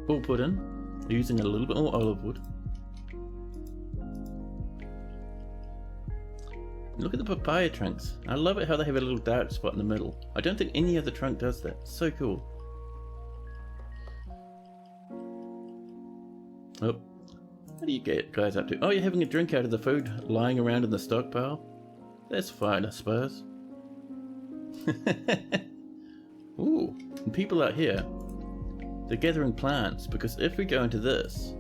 all put in, using a little bit more olive wood. Look at the papaya trunks. I love it how they have a little dark spot in the middle. I don't think any other trunk does that. It's so cool. Oh, what do you guys up to? Oh, you're having a drink out of the food lying around in the stockpile? That's fine, I suppose. Ooh, and people out here, they're gathering plants, because if we go into this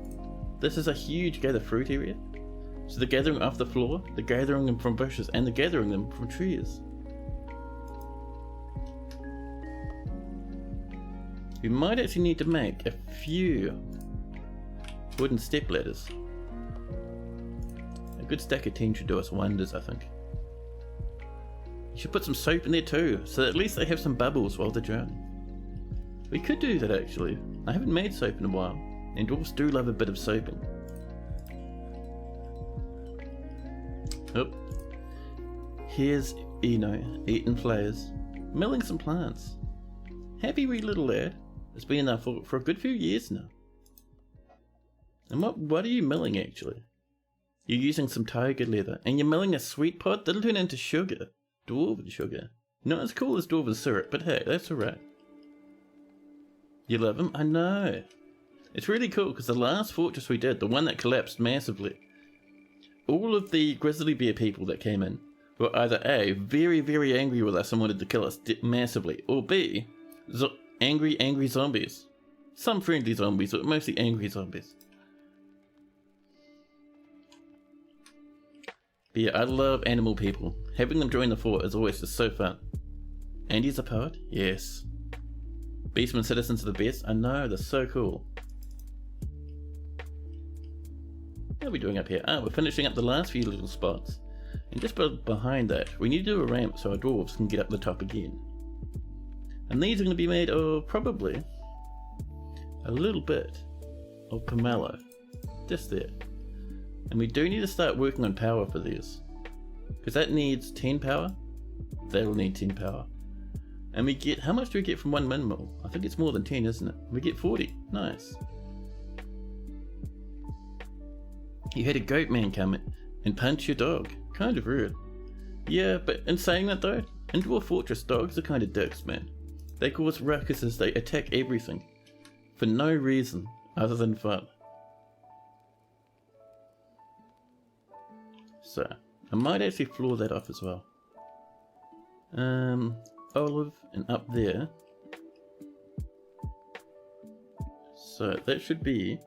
is a huge gather fruit area. So they're gathering off the floor, they're gathering them from bushes, and they're gathering them from trees. We might actually need to make a few wooden step ladders. A good stack of 10 should do us wonders, I think. You should put some soap in there too, so that at least they have some bubbles while they're drowning. We could do that actually. I haven't made soap in a while, and dwarves do love a bit of soaping. Oh, here's Eno eating flowers, milling some plants. Happy wee little lad. It's been there for a good few years now. And what are you milling actually? You're using some tiger leather, and you're milling a sweet pod that'll turn into sugar. Dwarven sugar. Not as cool as dwarven syrup, but hey, that's alright. You love them? I know. It's really cool because the last fortress we did, the one that collapsed massively, all of the grizzly bear people that came in were either A, very, very angry with us and wanted to kill us massively, or B, angry zombies. Some friendly zombies, but mostly angry zombies. But yeah, I love animal people. Having them join the fort is always just so fun. Andy's a poet? Yes. Beastman citizens are the best? I know, they're so cool. What are we doing up here? Ah, we're finishing up the last few little spots. And just behind that, we need to do a ramp so our dwarves can get up the top again. And these are going to be made of probably a little bit of pomelo. Just there. And we do need to start working on power for these. Because that needs 10 power. That'll need 10 power. And we get, how much do we get from one windmill? I think it's more than 10, isn't it? We get 40. Nice. You had a goat man come in and punch your dog. Kind of rude. Yeah, but in saying that though, in Dwarf Fortress dogs are kind of dicks, man. They cause ruckuses, they attack everything. For no reason other than fun. So, I might actually floor that off as well. Olive and up there. So that should be...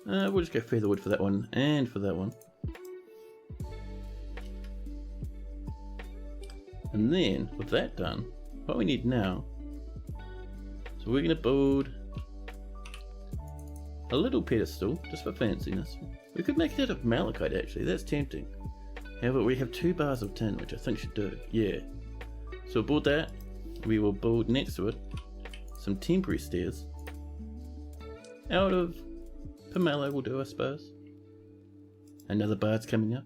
we'll just go featherwood for that one, and for that one. And then, with that done, what we need now... So we're going to build a little pedestal, just for fanciness. We could make it out of malachite actually, that's tempting. However, we have 2 bars of tin, which I think should do. Yeah. So we'll build that. We will build next to it some temporary stairs. Out of pomelo will do, I suppose. Another bard's coming up.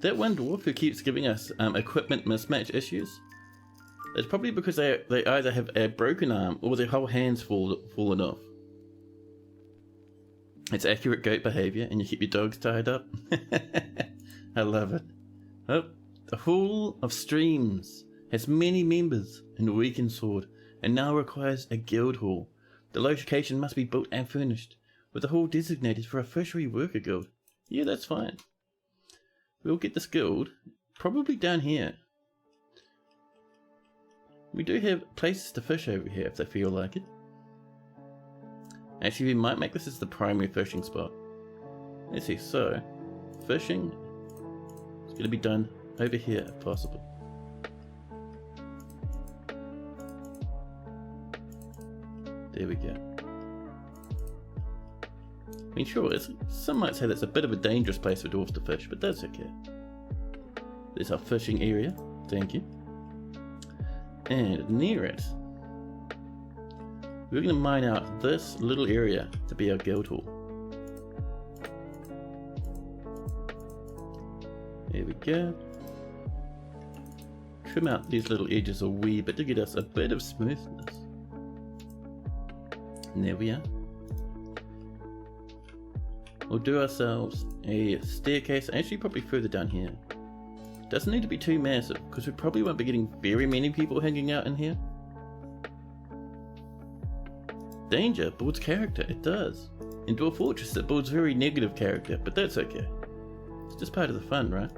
That one dwarf who keeps giving us equipment mismatch issues, it's probably because they either have a broken arm or their whole hand's fallen off. It's accurate goat behaviour, and you keep your dogs tied up. I love it. Oh, the Hall of Streams has many members in Weakensword and now requires a guild hall. The location must be built and furnished, with the hall designated for a fishery worker guild. Yeah, that's fine. We'll get this guild probably down here. We do have places to fish over here if they feel like it. Actually, we might make this as the primary fishing spot. Let's see, so fishing is going to be done over here if possible. There we go. I mean, sure, some might say that's a bit of a dangerous place for dwarves to fish, but that's okay. There's our fishing area, thank you. And near it, we're going to mine out this little area to be our guild hall. There we go. Trim out these little edges a wee bit to get us a bit of smoothness. And there we are. we'll do ourselves a staircase, actually probably further down here. Doesn't need to be too massive, because we probably won't be getting very many people hanging out in here. Danger builds character, it does. In Dwarf Fortress it builds very negative character, but that's okay. It's just part of the fun, right?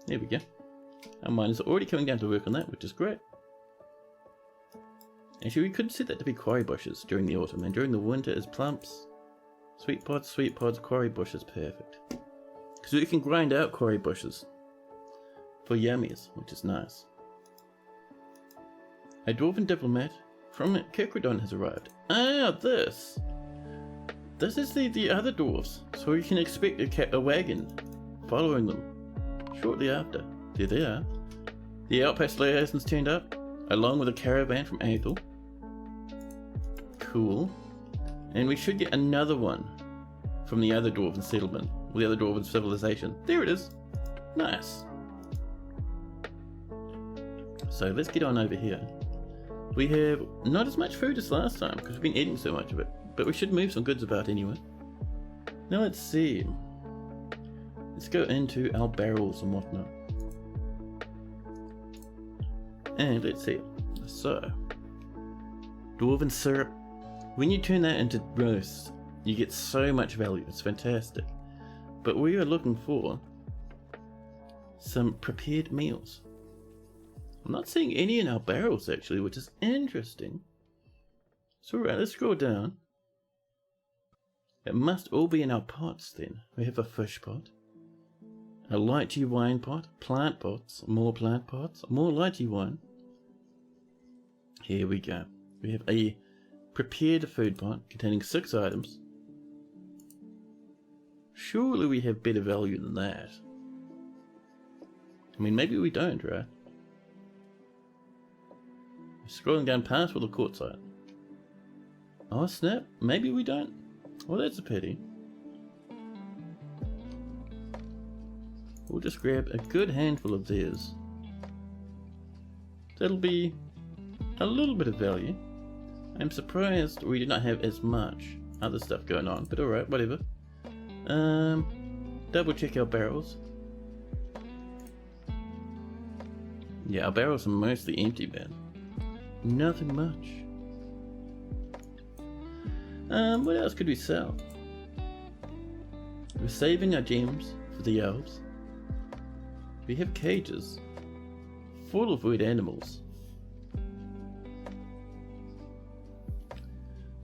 There we go. Our miners are already coming down to work on that, which is great. Actually, we could set that to be quarry bushes during the autumn, and during the winter is plumps. Sweet pods, quarry bushes, perfect. Because we can grind out quarry bushes for yummies, which is nice. A dwarven diplomat from Kirkradon has arrived. Ah, this! This is the other dwarves, so we can expect a wagon following them shortly after. There they are. The outpost liaisons turned up, along with a caravan from Aethel. Cool. And we should get another one from the other dwarven settlement, or the other dwarven civilization. There it is. Nice. So let's get on over here. We have not as much food as last time, because we've been eating so much of it, but we should move some goods about anyway. Now let's see. Let's go into our barrels and whatnot. And let's see. So, dwarven syrup. When you turn that into roast, you get so much value. It's fantastic. But we are looking for some prepared meals. I'm not seeing any in our barrels actually, which is interesting. So alright, let's scroll down. It must all be in our pots then. We have a fish pot, a lychee wine pot, plant pots, more lychee wine. Here we go. We have a prepared food pot containing 6 items. Surely we have better value than that. I mean, maybe we don't, right? Scrolling down past with a quartzite. Oh snap, maybe we don't. Well, that's a pity. We'll just grab a good handful of theirs. That'll be a little bit of value. I'm surprised we did not have as much other stuff going on, but alright, whatever. Double check our barrels. Yeah, our barrels are mostly empty, man. Nothing much. What else could we sell? We're saving our gems for the elves. We have cages full of weird animals.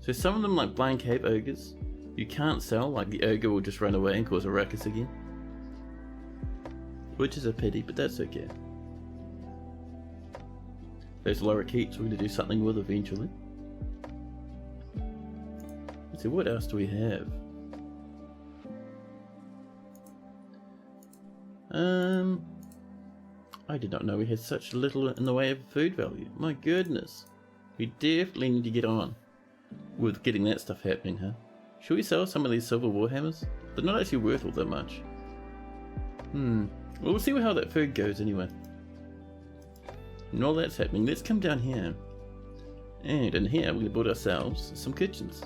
So some of them, like blind cave ogres, you can't sell, like the ogre will just run away and cause a ruckus again. Which is a pity, but that's okay. Those lorikeets we're going to do something with eventually. Let's see, what else do we have? I did not know we had such little in the way of food value. My goodness. We definitely need to get on with getting that stuff happening, huh? Should we sell some of these silver warhammers? They're not actually worth all that much. Well, we'll see how that food goes anyway. And while that's happening, let's come down here. And in here, we're going to build ourselves some kitchens.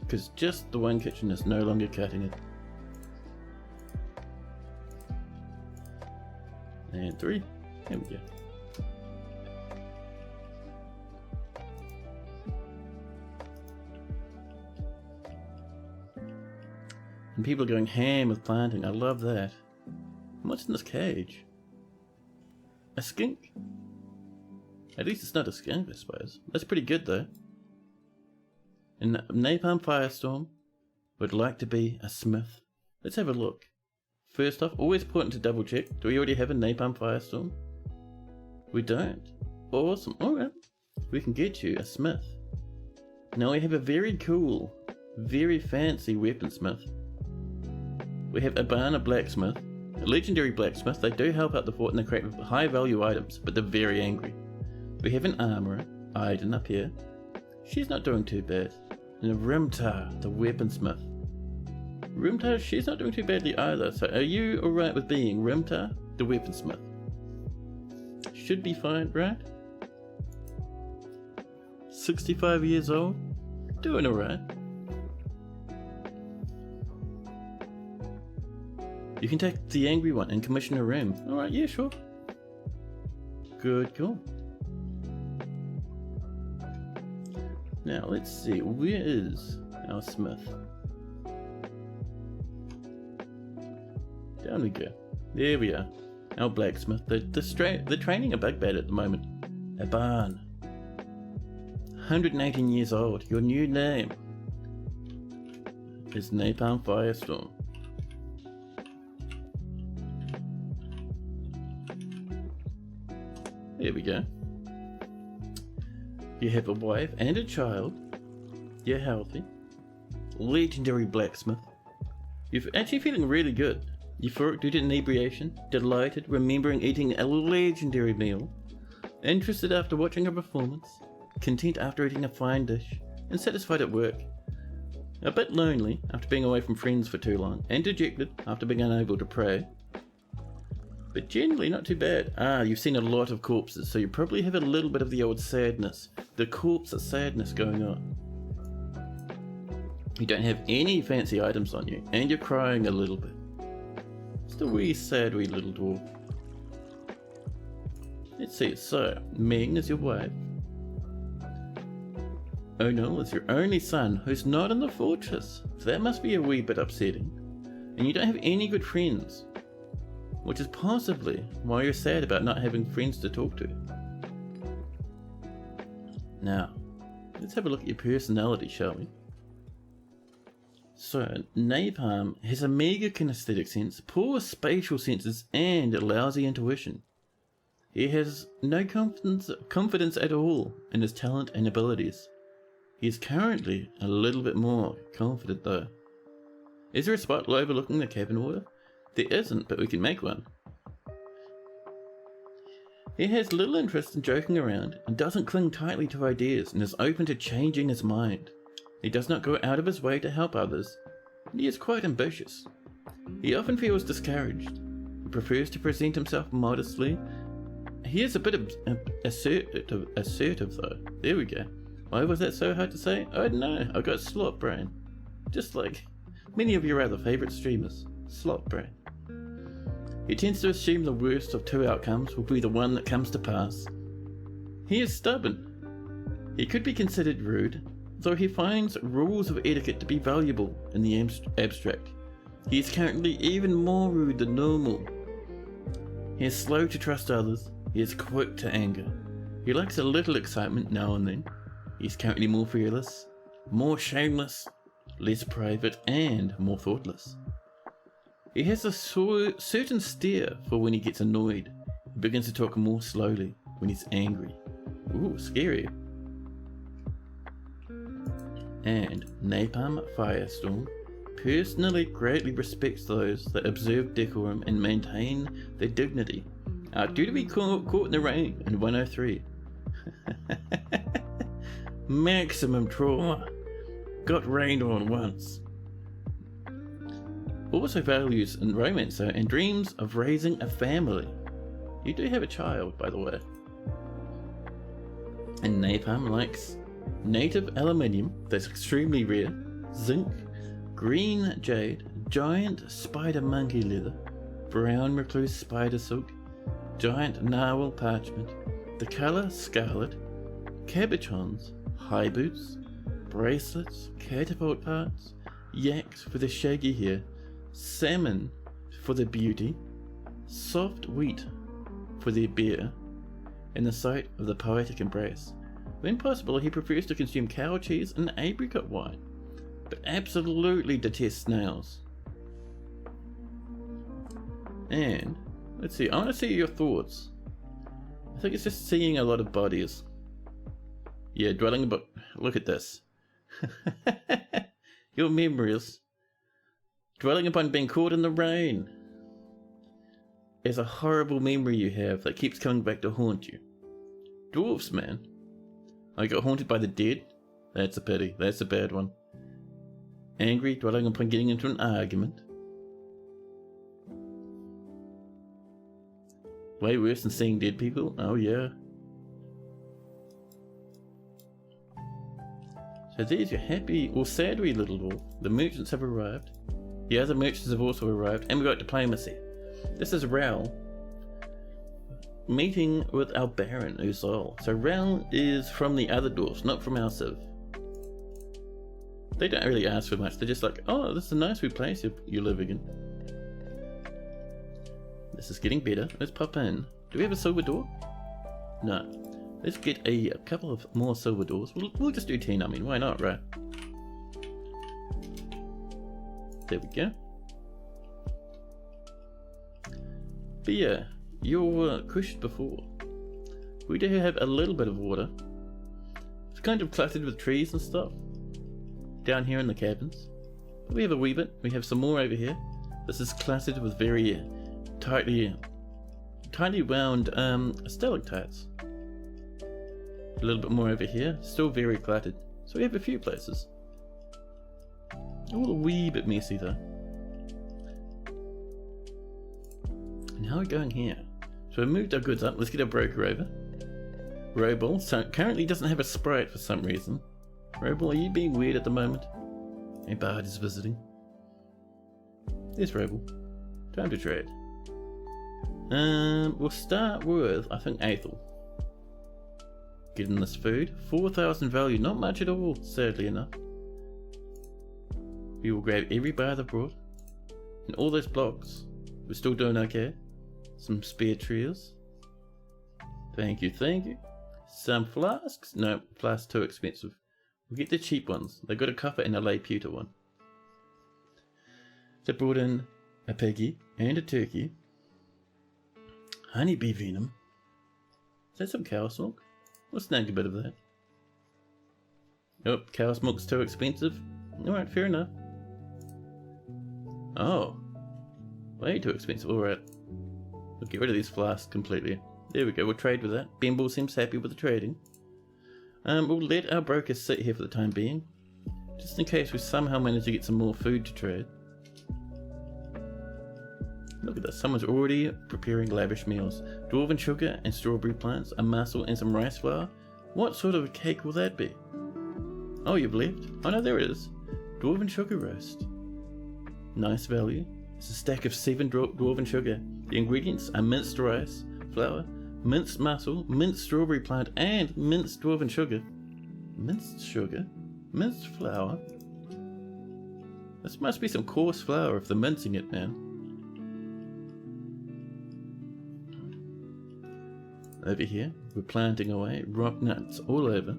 Because just the one kitchen is no longer cutting it. And 3. There we go. And people are going ham with planting. I love that. And what's in this cage? A skink? At least it's not a skink, I suppose. That's pretty good though. And Napalm Firestorm would like to be a smith. Let's have a look. First off, always important to double check. Do we already have a Napalm Firestorm? We don't. Awesome. Alright. We can get you a smith. Now we have a very cool, very fancy weaponsmith. We have Abana Blacksmith. A legendary blacksmith. They do help out the fort and they create high value items, but they're very angry. We have an armorer, Aiden, up here. She's not doing too bad. And a Rimtar, the weaponsmith. Rimtar, she's not doing too badly either. So are you alright with being Rimtar, the weaponsmith? Should be fine, right? 65 years old? Doing alright. You can take the angry one and commission a room. Alright, yeah, sure. Good call. Now, let's see. Where is our smith? Down we go. There we are. Our blacksmith. The training a bug bad at the moment. A barn. 118 years old. Your new name is Napalm Firestorm. There we go. You have a wife and a child. You're healthy. Legendary blacksmith. You're actually feeling really good. Euphoric due to inebriation. Delighted, remembering eating a legendary meal. Interested after watching a performance. Content after eating a fine dish. And satisfied at work. A bit lonely after being away from friends for too long. And dejected after being unable to pray. But generally not too bad. You've seen a lot of corpses, so you probably have a little bit of the old sadness. The corpse of sadness going on. You don't have any fancy items on you, and you're crying a little bit. Just a wee sad wee little dwarf. Let's see, so, Ming is your wife. O'Neill is your only son, who's not in the fortress, so that must be a wee bit upsetting. And you don't have any good friends. Which is possibly why you're sad about not having friends to talk to. Now, let's have a look at your personality, shall we? So, Napalm has a mega kinesthetic sense, poor spatial senses, and a lousy intuition. He has no confidence at all in his talent and abilities. He is currently a little bit more confident though. Is there a spot overlooking the cabin water? There isn't, but we can make one. He has little interest in joking around and doesn't cling tightly to ideas and is open to changing his mind. He does not go out of his way to help others, and he is quite ambitious. He often feels discouraged. He prefers to present himself modestly. He is a bit assertive though. There we go. Why was that so hard to say? I don't know, I got slot brain. Just like many of your other favourite streamers. Slot brain. He tends to assume the worst of two outcomes will be the one that comes to pass. He is stubborn. He could be considered rude, though he finds rules of etiquette to be valuable in the abstract. He is currently even more rude than normal. He is slow to trust others. He is quick to anger. He likes a little excitement now and then. He is currently more fearless, more shameless, less private, and more thoughtless. He has a certain stare for when he gets annoyed. He begins to talk more slowly when he's angry. Ooh, scary. And Napalm Firestorm personally greatly respects those that observe decorum and maintain their dignity. Due to be caught in the rain in 103. Maximum trauma. Got rained on once. Also values in romance though, and dreams of raising a family. You do have a child, by the way. And Napalm likes native aluminium, that's extremely rare, zinc, green jade, giant spider monkey leather, brown recluse spider silk, giant narwhal parchment, the colour scarlet, cabochons, high boots, bracelets, catapult parts, yaks for the shaggy hair, salmon for their beauty, soft wheat for their beer, and the sight of the poetic embrace. When possible, he prefers to consume cow cheese and apricot wine, but absolutely detests snails. And, let's see, I want to see your thoughts. I think it's just seeing a lot of bodies. Yeah, dwelling about, look at this. Your memories. Dwelling upon being caught in the rain. It's a horrible memory you have that keeps coming back to haunt you. Dwarfs, man. I got haunted by the dead? That's a pity. That's a bad one. Angry, dwelling upon getting into an argument. Way worse than seeing dead people? Oh yeah. So there's your happy or sadly little dwarf. The merchants have arrived. The other merchants have also arrived, and we've got diplomacy. This is Ral meeting with our Baron Usul. So Ral is from the other dwarfs, not from our civ. They don't really ask for much. They're just like, oh, this is a nice wee place you're living in. This is getting better. Let's pop in. Do we have a silver door? No. Let's get a couple of more silver doors. We'll just do 10, I mean, why not, right? There we go. But yeah, your question before. We do have a little bit of water. It's kind of cluttered with trees and stuff. Down here in the cabins. But we have a wee bit. We have some more over here. This is cluttered with very tightly wound stalactites. A little bit more over here. Still very cluttered. So we have a few places. All a wee bit messy though. And how are we going here? So we moved our goods up. Let's get our broker over. Robel. So currently doesn't have a sprite for some reason. Robel, are you being weird at the moment? A bard is visiting. There's Robel. Time to trade. We'll start with, I think, Aethel. Getting this food. 4,000 value, not much at all, sadly enough. We will grab every bar they've brought. And all those blocks. We're still doing okay. Some spare trees. Thank you, thank you. Some flasks. No, flasks too expensive. We'll get the cheap ones. They got a copper and a lay pewter one. They brought in a piggy and a turkey. Honeybee venom. Is that some cow smoke? We'll snag a bit of that. Nope, cow smoke's too expensive. Alright, fair enough. Oh. Way too expensive, alright. We'll get rid of these flasks completely. There we go, we'll trade with that. Bimble seems happy with the trading. We'll let our broker sit here for the time being. Just in case we somehow manage to get some more food to trade. Look at this, someone's already preparing lavish meals. Dwarven sugar and strawberry plants, a mussel and some rice flour. What sort of a cake will that be? Oh, you've left? Oh no, there it is. Dwarven sugar roast. Nice value. It's a stack of 7 dwarven sugar. The ingredients are minced rice, flour, minced mussel, minced strawberry plant, and minced dwarven sugar. Minced sugar? Minced flour? This must be some coarse flour if they're mincing it, man. Over here, we're planting away, rock nuts all over.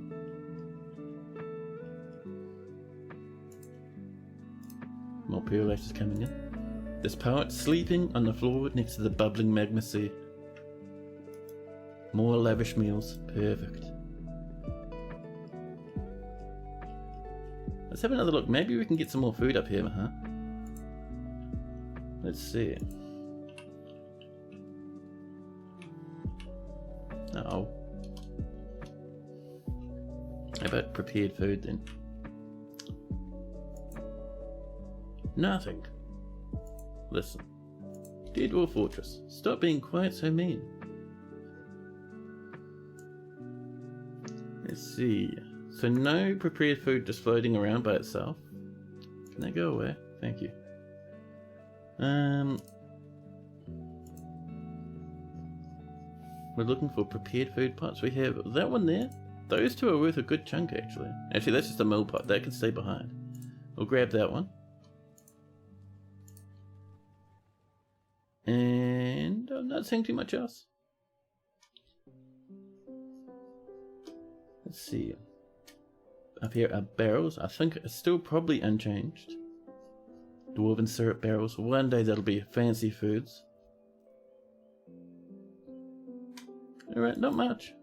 More pearl ashes coming in. This poet sleeping on the floor next to the bubbling magma sea. More lavish meals, perfect. Let's have another look, maybe we can get some more food up here, huh? Let's see. Oh. How about prepared food then? Nothing. Listen. Dear Dwarf Fortress, stop being quite so mean. Let's see. So no prepared food just floating around by itself. Can that go away? Thank you. We're looking for prepared food pots. We have that one there. Those two are worth a good chunk actually. Actually, that's just a mill pot. That can stay behind. We'll grab that one. And I'm not seeing too much else. Let's see. Up here are barrels. I think it's still probably unchanged. Dwarven syrup barrels. One day that'll be fancy foods. Alright, not much.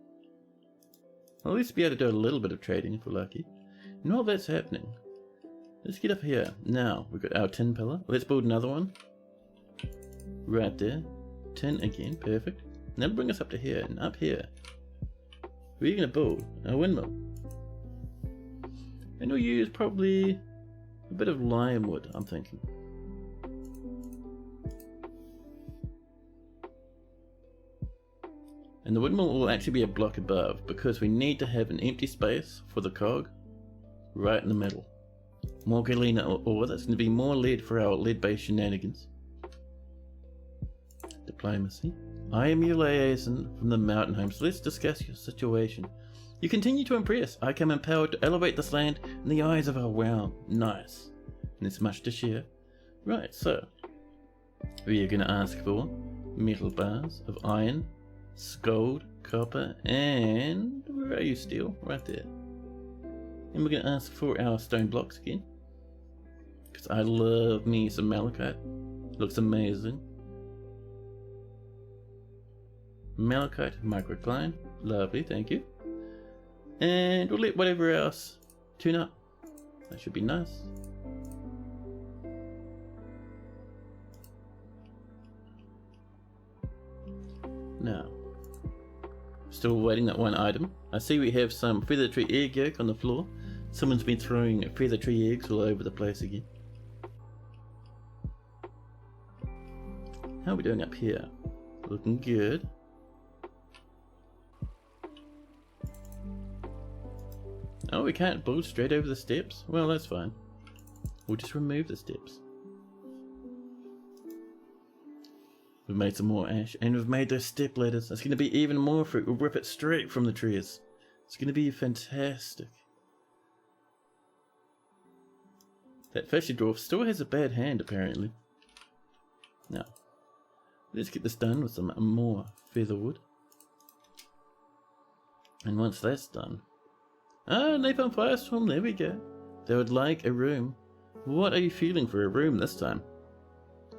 I'll at least be able to do a little bit of trading if we're lucky. And while that's happening, let's get up here. Now, we've got our tin pillar. Let's build another one. Right there. Tin again, perfect. And that'll bring us up to here, and up here. We're going to build a windmill. And we'll use probably a bit of lime wood, I'm thinking. And the windmill will actually be a block above because we need to have an empty space for the cog right in the middle. More galena ore, that's going to be more lead for our lead-based shenanigans. Diplomacy. I am your liaison from the mountain home, so let's discuss your situation. You continue to impress. I come empowered to elevate this land in the eyes of our realm. Nice. And there's much to share. Right, so we are going to ask for metal bars of iron, gold, copper, and where are you, steel? Right there. And we're going to ask for our stone blocks again, because I love me some malachite. Looks amazing. Malachite, microcline, lovely, thank you. And we'll let whatever else tune up. That should be nice. Now, still waiting that one item. I see we have some feather tree egg yolk on the floor. Someone's been throwing feather tree eggs all over the place again. How are we doing up here? Looking good. Oh, we can't build straight over the steps? Well, that's fine. We'll just remove the steps. We've made some more ash, and we've made those step ladders. It's going to be even more fruit. We'll rip it straight from the trees. It's going to be fantastic. That fishy dwarf still has a bad hand, apparently. Now, let's get this done with some more featherwood. And once that's done... Ah, napalm firestorm, there we go. They would like a room. What are you feeling for a room this time?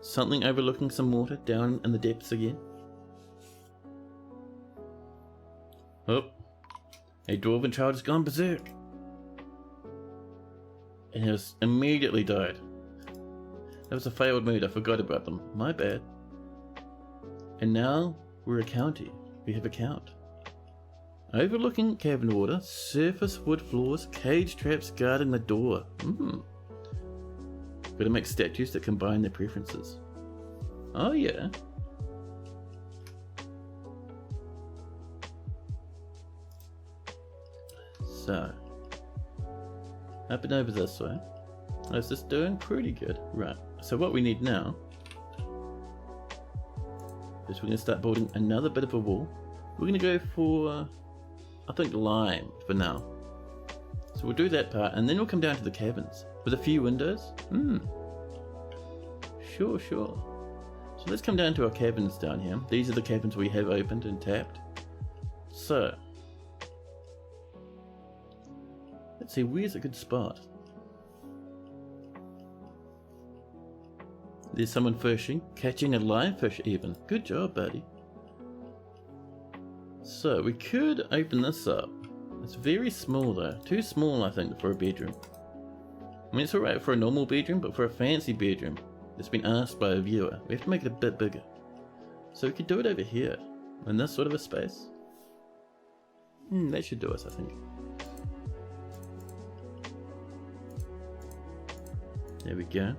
Something overlooking some water down in the depths again? Oh, a dwarven child has gone berserk. And has immediately died. That was a failed mood, I forgot about them. My bad. And now we're a county. We have a count. Overlooking cavern water, surface wood floors, cage traps guarding the door. Gotta make statues that combine their preferences. Oh yeah. So, up and over this way. How's this doing? Pretty good. Right, so what we need now is we're going to start building another bit of a wall. We're going to go for, I think, lime for now. So we'll do that part, and then we'll come down to the caverns with a few windows. Sure. So let's come down to our caverns down here. These are the caverns we have opened and tapped. So, let's see, where's a good spot? There's someone fishing, catching a live fish even. Good job, buddy. So, we could open this up. It's very small though. Too small, I think, for a bedroom. I mean, it's alright for a normal bedroom, but for a fancy bedroom that's been asked by a viewer, we have to make it a bit bigger. So we could do it over here, in this sort of a space. That should do us, I think. There we go.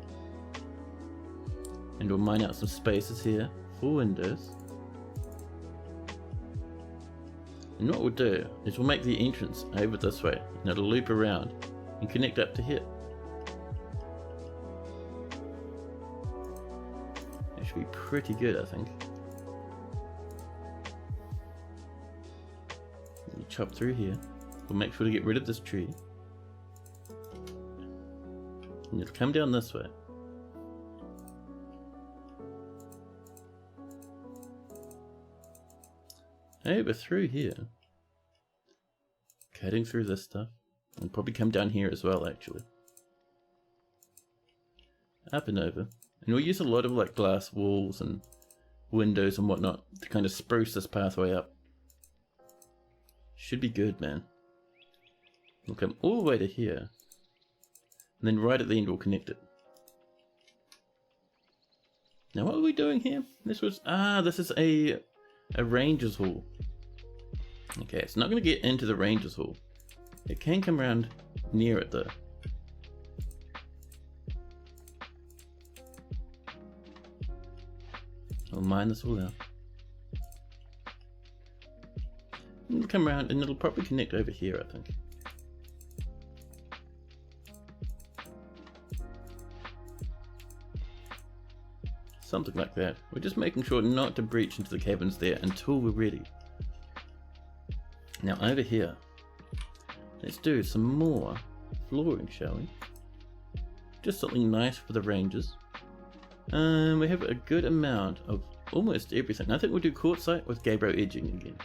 And we'll mine out some spaces here for windows. And what we'll do is we'll make the entrance over this way, and it'll loop around and connect up to here. That should be pretty good, I think. We'll chop through here. We'll make sure to get rid of this tree. And it'll come down this way. Over through here. Cutting through this stuff. And probably come down here as well, actually. Up and over. And we'll use a lot of like glass walls and windows and whatnot to kind of spruce this pathway up. Should be good, man. We'll come all the way to here. And then right at the end we'll connect it. Now what are we doing here? This is a ranger's hall. Okay, it's not going to get into the ranger's hall. It can come around near it though. I'll mine this all out. It'll come around and it'll probably connect over here, I think. Something like that. We're just making sure not to breach into the cabins there until we're ready. Now over here, let's do some more flooring, shall we? Just something nice for the rangers. We have a good amount of almost everything. I think we'll do quartzite with gabbro edging again.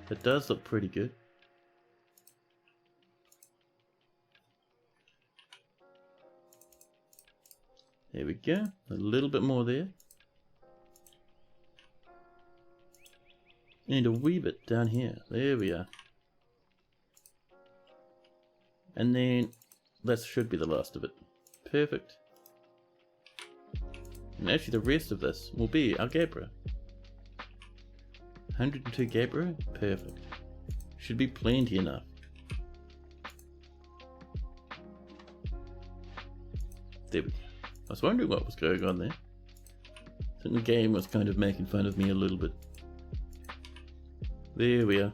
That does look pretty good. There we go. A little bit more there. And a wee bit down here. There we are. And then that should be the last of it. Perfect. And actually the rest of this will be our gabbro. 102 gabbro? Perfect. Should be plenty enough. There we go. I was wondering what was going on there. I think the game was kind of making fun of me a little bit. There we are.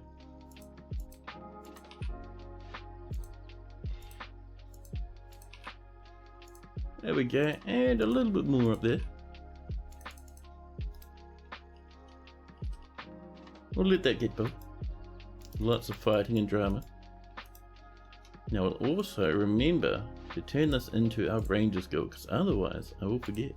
There we go, and a little bit more up there. We'll let that get built. Lots of fighting and drama. Now we'll also remember to turn this into our Rangers Guild, because otherwise I will forget.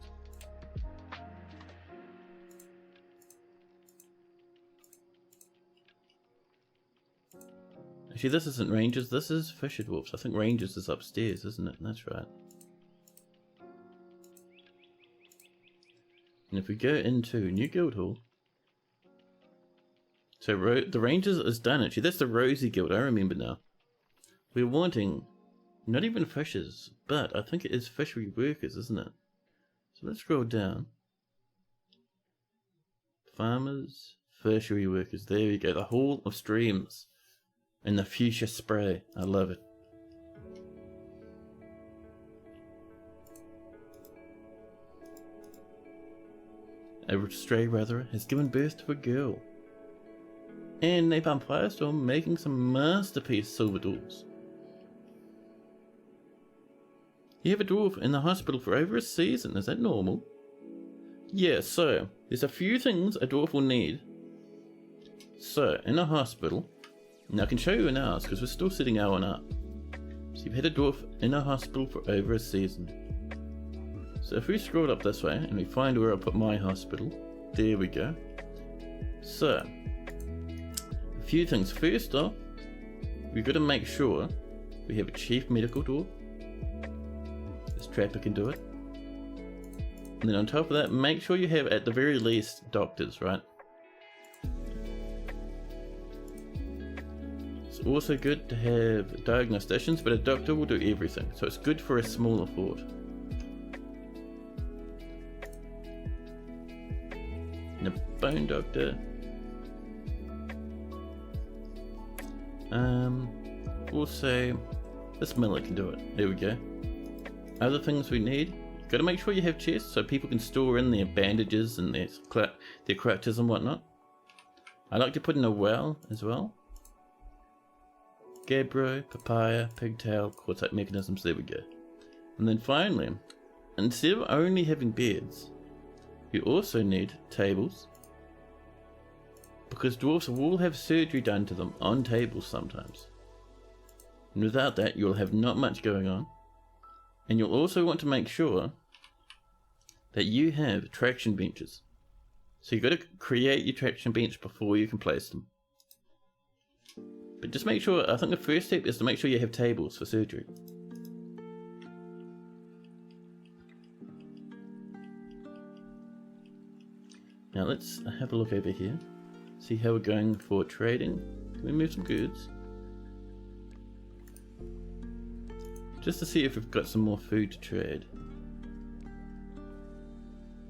Actually, this isn't Rangers, this is Fisher Dwarfs. I think Rangers is upstairs, isn't it? That's right. And if we go into New Guild Hall, so the Rangers is done actually. That's the Rosie Guild, I remember now. We're wanting not even fishers, but I think it is fishery workers, isn't it? So let's scroll down. Farmers, fishery workers, there we go. The Hall of Streams and the Fuchsia Spray. I love it. A stray rather has given birth to a girl. And Napalm Firestorm making some masterpiece silver dwarfs. You have a dwarf in the hospital for over a season, is that normal? Yeah, so there's a few things a dwarf will need. So, in a hospital, now I can show you an ours because we're still setting our one up. So you've had a dwarf in a hospital for over a season. So if we scroll up this way and we find where I put my hospital, there we go. So, a few things. First off, we've got to make sure we have a chief medical dwarf. This trapper can do it. And then on top of that, make sure you have at the very least doctors, right? It's also good to have diagnosticians, but a doctor will do everything. So it's good for a smaller fort. And a bone doctor. Also, this miller can do it. There we go. Other things we need. Got to make sure you have chests so people can store in their bandages and their crutches and whatnot. I like to put in a well as well. Gabbro, papaya, pigtail, quartzite mechanisms. There we go. And then finally, instead of only having beds, you also need tables, because dwarves will have surgery done to them on tables sometimes. And without that, you'll have not much going on. And you'll also want to make sure that you have traction benches. So you've got to create your traction bench before you can place them. But just make sure, I think the first step is to make sure you have tables for surgery. Now let's have a look over here, see how we're going for trading. Can we move some goods? Just to see if we've got some more food to trade.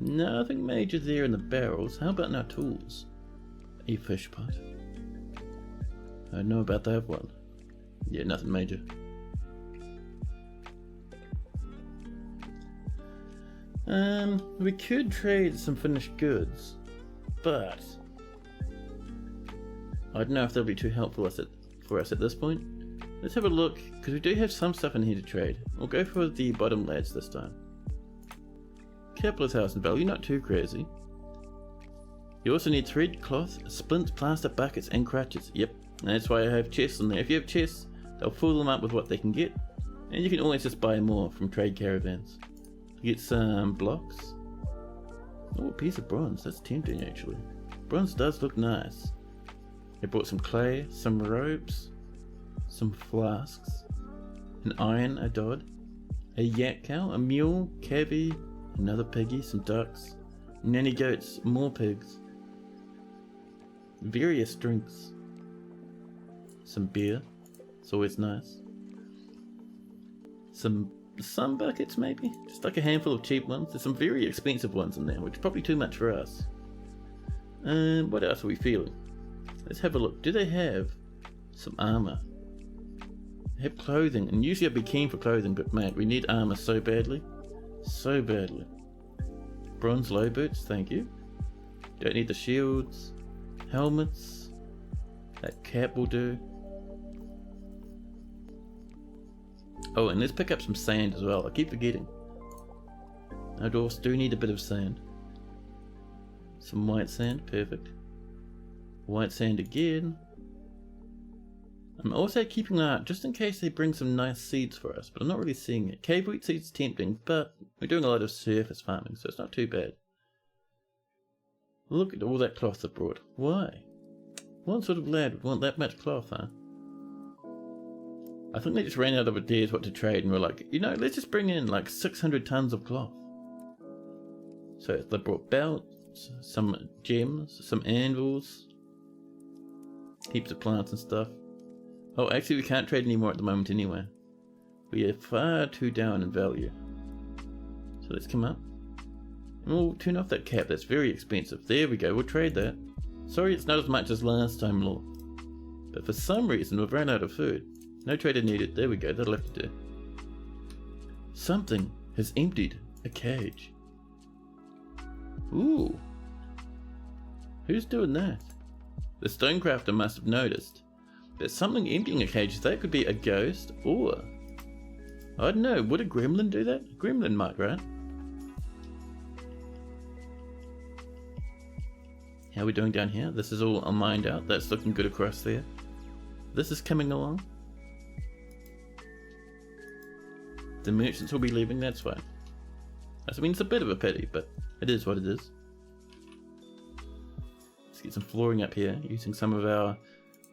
No, I think major there in the barrels. How about in our tools? A fish pot. I don't know about that one. Yeah, nothing major. We could trade some finished goods, but I don't know if they'll be too helpful for us at this point. Let's have a look, because we do have some stuff in here to trade. We'll go for the bottom lads this time. couple of thousand value, not too crazy. You also need thread, cloth, splints, plaster, buckets, and crutches. Yep, and that's why I have chests in there. If you have chests, they'll fill them up with what they can get, and you can always just buy more from trade caravans. Get some blocks. Oh, a piece of bronze. That's tempting, actually. Bronze does look nice. I brought some clay, some ropes, some flasks, an iron, a dod, a yak cow, a mule, cabbie, another piggy, some ducks, nanny goats, more pigs, various drinks, some beer, it's always nice, some buckets maybe, just like a handful of cheap ones. There's some very expensive ones in there, which is probably too much for us. What else are we feeling? Let's have a look. Do they have some armor? They have clothing, and usually I'd be keen for clothing, but man, we need armor so badly. So badly. Bronze low boots, thank you. Don't need the shields. Helmets. That cap will do. Oh, and let's pick up some sand as well. I keep forgetting. Our dwarfs do need a bit of sand. Some white sand, perfect. White sand again. I'm also keeping an eye out just in case they bring some nice seeds for us, but I'm not really seeing it. Cave wheat seeds tempting, but we're doing a lot of surface farming, so it's not too bad. Look at all that cloth they brought. Why? What sort of lad would want that much cloth, huh? I think they just ran out of ideas what to trade and were like, you know, let's just bring in like 600 tons of cloth. So they brought belts, some gems, some anvils, heaps of plants and stuff. Oh, actually we can't trade anymore at the moment anyway. We are far too down in value. So let's come up. And we'll turn off that cap, that's very expensive. There we go, we'll trade that. Sorry it's not as much as last time, lol. But for some reason we've run out of food. No trader needed, there we go, that'll have to do. Something has emptied a cage. Ooh. Who's doing that? The stonecrafter must have noticed. There's something emptying a cage. That could be a ghost or... I don't know, would a gremlin do that? A gremlin might, right? How are we doing down here? This is all mined out. That's looking good across there. This is coming along. The merchants will be leaving, that's why. I mean, it's a bit of a pity, but it is what it is. Let's get some flooring up here using some of our...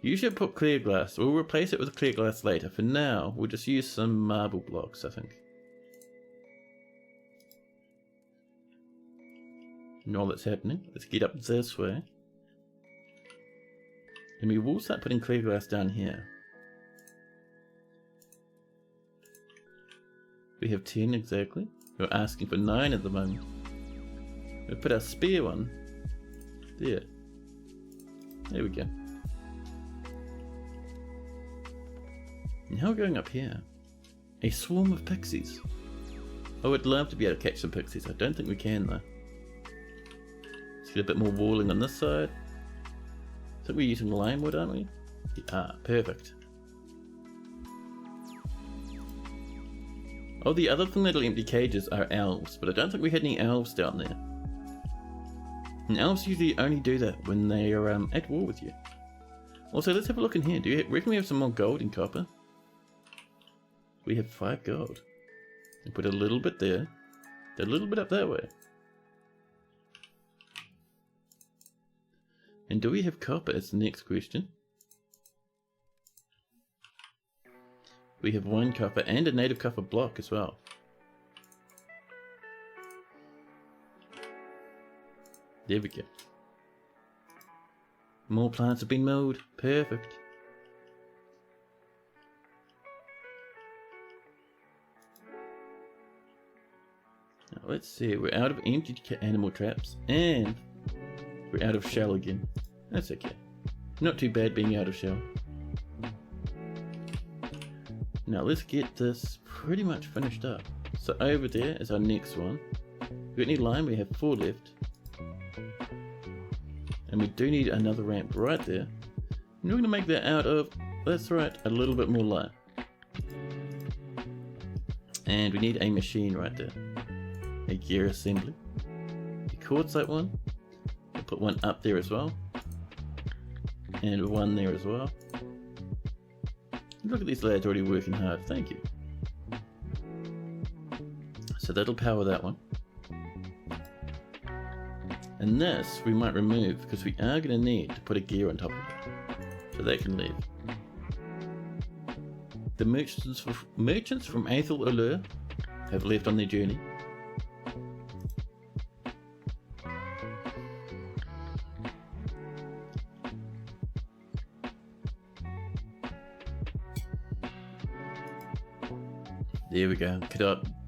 Usually I put clear glass. We'll replace it with clear glass later. For now, we'll just use some marble blocks, I think. And all that's happening, let's get up this way. And we will start putting clear glass down here. We have 10 exactly. We're asking for 9 at the moment. We'll put our spare one there. There we go. Now we're going up here. A swarm of pixies. Oh, I'd love to be able to catch some pixies. I don't think we can though. Let's get a bit more walling on this side. I think we're using lime wood, aren't we? Ah, perfect. Oh, the other thing that'll empty cages are elves, but I don't think we had any elves down there. And elves usually only do that when they are at war with you. Also, let's have a look in here. Do you reckon we have some more gold and copper? We have 5 gold. And put a little bit there. A little bit up that way. And do we have copper is the next question. We have 1 copper and a native copper block as well. There we go. More plants have been mowed. Perfect. Now let's see. We're out of empty animal traps and we're out of shell again. That's okay. Not too bad being out of shell. Now let's get this pretty much finished up. So over there is our next one. We got any lime? We have 4 left. And we do need another ramp right there. And we're going to make that out of, that's right, a little bit more lime. And we need a machine right there. a gear assembly. The quartzite one, we'll put one up there as well, and one there as well. Look at these lads already working hard, thank you. So that'll power that one. And this we might remove because we are going to need to put a gear on top of it. So that can leave. The merchants from Aethel Allure have left on their journey. There we go.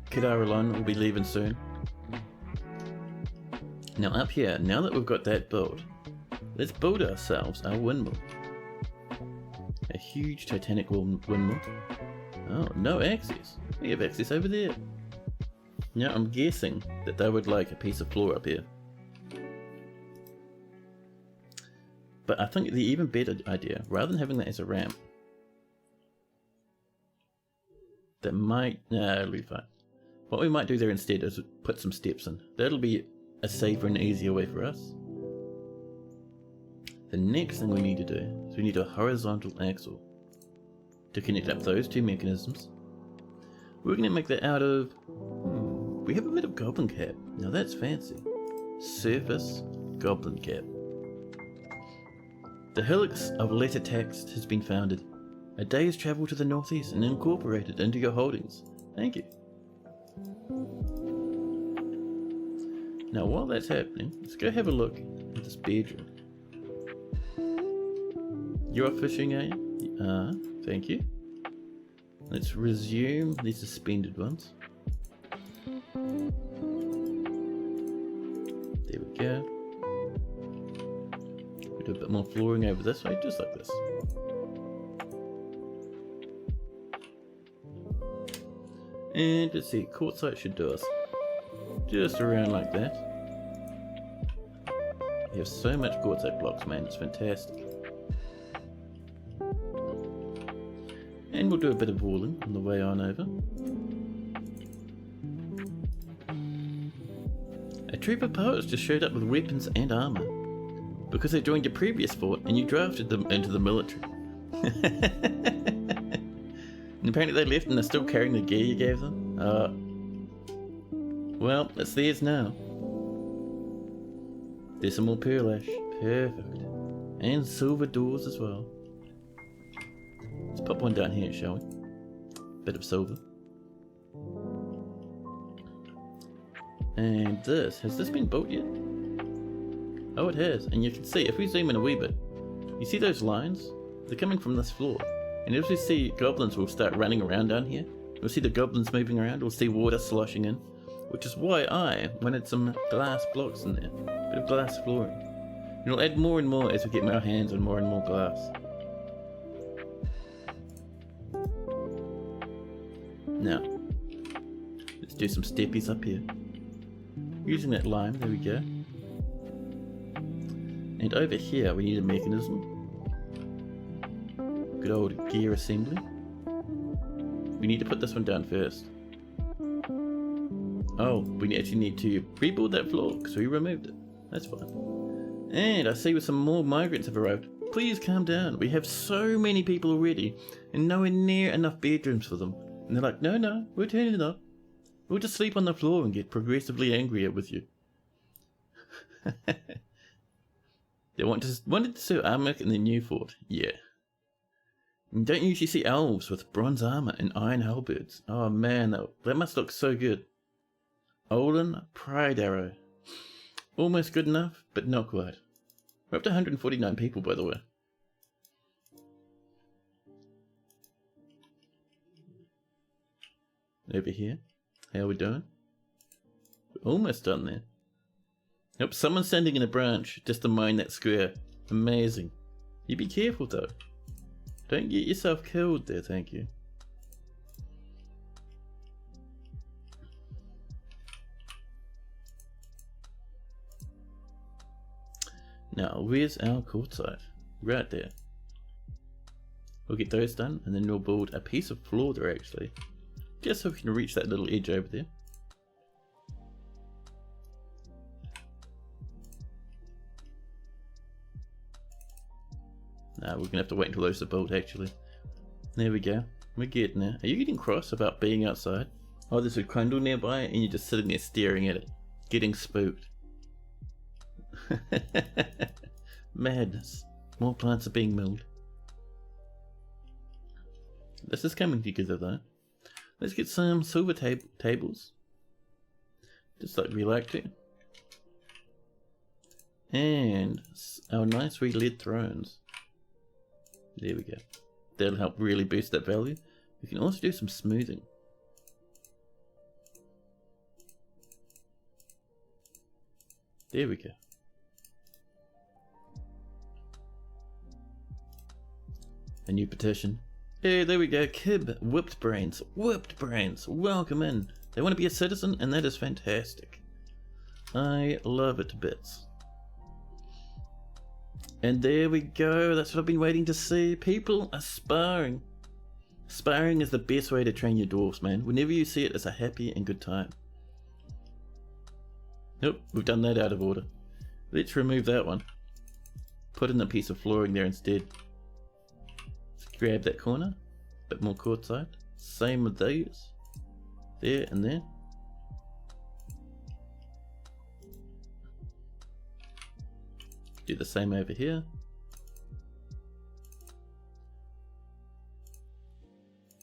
Kidaralon will be leaving soon. Now up here, now that we've got that built, let's build ourselves our windmill. A huge titanic windmill. Oh, no access. We have access over there. Now I'm guessing that they would like a piece of floor up here. But I think the even better idea, rather than having that as a ramp, that might, it'll be fine. What we might do there instead is put some steps in. That'll be a safer and easier way for us. The next thing we need to do is we need a horizontal axle to connect up those two mechanisms. We're going to make that out of, we have a bit of goblin cap. Now that's fancy. Surface goblin cap. The helix of letter text has been founded. A day's travel to the northeast and incorporated into your holdings. Thank you. Now while that's happening, let's go have a look at this bedroom. You're off fishing, are you? Thank you. Let's resume these suspended ones. There we go. We do a bit more flooring over this way, just like this. And let's see, quartzite should do us just around like that. You have so much quartzite blocks, man, it's fantastic. And we'll do a bit of walling on the way on over. A troop of poets just showed up with weapons and armour because they joined your previous fort and you drafted them into the military. And apparently they left and they're still carrying the gear you gave them. Well, it's theirs now. There's some more pearl ash. Perfect. And silver doors as well. Let's pop one down here, shall we? Bit of silver. And this, has this been built yet? Oh, it has. And you can see, if we zoom in a wee bit, you see those lines? They're coming from this floor. And as we see goblins will start running around down here. We'll see the goblins moving around, we'll see water sloshing in. Which is why I wanted some glass blocks in there. A bit of glass flooring. And we'll add more and more as we get our hands on more and more glass. Now, let's do some steppies up here. Using that lime, there we go. And over here we need a mechanism. Good old gear assembly. We need to put this one down first. Oh, we actually need to rebuild that floor because we removed it. That's fine. And I see with some more migrants have arrived. Please calm down. We have so many people already and nowhere near enough bedrooms for them. And they're like, no, we're turning it up. We'll just sleep on the floor and get progressively angrier with you. They wanted to see Armik in their new fort. Yeah. You don't usually see elves with bronze armor and iron halberds. Oh man, that must look so good. Olin Pride Arrow. Almost good enough, but not quite. We're up to 149 people, by the way. Over here. How are we doing? We're almost done there. Nope, someone's standing in a branch just to mine that square. Amazing. You be careful though. Don't get yourself killed there, thank you. Now, where's our quartzite? Right there. We'll get those done and then we'll build a piece of floor there actually. Just so we can reach that little edge over there. Nah, we're gonna have to wait until those are built actually. There we go. We're getting there. Are you getting cross about being outside? Oh, there's a crundle nearby and you're just sitting there staring at it. Getting spooked. Madness. More plants are being milled. This is coming together though. Let's get some silver tables. Just like we like to. And our nice wee lead thrones. There we go. That'll help really boost that value. We can also do some smoothing. There we go. A new petition. Hey, there we go. Kib, whipped brains. Whipped brains. Welcome in. They want to be a citizen, and that is fantastic. I love it to bits. And there we go. That's what I've been waiting to see. People are sparring. Sparring is the best way to train your dwarves, man. Whenever you see it, it's a happy and good time. Nope, we've done that out of order. Let's remove that one. Put in a piece of flooring there instead. Let's grab that corner. Bit more courtside. Same with these. There and there. Do the same over here.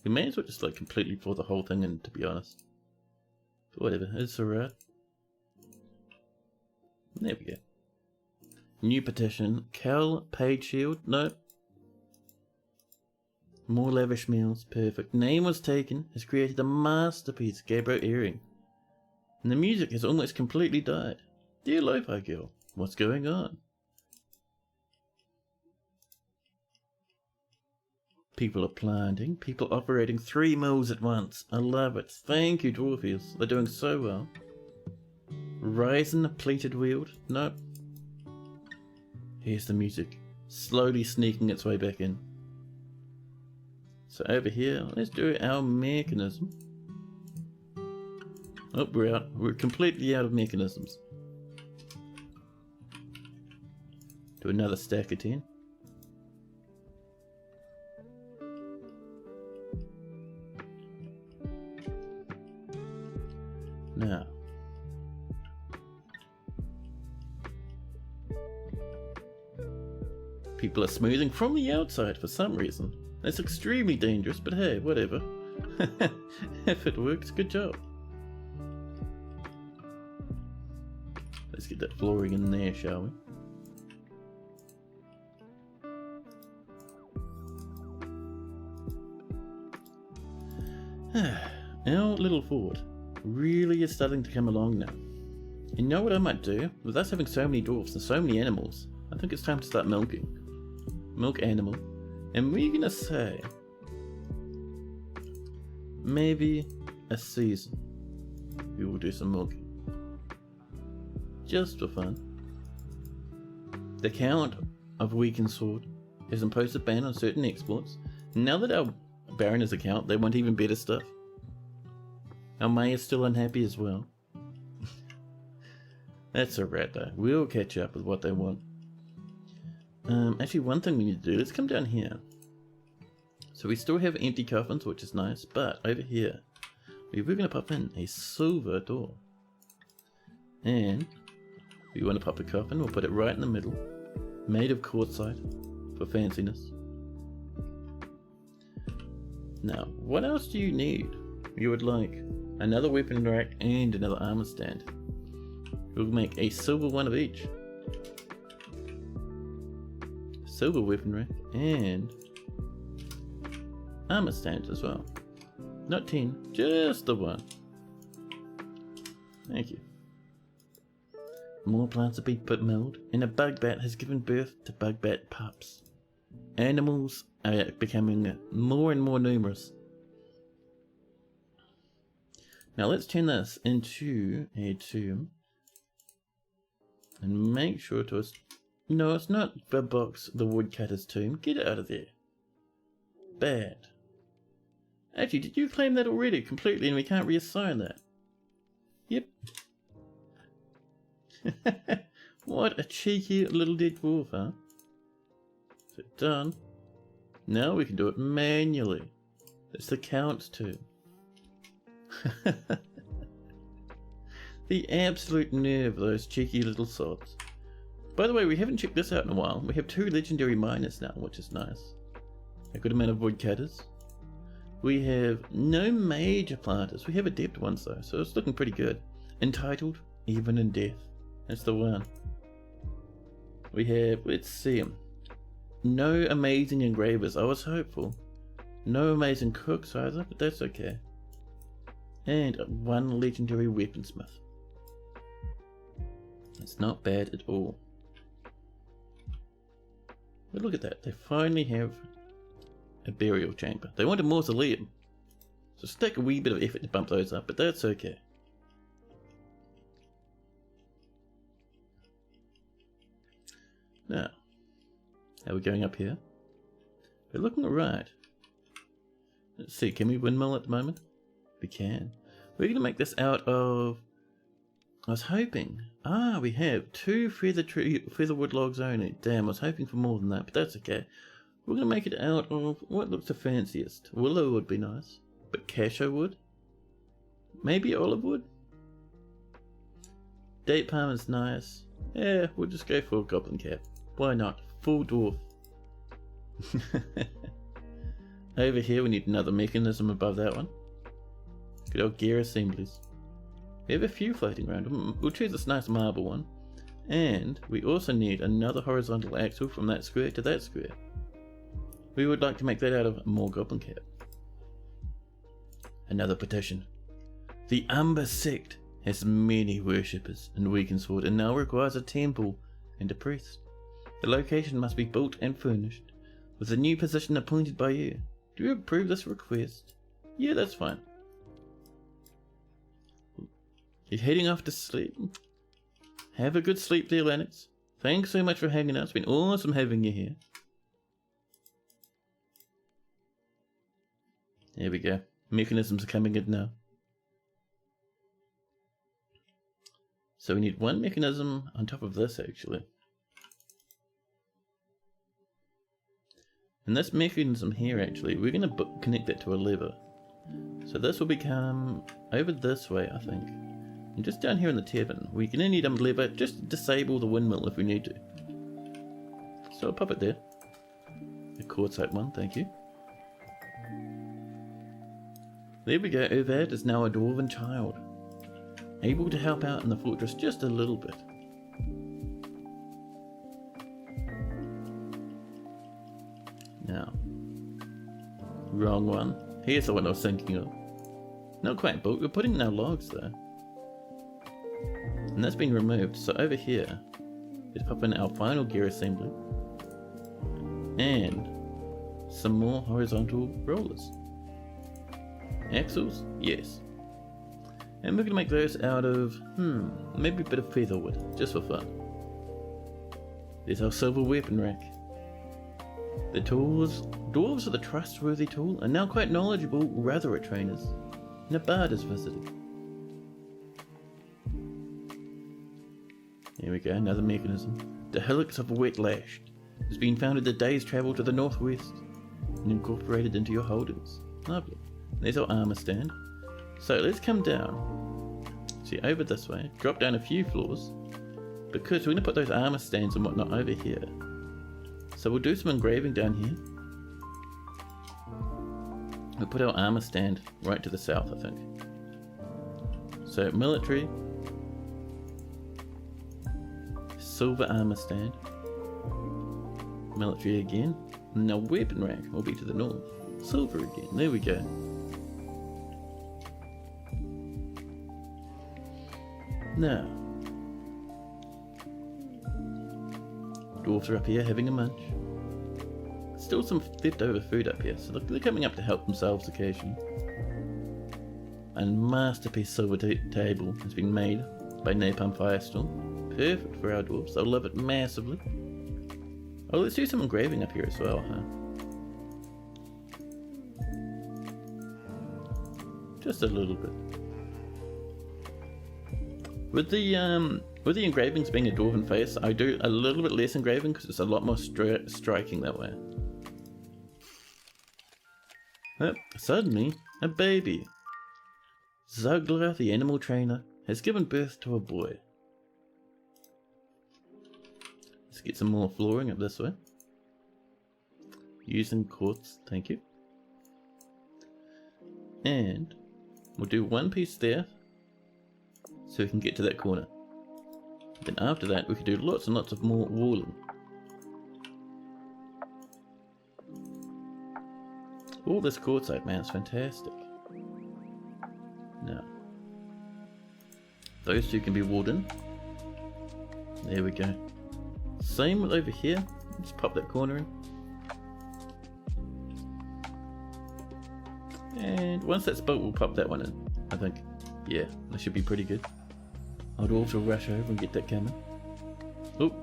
We may as well just like completely floor the whole thing in, to be honest. But whatever, it's alright. There we go. New petition. Cal paid shield. No. More lavish meals. Perfect. Name was taken. Has created a masterpiece. Gabbro earring. And the music has almost completely died. Dear Lofi Girl, what's going on? People are planting. People operating 3 mills at once. I love it. Thank you, Dwarfies. They're doing so well. Ryzen pleated wield. Nope. Here's the music. Slowly sneaking its way back in. So over here, let's do our mechanism. Oh, we're out. We're completely out of mechanisms. Do another stack of 10. Now. People are smoothing from the outside for some reason. That's extremely dangerous, but hey, whatever. If it works, good job. Let's get that flooring in there, shall we? Our little fort really is starting to come along now. You know what I might do? With us having so many dwarfs and so many animals, I think it's time to start milking. Milk animal. And we're gonna say maybe a season we will do some milking. Just for fun. The Count of Weakensword has imposed a ban on certain exports. Now that our Baron is a Count, they want even better stuff. Our May is still unhappy as well. That's alright though. We'll catch up with what they want. Actually, one thing we need to do, let's come down here. So we still have empty coffins, which is nice, but over here, we're going to pop in a silver door. And we want to pop a coffin, we'll put it right in the middle, made of quartzite for fanciness. Now, what else do you need? You would like another weapon rack and another armor stand. We'll make a silver one of each. Silver weapon rack and armor stands as well. Not 10, just the one. Thank you. More plants have been milled, and a bug bat has given birth to bug bat pups. Animals are becoming more and more numerous. Now let's turn this into a tomb. And make sure to... No, it's not the box, the woodcutter's tomb. Get it out of there. Bad. Actually, did you claim that already completely and we can't reassign that? Yep. What a cheeky little dead dwarf, huh? So done. Now we can do it manually. It's the counts too. The absolute nerve of those cheeky little sods. By the way, we haven't checked this out in a while. We have 2 legendary miners now, which is nice. A good amount of wood cutters. We have no major planters. We have adept ones though, so it's looking pretty good. Entitled, Even in Death. That's the one. We have, let's see, no amazing engravers. I was hopeful. No amazing cooks either, but that's okay. And 1 legendary weaponsmith. It's not bad at all. But look at that, they finally have a burial chamber. They want a mausoleum. So it's take a wee bit of effort to bump those up, but that's okay. Now, how are we going up here? We're looking alright. Let's see, can we windmill at the moment? We can. We're going to make this out of... I was hoping... we have 2 featherwood logs only. Damn, I was hoping for more than that, but that's okay. We're going to make it out of what looks the fanciest. Willow would be nice, but cashew wood? Maybe olive wood? Date palm is nice. Yeah, we'll just go for a goblin cap. Why not? Full dwarf. Over here we need another mechanism above that one. Good old gear assemblies. We have a few floating around. We'll choose this nice marble one. And we also need another horizontal axle from that square to that square. We would like to make that out of more goblin cap. Another petition. The Umber sect has many worshippers in Weakensword and now requires a temple and a priest. The location must be built and furnished, with a new position appointed by you. Do you approve this request? Yeah, that's fine. You're heading off to sleep. Have a good sleep there, Lennox. Thanks so much for hanging out. It's been awesome having you here. There we go. Mechanisms are coming in now. So we need 1 mechanism on top of this actually. And this mechanism here actually, we're going to connect that to a lever. So this will become over this way I think. And just down here in the tavern, we're going to need a lever just to disable the windmill if we need to. So I'll pop it there. A quartzite one, thank you. There we go, Uvad is now a dwarven child. Able to help out in the fortress just a little bit. Now, wrong one. Here's the one I was thinking of. Not quite built, we're putting in our logs though. And that's been removed, so over here, let's pop in our final gear assembly. And some more horizontal rollers. Axles? Yes. And we're going to make those out of, maybe a bit of featherwood, just for fun. There's our silver weapon rack. The tools. Dwarves are the trustworthy tool and now quite knowledgeable Ratherite trainers. And a bard is visited. Here we go, another mechanism. The Helix of Wet Lashed has been found in the day's travel to the northwest and incorporated into your holdings. Lovely. There's our armor stand. So let's come down. See, over this way. Drop down a few floors. Because we're going to put those armor stands and whatnot over here. So we'll do some engraving down here. We'll put our armor stand right to the south, I think. So military. Silver armor stand. Military again. And our weapon rack will be to the north. Silver again. There we go. Now, dwarves are up here having a munch. Still some leftover food up here, so they're coming up to help themselves occasionally. And masterpiece silver table has been made by Napalm Firestorm. Perfect for our dwarves, they'll love it massively. Oh, let's do some engraving up here as well, huh? Just a little bit. With the With the engravings being a dwarven face, I do a little bit less engraving because it's a lot more striking that way. Oh, suddenly, a baby. Zugler, the animal trainer, has given birth to a boy. Let's get some more flooring up this way. Using quartz, thank you. And we'll do one piece there so we can get to that corner. Then after that we can do lots and lots of more walling. All this quartzite, man, is fantastic. Now, those two can be walled in. There we go. Same with over here. Let's pop that corner in. And once that's built, we'll pop that one in, I think. Yeah, that should be pretty good. I'd also rush over and get that coming. Oh,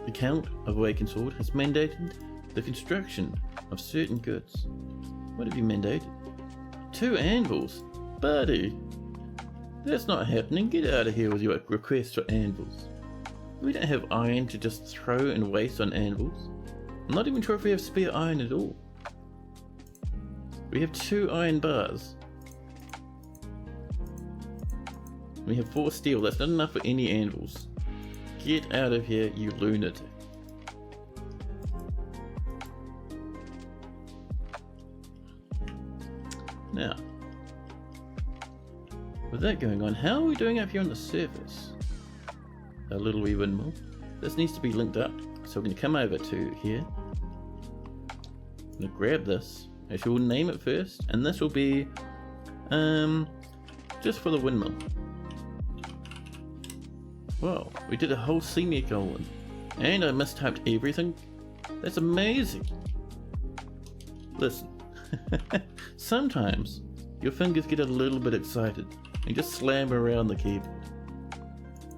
the Count of Weakensword has mandated the construction of certain goods. What have you mandated? 2 anvils? Buddy, that's not happening. Get out of here with your request for anvils. We don't have iron to just throw and waste on anvils. I'm not even sure if we have spare iron at all. We have 2 iron bars. We have 4 steel. That's not enough for any anvils. Get out of here, you lunatic. Now, with that going on, how are we doing up here on the surface? A little wee windmill. This needs to be linked up. So we're going to come over to here. I'm going to grab this. Actually, we'll name it first, and this will be just for the windmill. Whoa, we did a whole semicolon, and I mistyped everything. That's amazing. Listen, sometimes your fingers get a little bit excited and just slam around the keyboard.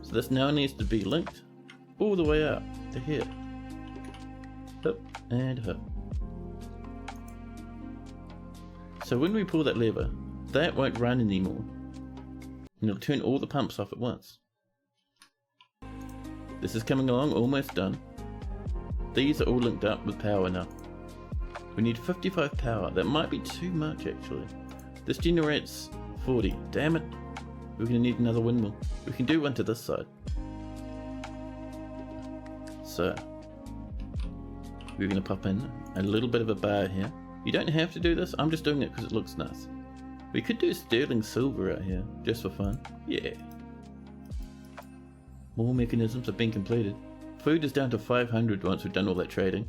So this now needs to be linked all the way up to here. Up and up. So when we pull that lever, that won't run anymore. And it'll turn all the pumps off at once. This is coming along, almost done. These are all linked up with power now. We need 55 power. That might be too much actually. This generates 40. Damn it. We're going to need another windmill. We can do one to this side. So, we're going to pop in a little bit of a bar here. You don't have to do this, I'm just doing it because it looks nice. We could do sterling silver out here, just for fun. Yeah. More mechanisms have been completed. Food is down to 500 once we've done all that trading.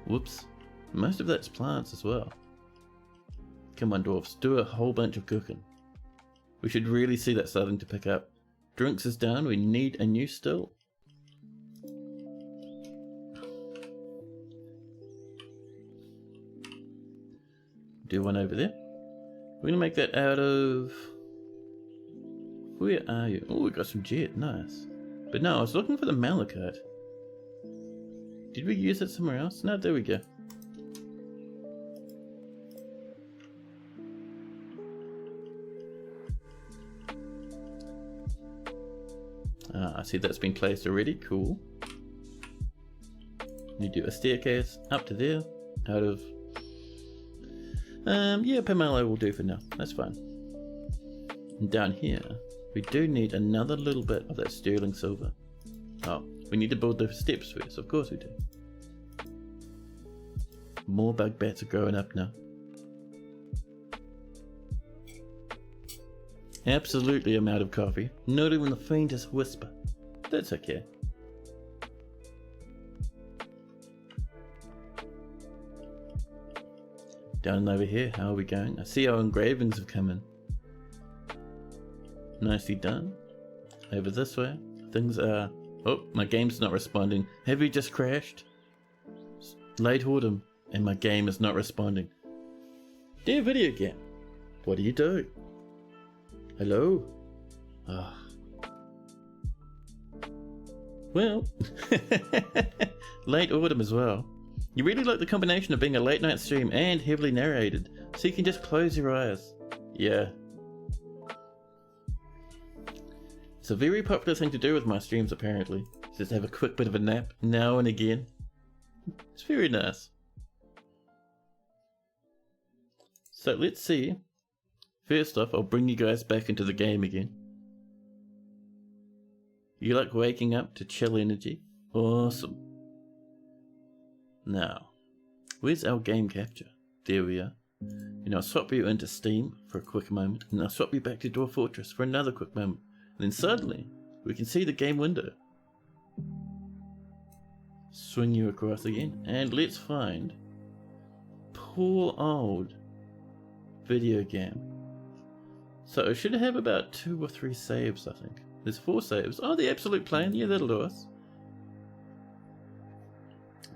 Whoops. Most of that's plants as well. Come on dwarfs, do a whole bunch of cooking. We should really see that starting to pick up. Drinks is down, we need a new still. Do one over there. We're gonna make that out of... Where are you? Oh, we got some jet, nice. But no, I was looking for the malachite. Did we use it somewhere else? No, there we go. Ah, I see that's been placed already, cool. You do a staircase up to there, out of... yeah, Pomelo will do for now, that's fine. And down here, we do need another little bit of that sterling silver. Oh, we need to build the steps first, of course we do. More bug bats are growing up now. Absolutely I'm out of coffee, not even the faintest whisper. That's okay. Down and over here, how are we going? I see our engravings have come in. Nicely done. Over this way, things are... Oh, my game's not responding. Have we just crashed? It's late autumn, and my game is not responding. Dear video game, what do you do? Hello? Ah. Well, late autumn as well. You really like the combination of being a late night stream and heavily narrated, so you can just close your eyes. Yeah. It's a very popular thing to do with my streams apparently. Just have a quick bit of a nap now and again. It's very nice. So let's see. First off, I'll bring you guys back into the game again. You like waking up to chill energy? Awesome. Now, where's our game capture? There we are. And I'll swap you into Steam for a quick moment, and I'll swap you back to Dwarf Fortress for another quick moment. And then suddenly, we can see the game window. Swing you across again, and let's find poor old video game. So it should have about 2 or 3 saves, I think. There's 4 saves. Oh, the absolute plane. Yeah, that'll do us.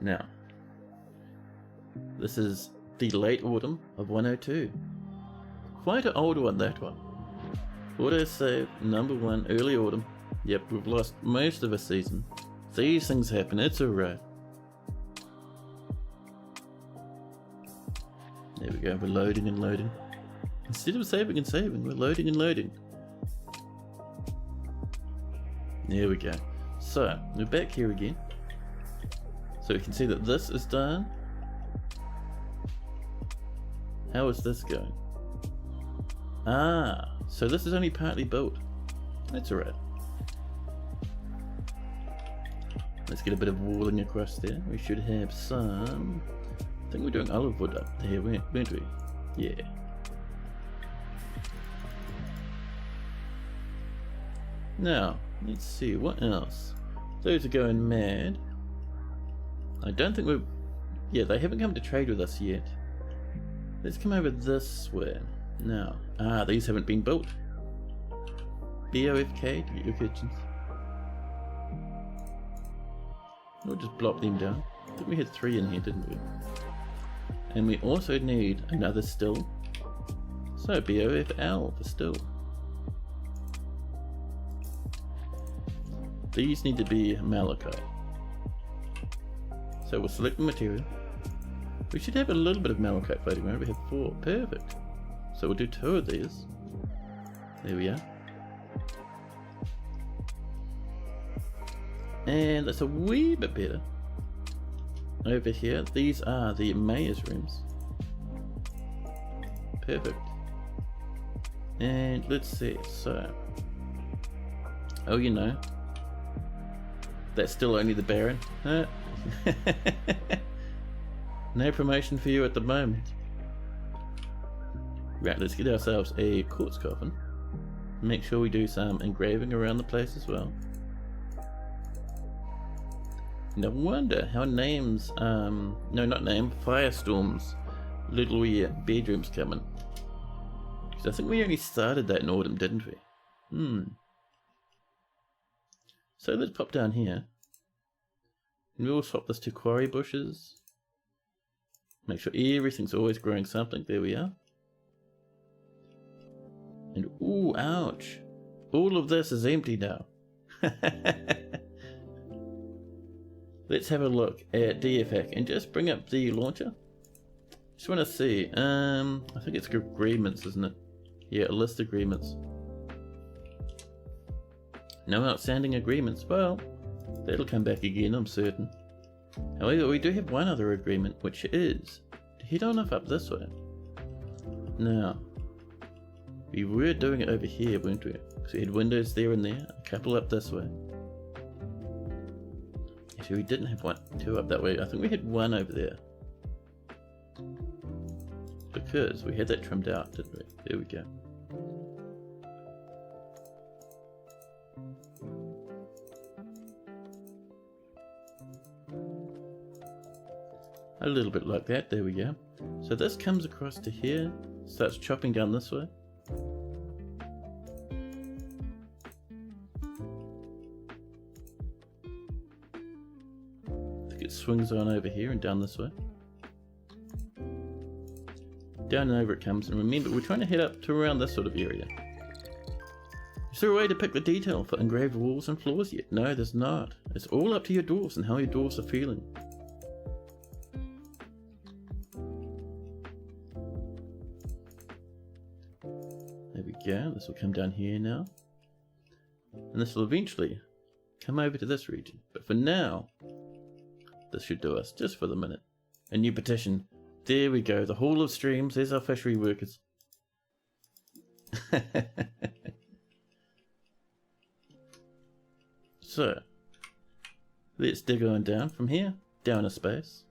Now, this is the late autumn of 102. Quite an old one, that one. Autosave number 1, early autumn. Yep, we've lost most of a season. These things happen, it's alright. There we go, we're loading and loading. Instead of saving and saving, we're loading and loading. There we go. So, we're back here again. So we can see that this is done. How is this going? Ah, so this is only partly built. That's alright. Let's get a bit of walling across there. We should have some... I think we're doing olive wood up there, weren't we? Yeah. Now, let's see, what else? Those are going mad. I don't think we've... Yeah, they haven't come to trade with us yet. Let's come over this way. Now, these haven't been built. BOFK to get your kitchens. We'll just blop them down. I think we had 3 in here, didn't we? And we also need another still. So BOFL for still. These need to be malachite. So we'll select the material. We should have a little bit of malachite floating around. We have 4. Perfect. So we'll do 2 of these. There we are. And that's a wee bit better. Over here, these are the mayor's rooms. Perfect. And let's see, so... Oh, you know. That's still only the Baron. No promotion for you at the moment. Right, let's get ourselves a quartz coffin. Make sure we do some engraving around the place as well. And I wonder how names, no not name, Firestorm's little bedrooms coming. Because I think we only started that in autumn, didn't we? So let's pop down here. And we'll swap this to quarry bushes. Make sure everything's always growing something. There we are. And ooh, ouch. All of this is empty now. Let's have a look at DFAC and just bring up the launcher. Just want to see. I think it's agreements, isn't it? Yeah, a list of agreements. No outstanding agreements. Well, that'll come back again, I'm certain. However, we do have one other agreement, which is to head on up this way. Now, we were doing it over here, weren't we? Because we had windows there and there, a couple up this way. Actually, we didn't have 2 up that way. I think we had 1 over there. Because we had that trimmed out, didn't we? There we go. A little bit like that, there we go. So this comes across to here, starts chopping down this way. I think it swings on over here and down this way. Down and over it comes, and remember we're trying to head up to around this sort of area. Is there a way to pick the detail for engraved walls and floors yet? No, there's not. It's all up to your dwarves and how your dwarves are feeling. There we go, this will come down here now. And this will eventually come over to this region. But for now, this should do us, just for the minute. A new petition. There we go, the Hall of Streams. There's our fishery workers. So, let's dig on down from here, down a space.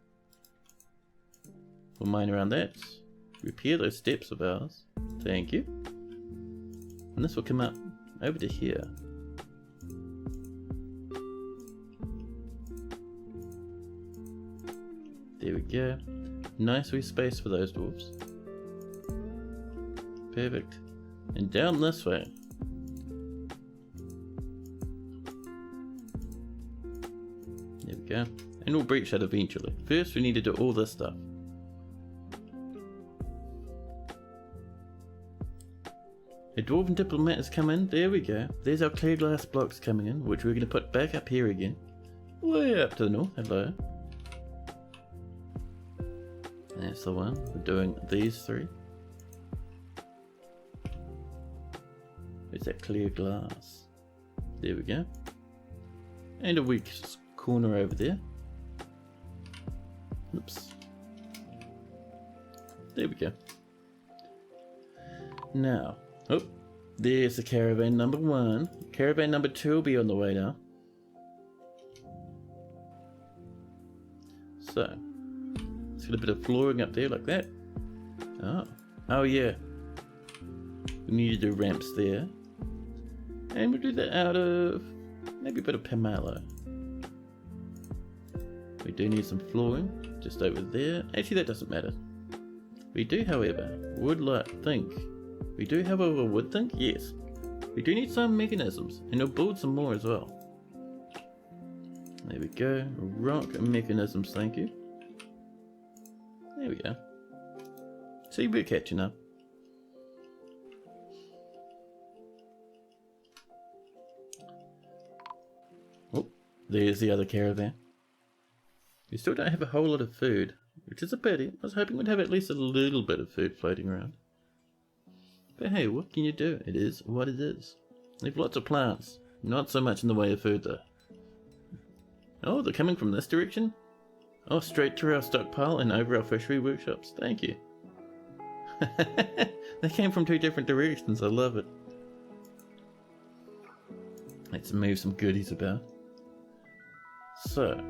We'll mine around that. Repair those steps of ours. Thank you. And this will come up over to here. There we go. Nice wee space for those dwarves. Perfect. And down this way. There we go. And we'll breach that eventually. First we need to do all this stuff. A dwarven diplomat has come in. There we go. There's our clear glass blocks coming in, which we're going to put back up here again. Way up to the north. Hello. That's the one. We're doing these three. It's that clear glass. There we go. And a weak corner over there. Oops. There we go. Now, oh, there's the caravan number 1. Caravan number 2 will be on the way now. So, let's get a bit of flooring up there like that. Oh yeah. We need to do ramps there. And we'll do that out of maybe a bit of pomelo. We do need some flooring just over there. Actually, that doesn't matter. We do, however, we do have a wood think? Yes. We do need some mechanisms, and we'll build some more as well. There we go. Rock mechanisms, thank you. There we go. See, we're catching up. Oh, there's the other caravan. We still don't have a whole lot of food, which is a pity. I was hoping we'd have at least a little bit of food floating around. But hey, what can you do? It is what it is. We have lots of plants. Not so much in the way of food though. Oh, they're coming from this direction? Oh, straight to our stockpile and over our fishery workshops. Thank you. They came from 2 different directions. I love it. Let's move some goodies about. So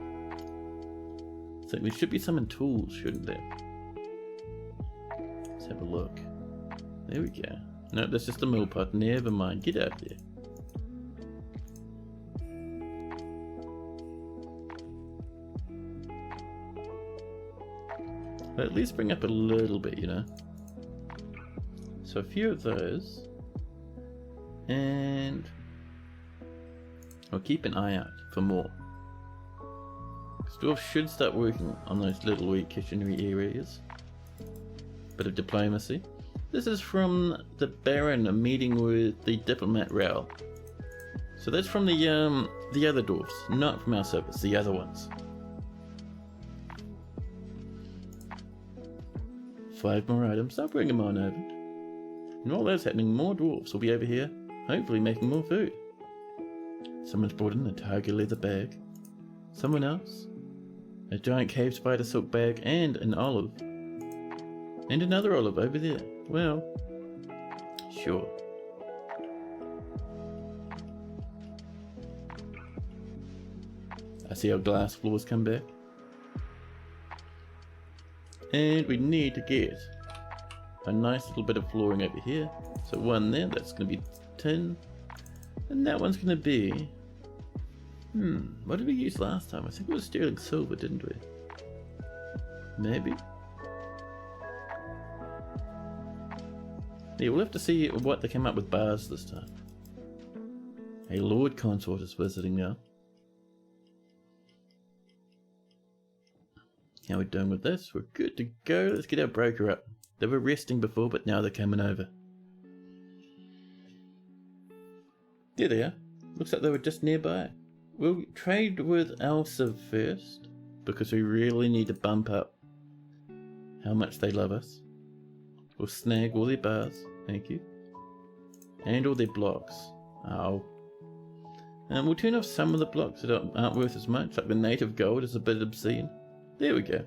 there should be some in tools, shouldn't there? Let's have a look. There we go. No, that's just a mill pot. Never mind. Get out there. But at least bring up a little bit, you know. So a few of those. And I'll keep an eye out for more. Dwarves should start working on those little wee kitchenery areas. Bit of diplomacy. This is from the Baron meeting with the diplomat Raoul. So that's from the other dwarves, not from our service, the other ones. 5 more items, I'll bring them on over. And while that's happening, more dwarves will be over here, hopefully making more food. Someone's brought in a tiger leather bag. Someone else? A giant cave spider silk bag and an olive. And another olive over there. Well, sure. I see our glass floors come back. And we need to get a nice little bit of flooring over here. So one there, that's going to be tin. And that one's going to be... what did we use last time? I think it was sterling silver, didn't we? Maybe. Yeah, we'll have to see what they came up with bars this time. A Lord Consort is visiting now. How are we doing with this? We're good to go. Let's get our broker up. They were resting before, but now they're coming over. There they are. Looks like they were just nearby. We'll trade with Elsa first, because we really need to bump up how much they love us. We'll snag all their bars, thank you. And all their blocks. Oh. And we'll turn off some of the blocks that aren't worth as much, like the native gold is a bit obscene. There we go.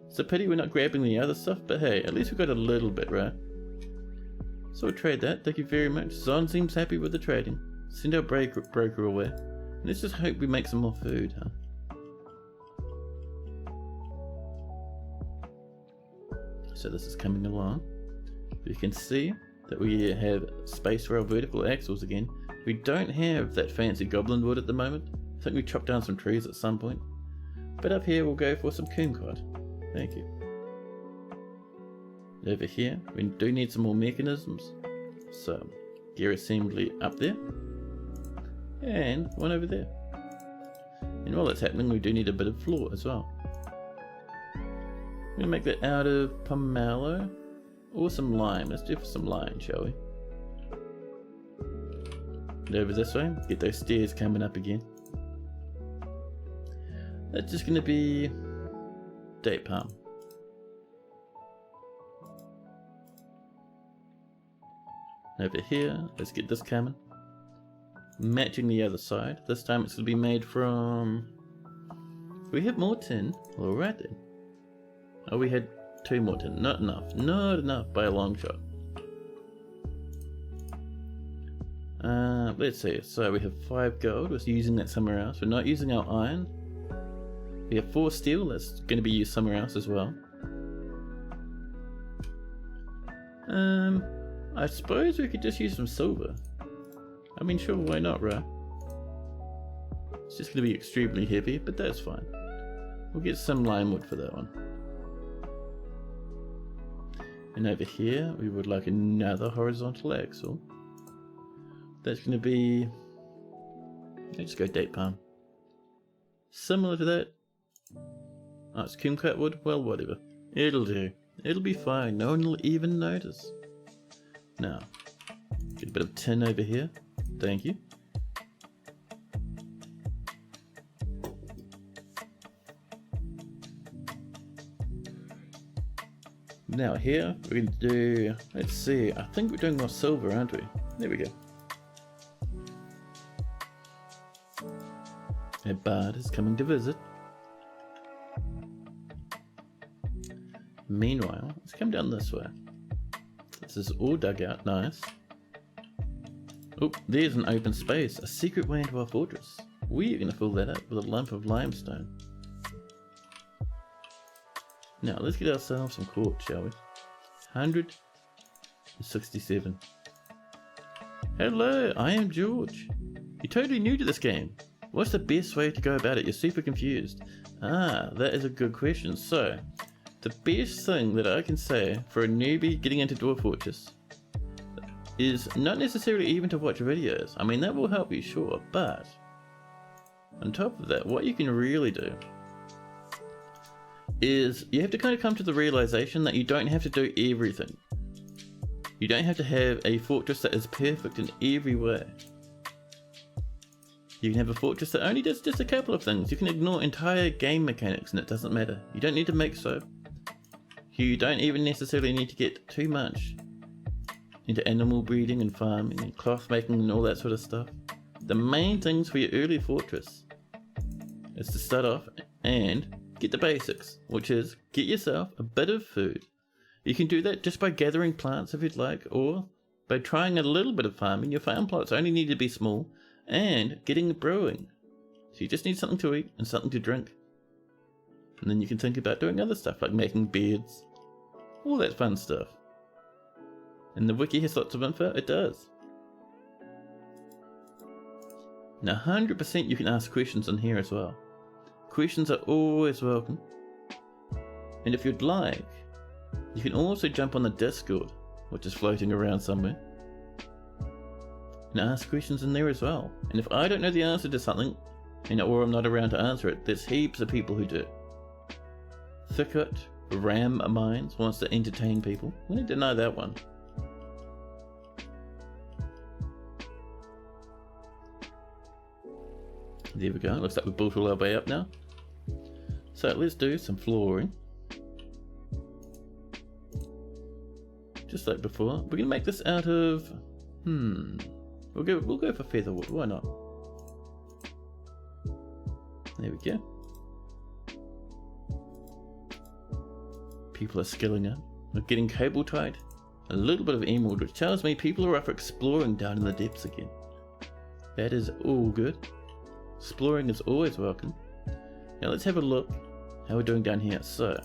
It's a pity we're not grabbing the other stuff, but hey, at least we got a little bit, right? So we'll trade that, thank you very much. Zon seems happy with the trading. Send our broker away. And let's just hope we make some more food, huh? So this is coming along. You can see that we have space for our vertical axles again. We don't have that fancy goblin wood at the moment. I think we chopped down some trees at some point. But up here we'll go for some kumquat. Thank you. Over here we do need some more mechanisms. So gear assembly up there. And one over there. And while that's happening we do need a bit of floor as well. I'm going to make that out of pomelo or some lime. Let's do for some lime, shall we? And over this way, get those stairs coming up again. That's just going to be date palm. Over here, let's get this coming. Matching the other side. This time it's going to be made from... We have more tin. Alright then. Oh, we had 2 more tin. Not enough. Not enough by a long shot. Let's see. So we have 5 gold. We're using that somewhere else. We're not using our iron. We have 4 steel. That's going to be used somewhere else as well. I suppose we could just use some silver. I mean, sure, why not, right? It's just going to be extremely heavy, but that's fine. We'll get some lime wood for that one. And over here, we would like another horizontal axle. That's going to be... Let's go date palm. Similar to that. Oh, it's kumquat wood? Well, whatever. It'll do. It'll be fine. No one will even notice. Now, get a bit of tin over here. Thank you. Now here, we're going to do, let's see, I think we're doing more silver, aren't we? There we go. A bard is coming to visit. Meanwhile, let's come down this way. This is all dug out, nice. Oh, there's an open space, a secret way into our fortress. We're going to fill that up with a lump of limestone. Now, let's get ourselves some quartz, shall we? 167. Hello, I am George. You're totally new to this game. What's the best way to go about it? You're super confused. Ah, that is a good question. So, the best thing that I can say for a newbie getting into Dwarf Fortress is not necessarily even to watch videos. I mean, that will help you, sure, but on top of that, what you can really do is you have to kind of come to the realization that you don't have to do everything. You don't have to have a fortress that is perfect in every way. You can have a fortress that only does just a couple of things. You can ignore entire game mechanics and it doesn't matter. You don't need to make soap. You don't even necessarily need to get too much into animal breeding and farming and cloth making and all that sort of stuff. The main things for your early fortress is to start off and get the basics, which is get yourself a bit of food. You can do that just by gathering plants if you'd like, or by trying a little bit of farming. Your farm plots only need to be small, and getting brewing. So you just need something to eat and something to drink. And then you can think about doing other stuff like making beds, all that fun stuff. And the wiki has lots of info, it does. Now 100% you can ask questions on here as well. Questions are always welcome. And if you'd like, you can also jump on the Discord, which is floating around somewhere, and ask questions in there as well. And if I don't know the answer to something, or I'm not around to answer it, there's heaps of people who do. Thicket Ram Minds wants to entertain people. I'm going to deny that one. There we go. Looks like we've built all our way up now. So let's do some flooring. Just like before. We're going to make this out of... We'll go for featherwood. Why not? There we go. People are skilling up. We're getting cable tied. A little bit of emerald, which tells me people are up for exploring down in the depths again. That is all good. Exploring is always welcome. Now let's have a look how we're doing down here. So,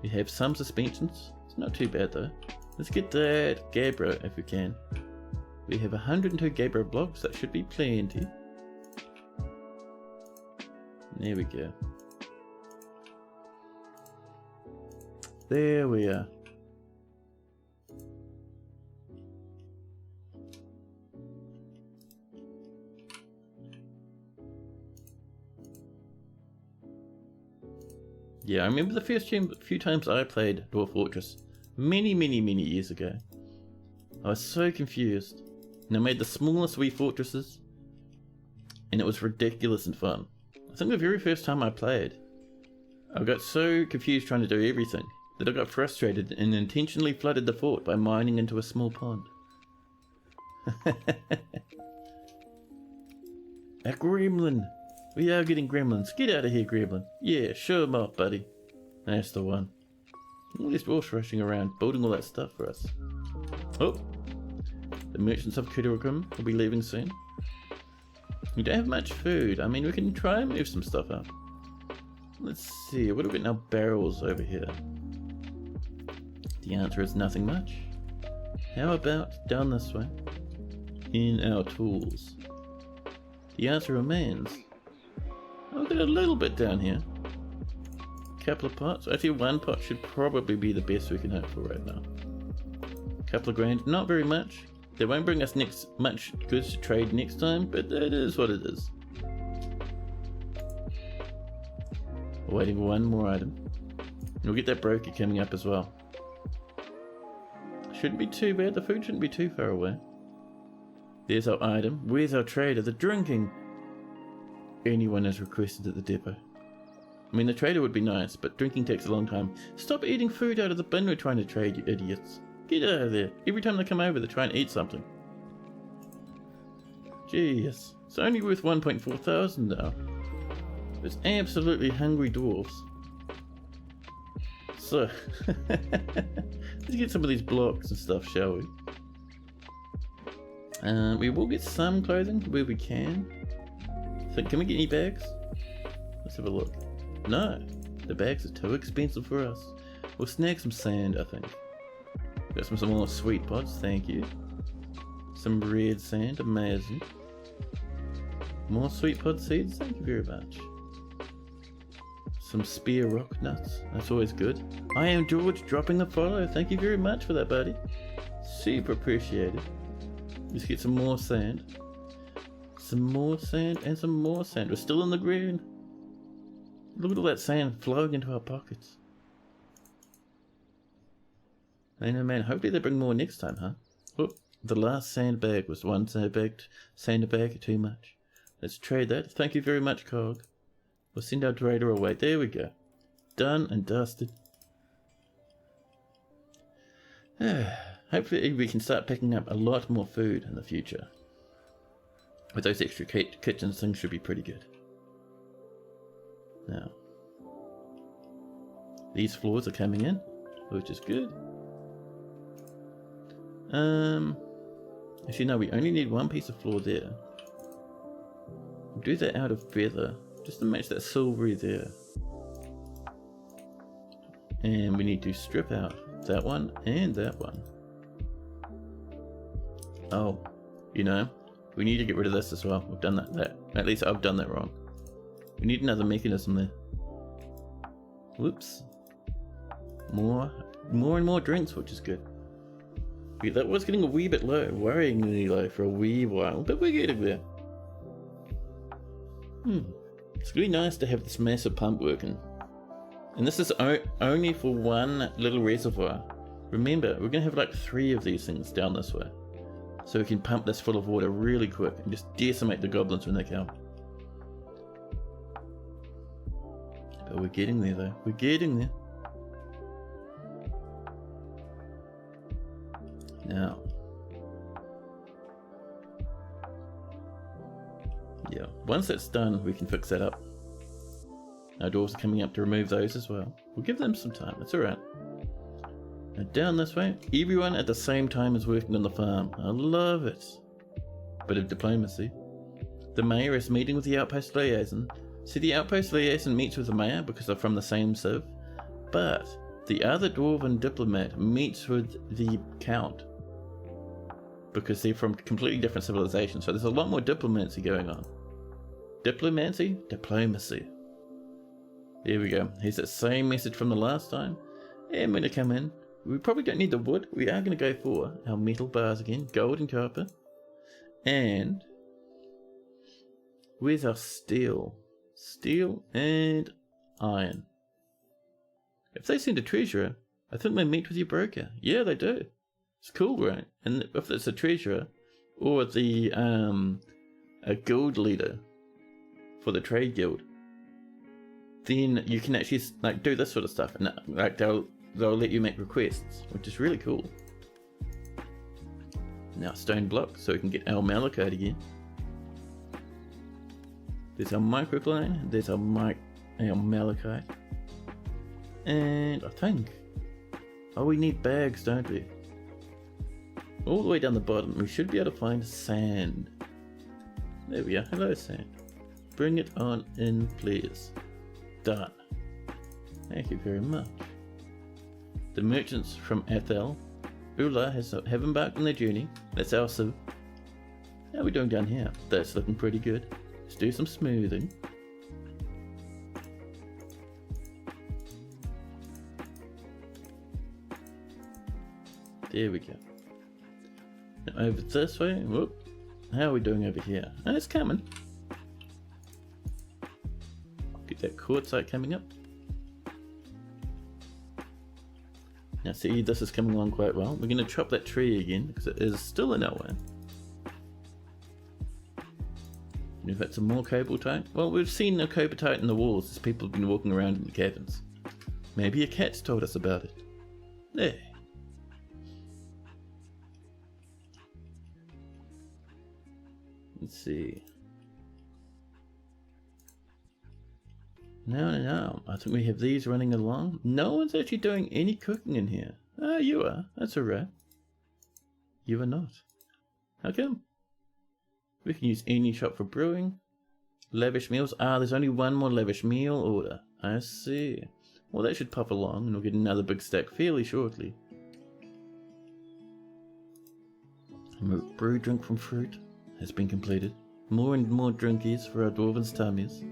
we have some suspensions. It's not too bad though. Let's get that gabbro if we can. We have 102 gabbro blocks. That should be plenty. There we go. There we are. Yeah, I remember the first few times I played Dwarf Fortress many years ago. I was so confused, and I made the smallest wee fortresses, and it was ridiculous and fun. I think the very first time I played, I got so confused trying to do everything that I got frustrated and intentionally flooded the fort by mining into a small pond. A gremlin! We are getting gremlins. Get out of here, gremlin. Yeah, show 'em off, buddy. That's the one. All these dwarfs rushing around, building all that stuff for us. Oh! The merchants of Kudurgrim will be leaving soon. We don't have much food. I mean, we can try and move some stuff up. Let's see, what do we got in our barrels over here? The answer is nothing much. How about down this way? In our tools. The answer remains. I'll get a little bit down here. Couple of pots. Actually, one pot should probably be the best we can hope for right now. Couple of grand, not very much. They won't bring us much goods to trade next time, but it is what it is. Waiting for one more item. And we'll get that broker coming up as well. Shouldn't be too bad. The food shouldn't be too far away. There's our item. Where's our trader? The drinking. Anyone is requested at the depot. I mean, the trader would be nice, but drinking takes a long time. Stop eating food out of the bin we're trying to trade, you idiots. Get out of there. Every time they come over, they try and eat something. Jeez. It's only worth 1.4 thousand now. It's absolutely hungry dwarves. So, let's get some of these blocks and stuff, shall we? We will get some clothing where we can. So, can we get any bags? Let's have a look. No, the bags are too expensive for us. We'll snag some sand, I think. Got some more sweet pots, thank you. Some red sand, amazing. More sweet pod seeds, thank you very much. Some spear rock nuts, that's always good. I am George, dropping the follow, thank you very much for that, buddy. Super appreciated. Let's get some more sand. Some more sand and some more sand. We're still in the green. Look at all that sand flowing into our pockets. Man, oh man, hopefully they bring more next time, huh? Oh, the last sandbag was one sandbag too much. Let's trade that. Thank you very much, Cog. We'll send our trader away. There we go. Done and dusted. Hopefully we can start picking up a lot more food in the future. With those extra kitchens, things should be pretty good. Now, these floors are coming in, which is good. Actually no, we only need one piece of floor there. We'll do that out of feather, just to match that silvery there. And we need to strip out that one and that one. Oh, you know, we need to get rid of this as well. We've done that. At least I've done that wrong. We need another mechanism there. Whoops. More and more drinks, which is good. That was getting a wee bit low, worryingly low for a wee while, but we're getting there. It's really nice to have this massive pump working. And this is only for one little reservoir. Remember, we're going to have like 3 of these things down this way. So we can pump this full of water really quick and just decimate the goblins when they come. But we're getting there though, we're getting there. Now, Yeah, once that's done, we can fix that up. Our dwarves are coming up to remove those as well. We'll give them some time, that's alright. Now down this way, everyone at the same time is working on the farm. I love it. Bit of diplomacy. The mayor is meeting with the outpost liaison. See, the outpost liaison meets with the mayor because they're from the same civ, but the other dwarven diplomat meets with the count because they're from completely different civilizations, so there's a lot more diplomacy going on. Diplomacy? Diplomacy. There we go. Here's that same message from the last time. And when they come in, we probably don't need the wood. We are going to go for our metal bars again. Gold and copper. And where's our steel? Steel and iron. If they send a treasurer, I think they meet with your broker. Yeah, they do. It's cool, right? And if it's a treasurer or the a guild leader for the trade guild, then you can actually like do this sort of stuff, and like they'll let you make requests, which is really cool. Now stone block, so we can get our malachite again. There's our microcline, there's our malachite, and I think, oh, we need bags, don't we? All the way down the bottom, we should be able to find sand. There we are. Hello, sand. Bring it on in, please. Done. Thank you very much. The merchants from Athel, Ula have embarked on their journey. That's our civ. How are we doing down here? That's looking pretty good. Let's do some smoothing. There we go. Now over this way. Whoop. How are we doing over here? Oh, it's coming. Get that quartzite coming up. Now see, this is coming along quite well. We're going to chop that tree again because it is still in our way. We've got some more cobalt-tite. Well, we've seen the cobalt-tite in the walls as people have been walking around in the caverns. Maybe a cat's told us about it. There. Let's see. No. I think we have these running along. No one's actually doing any cooking in here. Ah, you are. That's alright. You are not. How come? We can use any shop for brewing. Lavish meals. Ah, there's only one more lavish meal order. I see. Well, that should pop along and we'll get another big stack fairly shortly. Brew drink from fruit has been completed. More and more drinkies for our dwarven's tummies.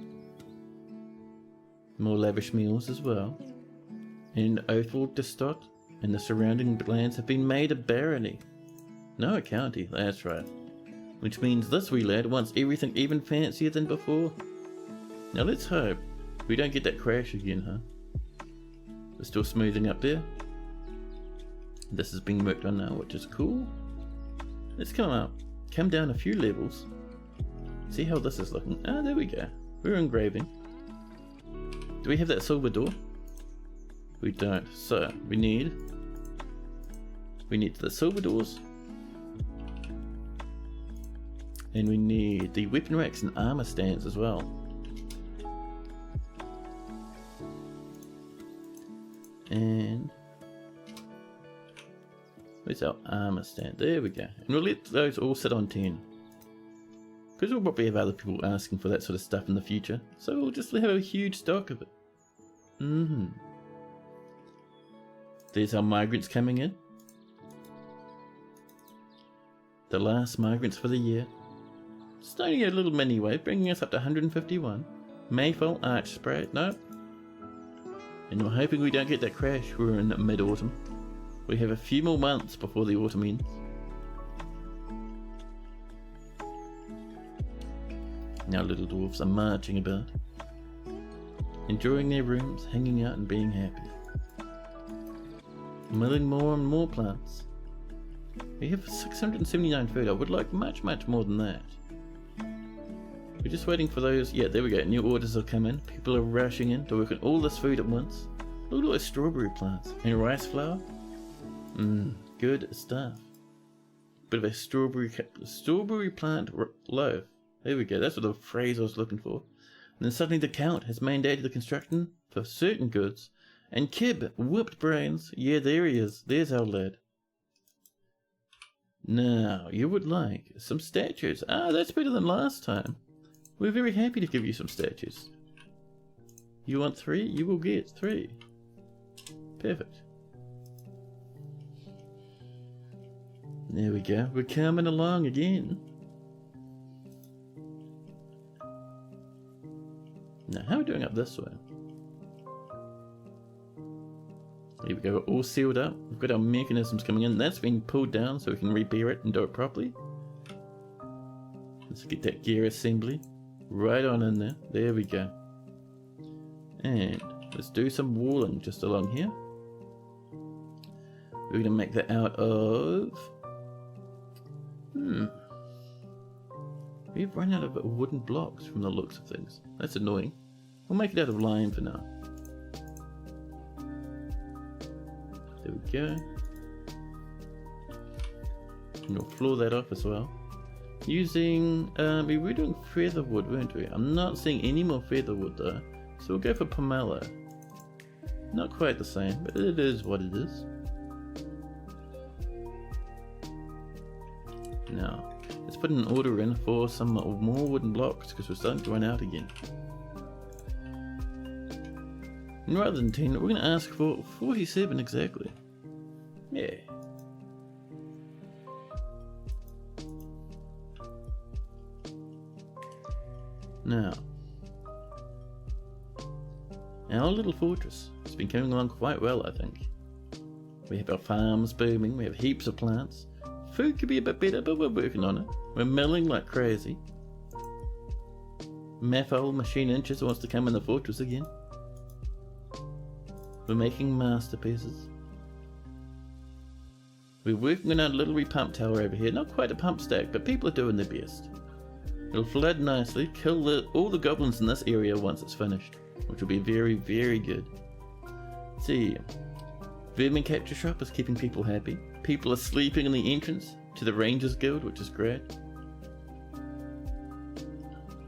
More lavish meals as well. And Oathwald Distot and the surrounding lands have been made a barony. No, a county, that's right. Which means this wee lad wants everything even fancier than before. Now let's hope we don't get that crash again, huh? We're still smoothing up there. This is being worked on now, which is cool. Let's come down a few levels. See how this is looking. Ah, there we go. We're engraving. Do we have that silver door? We don't. So we need the silver doors. And we need the weapon racks and armor stands as well. And where's our armor stand? There we go. And we'll let those all sit on 10. Because we'll probably have other people asking for that sort of stuff in the future. So we'll just have a huge stock of it. There's our migrants coming in. The last migrants for the year. Just only a little mini wave, bringing us up to 151. Mayfall Arch Spray, nope. And we're hoping we don't get that crash. We're in mid-autumn. We have a few more months before the autumn ends. Now little dwarfs are marching about, enjoying their rooms, hanging out and being happy. Milling more and more plants. We have 679 food. I would like much more than that. We're just waiting for those. Yeah, there we go. New orders will come in. People are rushing in to work on all this food at once. Look at all those strawberry plants. And rice flour. Good stuff. Bit of a strawberry plant loaf. There we go, that's what the phrase I was looking for. And then suddenly the Count has mandated the construction for certain goods. And Kib, whipped brains, yeah, there he is. There's our lad. Now, you would like some statues. Ah, that's better than last time. We're very happy to give you some statues. You want 3? You will get 3. Perfect. There we go. We're coming along again. Now, how are we doing up this way? Here we go, we're all sealed up. We've got our mechanisms coming in. That's been pulled down so we can repair it and do it properly. Let's get that gear assembly right on in there. There we go. And let's do some walling just along here. We're going to make that out of... We've run out of wooden blocks from the looks of things. That's annoying. We'll make it out of lime for now. There we go. And we'll floor that off as well. Using, we were doing feather wood, weren't we? I'm not seeing any more feather wood though. So we'll go for pomelo. Not quite the same, but it is what it is. Now, let's put an order in for some more wooden blocks because we're starting to run out again. And rather than 10, we're going to ask for 47 exactly. Yeah. Now, our little fortress has been coming along quite well, I think. We have our farms booming, we have heaps of plants. Food could be a bit better, but we're working on it. We're milling like crazy. Maffole Machine Inches wants to come in the fortress again. We're making masterpieces. We're working on our little repump tower over here. Not quite a pump stack, but people are doing their best. It'll flood nicely, kill all the goblins in this area once it's finished, which will be very, very good. Let's see. Vermin Capture Shop is keeping people happy. People are sleeping in the entrance to the Rangers Guild, which is great.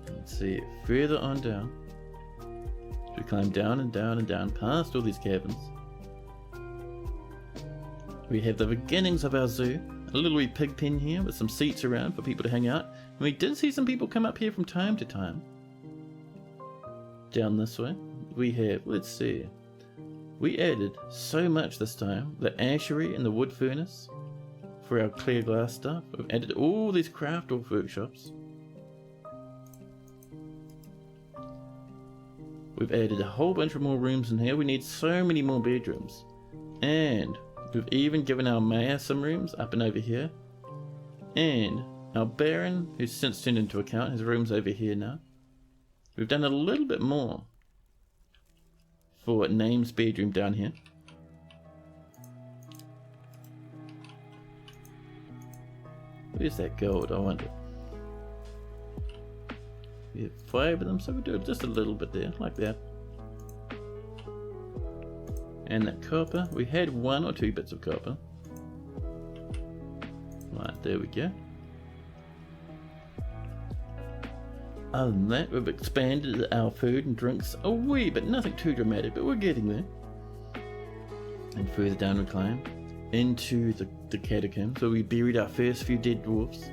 Let's see. Further on down. We climb down and down and down past all these caverns. We have the beginnings of our zoo. A little wee pig pen here with some seats around for people to hang out. And we did see some people come up here from time to time. Down this way, we have, let's see. We added so much this time. The ashery and the wood furnace for our clear glass stuff. We've added all these craft workshops. We've added a whole bunch of more rooms in here. We need so many more bedrooms. And we've even given our mayor some rooms up and over here. And our baron, who's since turned into a count, has rooms over here now. We've done a little bit more for Name's bedroom down here. Where's that gold, I wonder? We have 5 of them, so we do just a little bit there, like that. And that copper, we had 1 or 2 bits of copper. Right, there we go. Other than that, we've expanded our food and drinks a wee bit, nothing too dramatic, but we're getting there. And further down we climb into the catacombs, where we buried our first few dead dwarfs.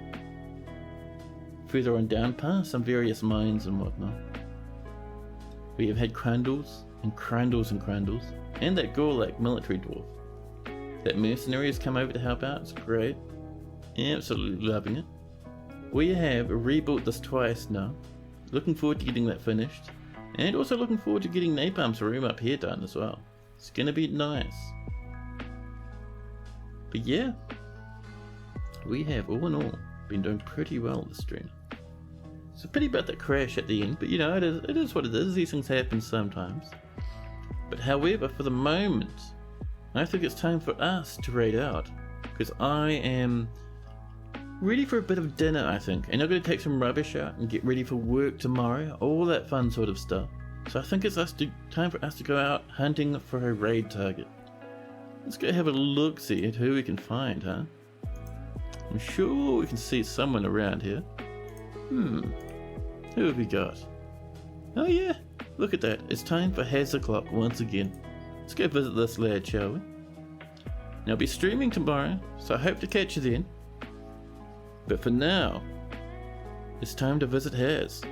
Further on down past some various mines and whatnot. We have had crundles and crundles and crundles, and that Gorlak military dwarf. That mercenary has come over to help out, it's great. Absolutely loving it. We have rebuilt this twice now. Looking forward to getting that finished. And also looking forward to getting Napalm's room up here done as well. It's gonna be nice. But yeah, we have all in all been doing pretty well this stream. It's a pity about that crash at the end, but you know, it is what it is. These things happen sometimes. But however, for the moment, I think it's time for us to raid out. Because I am ready for a bit of dinner, I think. And I'm going to take some rubbish out and get ready for work tomorrow. All that fun sort of stuff. So I think it's time for us to go out hunting for a raid target. Let's go have a look-see at who we can find, huh? I'm sure we can see someone around here. Who have we got? Oh yeah, look at that. It's time for Has O'Clock once again. Let's go visit this lad, shall we? Now I'll be streaming tomorrow, so I hope to catch you then. But for now, it's time to visit Has.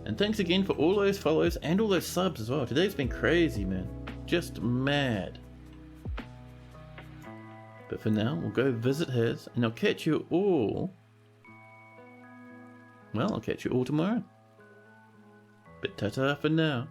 And thanks again for all those follows and all those subs as well. Today's been crazy, man. Just mad. But for now, we'll go visit Has, and I'll catch you all... Well, I'll catch you all tomorrow. But ta-ta for now.